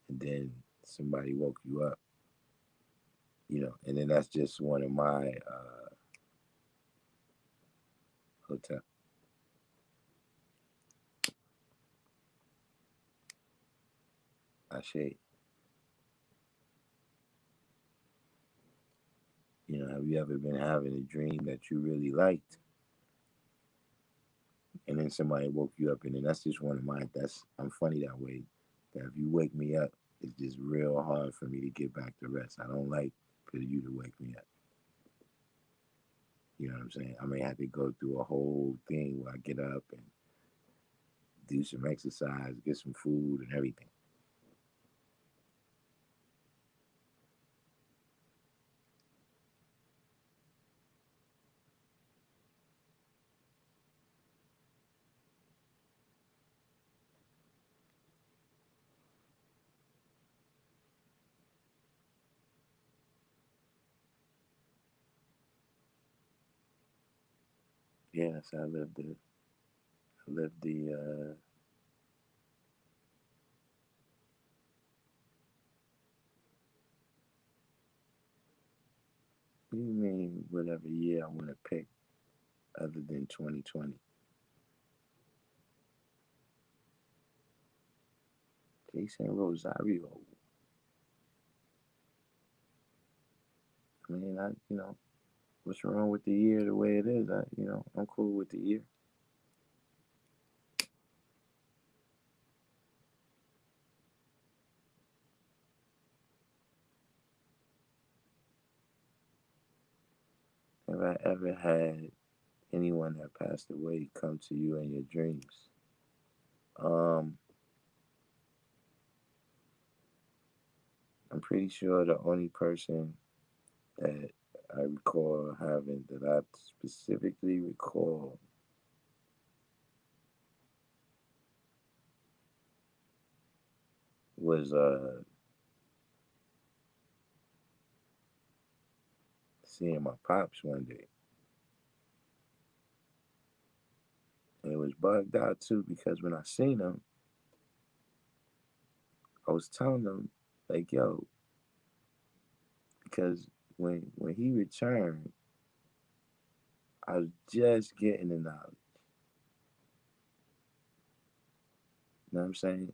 and then somebody woke you up? And then that's just one of my hotel. I say, have you ever been having a dream that you really liked, and then somebody woke you up, and then that's just one of mine. I'm funny that way. That if you wake me up, it's just real hard for me to get back to rest. I don't like for you to wake me up. You know what I'm saying? I may have to go through a whole thing where I get up and do some exercise, get some food and everything. Yeah, that's how I live the I lived the what do you mean whatever year I want to pick other than 2020? Jason Rosario. I mean, what's wrong with the year the way it is? I'm cool with the year. Have I ever had anyone that passed away come to you in your dreams? Um, I'm pretty sure the only person that I recall having that I specifically recall was seeing my pops one day. And it was bugged out too because when I seen him, I was telling him like, yo, because when he returned, I was just getting the knowledge. You know what I'm saying?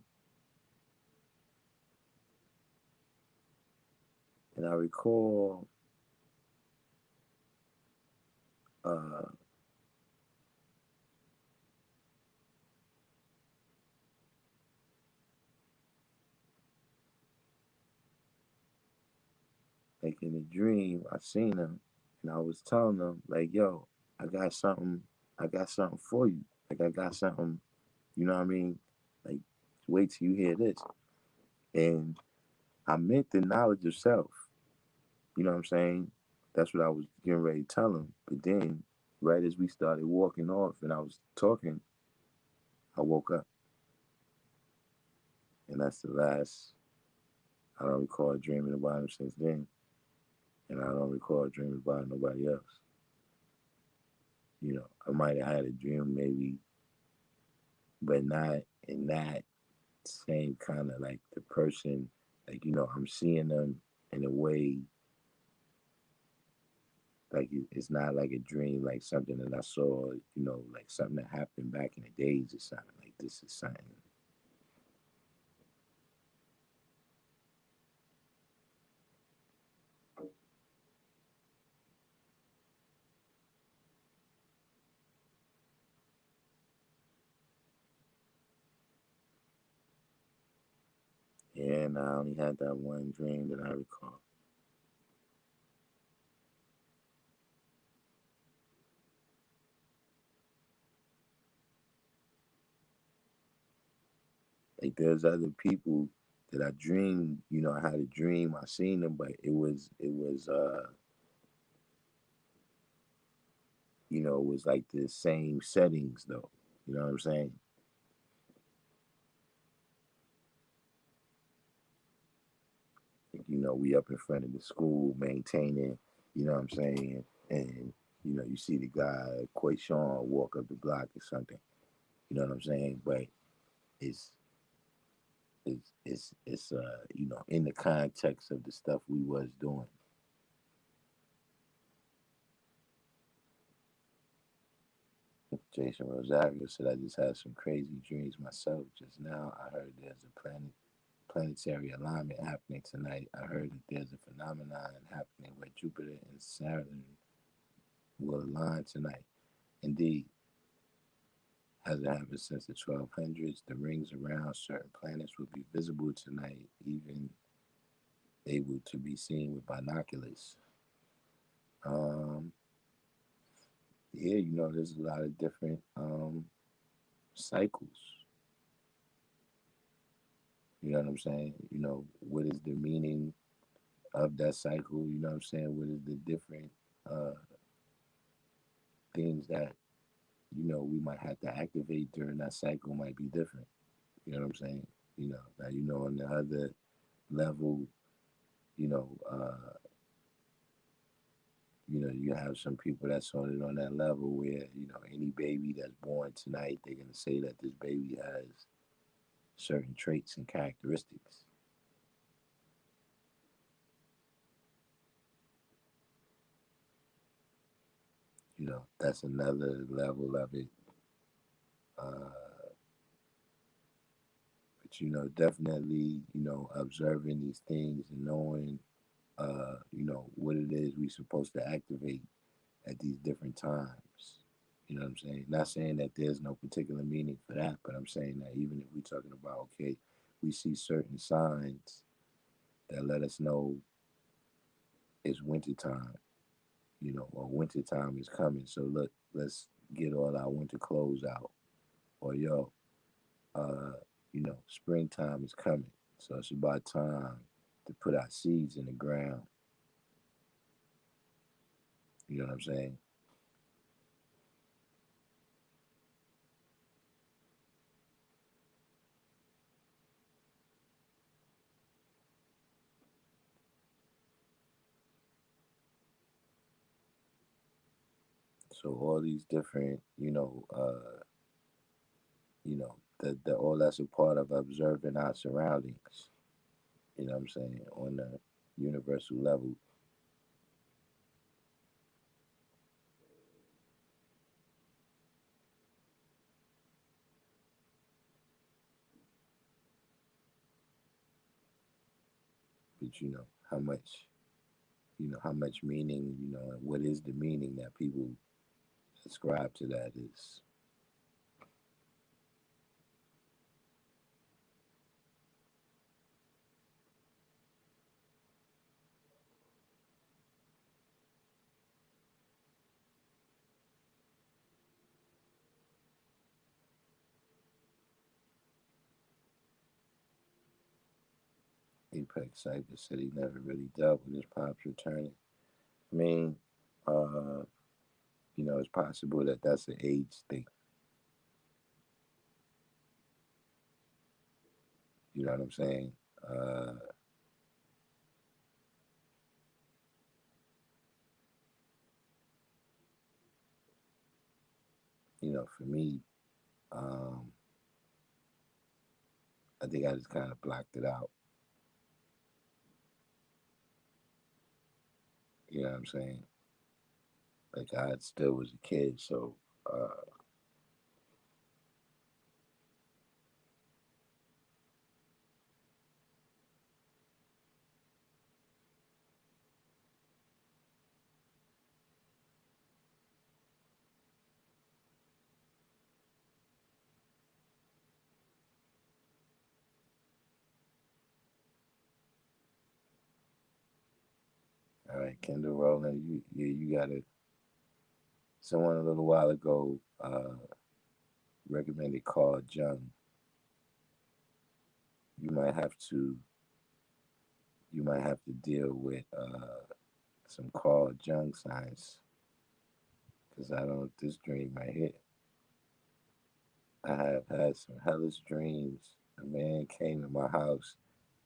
And I recall uh like in a dream, I seen him and I was telling him like, yo, I got something I got something for you. Like I got something, you know what I mean? Like wait till you hear this. And I meant the knowledge of self. You know what I'm saying? That's what I was getting ready to tell him. But then, right as we started walking off and I was talking, I woke up. And that's the last, I don't recall dreaming about him since then. And I don't recall dreaming about nobody else. I might have had a dream maybe, but not in that same kind of like the person, like, I'm seeing them in a way like it's not like a dream, like something that I saw, like something that happened back in the days or something. Like this is something. And I only had that one dream that I recall. Like there's other people that I dreamed, I had a dream, I seen them, but it was like the same settings though. You know what I'm saying? Like, we up in front of the school maintaining, you know what I'm saying? And, you see the guy, Quayshawn, walk up the block or something. You know what I'm saying? But it's in the context of the stuff we was doing. Jason Rosario said I just had some crazy dreams myself. Just now I heard there's a planetary alignment happening tonight. I heard that there's a phenomenon happening where Jupiter and Saturn will align tonight. Indeed, hasn't happened since the 1200s. The rings around certain planets will be visible tonight, even able to be seen with binoculars. Um, yeah, there's a lot of different cycles. You know what I'm saying? What is the meaning of that cycle? You know what I'm saying? What is the different uh, things that, we might have to activate during that cycle might be different. You know what I'm saying? Now, on the other level, you know, uh, You have some people that's on it on that level where, any baby that's born tonight, they're going to say that this baby has certain traits and characteristics. That's another level of it. But, definitely, observing these things and knowing, what it is we're supposed to activate at these different times. You know what I'm saying? Not saying that there's no particular meaning for that, but I'm saying that even if we're talking about, okay, we see certain signs that let us know it's winter time, or winter time is coming. So look, let's get all our winter clothes out. Or uh, springtime is coming. So it's about time to put our seeds in the ground. You know what I'm saying? So all these different, that all that's a part of observing our surroundings. You know what I'm saying? On the universal level. But how much meaning, and what is the meaning that people ascribe to that is Apex Cypher said he never really dealt with his pops returning. I mean, uh, it's possible that that's an age thing. You know what I'm saying? Uh, for me, um, I think I just kind of blocked it out. You know what I'm saying? Like I still was a kid, so all right, Kendall Rowland, you got to. Someone a little while ago recommended Carl Jung. You might have to you might have to deal with some Carl Jung signs because I don't. This dream right here. I have had some hellish dreams. A man came to my house,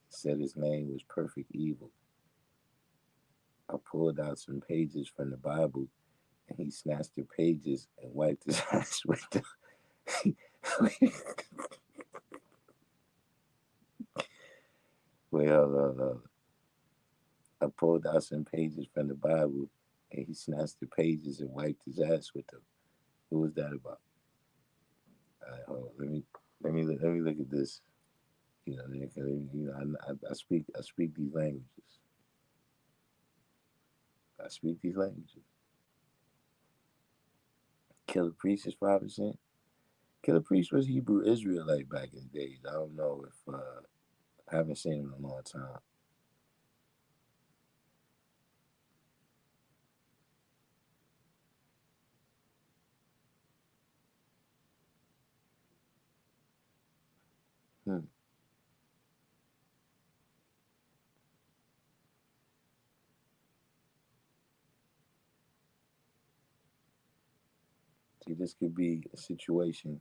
said his name was Perfect Evil. I pulled out some pages from the Bible, and he snatched the pages and wiped his ass with them. Well, I pulled out some pages from the Bible, and he snatched the pages and wiped his ass with them. What was that about? All right, hold on. Let me look at this. I speak these languages. I speak these languages. Killer Priest is 5%. Killer Priest was Hebrew Israelite back in the days. I don't know if I haven't seen him in a long time. Hmm. See, this could be a situation.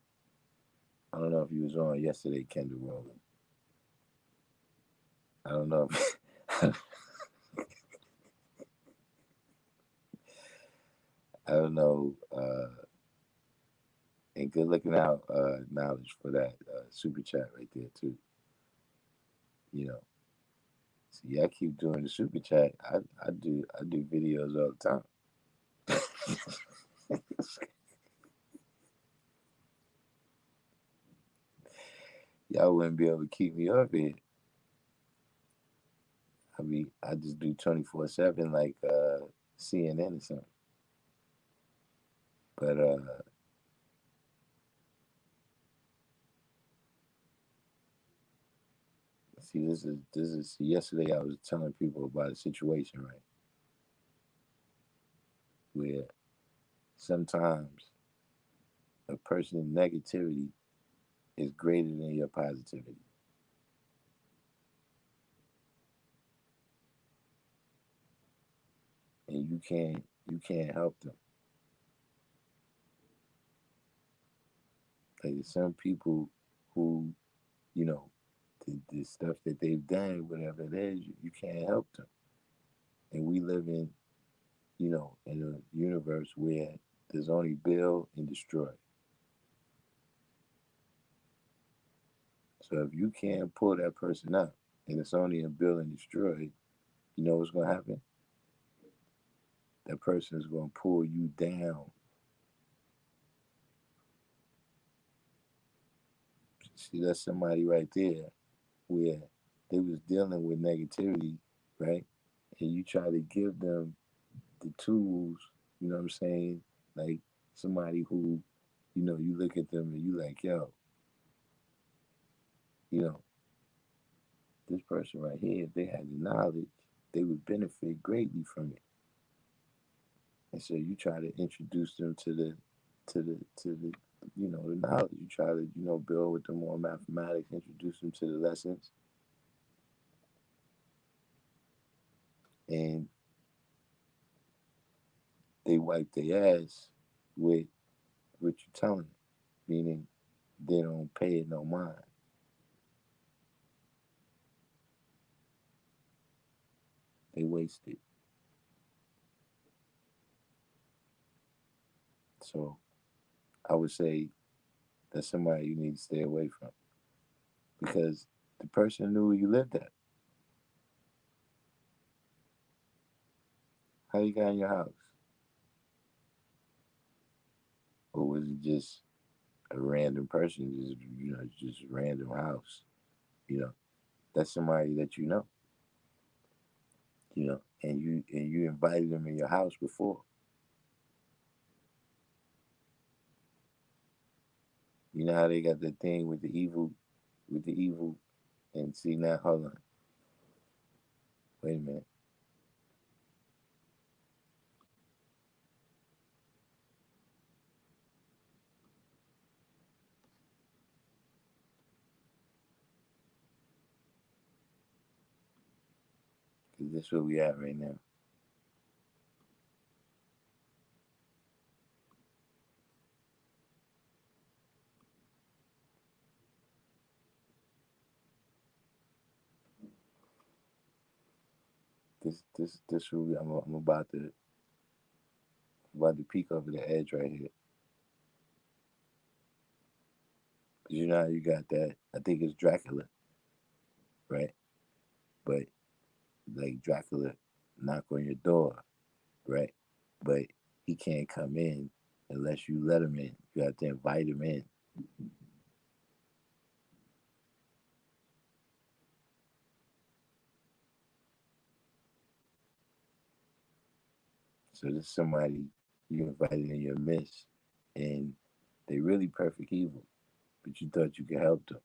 I don't know if you was on yesterday, Kendall Rowland. I don't know if I don't know. And good looking out, knowledge for that super chat right there too. You know, see, I keep doing the super chat. I do videos all the time. Y'all wouldn't be able to keep me up here. I just do 24/7 like CNN or something. But see, this is yesterday. I was telling people about a situation, right, where sometimes a person's negativity is greater than your positivity, and you can't help them. Like there's some people who, you know, the stuff that they've done, whatever it is, you can't help them. And we live in a universe where there's only build and destroy. So if you can't pull that person up, and it's only a build and destroy, you know what's gonna happen? That person is gonna pull you down. See, that's somebody right there where they was dealing with negativity, right? And you try to give them the tools, you know what I'm saying? Like somebody who, you look at them and you like, yo, you know, this person right here, if they had the knowledge, they would benefit greatly from it. And so you try to introduce them to the the knowledge. You try to build with them on mathematics, introduce them to the lessons, and they wipe their ass with what you're telling them, meaning they don't pay it no mind. They waste it. So I would say that's somebody you need to stay away from because the person knew where you lived at. How you got in your house, or was it just a random person, just random house? You know, that's somebody that and you invited them in your house before. You know how they got that thing with the evil, and see now. Hold on, wait a minute, because this is where we at right now. This where I'm about to peek over the edge right here. 'Cause you know how you got that. I think it's Dracula, right? But like Dracula knock on your door, right? But he can't come in unless you let him in. You have to invite him in. So this is somebody you invited in your midst, and they really perfect evil, but you thought you could help them.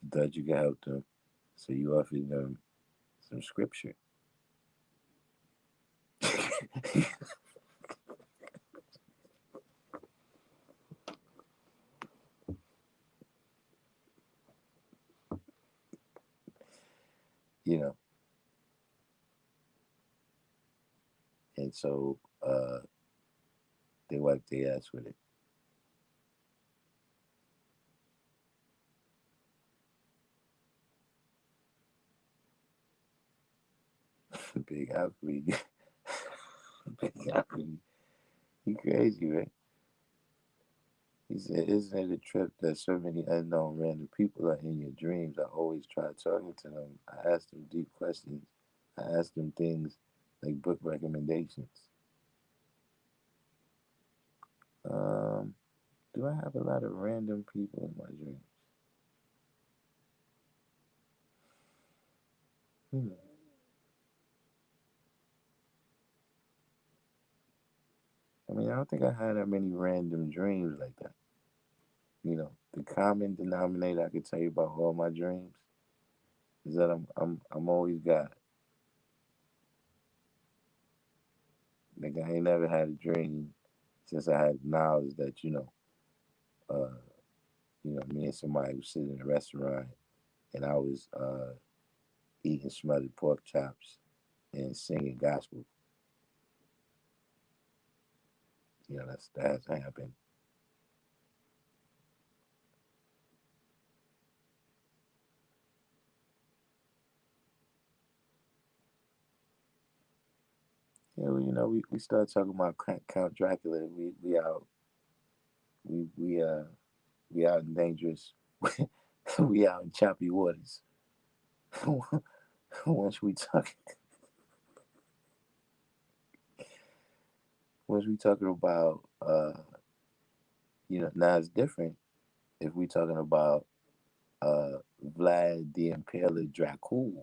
You thought you could help them, so you offered them some scripture. you know, and so they wiped their ass with it. Big athlete. You crazy, man. He said, isn't it a trip that so many unknown random people are in your dreams? I always try talking to them. I ask them deep questions. I ask them things like book recommendations. Um, do I have a lot of random people in my dreams? Hmm. I mean, I don't think I had that many random dreams like that. The common denominator I could tell you about all my dreams is that I'm always God. Like I ain't never had a dream since I had knowledge that uh, me and somebody was sitting in a restaurant and I was eating smothered pork chops and singing gospel. That hasn't happened. Yeah, well, we started talking about Count Dracula. We we out in dangerous. We out in choppy waters. once we talk, once we talking about now it's different if we talking about uh Vlad the Impaler Dracul.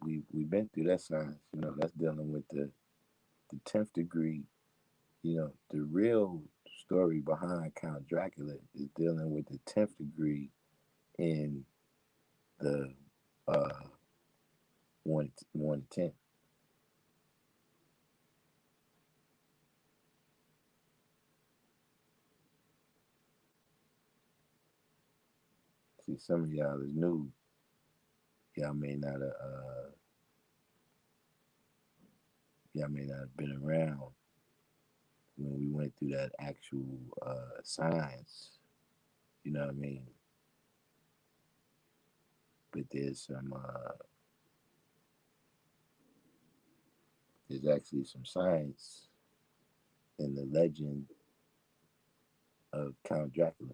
We've been through that science. That's dealing with the 10th degree. The real story behind Count Dracula is dealing with the 10th degree in the uh 1 to 10. See, some of y'all is new. Y'all may not have been around when we went through that actual science. You know what I mean? But there's actually some science in the legend of Count Dracula.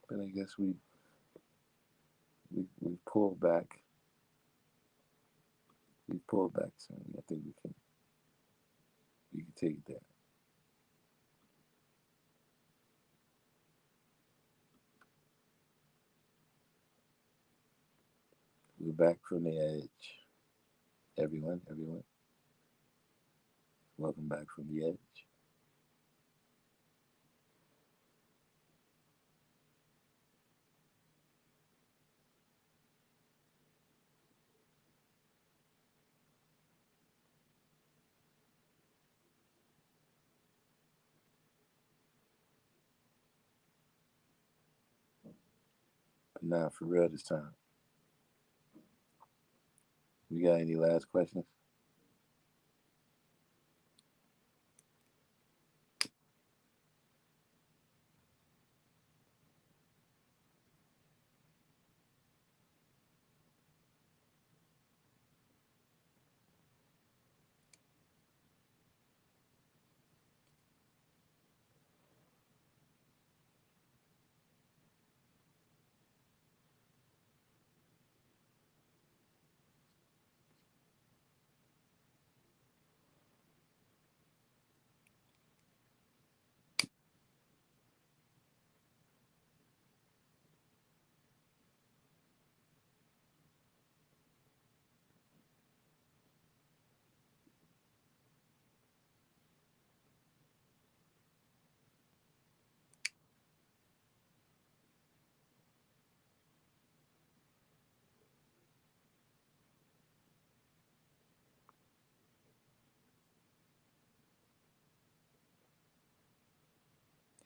But I guess we pulled back. We pulled back some. I think we can take it there. We're back from the edge. Everyone, welcome back from the edge. But now, for real this time, we got any last questions?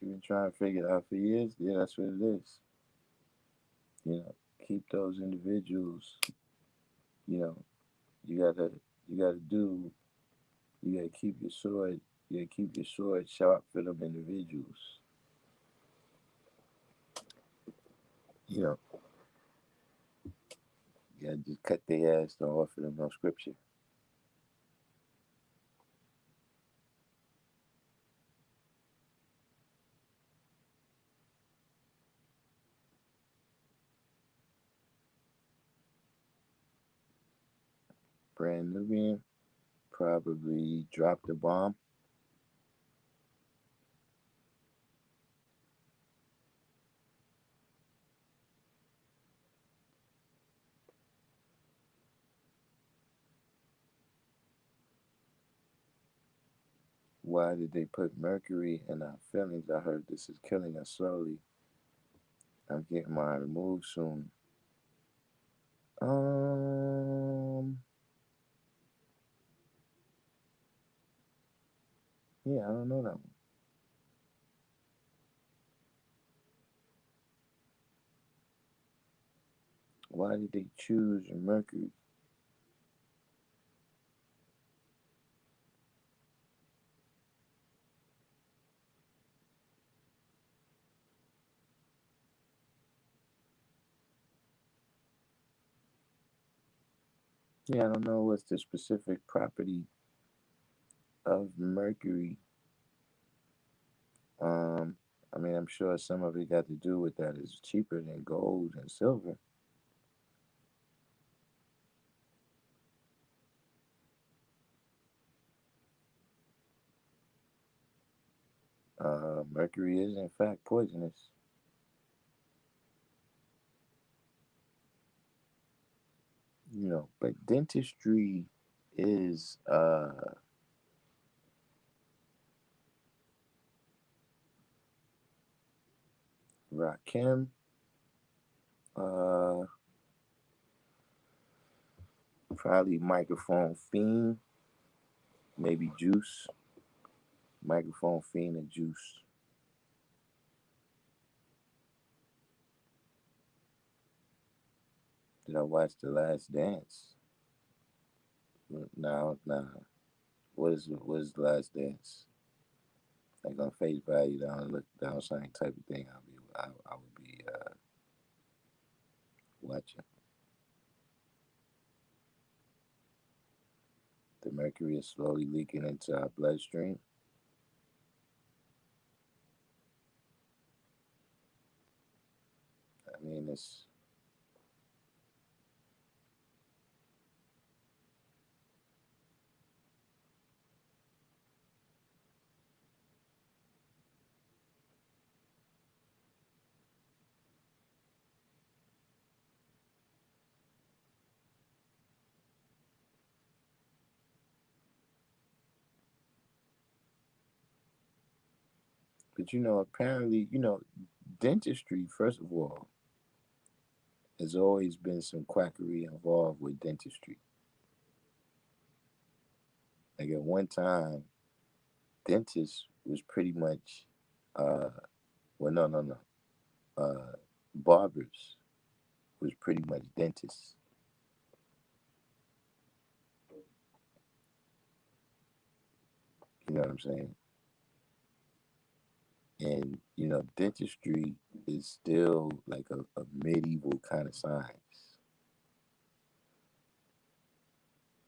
You've been trying to figure it out for years. Yeah, that's what it is. You know, keep those individuals. You know, you gotta, you gotta do. You gotta keep your sword. You gotta keep your sword sharp for them individuals. You know, you gotta just cut their ass. Don't offer them no scripture. Brand Nubian probably dropped the bomb. Why did they put mercury in our feelings? I heard this is killing us slowly. I'm getting mine removed soon. Um, yeah, I don't know that one. Why did they choose mercury? Yeah, I don't know what's the specific property of mercury. Um, I mean, I'm sure some of it got to do with that. It's cheaper than gold and silver. Mercury is in fact poisonous. You know, but dentistry is Rakim, uh probably microphone fiend, maybe juice. Microphone fiend and juice. Did I watch The Last Dance? No, no. What is The Last Dance? Like on face value, down look down same type of thing. I would be watching. The mercury is slowly leaking into our bloodstream. I mean, it's but apparently, dentistry. First of all, has always been some quackery involved with dentistry. Like at one time, dentists was pretty much, uh, well, no, no, no, barbers was pretty much dentists. You know what I'm saying? And dentistry is still like a medieval kind of science.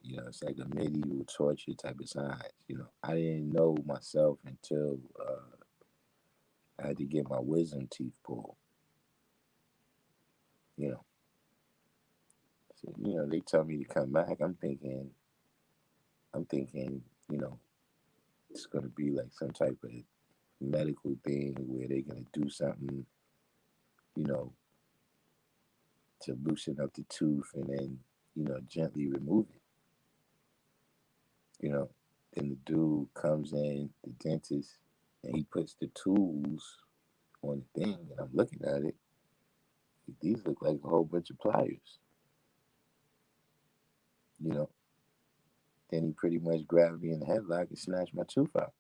It's like a medieval torture type of science. I didn't know myself until I had to get my wisdom teeth pulled. You know, so they tell me to come back. I'm thinking, you know, it's gonna be like some type of medical thing where they're gonna do something, you know, to loosen up the tooth and then, gently remove it. You know, then the dude comes in, the dentist, and he puts the tools on the thing, and I'm looking at it. These look like a whole bunch of pliers. You know, then he pretty much grabbed me in the headlock and snatched my tooth out.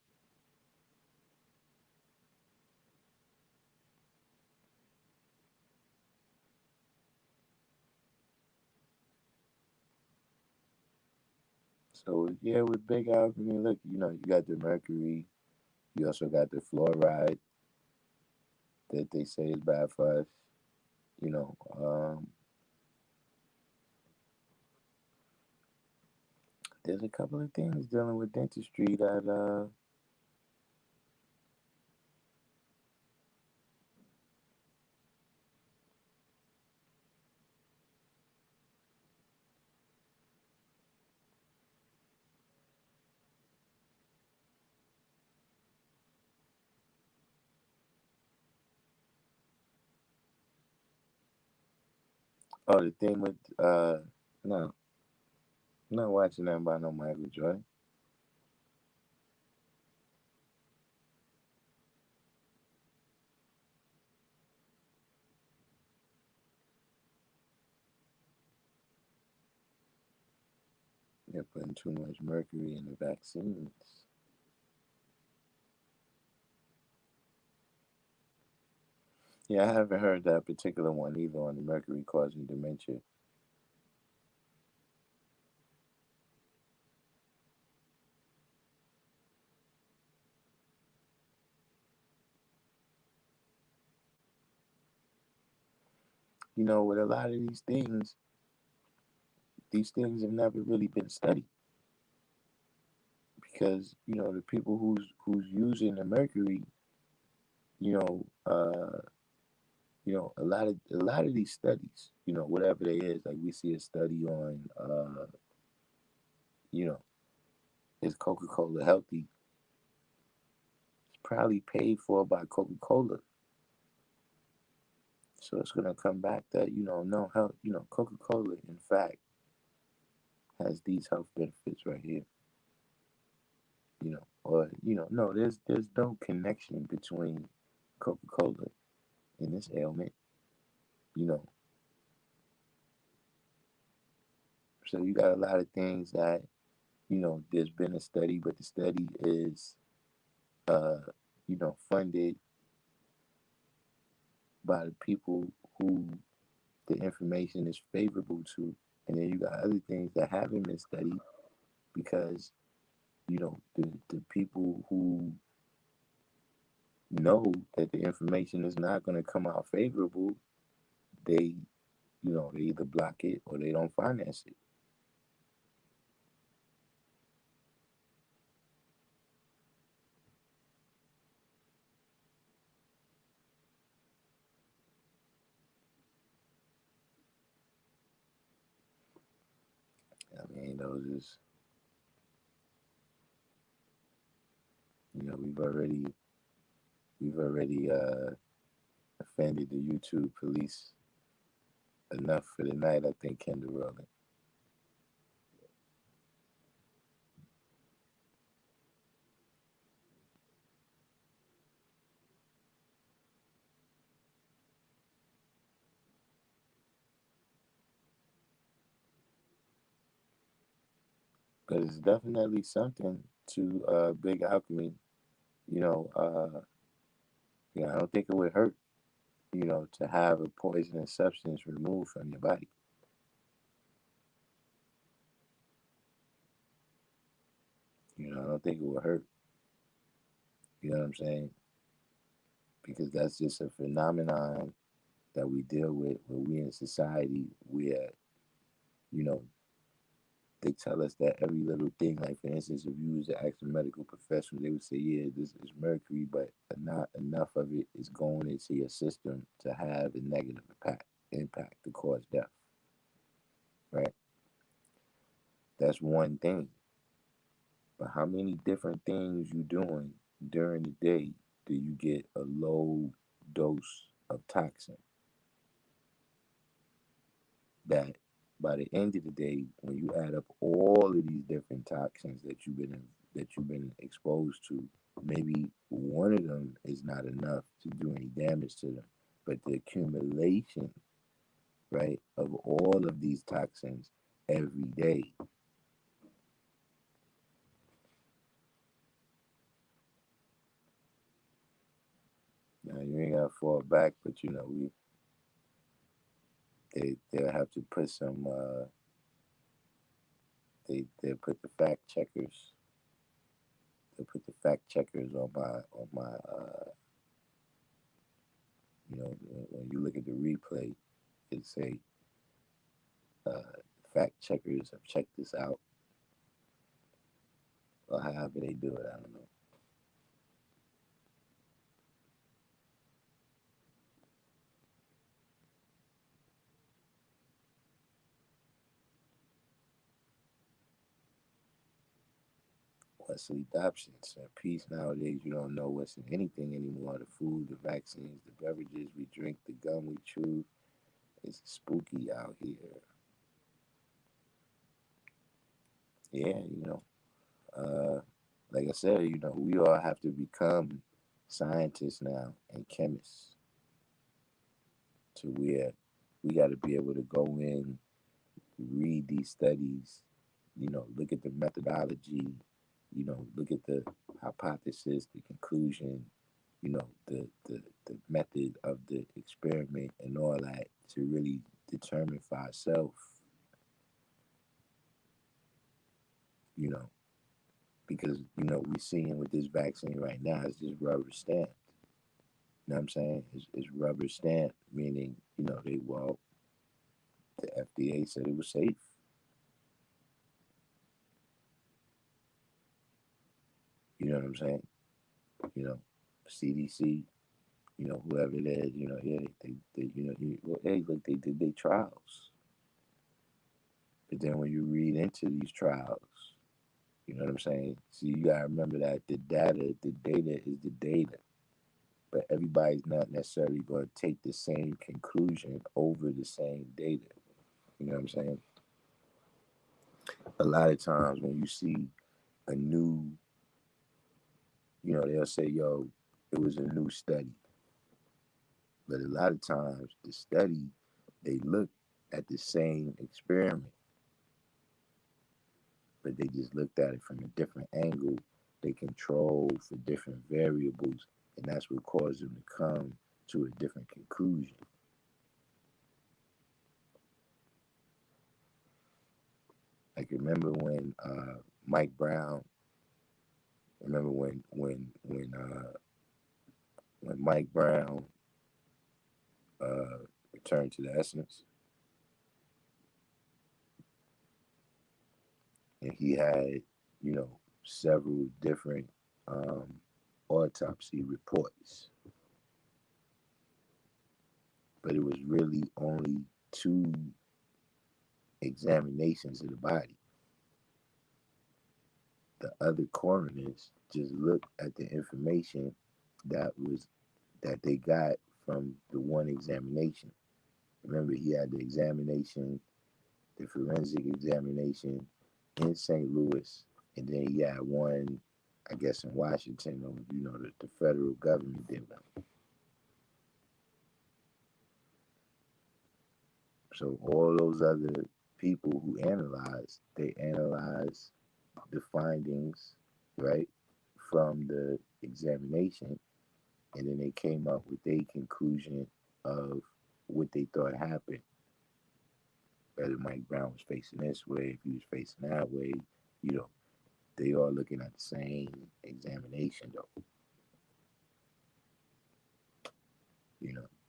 So yeah, with big alchemy, look, you got the mercury. You also got the fluoride that they say is bad for us. You know, there's a couple of things dealing with dentistry that oh, the thing with no, I'm not watching that by no Michael Jordan. They're putting too much mercury in the vaccines. Yeah, I haven't heard that particular one either on the mercury causing dementia. With a lot of these things have never really been studied because the people who's using the mercury, you know, a lot of these studies, whatever they is, like we see a study on, you know, is Coca-Cola healthy? It's probably paid for by Coca-Cola. So it's gonna come back that no health. Coca-Cola, in fact, has these health benefits right here. Or no, there's no connection between Coca-Cola and this ailment. You know, so you got a lot of things that there's been a study, but the study is uh funded by the people who the information is favorable to, and then you got other things that haven't been studied because the people who know that the information is not going to come out favorable, they they either block it or they don't finance it. I mean, those is we've already offended the YouTube police enough for the night. I think Kendall Rowland, because it's definitely something to big alchemy. You know, uh, I don't think it would hurt. To have a poisonous substance removed from your body. I don't think it would hurt. You know what I'm saying? Because that's just a phenomenon that we deal with when we in society where, you know, they tell us that every little thing, like for instance, if you was to ask a medical professional, they would say, yeah, this is mercury, but not enough of it is going into your system to have a negative impact to cause death, right? That's one thing. But how many different things you doing during the day do you get a low dose of toxin that by the end of the day, when you add up all of these different toxins that you've been exposed to, maybe one of them is not enough to do any damage to them, but the accumulation, right, of all of these toxins every day. Now you ain't gotta fall back, but they'll have to put some they put the fact checkers. They put the fact checkers on my when you look at the replay, it say fact checkers have checked this out, or however they do it. I don't know. Wesley Dobson said, "Peace. Nowadays, you don't know what's in anything anymore. The food, the vaccines, the beverages we drink, the gum we chew. It's spooky out here." Yeah, like I said, we all have to become scientists now and chemists to where we got to be able to go in, read these studies, look at the methodology, look at the hypothesis, the conclusion, the method of the experiment and all that to really determine for ourselves, you know, because, we're seeing with this vaccine right now, it's just rubber stamped. You know what I'm saying? It's rubber stamped, meaning, the FDA said it was safe. You know what I'm saying? You know, CDC, whoever it is, yeah, well, hey, look, they did their trials. But then when you read into these trials, you know what I'm saying? So you gotta remember that the data is the data. But everybody's not necessarily going to take the same conclusion over the same data. You know what I'm saying? A lot of times when you see a new, they'll say, yo, it was a new study. But a lot of times the study, they look at the same experiment, but they just looked at it from a different angle. They control for different variables, and that's what caused them to come to a different conclusion. Like remember when Mike Brown, remember when Mike Brown returned to the essence, and he had, several different um, autopsy reports, but it was really only two examinations of the body. The other coroners just looked at the information that was that they got from the one examination. Remember, he had the examination, the forensic examination in St. Louis, and then he had one, I guess, in Washington, or the federal government did one. So all those other people who analyzed, they analyzed the findings, right, from the examination, and then they came up with a conclusion of what they thought happened. Whether Mike Brown was facing this way, if he was facing that way, you know, they are looking at the same examination though.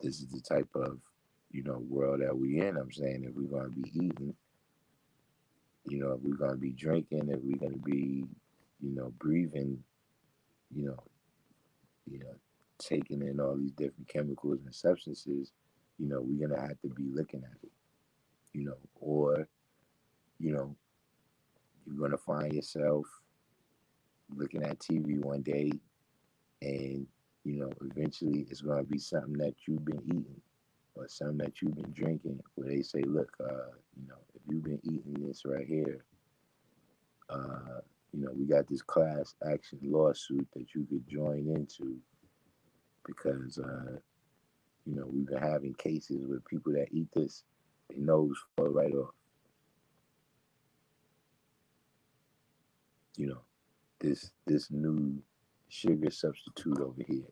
This is the type of, world that we in. I'm saying if we're gonna be eating, if we're gonna be drinking, if we're gonna be, breathing, you know, you know, taking in all these different chemicals and substances, we're gonna have to be looking at it, or, you know, you're gonna find yourself looking at TV one day and, eventually it's gonna be something that you've been eating or something that you've been drinking where they say, look, if you've been eating this right here, we got this class action lawsuit that you could join into because, we've been having cases with people that eat this, their nose fall right off. You know, this new sugar substitute over here.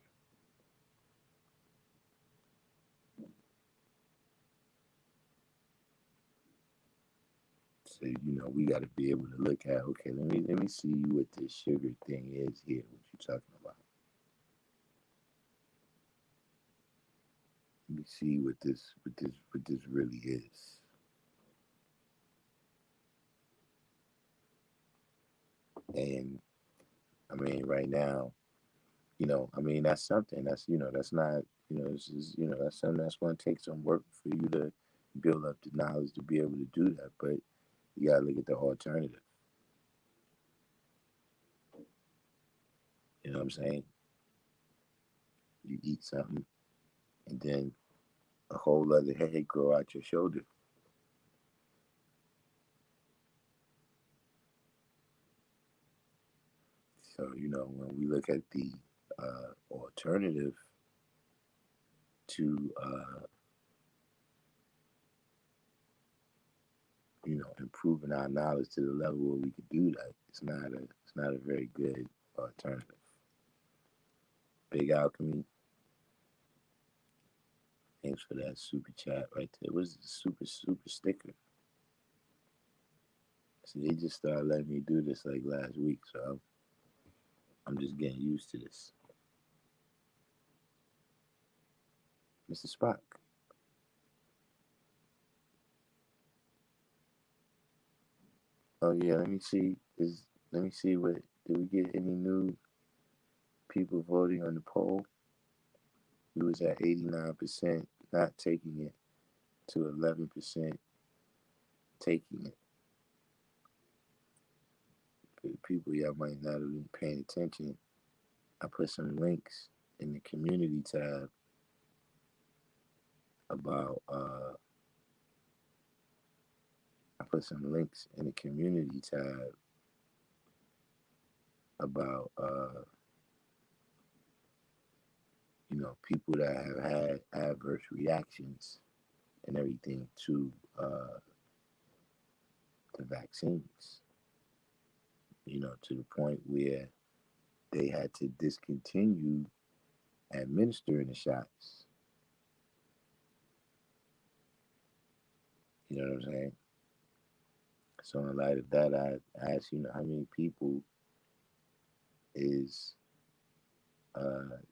So we got to be able to look at, okay, let me see what this sugar thing is here. What you talking about? Let me see what this really is. And I mean, right now, I mean, that's something that's not, this is, that's something that's going to take some work for you to build up the knowledge to be able to do that. But you got to look at the alternative. You know what I'm saying? You eat something, and then a whole other head grow out your shoulder. So, when we look at the alternative to, improving our knowledge to the level where we could do that, it's not a very good alternative. Big Alchemy, thanks for that super chat right there. It was a super sticker. So they just started letting me do this like last week, so I'm just getting used to this. Mr. Spock. Oh yeah, let me see. Let me see what did we get any new people voting on the poll? We was at 89% not taking it to 11% taking it. For the people y'all might not have been paying attention, I put some links in the community tab about I put some links in the community tab about people that have had adverse reactions and everything to the vaccines. To the point where they had to discontinue administering the shots. You know what I'm saying? So in light of that, I asked, how many people is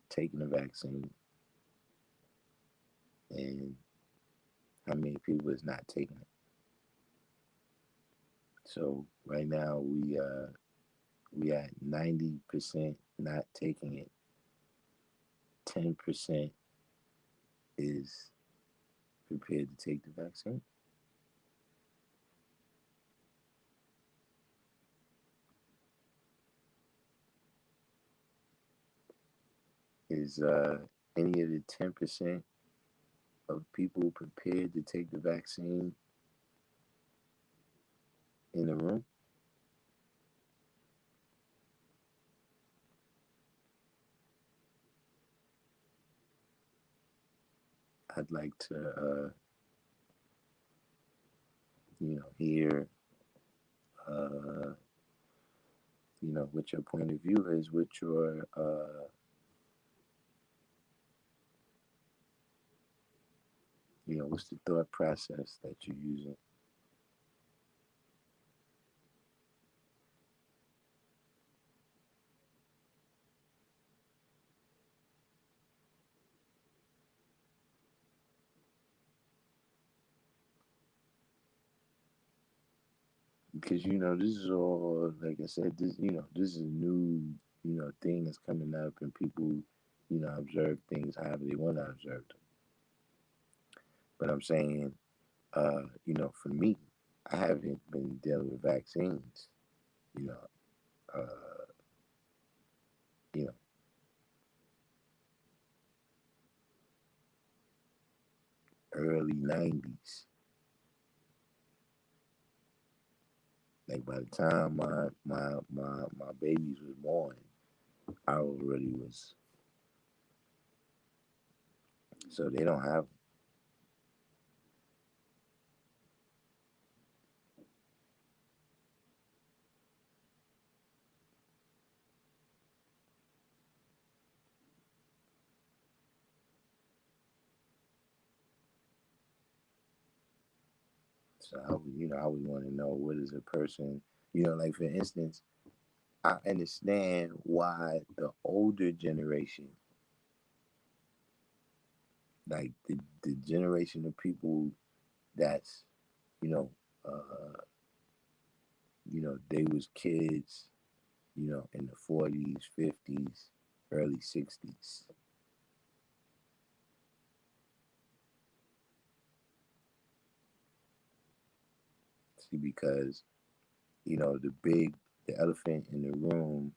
taking the vaccine and how many people is not taking it. So right now we at 90% not taking it. 10% is prepared to take the vaccine. Is any of the 10% of people prepared to take the vaccine in the room? I'd like to, hear, what your point of view is, what your, what's the thought process that you're using. Because this is all, like I said, this is a new thing that's coming up, and people observe things however they want to observe them. But I'm saying, for me, I haven't been dealing with vaccines, you know, uh, you know, early '90s. Like by the time my babies was born, I already was. So they don't have. So I would want to know what is a person, like for instance, I understand why the older generation, like the generation of people that's, you know, uh, they was kids, in the 40s, 50s, early 60s. See, because, the elephant in the room,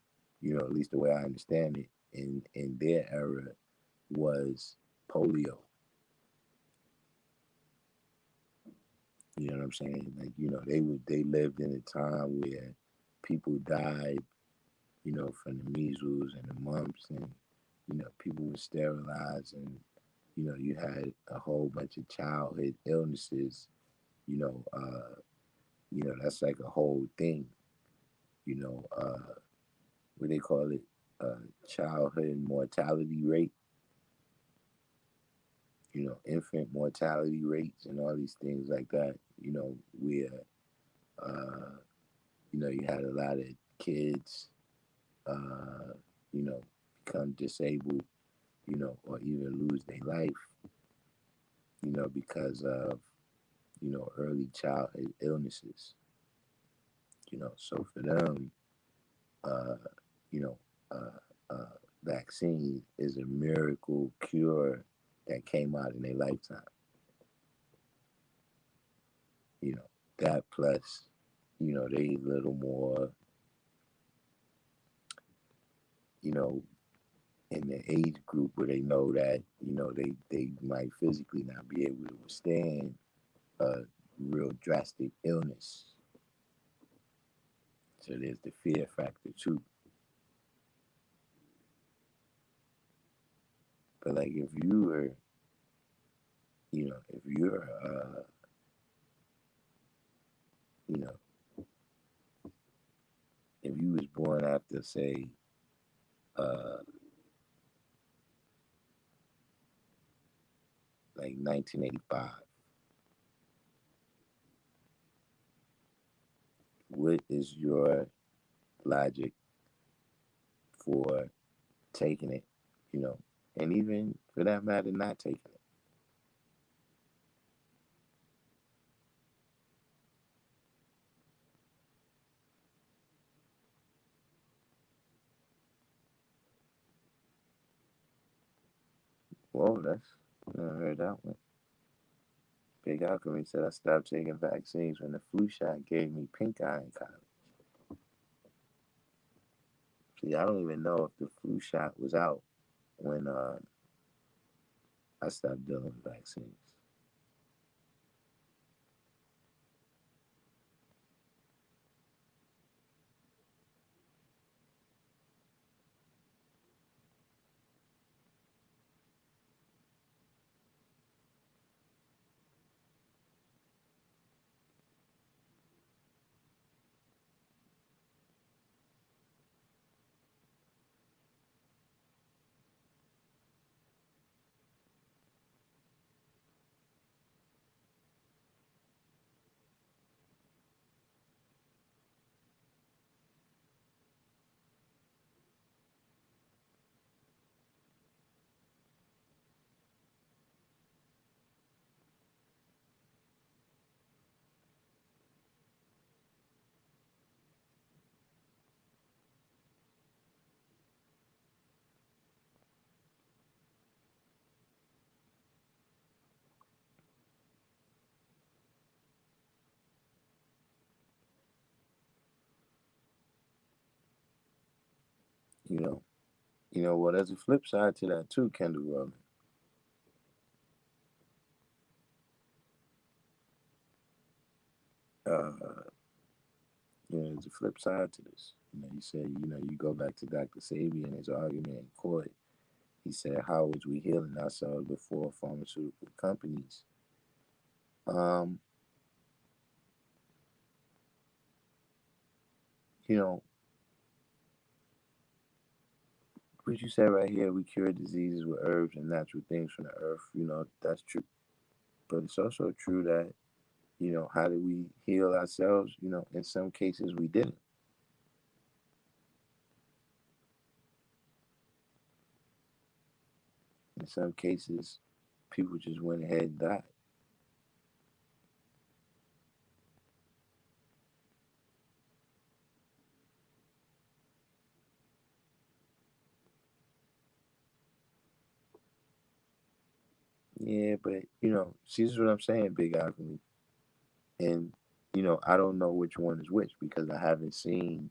at least the way I understand it, in their era was polio. You know what I'm saying? Like, they lived in a time where people died, from the measles and the mumps, and people were sterilized, and you had a whole bunch of childhood illnesses. You know, that's like a whole thing. You know, what they call it, childhood mortality rate. Infant mortality rates and all these things like that. Where uh, you had a lot of kids, uh, you know, become disabled, or even lose their life, because of, early childhood illnesses. So for them, uh, you know, vaccine is a miracle cure that came out in their lifetime. You know, that plus, they a little more, you know, in the age group where they know that, they might physically not be able to withstand a real drastic illness. So there's the fear factor too. But like if you were, if you're, you know, if you was born after say, uh, like 1985, what is your logic for taking it, you know, and even for that matter, not taking it? Whoa, that's, I never heard that one. Big Alchemy said I stopped taking vaccines when the flu shot gave me pink eye in college. See, I don't even know if the flu shot was out when I stopped dealing with vaccines. You know, well, there's a flip side to that too, Kendall Rowland. Uh, there's a flip side to this. You said, you go back to Dr. Sabi and his argument in court. He said, how was we healing ourselves before pharmaceutical companies? Um, you know, what you said right here, we cure diseases with herbs and natural things from the earth. That's true. But it's also true that, how did we heal ourselves? In some cases we didn't. In some cases, people just went ahead and died. Yeah, but see, this is what I'm saying, Big Alchemy. And I don't know which one is which because I haven't seen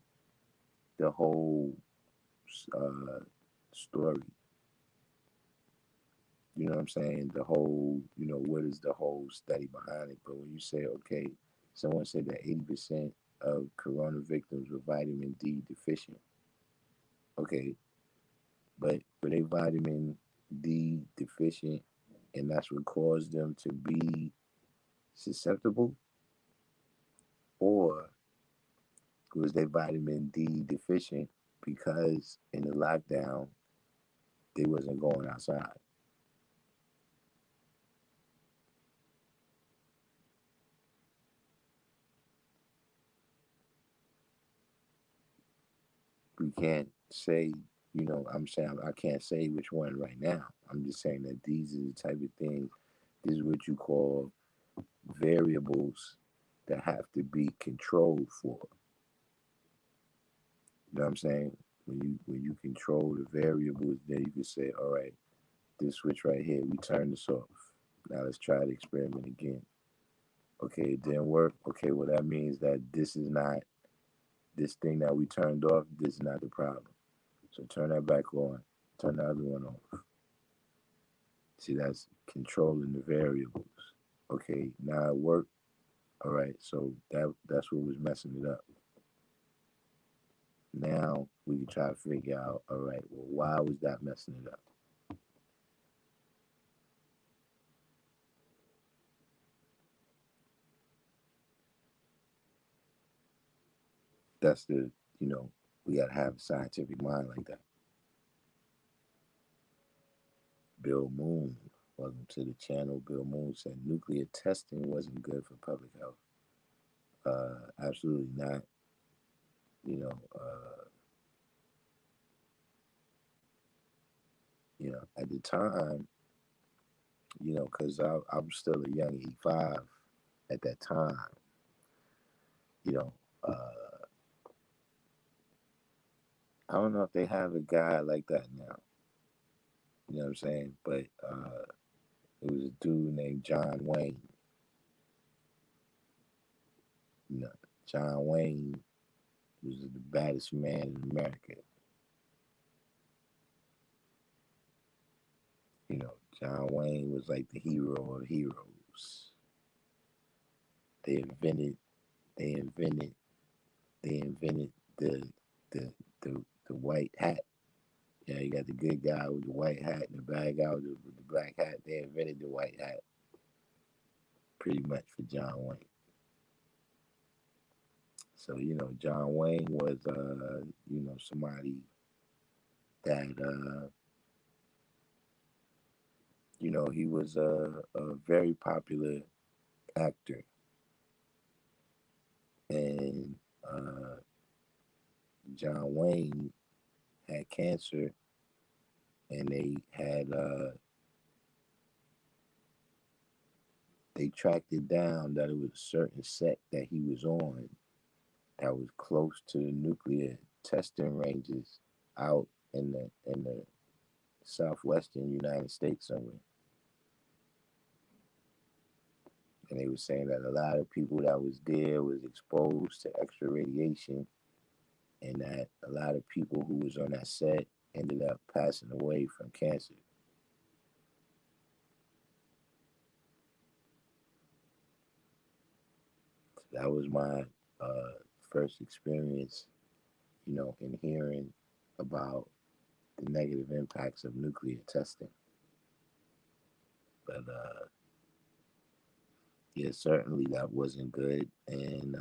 the whole uh, story. You know what I'm saying? The whole, what is the whole study behind it? But when you say, okay, someone said that 80% of corona victims were vitamin D deficient. Okay, but were they vitamin D deficient and that's what caused them to be susceptible? Or was they vitamin D deficient because in the lockdown they wasn't going outside? We can't say, I'm saying I can't say which one right now. I'm just saying that these are the type of things, this is what you call variables that have to be controlled for. You know what I'm saying? When you control the variables, then you can say, all right, this switch right here, we turn this off. Now let's try the experiment again. Okay, it didn't work. Okay, well that means that this is not this thing that we turned off, this is not the problem. So turn that back on, turn the other one off. See, that's controlling the variables. Okay, now it worked. All right, so that's what was messing it up. Now we can try to figure out, all right, well, why was that messing it up? That's we gotta have a scientific mind like that. Bill Moon, welcome to the channel. Bill Moon said nuclear testing wasn't good for public health. Absolutely not. You know, uh, at the time, because I was still a young 85 at that time. You know, uh, I don't know if they have a guy like that now. You know what I'm saying? But it was a dude named John Wayne. You know, John Wayne was the baddest man in America. John Wayne was like the hero of heroes. They invented, they invented, they invented the the the white hat. Yeah, you got the good guy with the white hat and the bad guy with the black hat. They invented the white hat pretty much for John Wayne. So John Wayne was somebody that he was a very popular actor, and uh, John Wayne had cancer, and they tracked it down that it was a certain set that he was on that was close to the nuclear testing ranges out in the southwestern United States somewhere. And they were saying that a lot of people that was there was exposed to extra radiation, and that a lot of people who was on that set ended up passing away from cancer. So that was my uh, first experience, in hearing about the negative impacts of nuclear testing. But yeah, certainly that wasn't good, and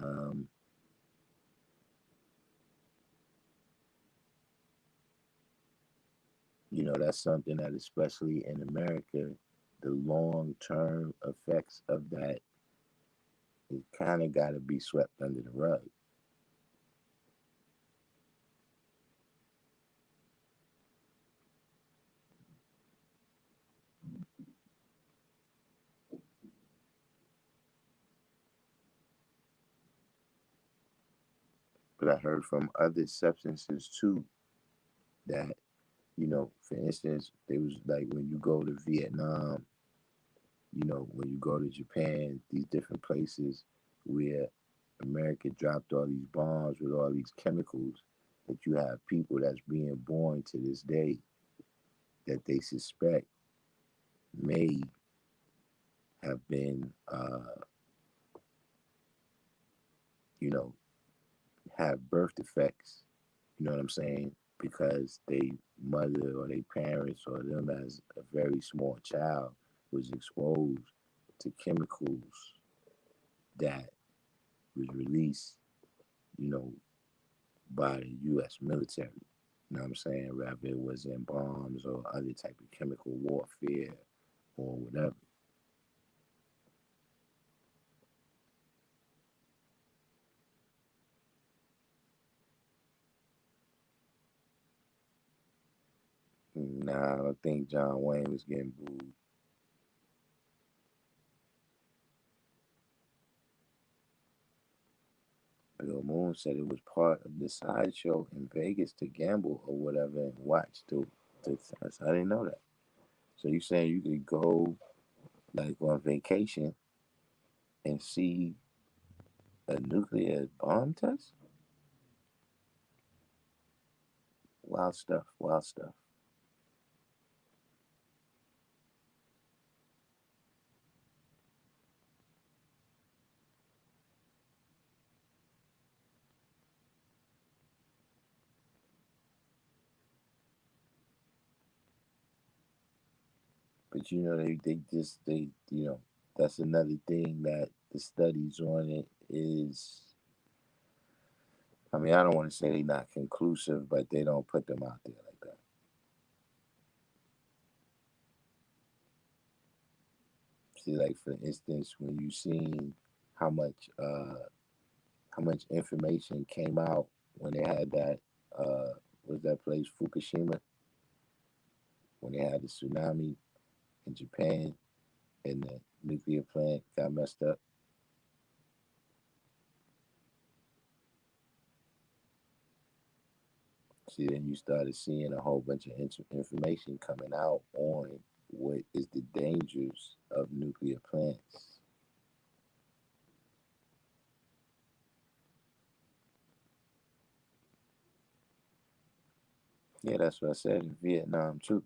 that's something that, especially in America, the long term effects of that it kind of got to be swept under the rug. But I heard from other substances too that, for instance, they was like when you go to Vietnam, when you go to Japan, these different places where America dropped all these bombs with all these chemicals, that you have people that's being born to this day that they suspect may have been, you know, have birth defects. You know what I'm saying? Because they mother or their parents or them as a very small child was exposed to chemicals that was released, you know, by the U.S. military. You know what I'm saying? Whether it was in bombs or other type of chemical warfare or whatever. Nah, I don't think John Wayne was getting booed. Bill Moon said it was part of the sideshow in Vegas to gamble or whatever and watch the I didn't know that. So you saying you could go like on vacation and see a nuclear bomb test? Wild stuff, wild stuff. But that's another thing that the studies on it is. I mean, I don't want to say they're not conclusive, but they don't put them out there like that. See, like for instance, when you seen how much uh how much information came out when they had that was that place Fukushima, when they had the tsunami in Japan and the nuclear plant got messed up. See, then you started seeing a whole bunch of information coming out on what is the dangers of nuclear plants. Yeah, that's what I said in Vietnam too.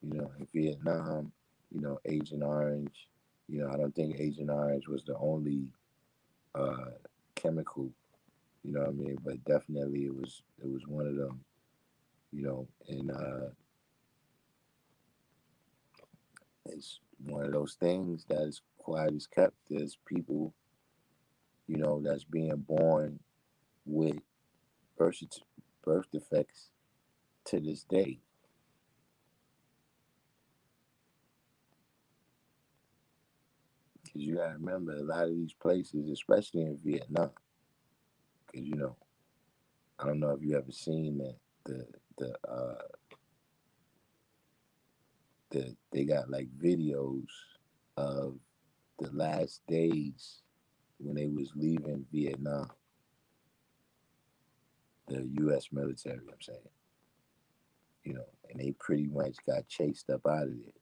In Vietnam, Agent Orange. I don't think Agent Orange was the only uh, chemical. You know what I mean? But definitely it was one of them. And it's one of those things that is quiet as kept. There's people, that's being born with birth birth defects to this day. Because you gotta remember a lot of these places, especially in Vietnam. Because I don't know if you ever seen the the they got like videos of the last days when they was leaving Vietnam, the U.S. military. I'm saying, and they pretty much got chased up out of there.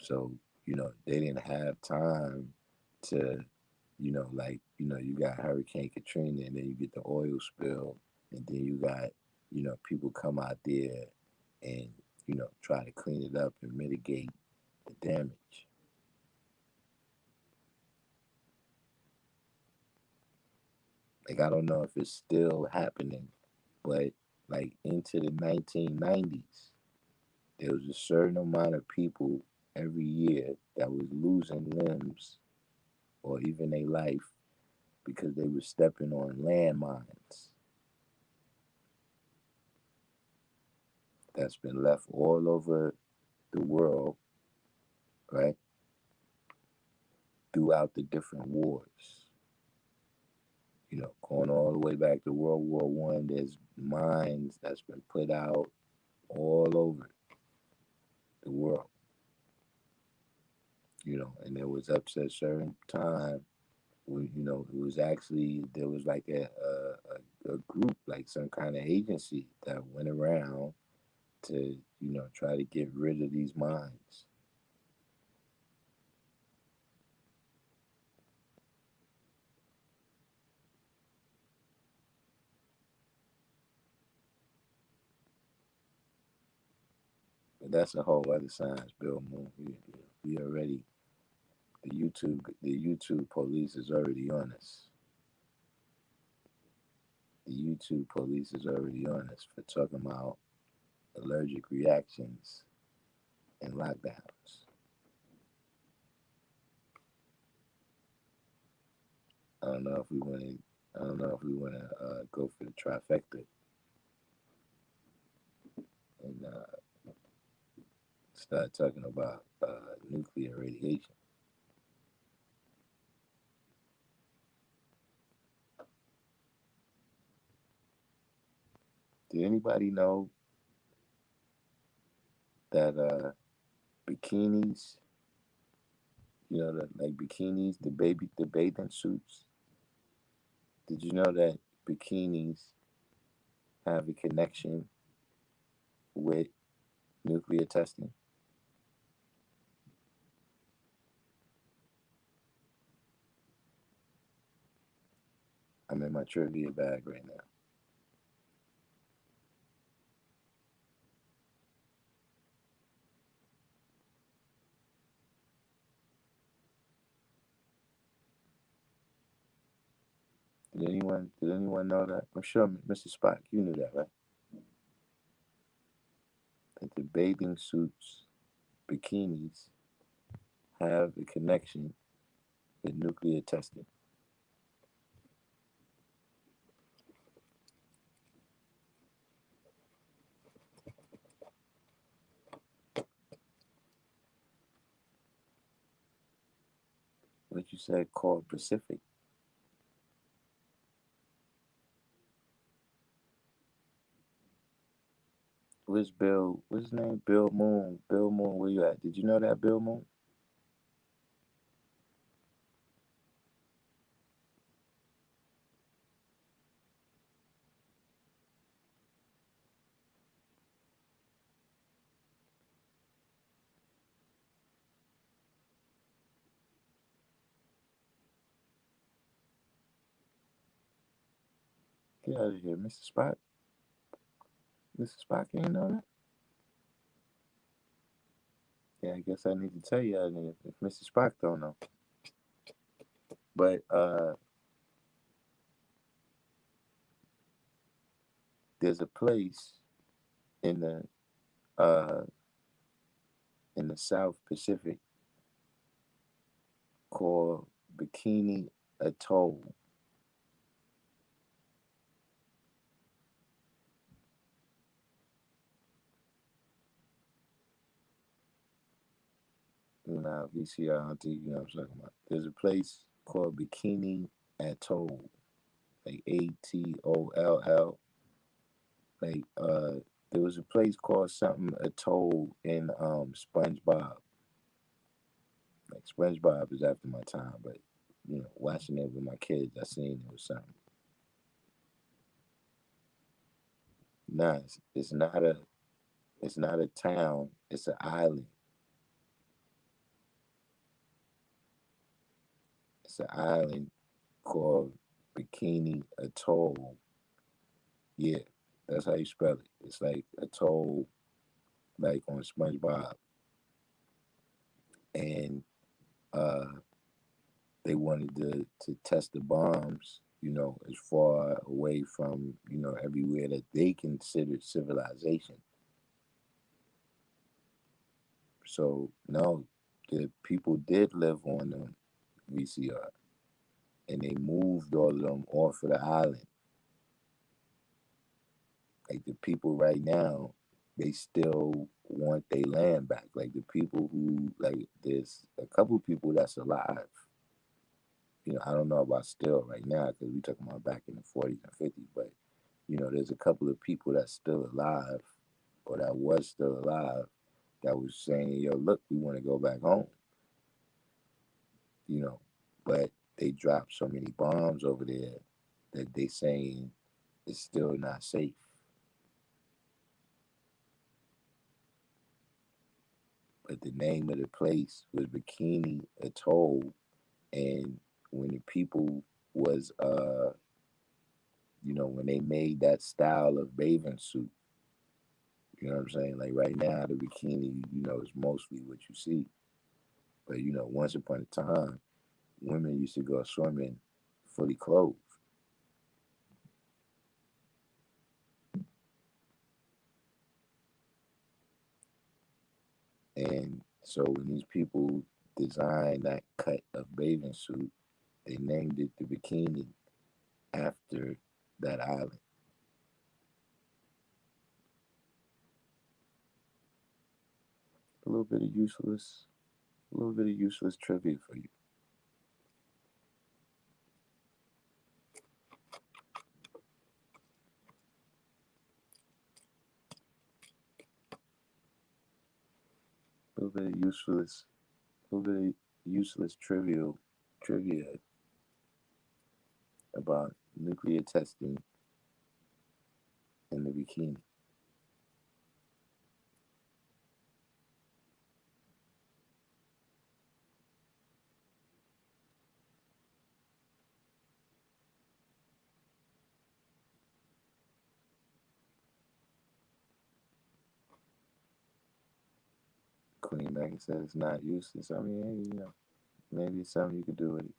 So they didn't have time to, you got Hurricane Katrina, and then you get the oil spill, and then you got, people come out there and try to clean it up and mitigate the damage. Like I don't know if it's still happening, but like into the 1990s, there was a certain amount of people every year that was losing limbs or even their life because they were stepping on landmines that's been left all over the world, right? throughout the different wars. Going all the way back to World War I, there's mines that's been put out all over the world. And there was up to a certain time when it was actually there was like a group, like some kind of agency that went around to try to get rid of these mines. But that's a whole other science, Bill Moon. We already the YouTube police is already on us. The YouTube police is already on us for talking about allergic reactions and lockdowns. I don't know if we want to. I don't know if we want to go for the trifecta and start talking about nuclear radiation. Did anybody know that bikinis, like bikinis, the bathing suits? Did you know that bikinis have a connection with nuclear testing? I'm in my trivia bag right now. Did anyone know that? I'm sure Mr. Spock, you knew that, right? That the bathing suits, bikinis, have a connection with nuclear testing. What you said called Pacific? Where's Bill? What's his name? Bill Moon. Bill Moon, where you at? Did you know that, Bill Moon? Get out of here, Mr. Spock. Mr. Spock ain't know that? Yeah, I guess I need to tell you that if Mr. Spock don't know. But there's a place in the uh, in the South Pacific called Bikini Atoll. Now, VCR, I don't think you know what I'm talking about. There's a place called Bikini Atoll, like Atoll. Like there was a place called something Atoll in SpongeBob. Like SpongeBob is after my time, but watching it with my kids, I seen it was something. Nah, it's not a town. It's an island. It's an island called Bikini Atoll. Yeah, that's how you spell it. It's like atoll, like on SpongeBob, and uh, they wanted to test the bombs. As far away from everywhere that they considered civilization. So no, the people did live on the VCR, and they moved all of them off of the island. Like the people right now, they still want their land back. Like the people who like there's a couple people that's alive. I don't know about still right now because we talking about back in the 40s and 50s, but there's a couple of people that's still alive or that was still alive that was saying, yo, look, we want to go back home, you know, but they dropped so many bombs over there that they saying it's still not safe. But the name of the place was Bikini Atoll, and when the people was when they made that style of bathing suit, you know what I'm saying? Like right now, the bikini, is mostly what you see. But once upon a time, women used to go swimming fully clothed. And so when these people designed that cut of bathing suit, they named it the bikini after that island. A little bit of useless, a little bit of useless trivia for you. A little bit of useless, a little bit of useless trivial trivia about nuclear testing in the bikini. Queen Megan said it's not useless. I mean, hey, maybe it's something you could do with it.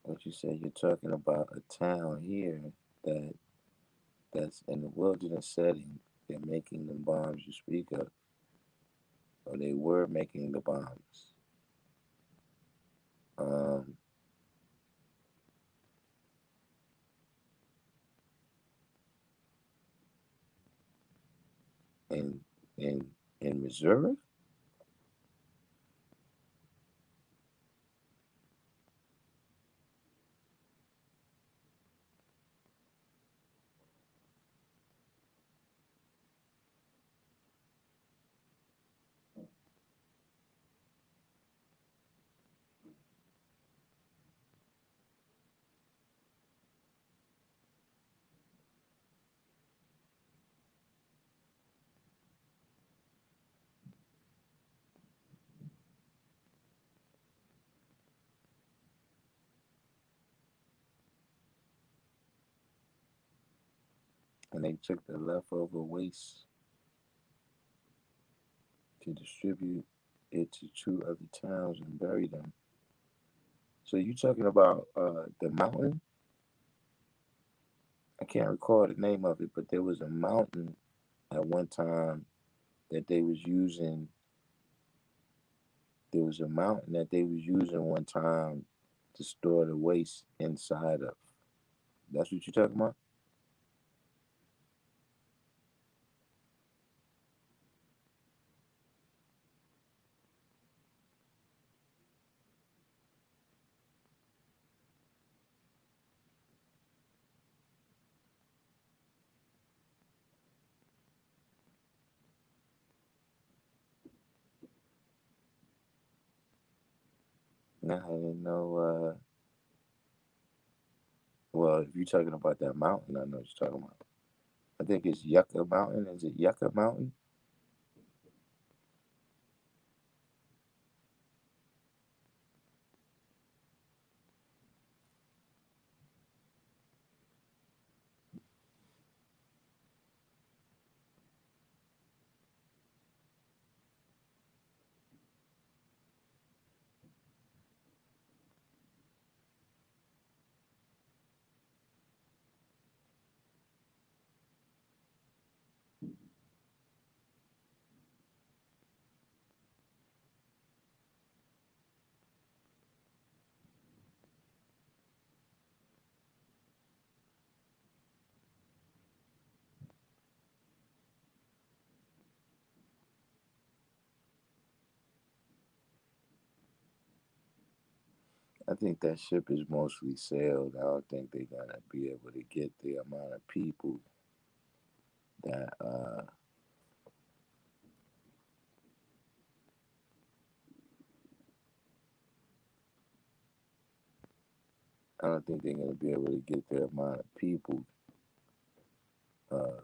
What you say? You're talking about a town here that that's in the wilderness setting. They're making the bombs you speak of, or they were making the bombs. Um, in in in Missouri. And they took the leftover waste to distribute it to two other towns and bury them. So you talking about the mountain? I can't recall the name of it, but there was a mountain at one time that they was using. There was a mountain that they was using one time to store the waste inside of. That's what you talking about? Nah, I didn't know. Well, if you're talking about that mountain, I know what you're talking about. I think it's Yucca Mountain. Is it Yucca Mountain? I think that ship is mostly sailed. I don't think they're gonna be able to get the amount of people that I don't think they're gonna be able to get the amount of people. Uh,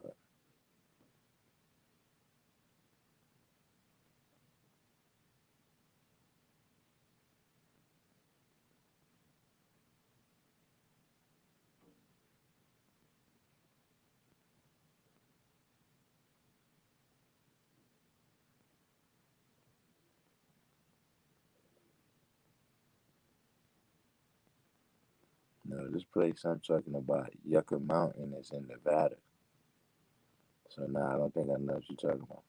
no, this place I'm talking about, Yucca Mountain, is in Nevada. So now I don't think I know what you're talking about.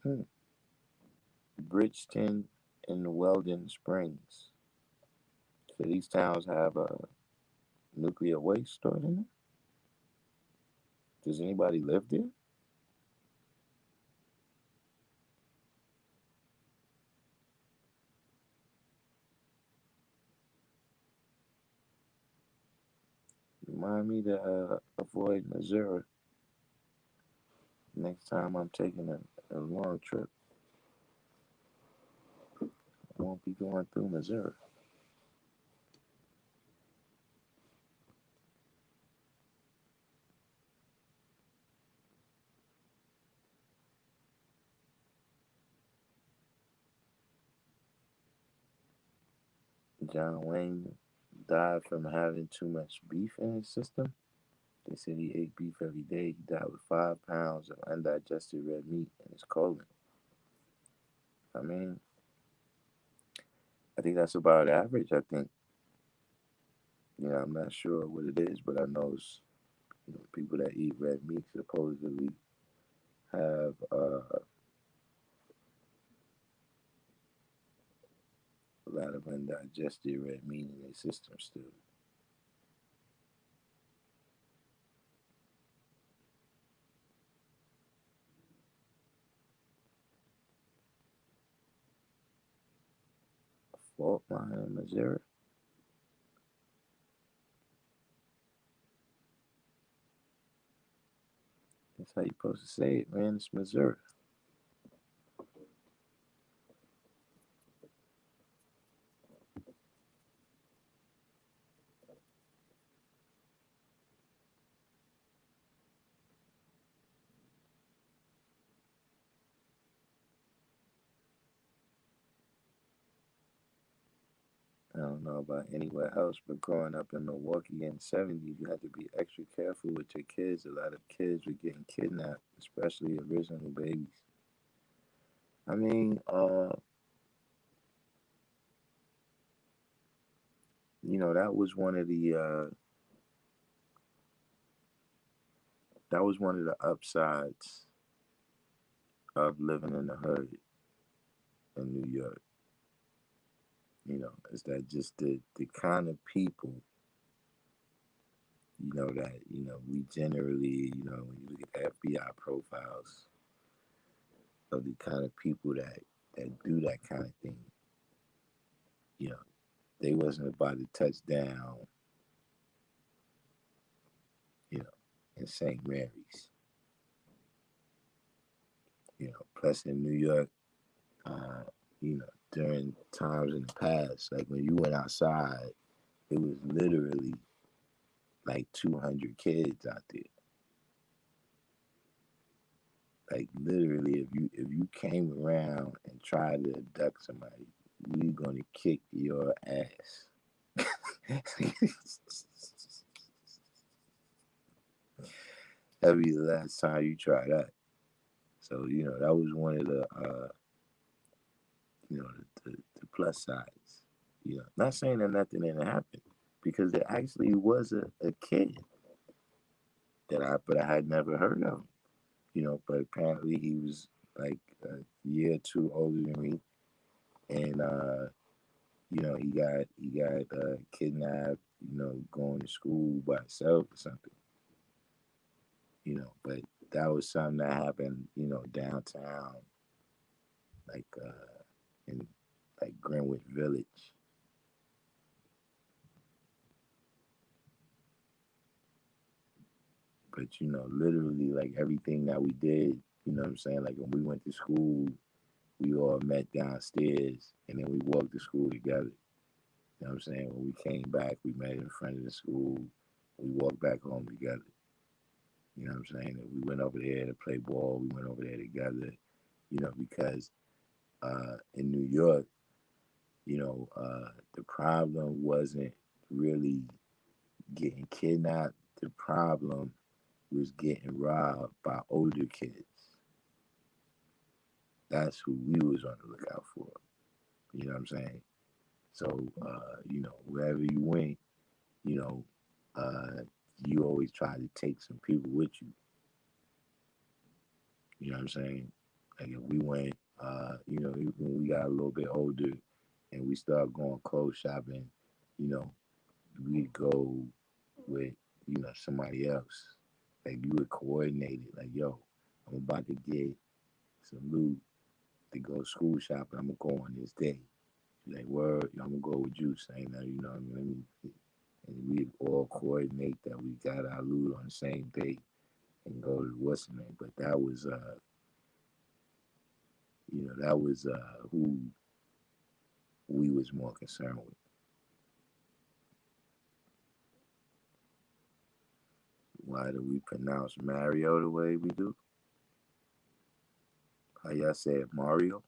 Hmm. Bridgeton and Weldon Springs. So these towns have a nuclear waste stored in them. Does anybody live there? Remind me to avoid Missouri next time I'm taking a long trip. I won't be going through Missouri. John Wayne died from having too much beef in his system. They said he ate beef every day. He died with 5 pounds of undigested red meat in his colon. I mean, I think that's about average. I think, I'm not sure what it is, but I know, people that eat red meat supposedly have a lot of undigested red meat in their system still. Fault line in Missouri. That's how you supposed to say it, man. It's Missouri. I don't know about anywhere else, but growing up in Milwaukee in the 70s, you had to be extra careful with your kids. A lot of kids were getting kidnapped, especially original babies. I mean, that was one of the upsides of living in the hood in New York. Is that just the kind of people, that, we generally, when you look at the FBI profiles of the kind of people that do that kind of thing, you know, they wasn't about to touch down, you know, in St. Mary's. Plus in New York, uh, during times in the past, like when you went outside, it was literally like 200 kids out there. Like literally, if you came around and tried to abduct somebody, we gonna kick your ass. That'd be the last time you try that. So that was one of the the plus sides. Not saying that nothing didn't happen, because there actually was a kid but I had never heard of him. But apparently he was like a year or two older than me, and he got kidnapped, going to school by himself or something, but that was something that happened, downtown, like in like Greenwich Village. But literally, like everything that we did, what I'm saying, like when we went to school, we all met downstairs and then we walked to school together. You know what I'm saying? When we came back, we met in front of the school. We walked back home together. You know what I'm saying? We went over there to play ball. We went over there together. Because in New York, the problem wasn't really getting kidnapped. The problem was getting robbed by older kids. That's who we was on the lookout for. You know what I'm saying? So, wherever you went, you know, uh, you always try to take some people with you. You know what I'm saying? Like if we went, when we got a little bit older and we started going clothes shopping, you know, we'd go with, somebody else. Like you would coordinate it. Like, yo, I'm about to get some loot to go school shopping. I'm gonna go on this day. She's like, word, I'm gonna go with you. Saying that, let me. And we all coordinate that we got our loot on the same day and go to what's the name. But that was who we was more concerned with. Why do we pronounce Mario the way we do? How y'all say it, Mario?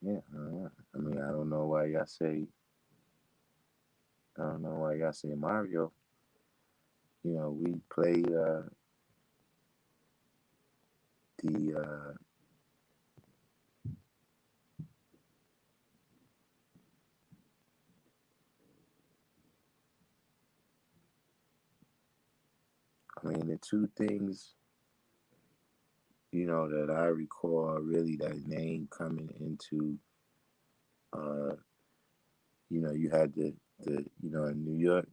Yeah, I mean, I don't know why y'all say Mario. We played the I mean, the two things, that I recall really that name coming into, uh, you had in New York,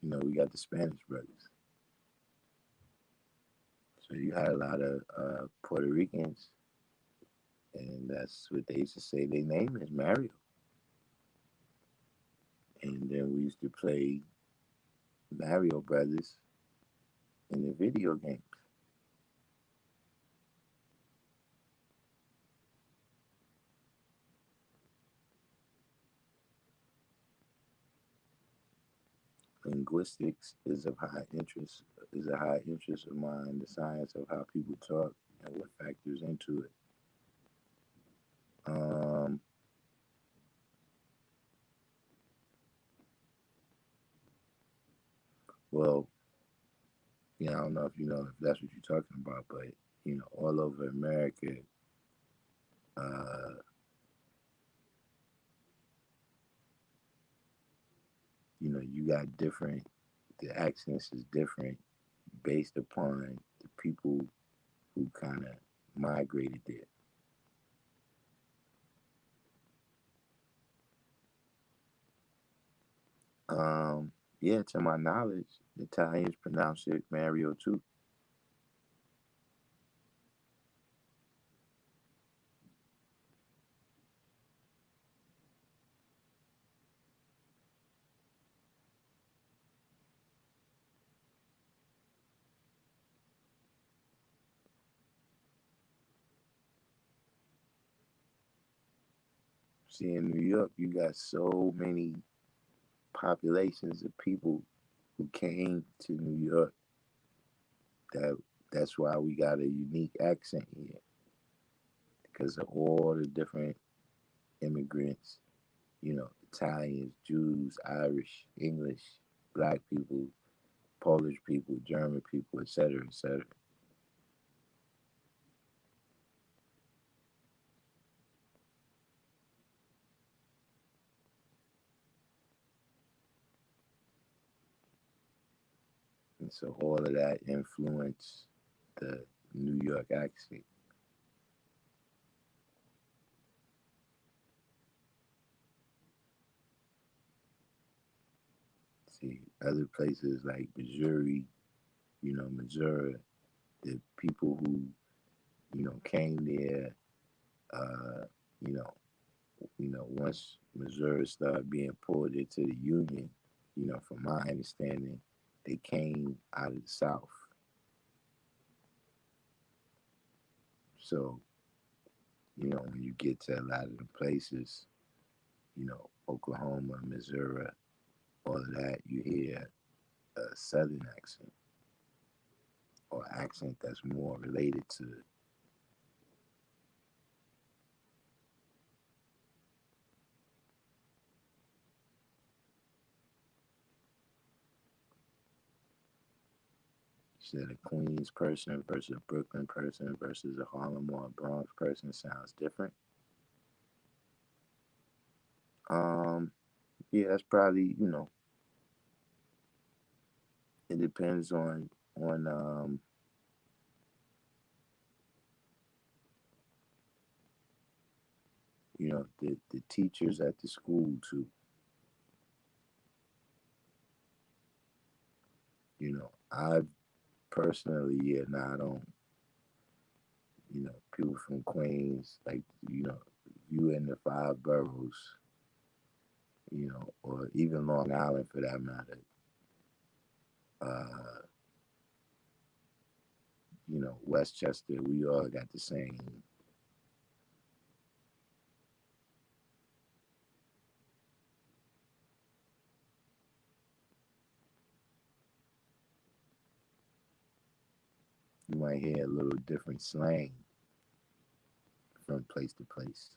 we got the Spanish brothers. So you had a lot of Puerto Ricans, and that's what they used to say. Their name is Mario. And then we used to play Mario Brothers in the video games. Linguistics is a high interest of mine, the science of how people talk and what factors into it. Um, well, I don't know if you know if that's what you're talking about, but all over America, uh, you got different. The accents is different based upon the people who kind of migrated there. Yeah, to my knowledge, Italians pronounce it Mario too. See, in New York, you got so many populations of people who came to New York that that's why we got a unique accent here because of all the different immigrants, Italians, Jews, Irish, English, black people, Polish people, German people, etc., etc. And so all of that influenced the New York accent. See, other places like Missouri, Missouri, the people who, came there, uh, you know, once Missouri started being pulled into the Union, from my understanding, they came out of the South. So, when you get to a lot of the places, Oklahoma, Missouri, all of that, you hear a Southern accent or accent that's more related to said a Queens person versus a Brooklyn person versus a Harlem or a Bronx person sounds different. Um, yeah, that's probably it depends on the teachers at the school too. I personally, yeah, nah, I don't. People from Queens, like you in the five boroughs, or even Long Island for that matter. Uh, Westchester, we all got the same. You might hear a little different slang from place to place.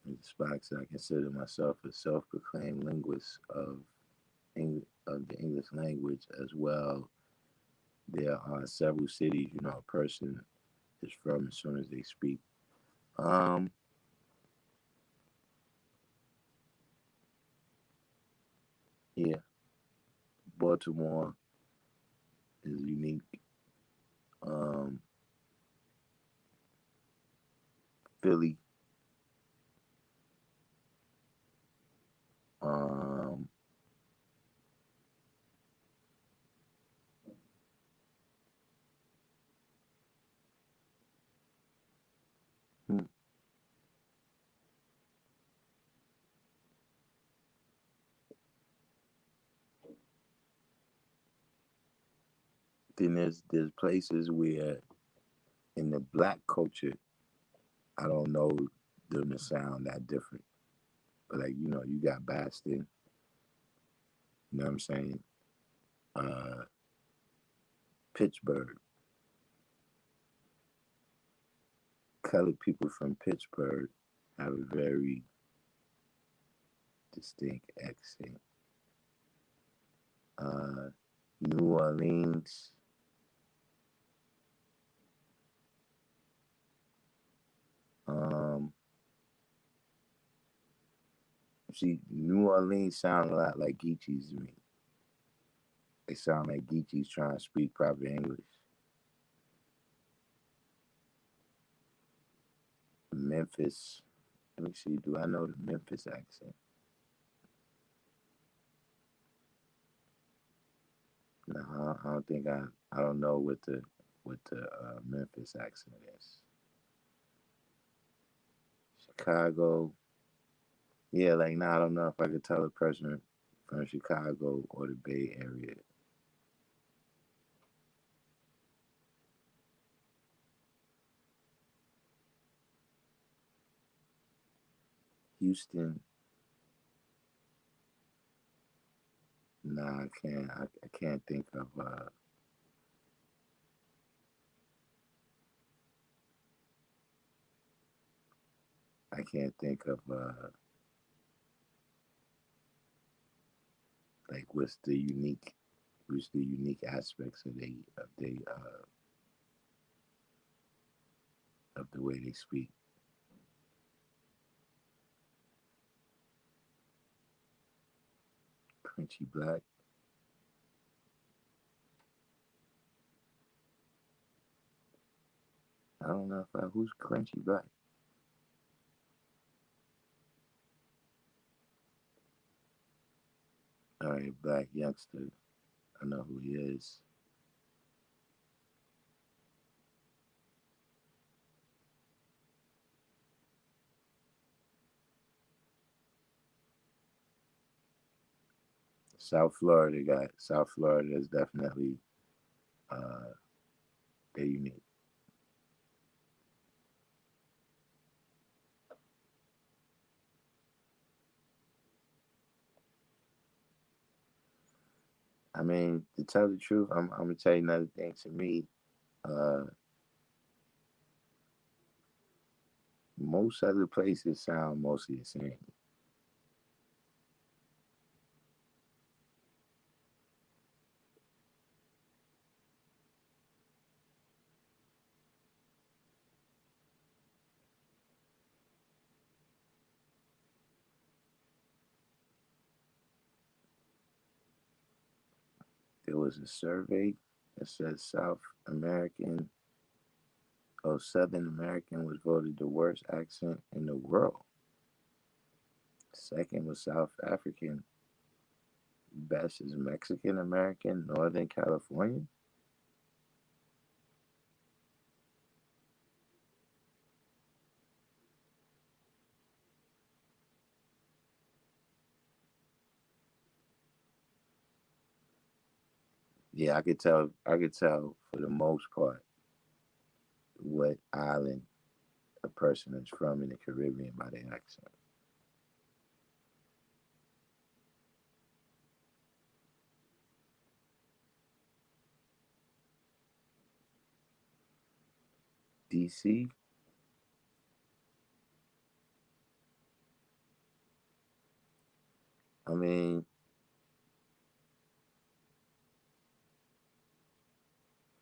In spots, I consider myself a self-proclaimed linguist of the English language as well. There are several cities, a person is from as soon as they speak. Um, yeah, Baltimore is unique. Um, Philly, um, hmm, then there's places where in the black culture, I don't know them to sound that different. But like you got Boston, you know what I'm saying? Uh, Pittsburgh, colored people from Pittsburgh have a very distinct accent. Uh, New Orleans, um, see, New Orleans sound a lot like Geechee's to me. They sound like Geechee's trying to speak proper English. Memphis. Let me see. Do I know the Memphis accent? No, I don't think I. I don't know what the Memphis accent is. Chicago. Yeah, like now I don't know if I could tell a person from Chicago or the Bay Area. Houston. Nah, I can't. I can't think of. I can't think of like what's the unique aspects of the way they speak. Crunchy black. I don't know if I who's crunchy black. All right, black youngster. I know who he is. South Florida is definitely uh they unique. I mean, to tell the truth, I'm gonna tell you another thing. To me, uh, most other places sound mostly the same. There was a survey that says Southern American was voted the worst accent in the world. Second was South African. Best is Mexican American, Northern California. Yeah, I could tell. I could tell for the most part what island a person is from in the Caribbean by their accent. DC. I mean,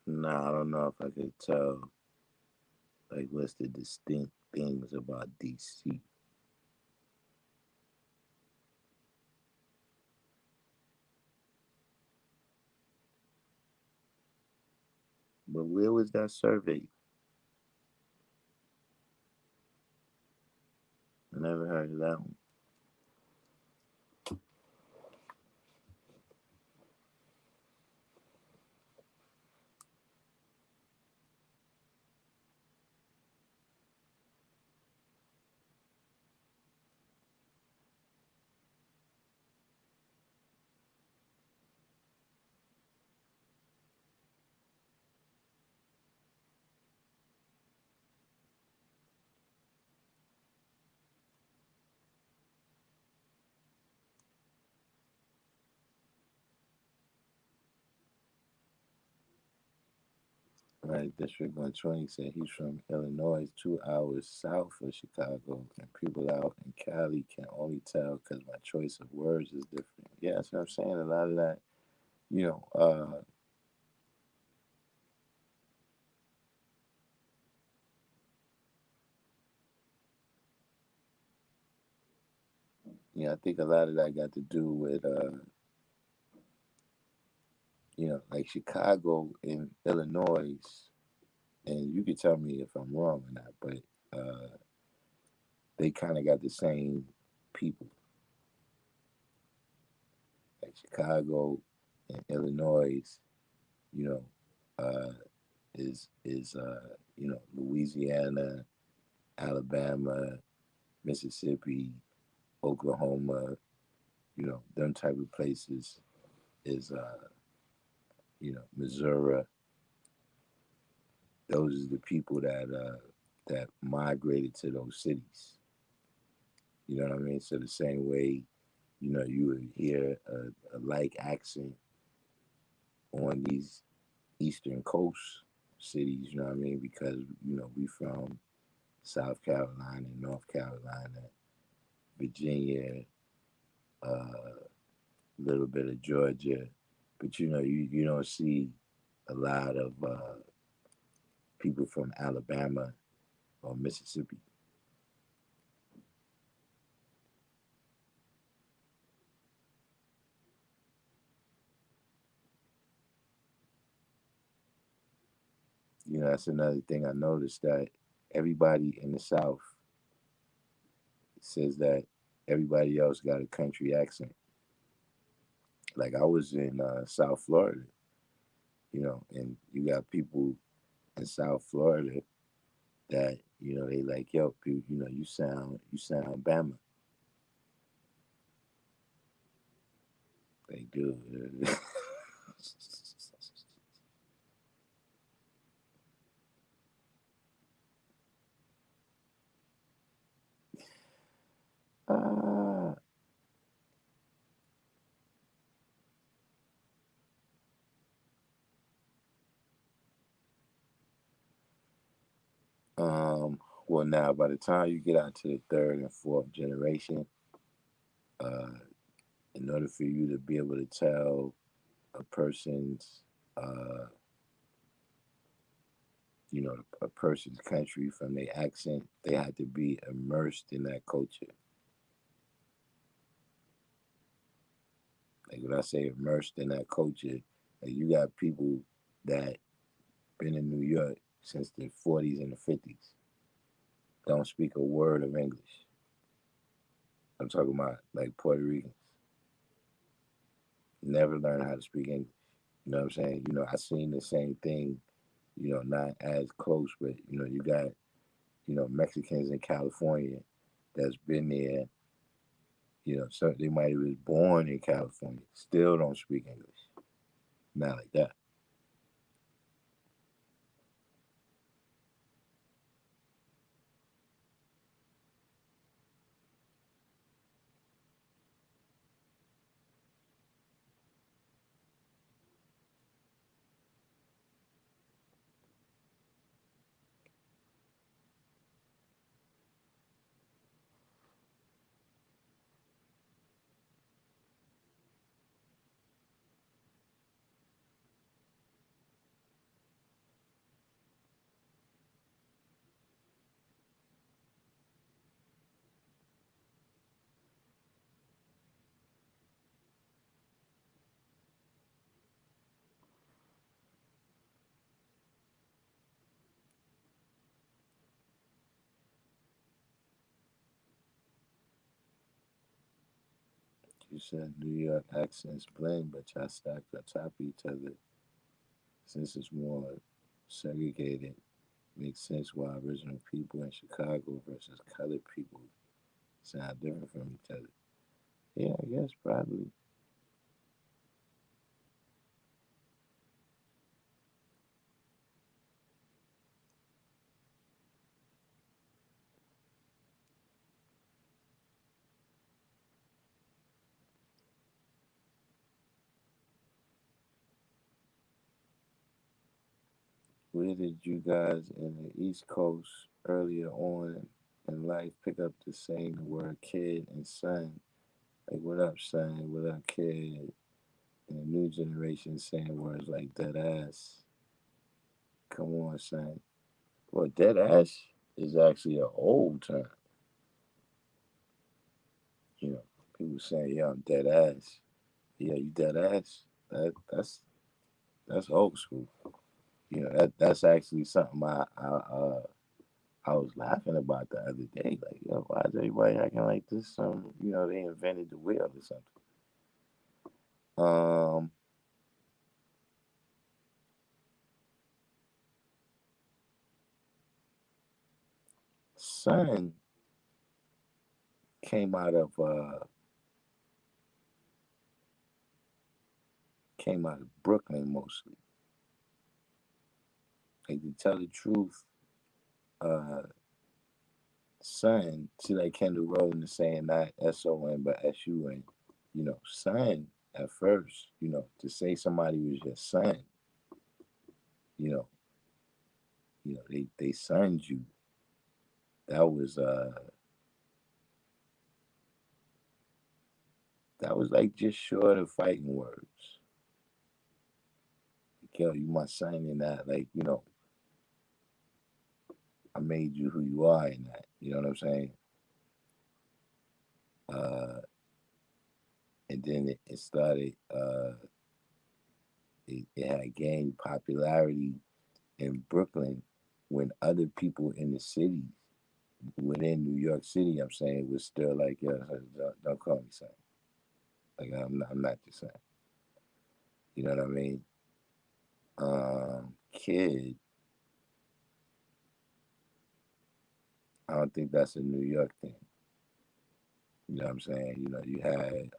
nah, I don't know if I could tell like what's the distinct things about DC. But where was that survey? I never heard of that one. Right, District 120 said he's from Illinois, 2 hours south of Chicago, and people out in Cali can only tell because my choice of words is different. Yeah, that's what I'm saying. A lot of that, you know, I think a lot of that got to do with like Chicago and Illinois, and you can tell me if I'm wrong or not, but they kind of got the same people. Like Chicago and Illinois, you know, is Louisiana, Alabama, Mississippi, Oklahoma, them type of places is Missouri. Those are the people that migrated to those cities. You know what I mean? So the same way, you would hear a like accent on these eastern coast cities, you know what I mean? Because, we from South Carolina, North Carolina, Virginia, a little bit of Georgia, but you don't see a lot of people from Alabama or Mississippi. That's another thing I noticed, that everybody in the South says that everybody else got a country accent. Like I was in South Florida, and you got people in South Florida that they like, yo, you sound Bama. They do. Ah, well, now by the time you get out to the third and fourth generation, uh, in order for you to be able to tell a person's, uh, a person's country from their accent, they had to be immersed in that culture. Like when I say immersed in that culture, like you got people that been in New York since the 40s and the 50s, don't speak a word of English. I'm talking about like Puerto Ricans, never learn how to speak English. You know what I'm saying? I seen the same thing, not as close, but you got, Mexicans in California that's been there, so they might have been born in California, still don't speak English. Not like that. You said New York accents blend, but y'all stacked on top of each other. Since it's more segregated, makes sense why original people in Chicago versus colored people sound different from each other. Yeah, I guess probably. Where did you guys in the East Coast earlier on in life pick up the saying the word kid and son? Like, what up, son? What up, kid? And the new generation saying words like dead ass. Come on, son. Well, dead ass is actually an old term. You know, people saying, "Yeah, I'm dead ass." Yeah, you dead ass. That's That's old school. That's actually something I was laughing about the other day. Like, yo, why is everybody acting like this? They invented the wheel or something. Um, Son came out of Brooklyn mostly. Like to tell the truth, uh, Son, see like Kendall Rowland is saying not SON but SUN. Son at first, to say somebody was your son, you know, they sons you. That was like just short of fighting words. Like, yo, you my son in that, like, I made you who you are in that. You know what I'm saying? Uh, and then it started. It had gained popularity in Brooklyn when other people in the city, within New York City, I'm saying, was still like, yo, don't call me son. Like I'm not your son. You know what I mean? Kid, I don't think that's a New York thing. You know what I'm saying? You had,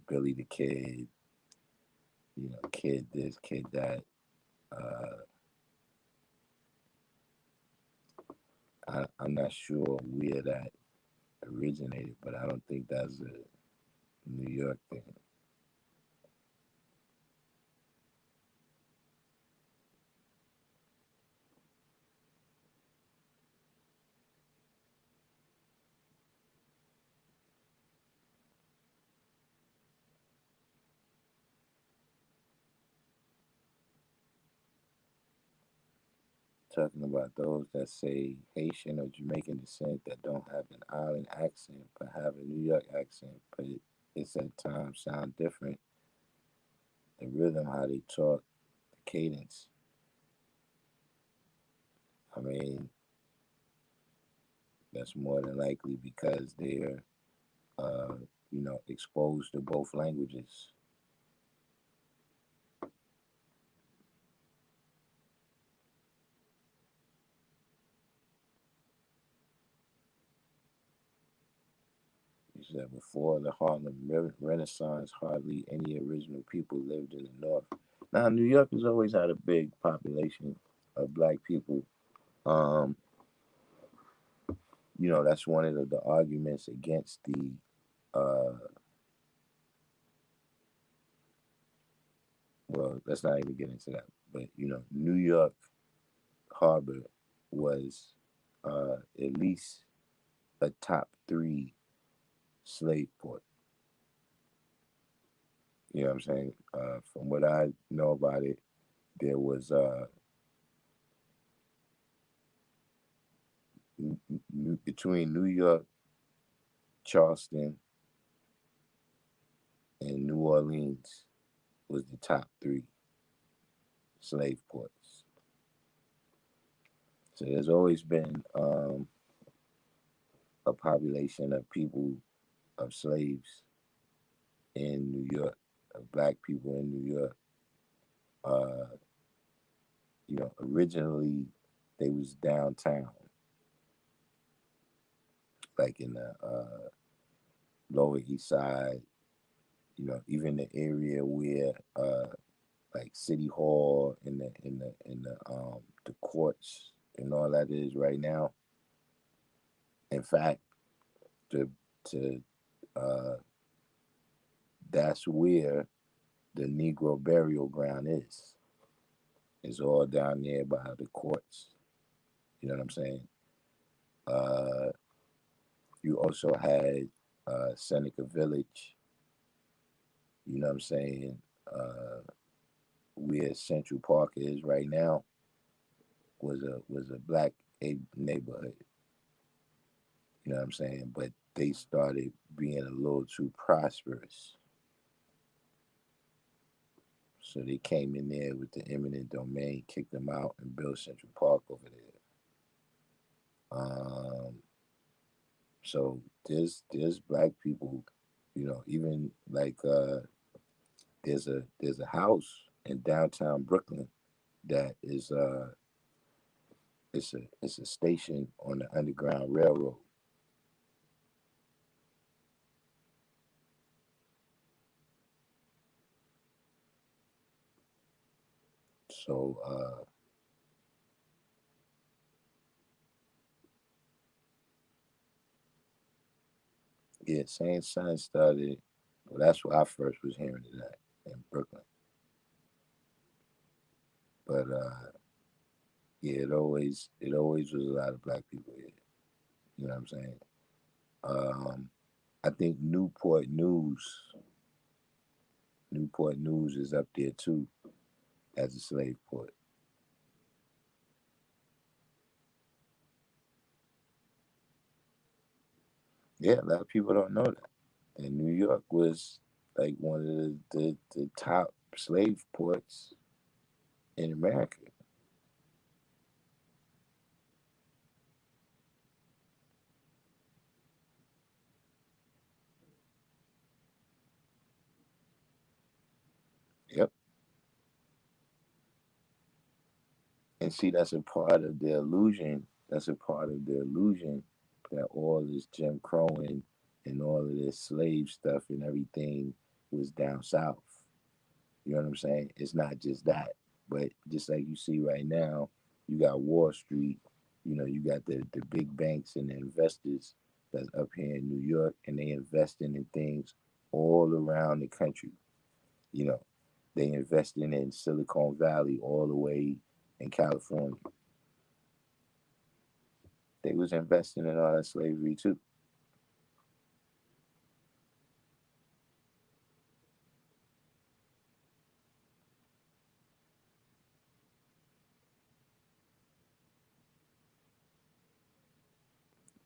Billy the Kid, kid this, kid that. Uh, I'm not sure where that originated, but I don't think that's a New York thing. Talking about those that say Haitian or Jamaican descent that don't have an island accent but have a New York accent, but it's at times sound different. The rhythm, how they talk, the cadence. I mean, that's more than likely because they're, uh, exposed to both languages. You said before the Harlem Renaissance, hardly any original people lived in the North. Now, New York has always had a big population of black people. Um, that's one of the arguments against the, uh, well, let's not even get into that. But, New York Harbor was at least a top three slave port. You know what I'm saying? From what I know about it, there was between New York, Charleston, and New Orleans was the top three slave ports. So there's always been a population of people, of slaves in New York, of black people in New York. Uh, Originally they was downtown, like in the Lower East Side. Even the area where like City Hall and the courts and all that is right now. In fact, to to uh, that's where the Negro burial ground is. It's all down there by the courts. You know what I'm saying? Uh, you also had Seneca Village. You know what I'm saying? Uh, where Central Park is right now was a black neighborhood. You know what I'm saying? But they started being a little too prosperous. So they came in there with the eminent domain, kicked them out, and built Central Park over there. Um, so there's black people, even like there's a house in downtown Brooklyn that is it's a station on the Underground Railroad. So yeah, Saint Son started. Well, that's where I first was hearing it at in Brooklyn. But yeah, it always was a lot of black people here. You know what I'm saying? Um, I think Newport News is up there too as a slave port. Yeah, a lot of people don't know that. And New York was like one of the top slave ports in America. Yep. And see, that's a part of the illusion. That's a part of the illusion that all this Jim Crow and all of this slave stuff and everything was down south. You know what I'm saying? It's not just that, but just like you see right now, you got Wall Street. You got the big banks and the investors that's up here in New York, and they investing in things all around the country. You know, they investing in Silicon Valley all the way in California. They was investing in all that slavery too.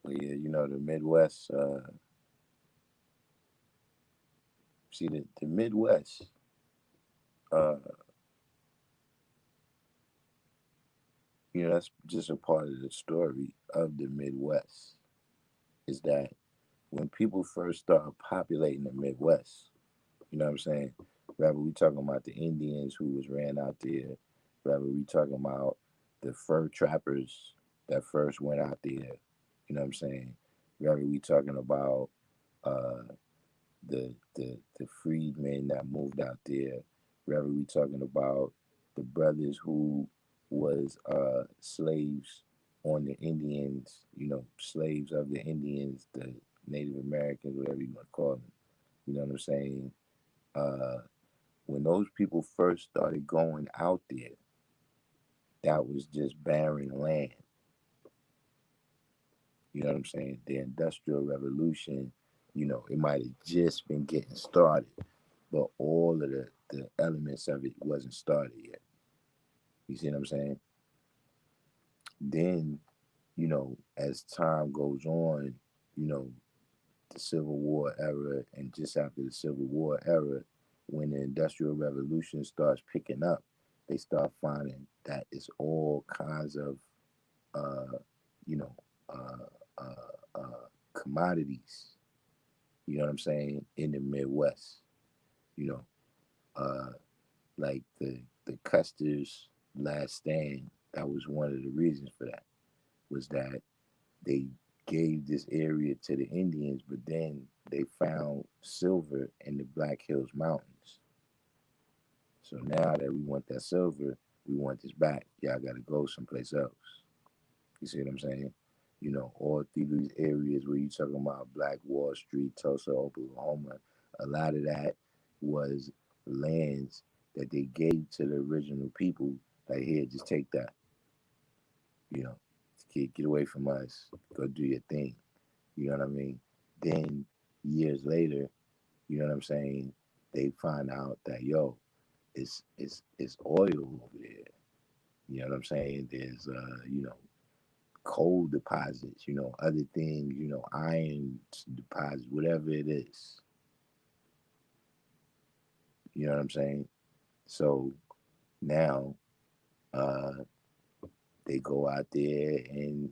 But yeah, the Midwest. See the Midwest. Uh, that's just a part of the story of the Midwest. Is that when people first started populating the Midwest, you know what I'm saying? Rather we talking about the Indians who was ran out there, rather we talking about the fur trappers that first went out there, you know what I'm saying? Rather we talking about uh, the freedmen that moved out there. Rather we talking about the brothers who was slaves on the Indians, slaves of the Indians, the Native Americans, whatever you want to call them. You know what I'm saying? Uh, when those people first started going out there, that was just barren land. You know what I'm saying? The Industrial Revolution, it might have just been getting started, but all of the elements of it wasn't started yet. You see what I'm saying? Then, as time goes on, you know, the Civil War era, and just after the Civil War era, when the Industrial Revolution starts picking up, they start finding that it's all kinds of, uh, you know, uh, commodities. You know what I'm saying? In the Midwest, you know, uh, like the Custer's Last Stand. That was one of the reasons for that. Was that they gave this area to the Indians, but then they found silver in the Black Hills Mountains. So now that we want that silver, we want this back. Y'all got to go someplace else. You see what I'm saying? All through these areas where you talking about Black Wall Street, Tulsa, Oklahoma, a lot of that was lands that they gave to the original people. Like, here, just take that. You know, get away from us. Go do your thing. You know what I mean? Then years later, you know what I'm saying? They find out that it's oil over there. You know what I'm saying? There's coal deposits, other things, iron deposits, whatever it is. You know what I'm saying? So now uh, they go out there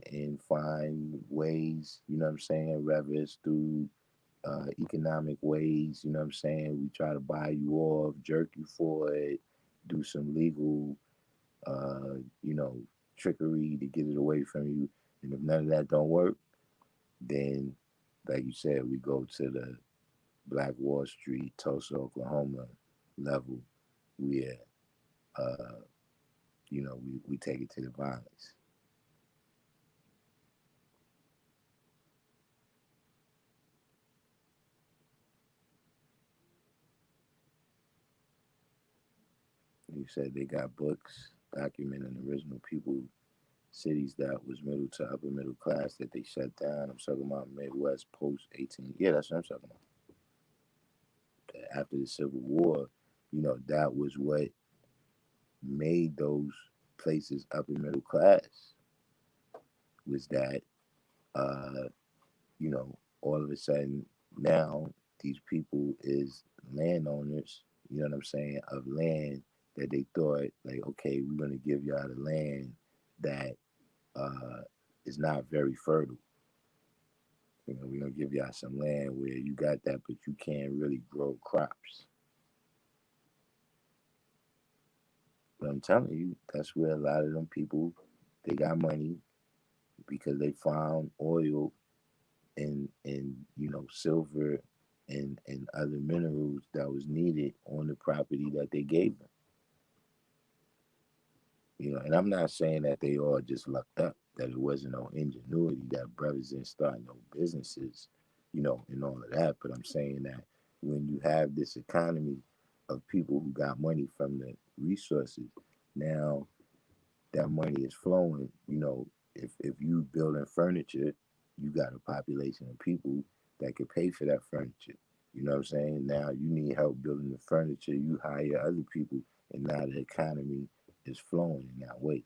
and find ways, you know what I'm saying, whether it's through economic ways, you know what I'm saying, we try to buy you off, jerk you for it, do some legal, you know, trickery to get it away from you. And if none of that don't work, then, like you said, we go to the Black Wall Street, Tulsa, Oklahoma level where, uh, we take it to the violence. You said they got books documenting original people, cities that was middle to upper middle class that they shut down. I'm talking about Midwest post 18. Yeah, that's what I'm talking about. After the Civil War, that was what made those places upper middle class was that, uh, all of a sudden now these people is landowners, you know what I'm saying, of land that they thought like, okay, we're gonna give y'all the land that uh, is not very fertile. We're gonna give y'all some land where you got that, but you can't really grow crops. But I'm telling you, that's where a lot of them people they got money because they found oil and silver and other minerals that was needed on the property that they gave them. And I'm not saying that they all just lucked up, that it wasn't no ingenuity, that brothers didn't start no businesses, and all of that. But I'm saying that when you have this economy of people who got money from the resources, now that money is flowing. If you building furniture, you got a population of people that could pay for that furniture. You know what I'm saying? Now you need help building the furniture, you hire other people, and now the economy is flowing in that way.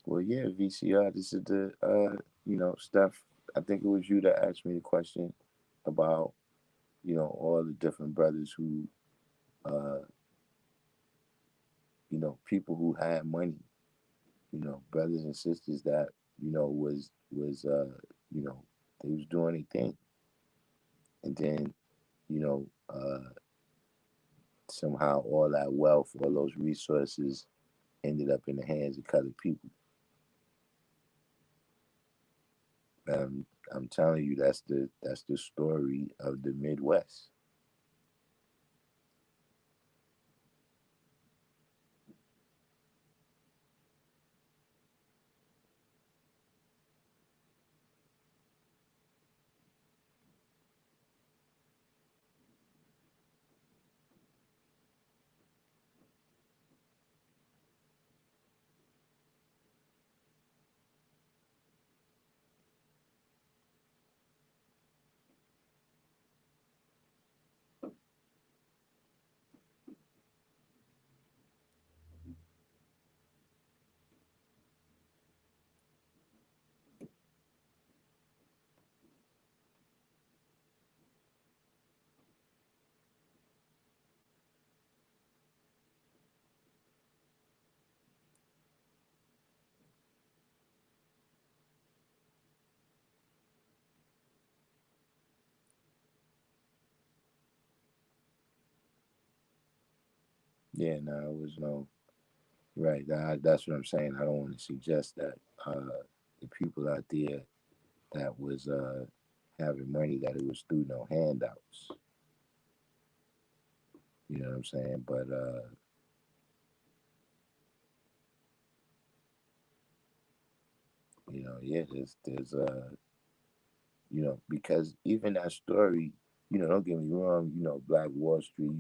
Well, yeah, VCR. This is the stuff. I think it was you that asked me the question about all the different brothers who uh, people who had money, brothers and sisters that was they was doing their thing, and then you know somehow all that wealth, all those resources ended up in the hands of colored people. I'm telling you, that's the story of the Midwest. Yeah, no, it was no right. That's what I'm saying. I don't want to suggest that the people out there that was having money that it was through no handouts. You know what I'm saying? But yeah, there's because even that story. Don't get me wrong, Black Wall Street,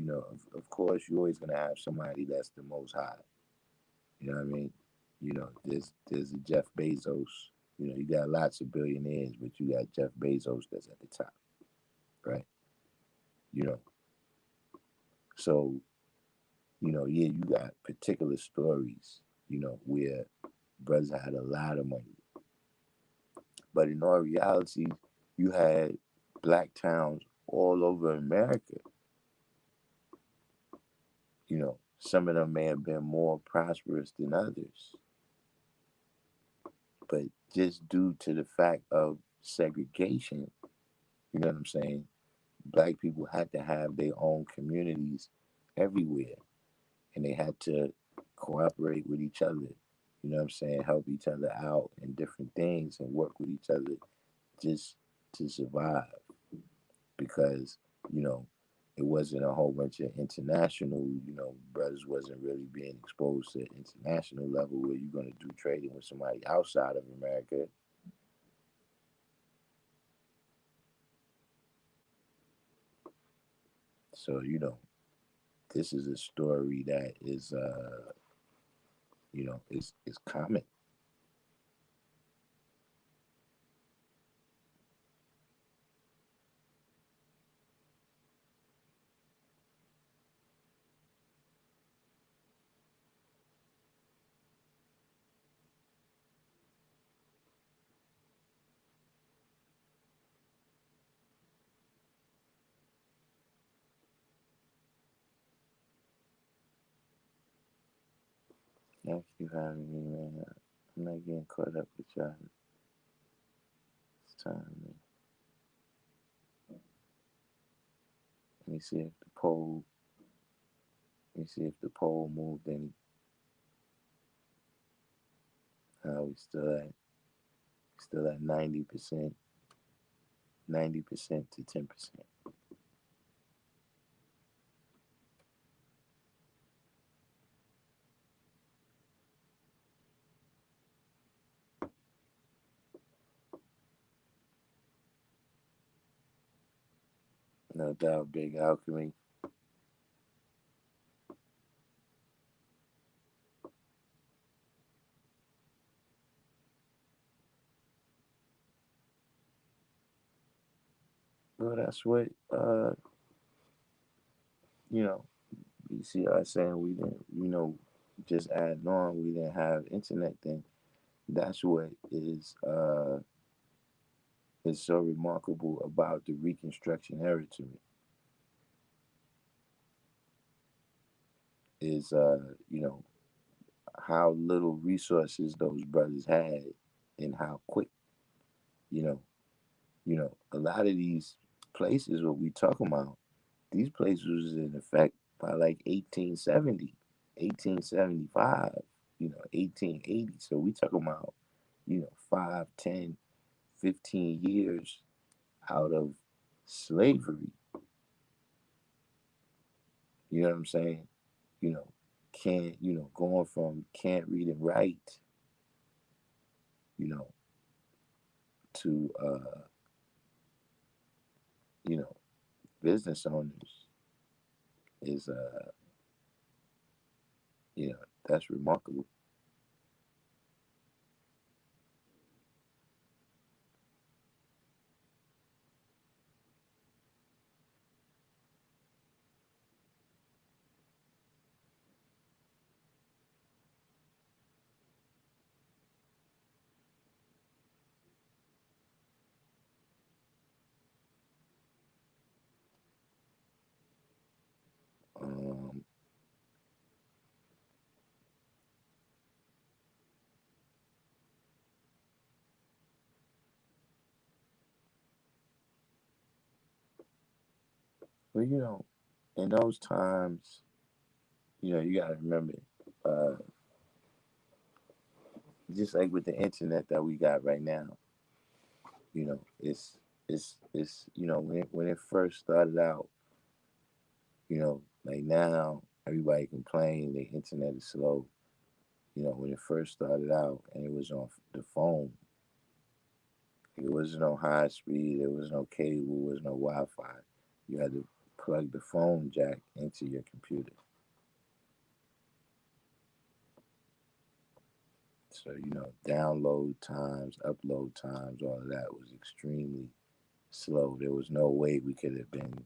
of course, you're always going to have somebody that's the most high. You know what I mean? There's a Jeff Bezos. You got lots of billionaires, but you got Jeff Bezos that's at the top, right? You know, so, yeah, you got particular stories, where brothers had a lot of money. But in all reality, you had black towns all over America. Some of them may have been more prosperous than others, but just due to the fact of segregation, you know what I'm saying? Black people had to have their own communities everywhere, and they had to cooperate with each other. You know what I'm saying? Help each other out in different things and work with each other just to survive, because you know it wasn't a whole bunch of international, brothers wasn't really being exposed to international level where you're going to do trading with somebody outside of America. So this is a story that is is common. Thank you for having me, man. I'm not getting caught up with y'all this time, man. Let me see if the poll. Let me see if the poll moved any. We still at 90%, 90% to 10%. No doubt, big alchemy. Well, that's what you know. BCR saying we didn't, just adding on, we didn't have internet then. That's what is so remarkable about the Reconstruction era to me, is how little resources those brothers had, and how quick, you know, a lot of these places what we talking about, these places was in effect by like 1870, 1875, 1880. So we talking about, 5, 10, 15 years out of slavery. You know what I'm saying? You know, can't, going from can't read and write, you know, to, you know, business owners is, that's remarkable. Um, but in those times, you got to remember, uh, just like with the internet that we got right now, it's when it first started out, like now everybody complain the internet is slow. When it first started out and it was on the phone, it was no high speed, there was no cable, there was no Wi-Fi. You had to plug the phone jack into your computer. So, download times, upload times, all of that was extremely slow. There was no way we could have been,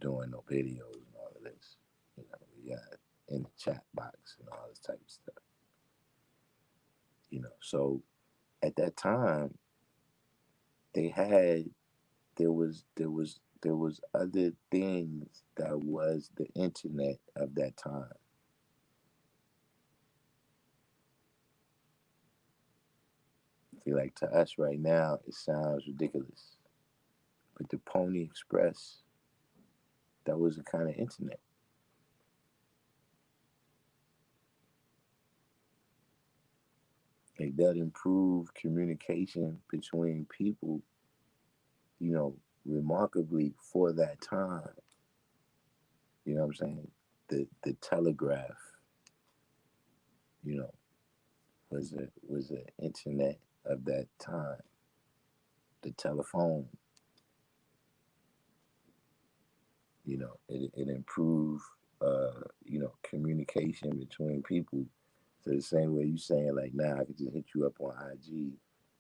doing no videos and all of this. We got in the chat box and all this type of stuff. So at that time, they had there was other things that was the internet of that time. See, like to us right now, it sounds ridiculous, but the Pony Express, that was the kind of internet. Like that improved communication between people, you know, remarkably for that time. You know what I'm saying? The telegraph, you know, was a internet of that time. The telephone, it improved communication between people. So the same way you saying like now I could just hit you up on IG,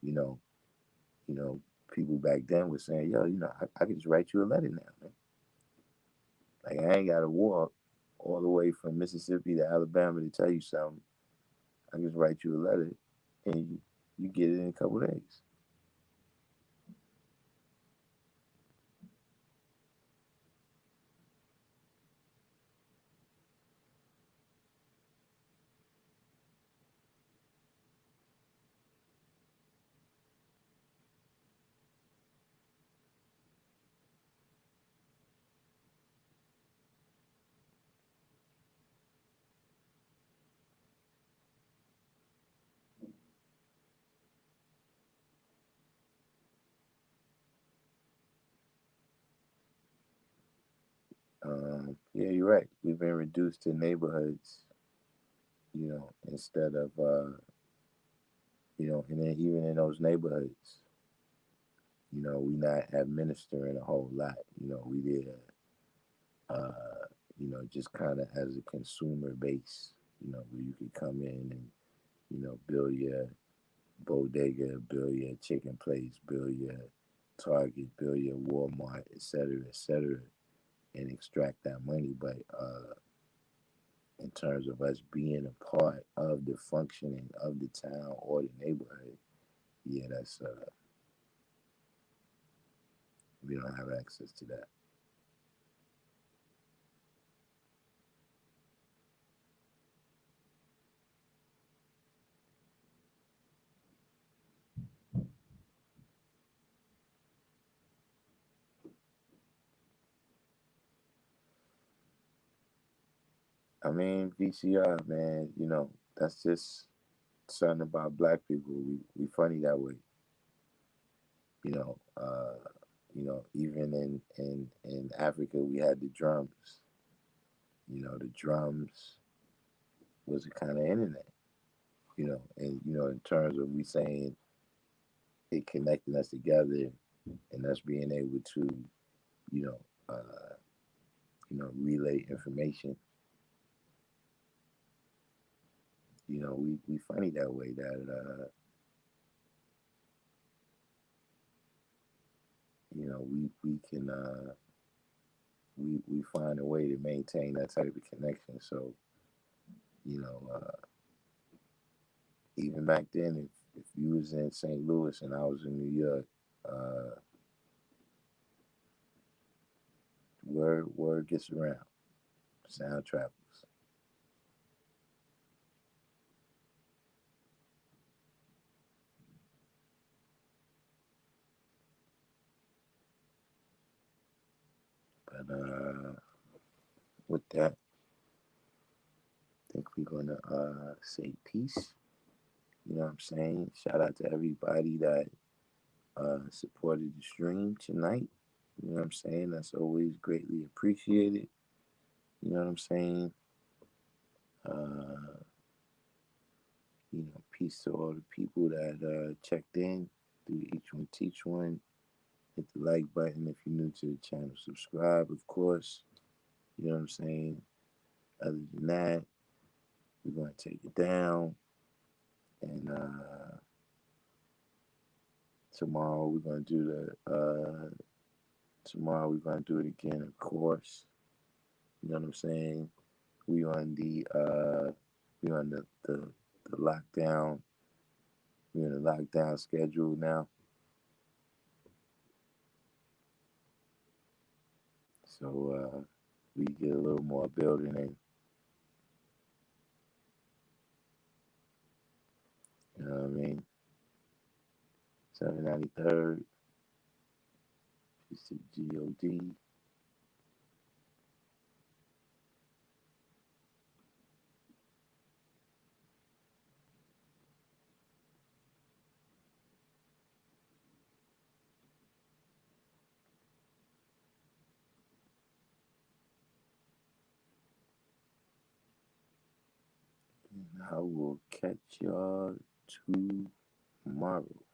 you know, you know, people back then were saying, yo, I could just write you a letter now, man. Like I ain't gotta walk all the way from Mississippi to Alabama to tell you something. I just write you a letter and you get it in a couple of days. Yeah, you're right. We've been reduced to neighborhoods, instead of and then even in those neighborhoods, we not administering a whole lot. We did, just kind of as a consumer base, where you could come in and, build your bodega, build your chicken place, build your Target, build your Walmart, et cetera, and extract that money. But in terms of us being a part of the functioning of the town or the neighborhood, yeah, that's we don't have access to that. I mean, VCR, man, that's just something about black people. We funny that way. You know, uh, even in Africa, we had the drums. The drums was a kind of internet. And in terms of we saying it connecting us together and us being able to, you know, uh, relay information. We funny that way that we can we find a way to maintain that type of connection. So you know, even back then, if you was in St. Louis and I was in New York, uh, word gets around, sound travels. But with that, I think we're gonna say peace. You know what I'm saying? Shout out to everybody that supported the stream tonight. You know what I'm saying? That's always greatly appreciated. You know what I'm saying? Uh, peace to all the people that checked in through each one teach one. Hit the like button if you're new to the channel. Subscribe, of course. You know what I'm saying? Other than that, we're going to take it down. And tomorrow we're going to do tomorrow we're going to do it again, of course. You know what I'm saying? We on we on the lockdown. We're in the lockdown schedule now. So we get a little more building in. You know what I mean? 793rd. She said God. And I will catch y'all tomorrow.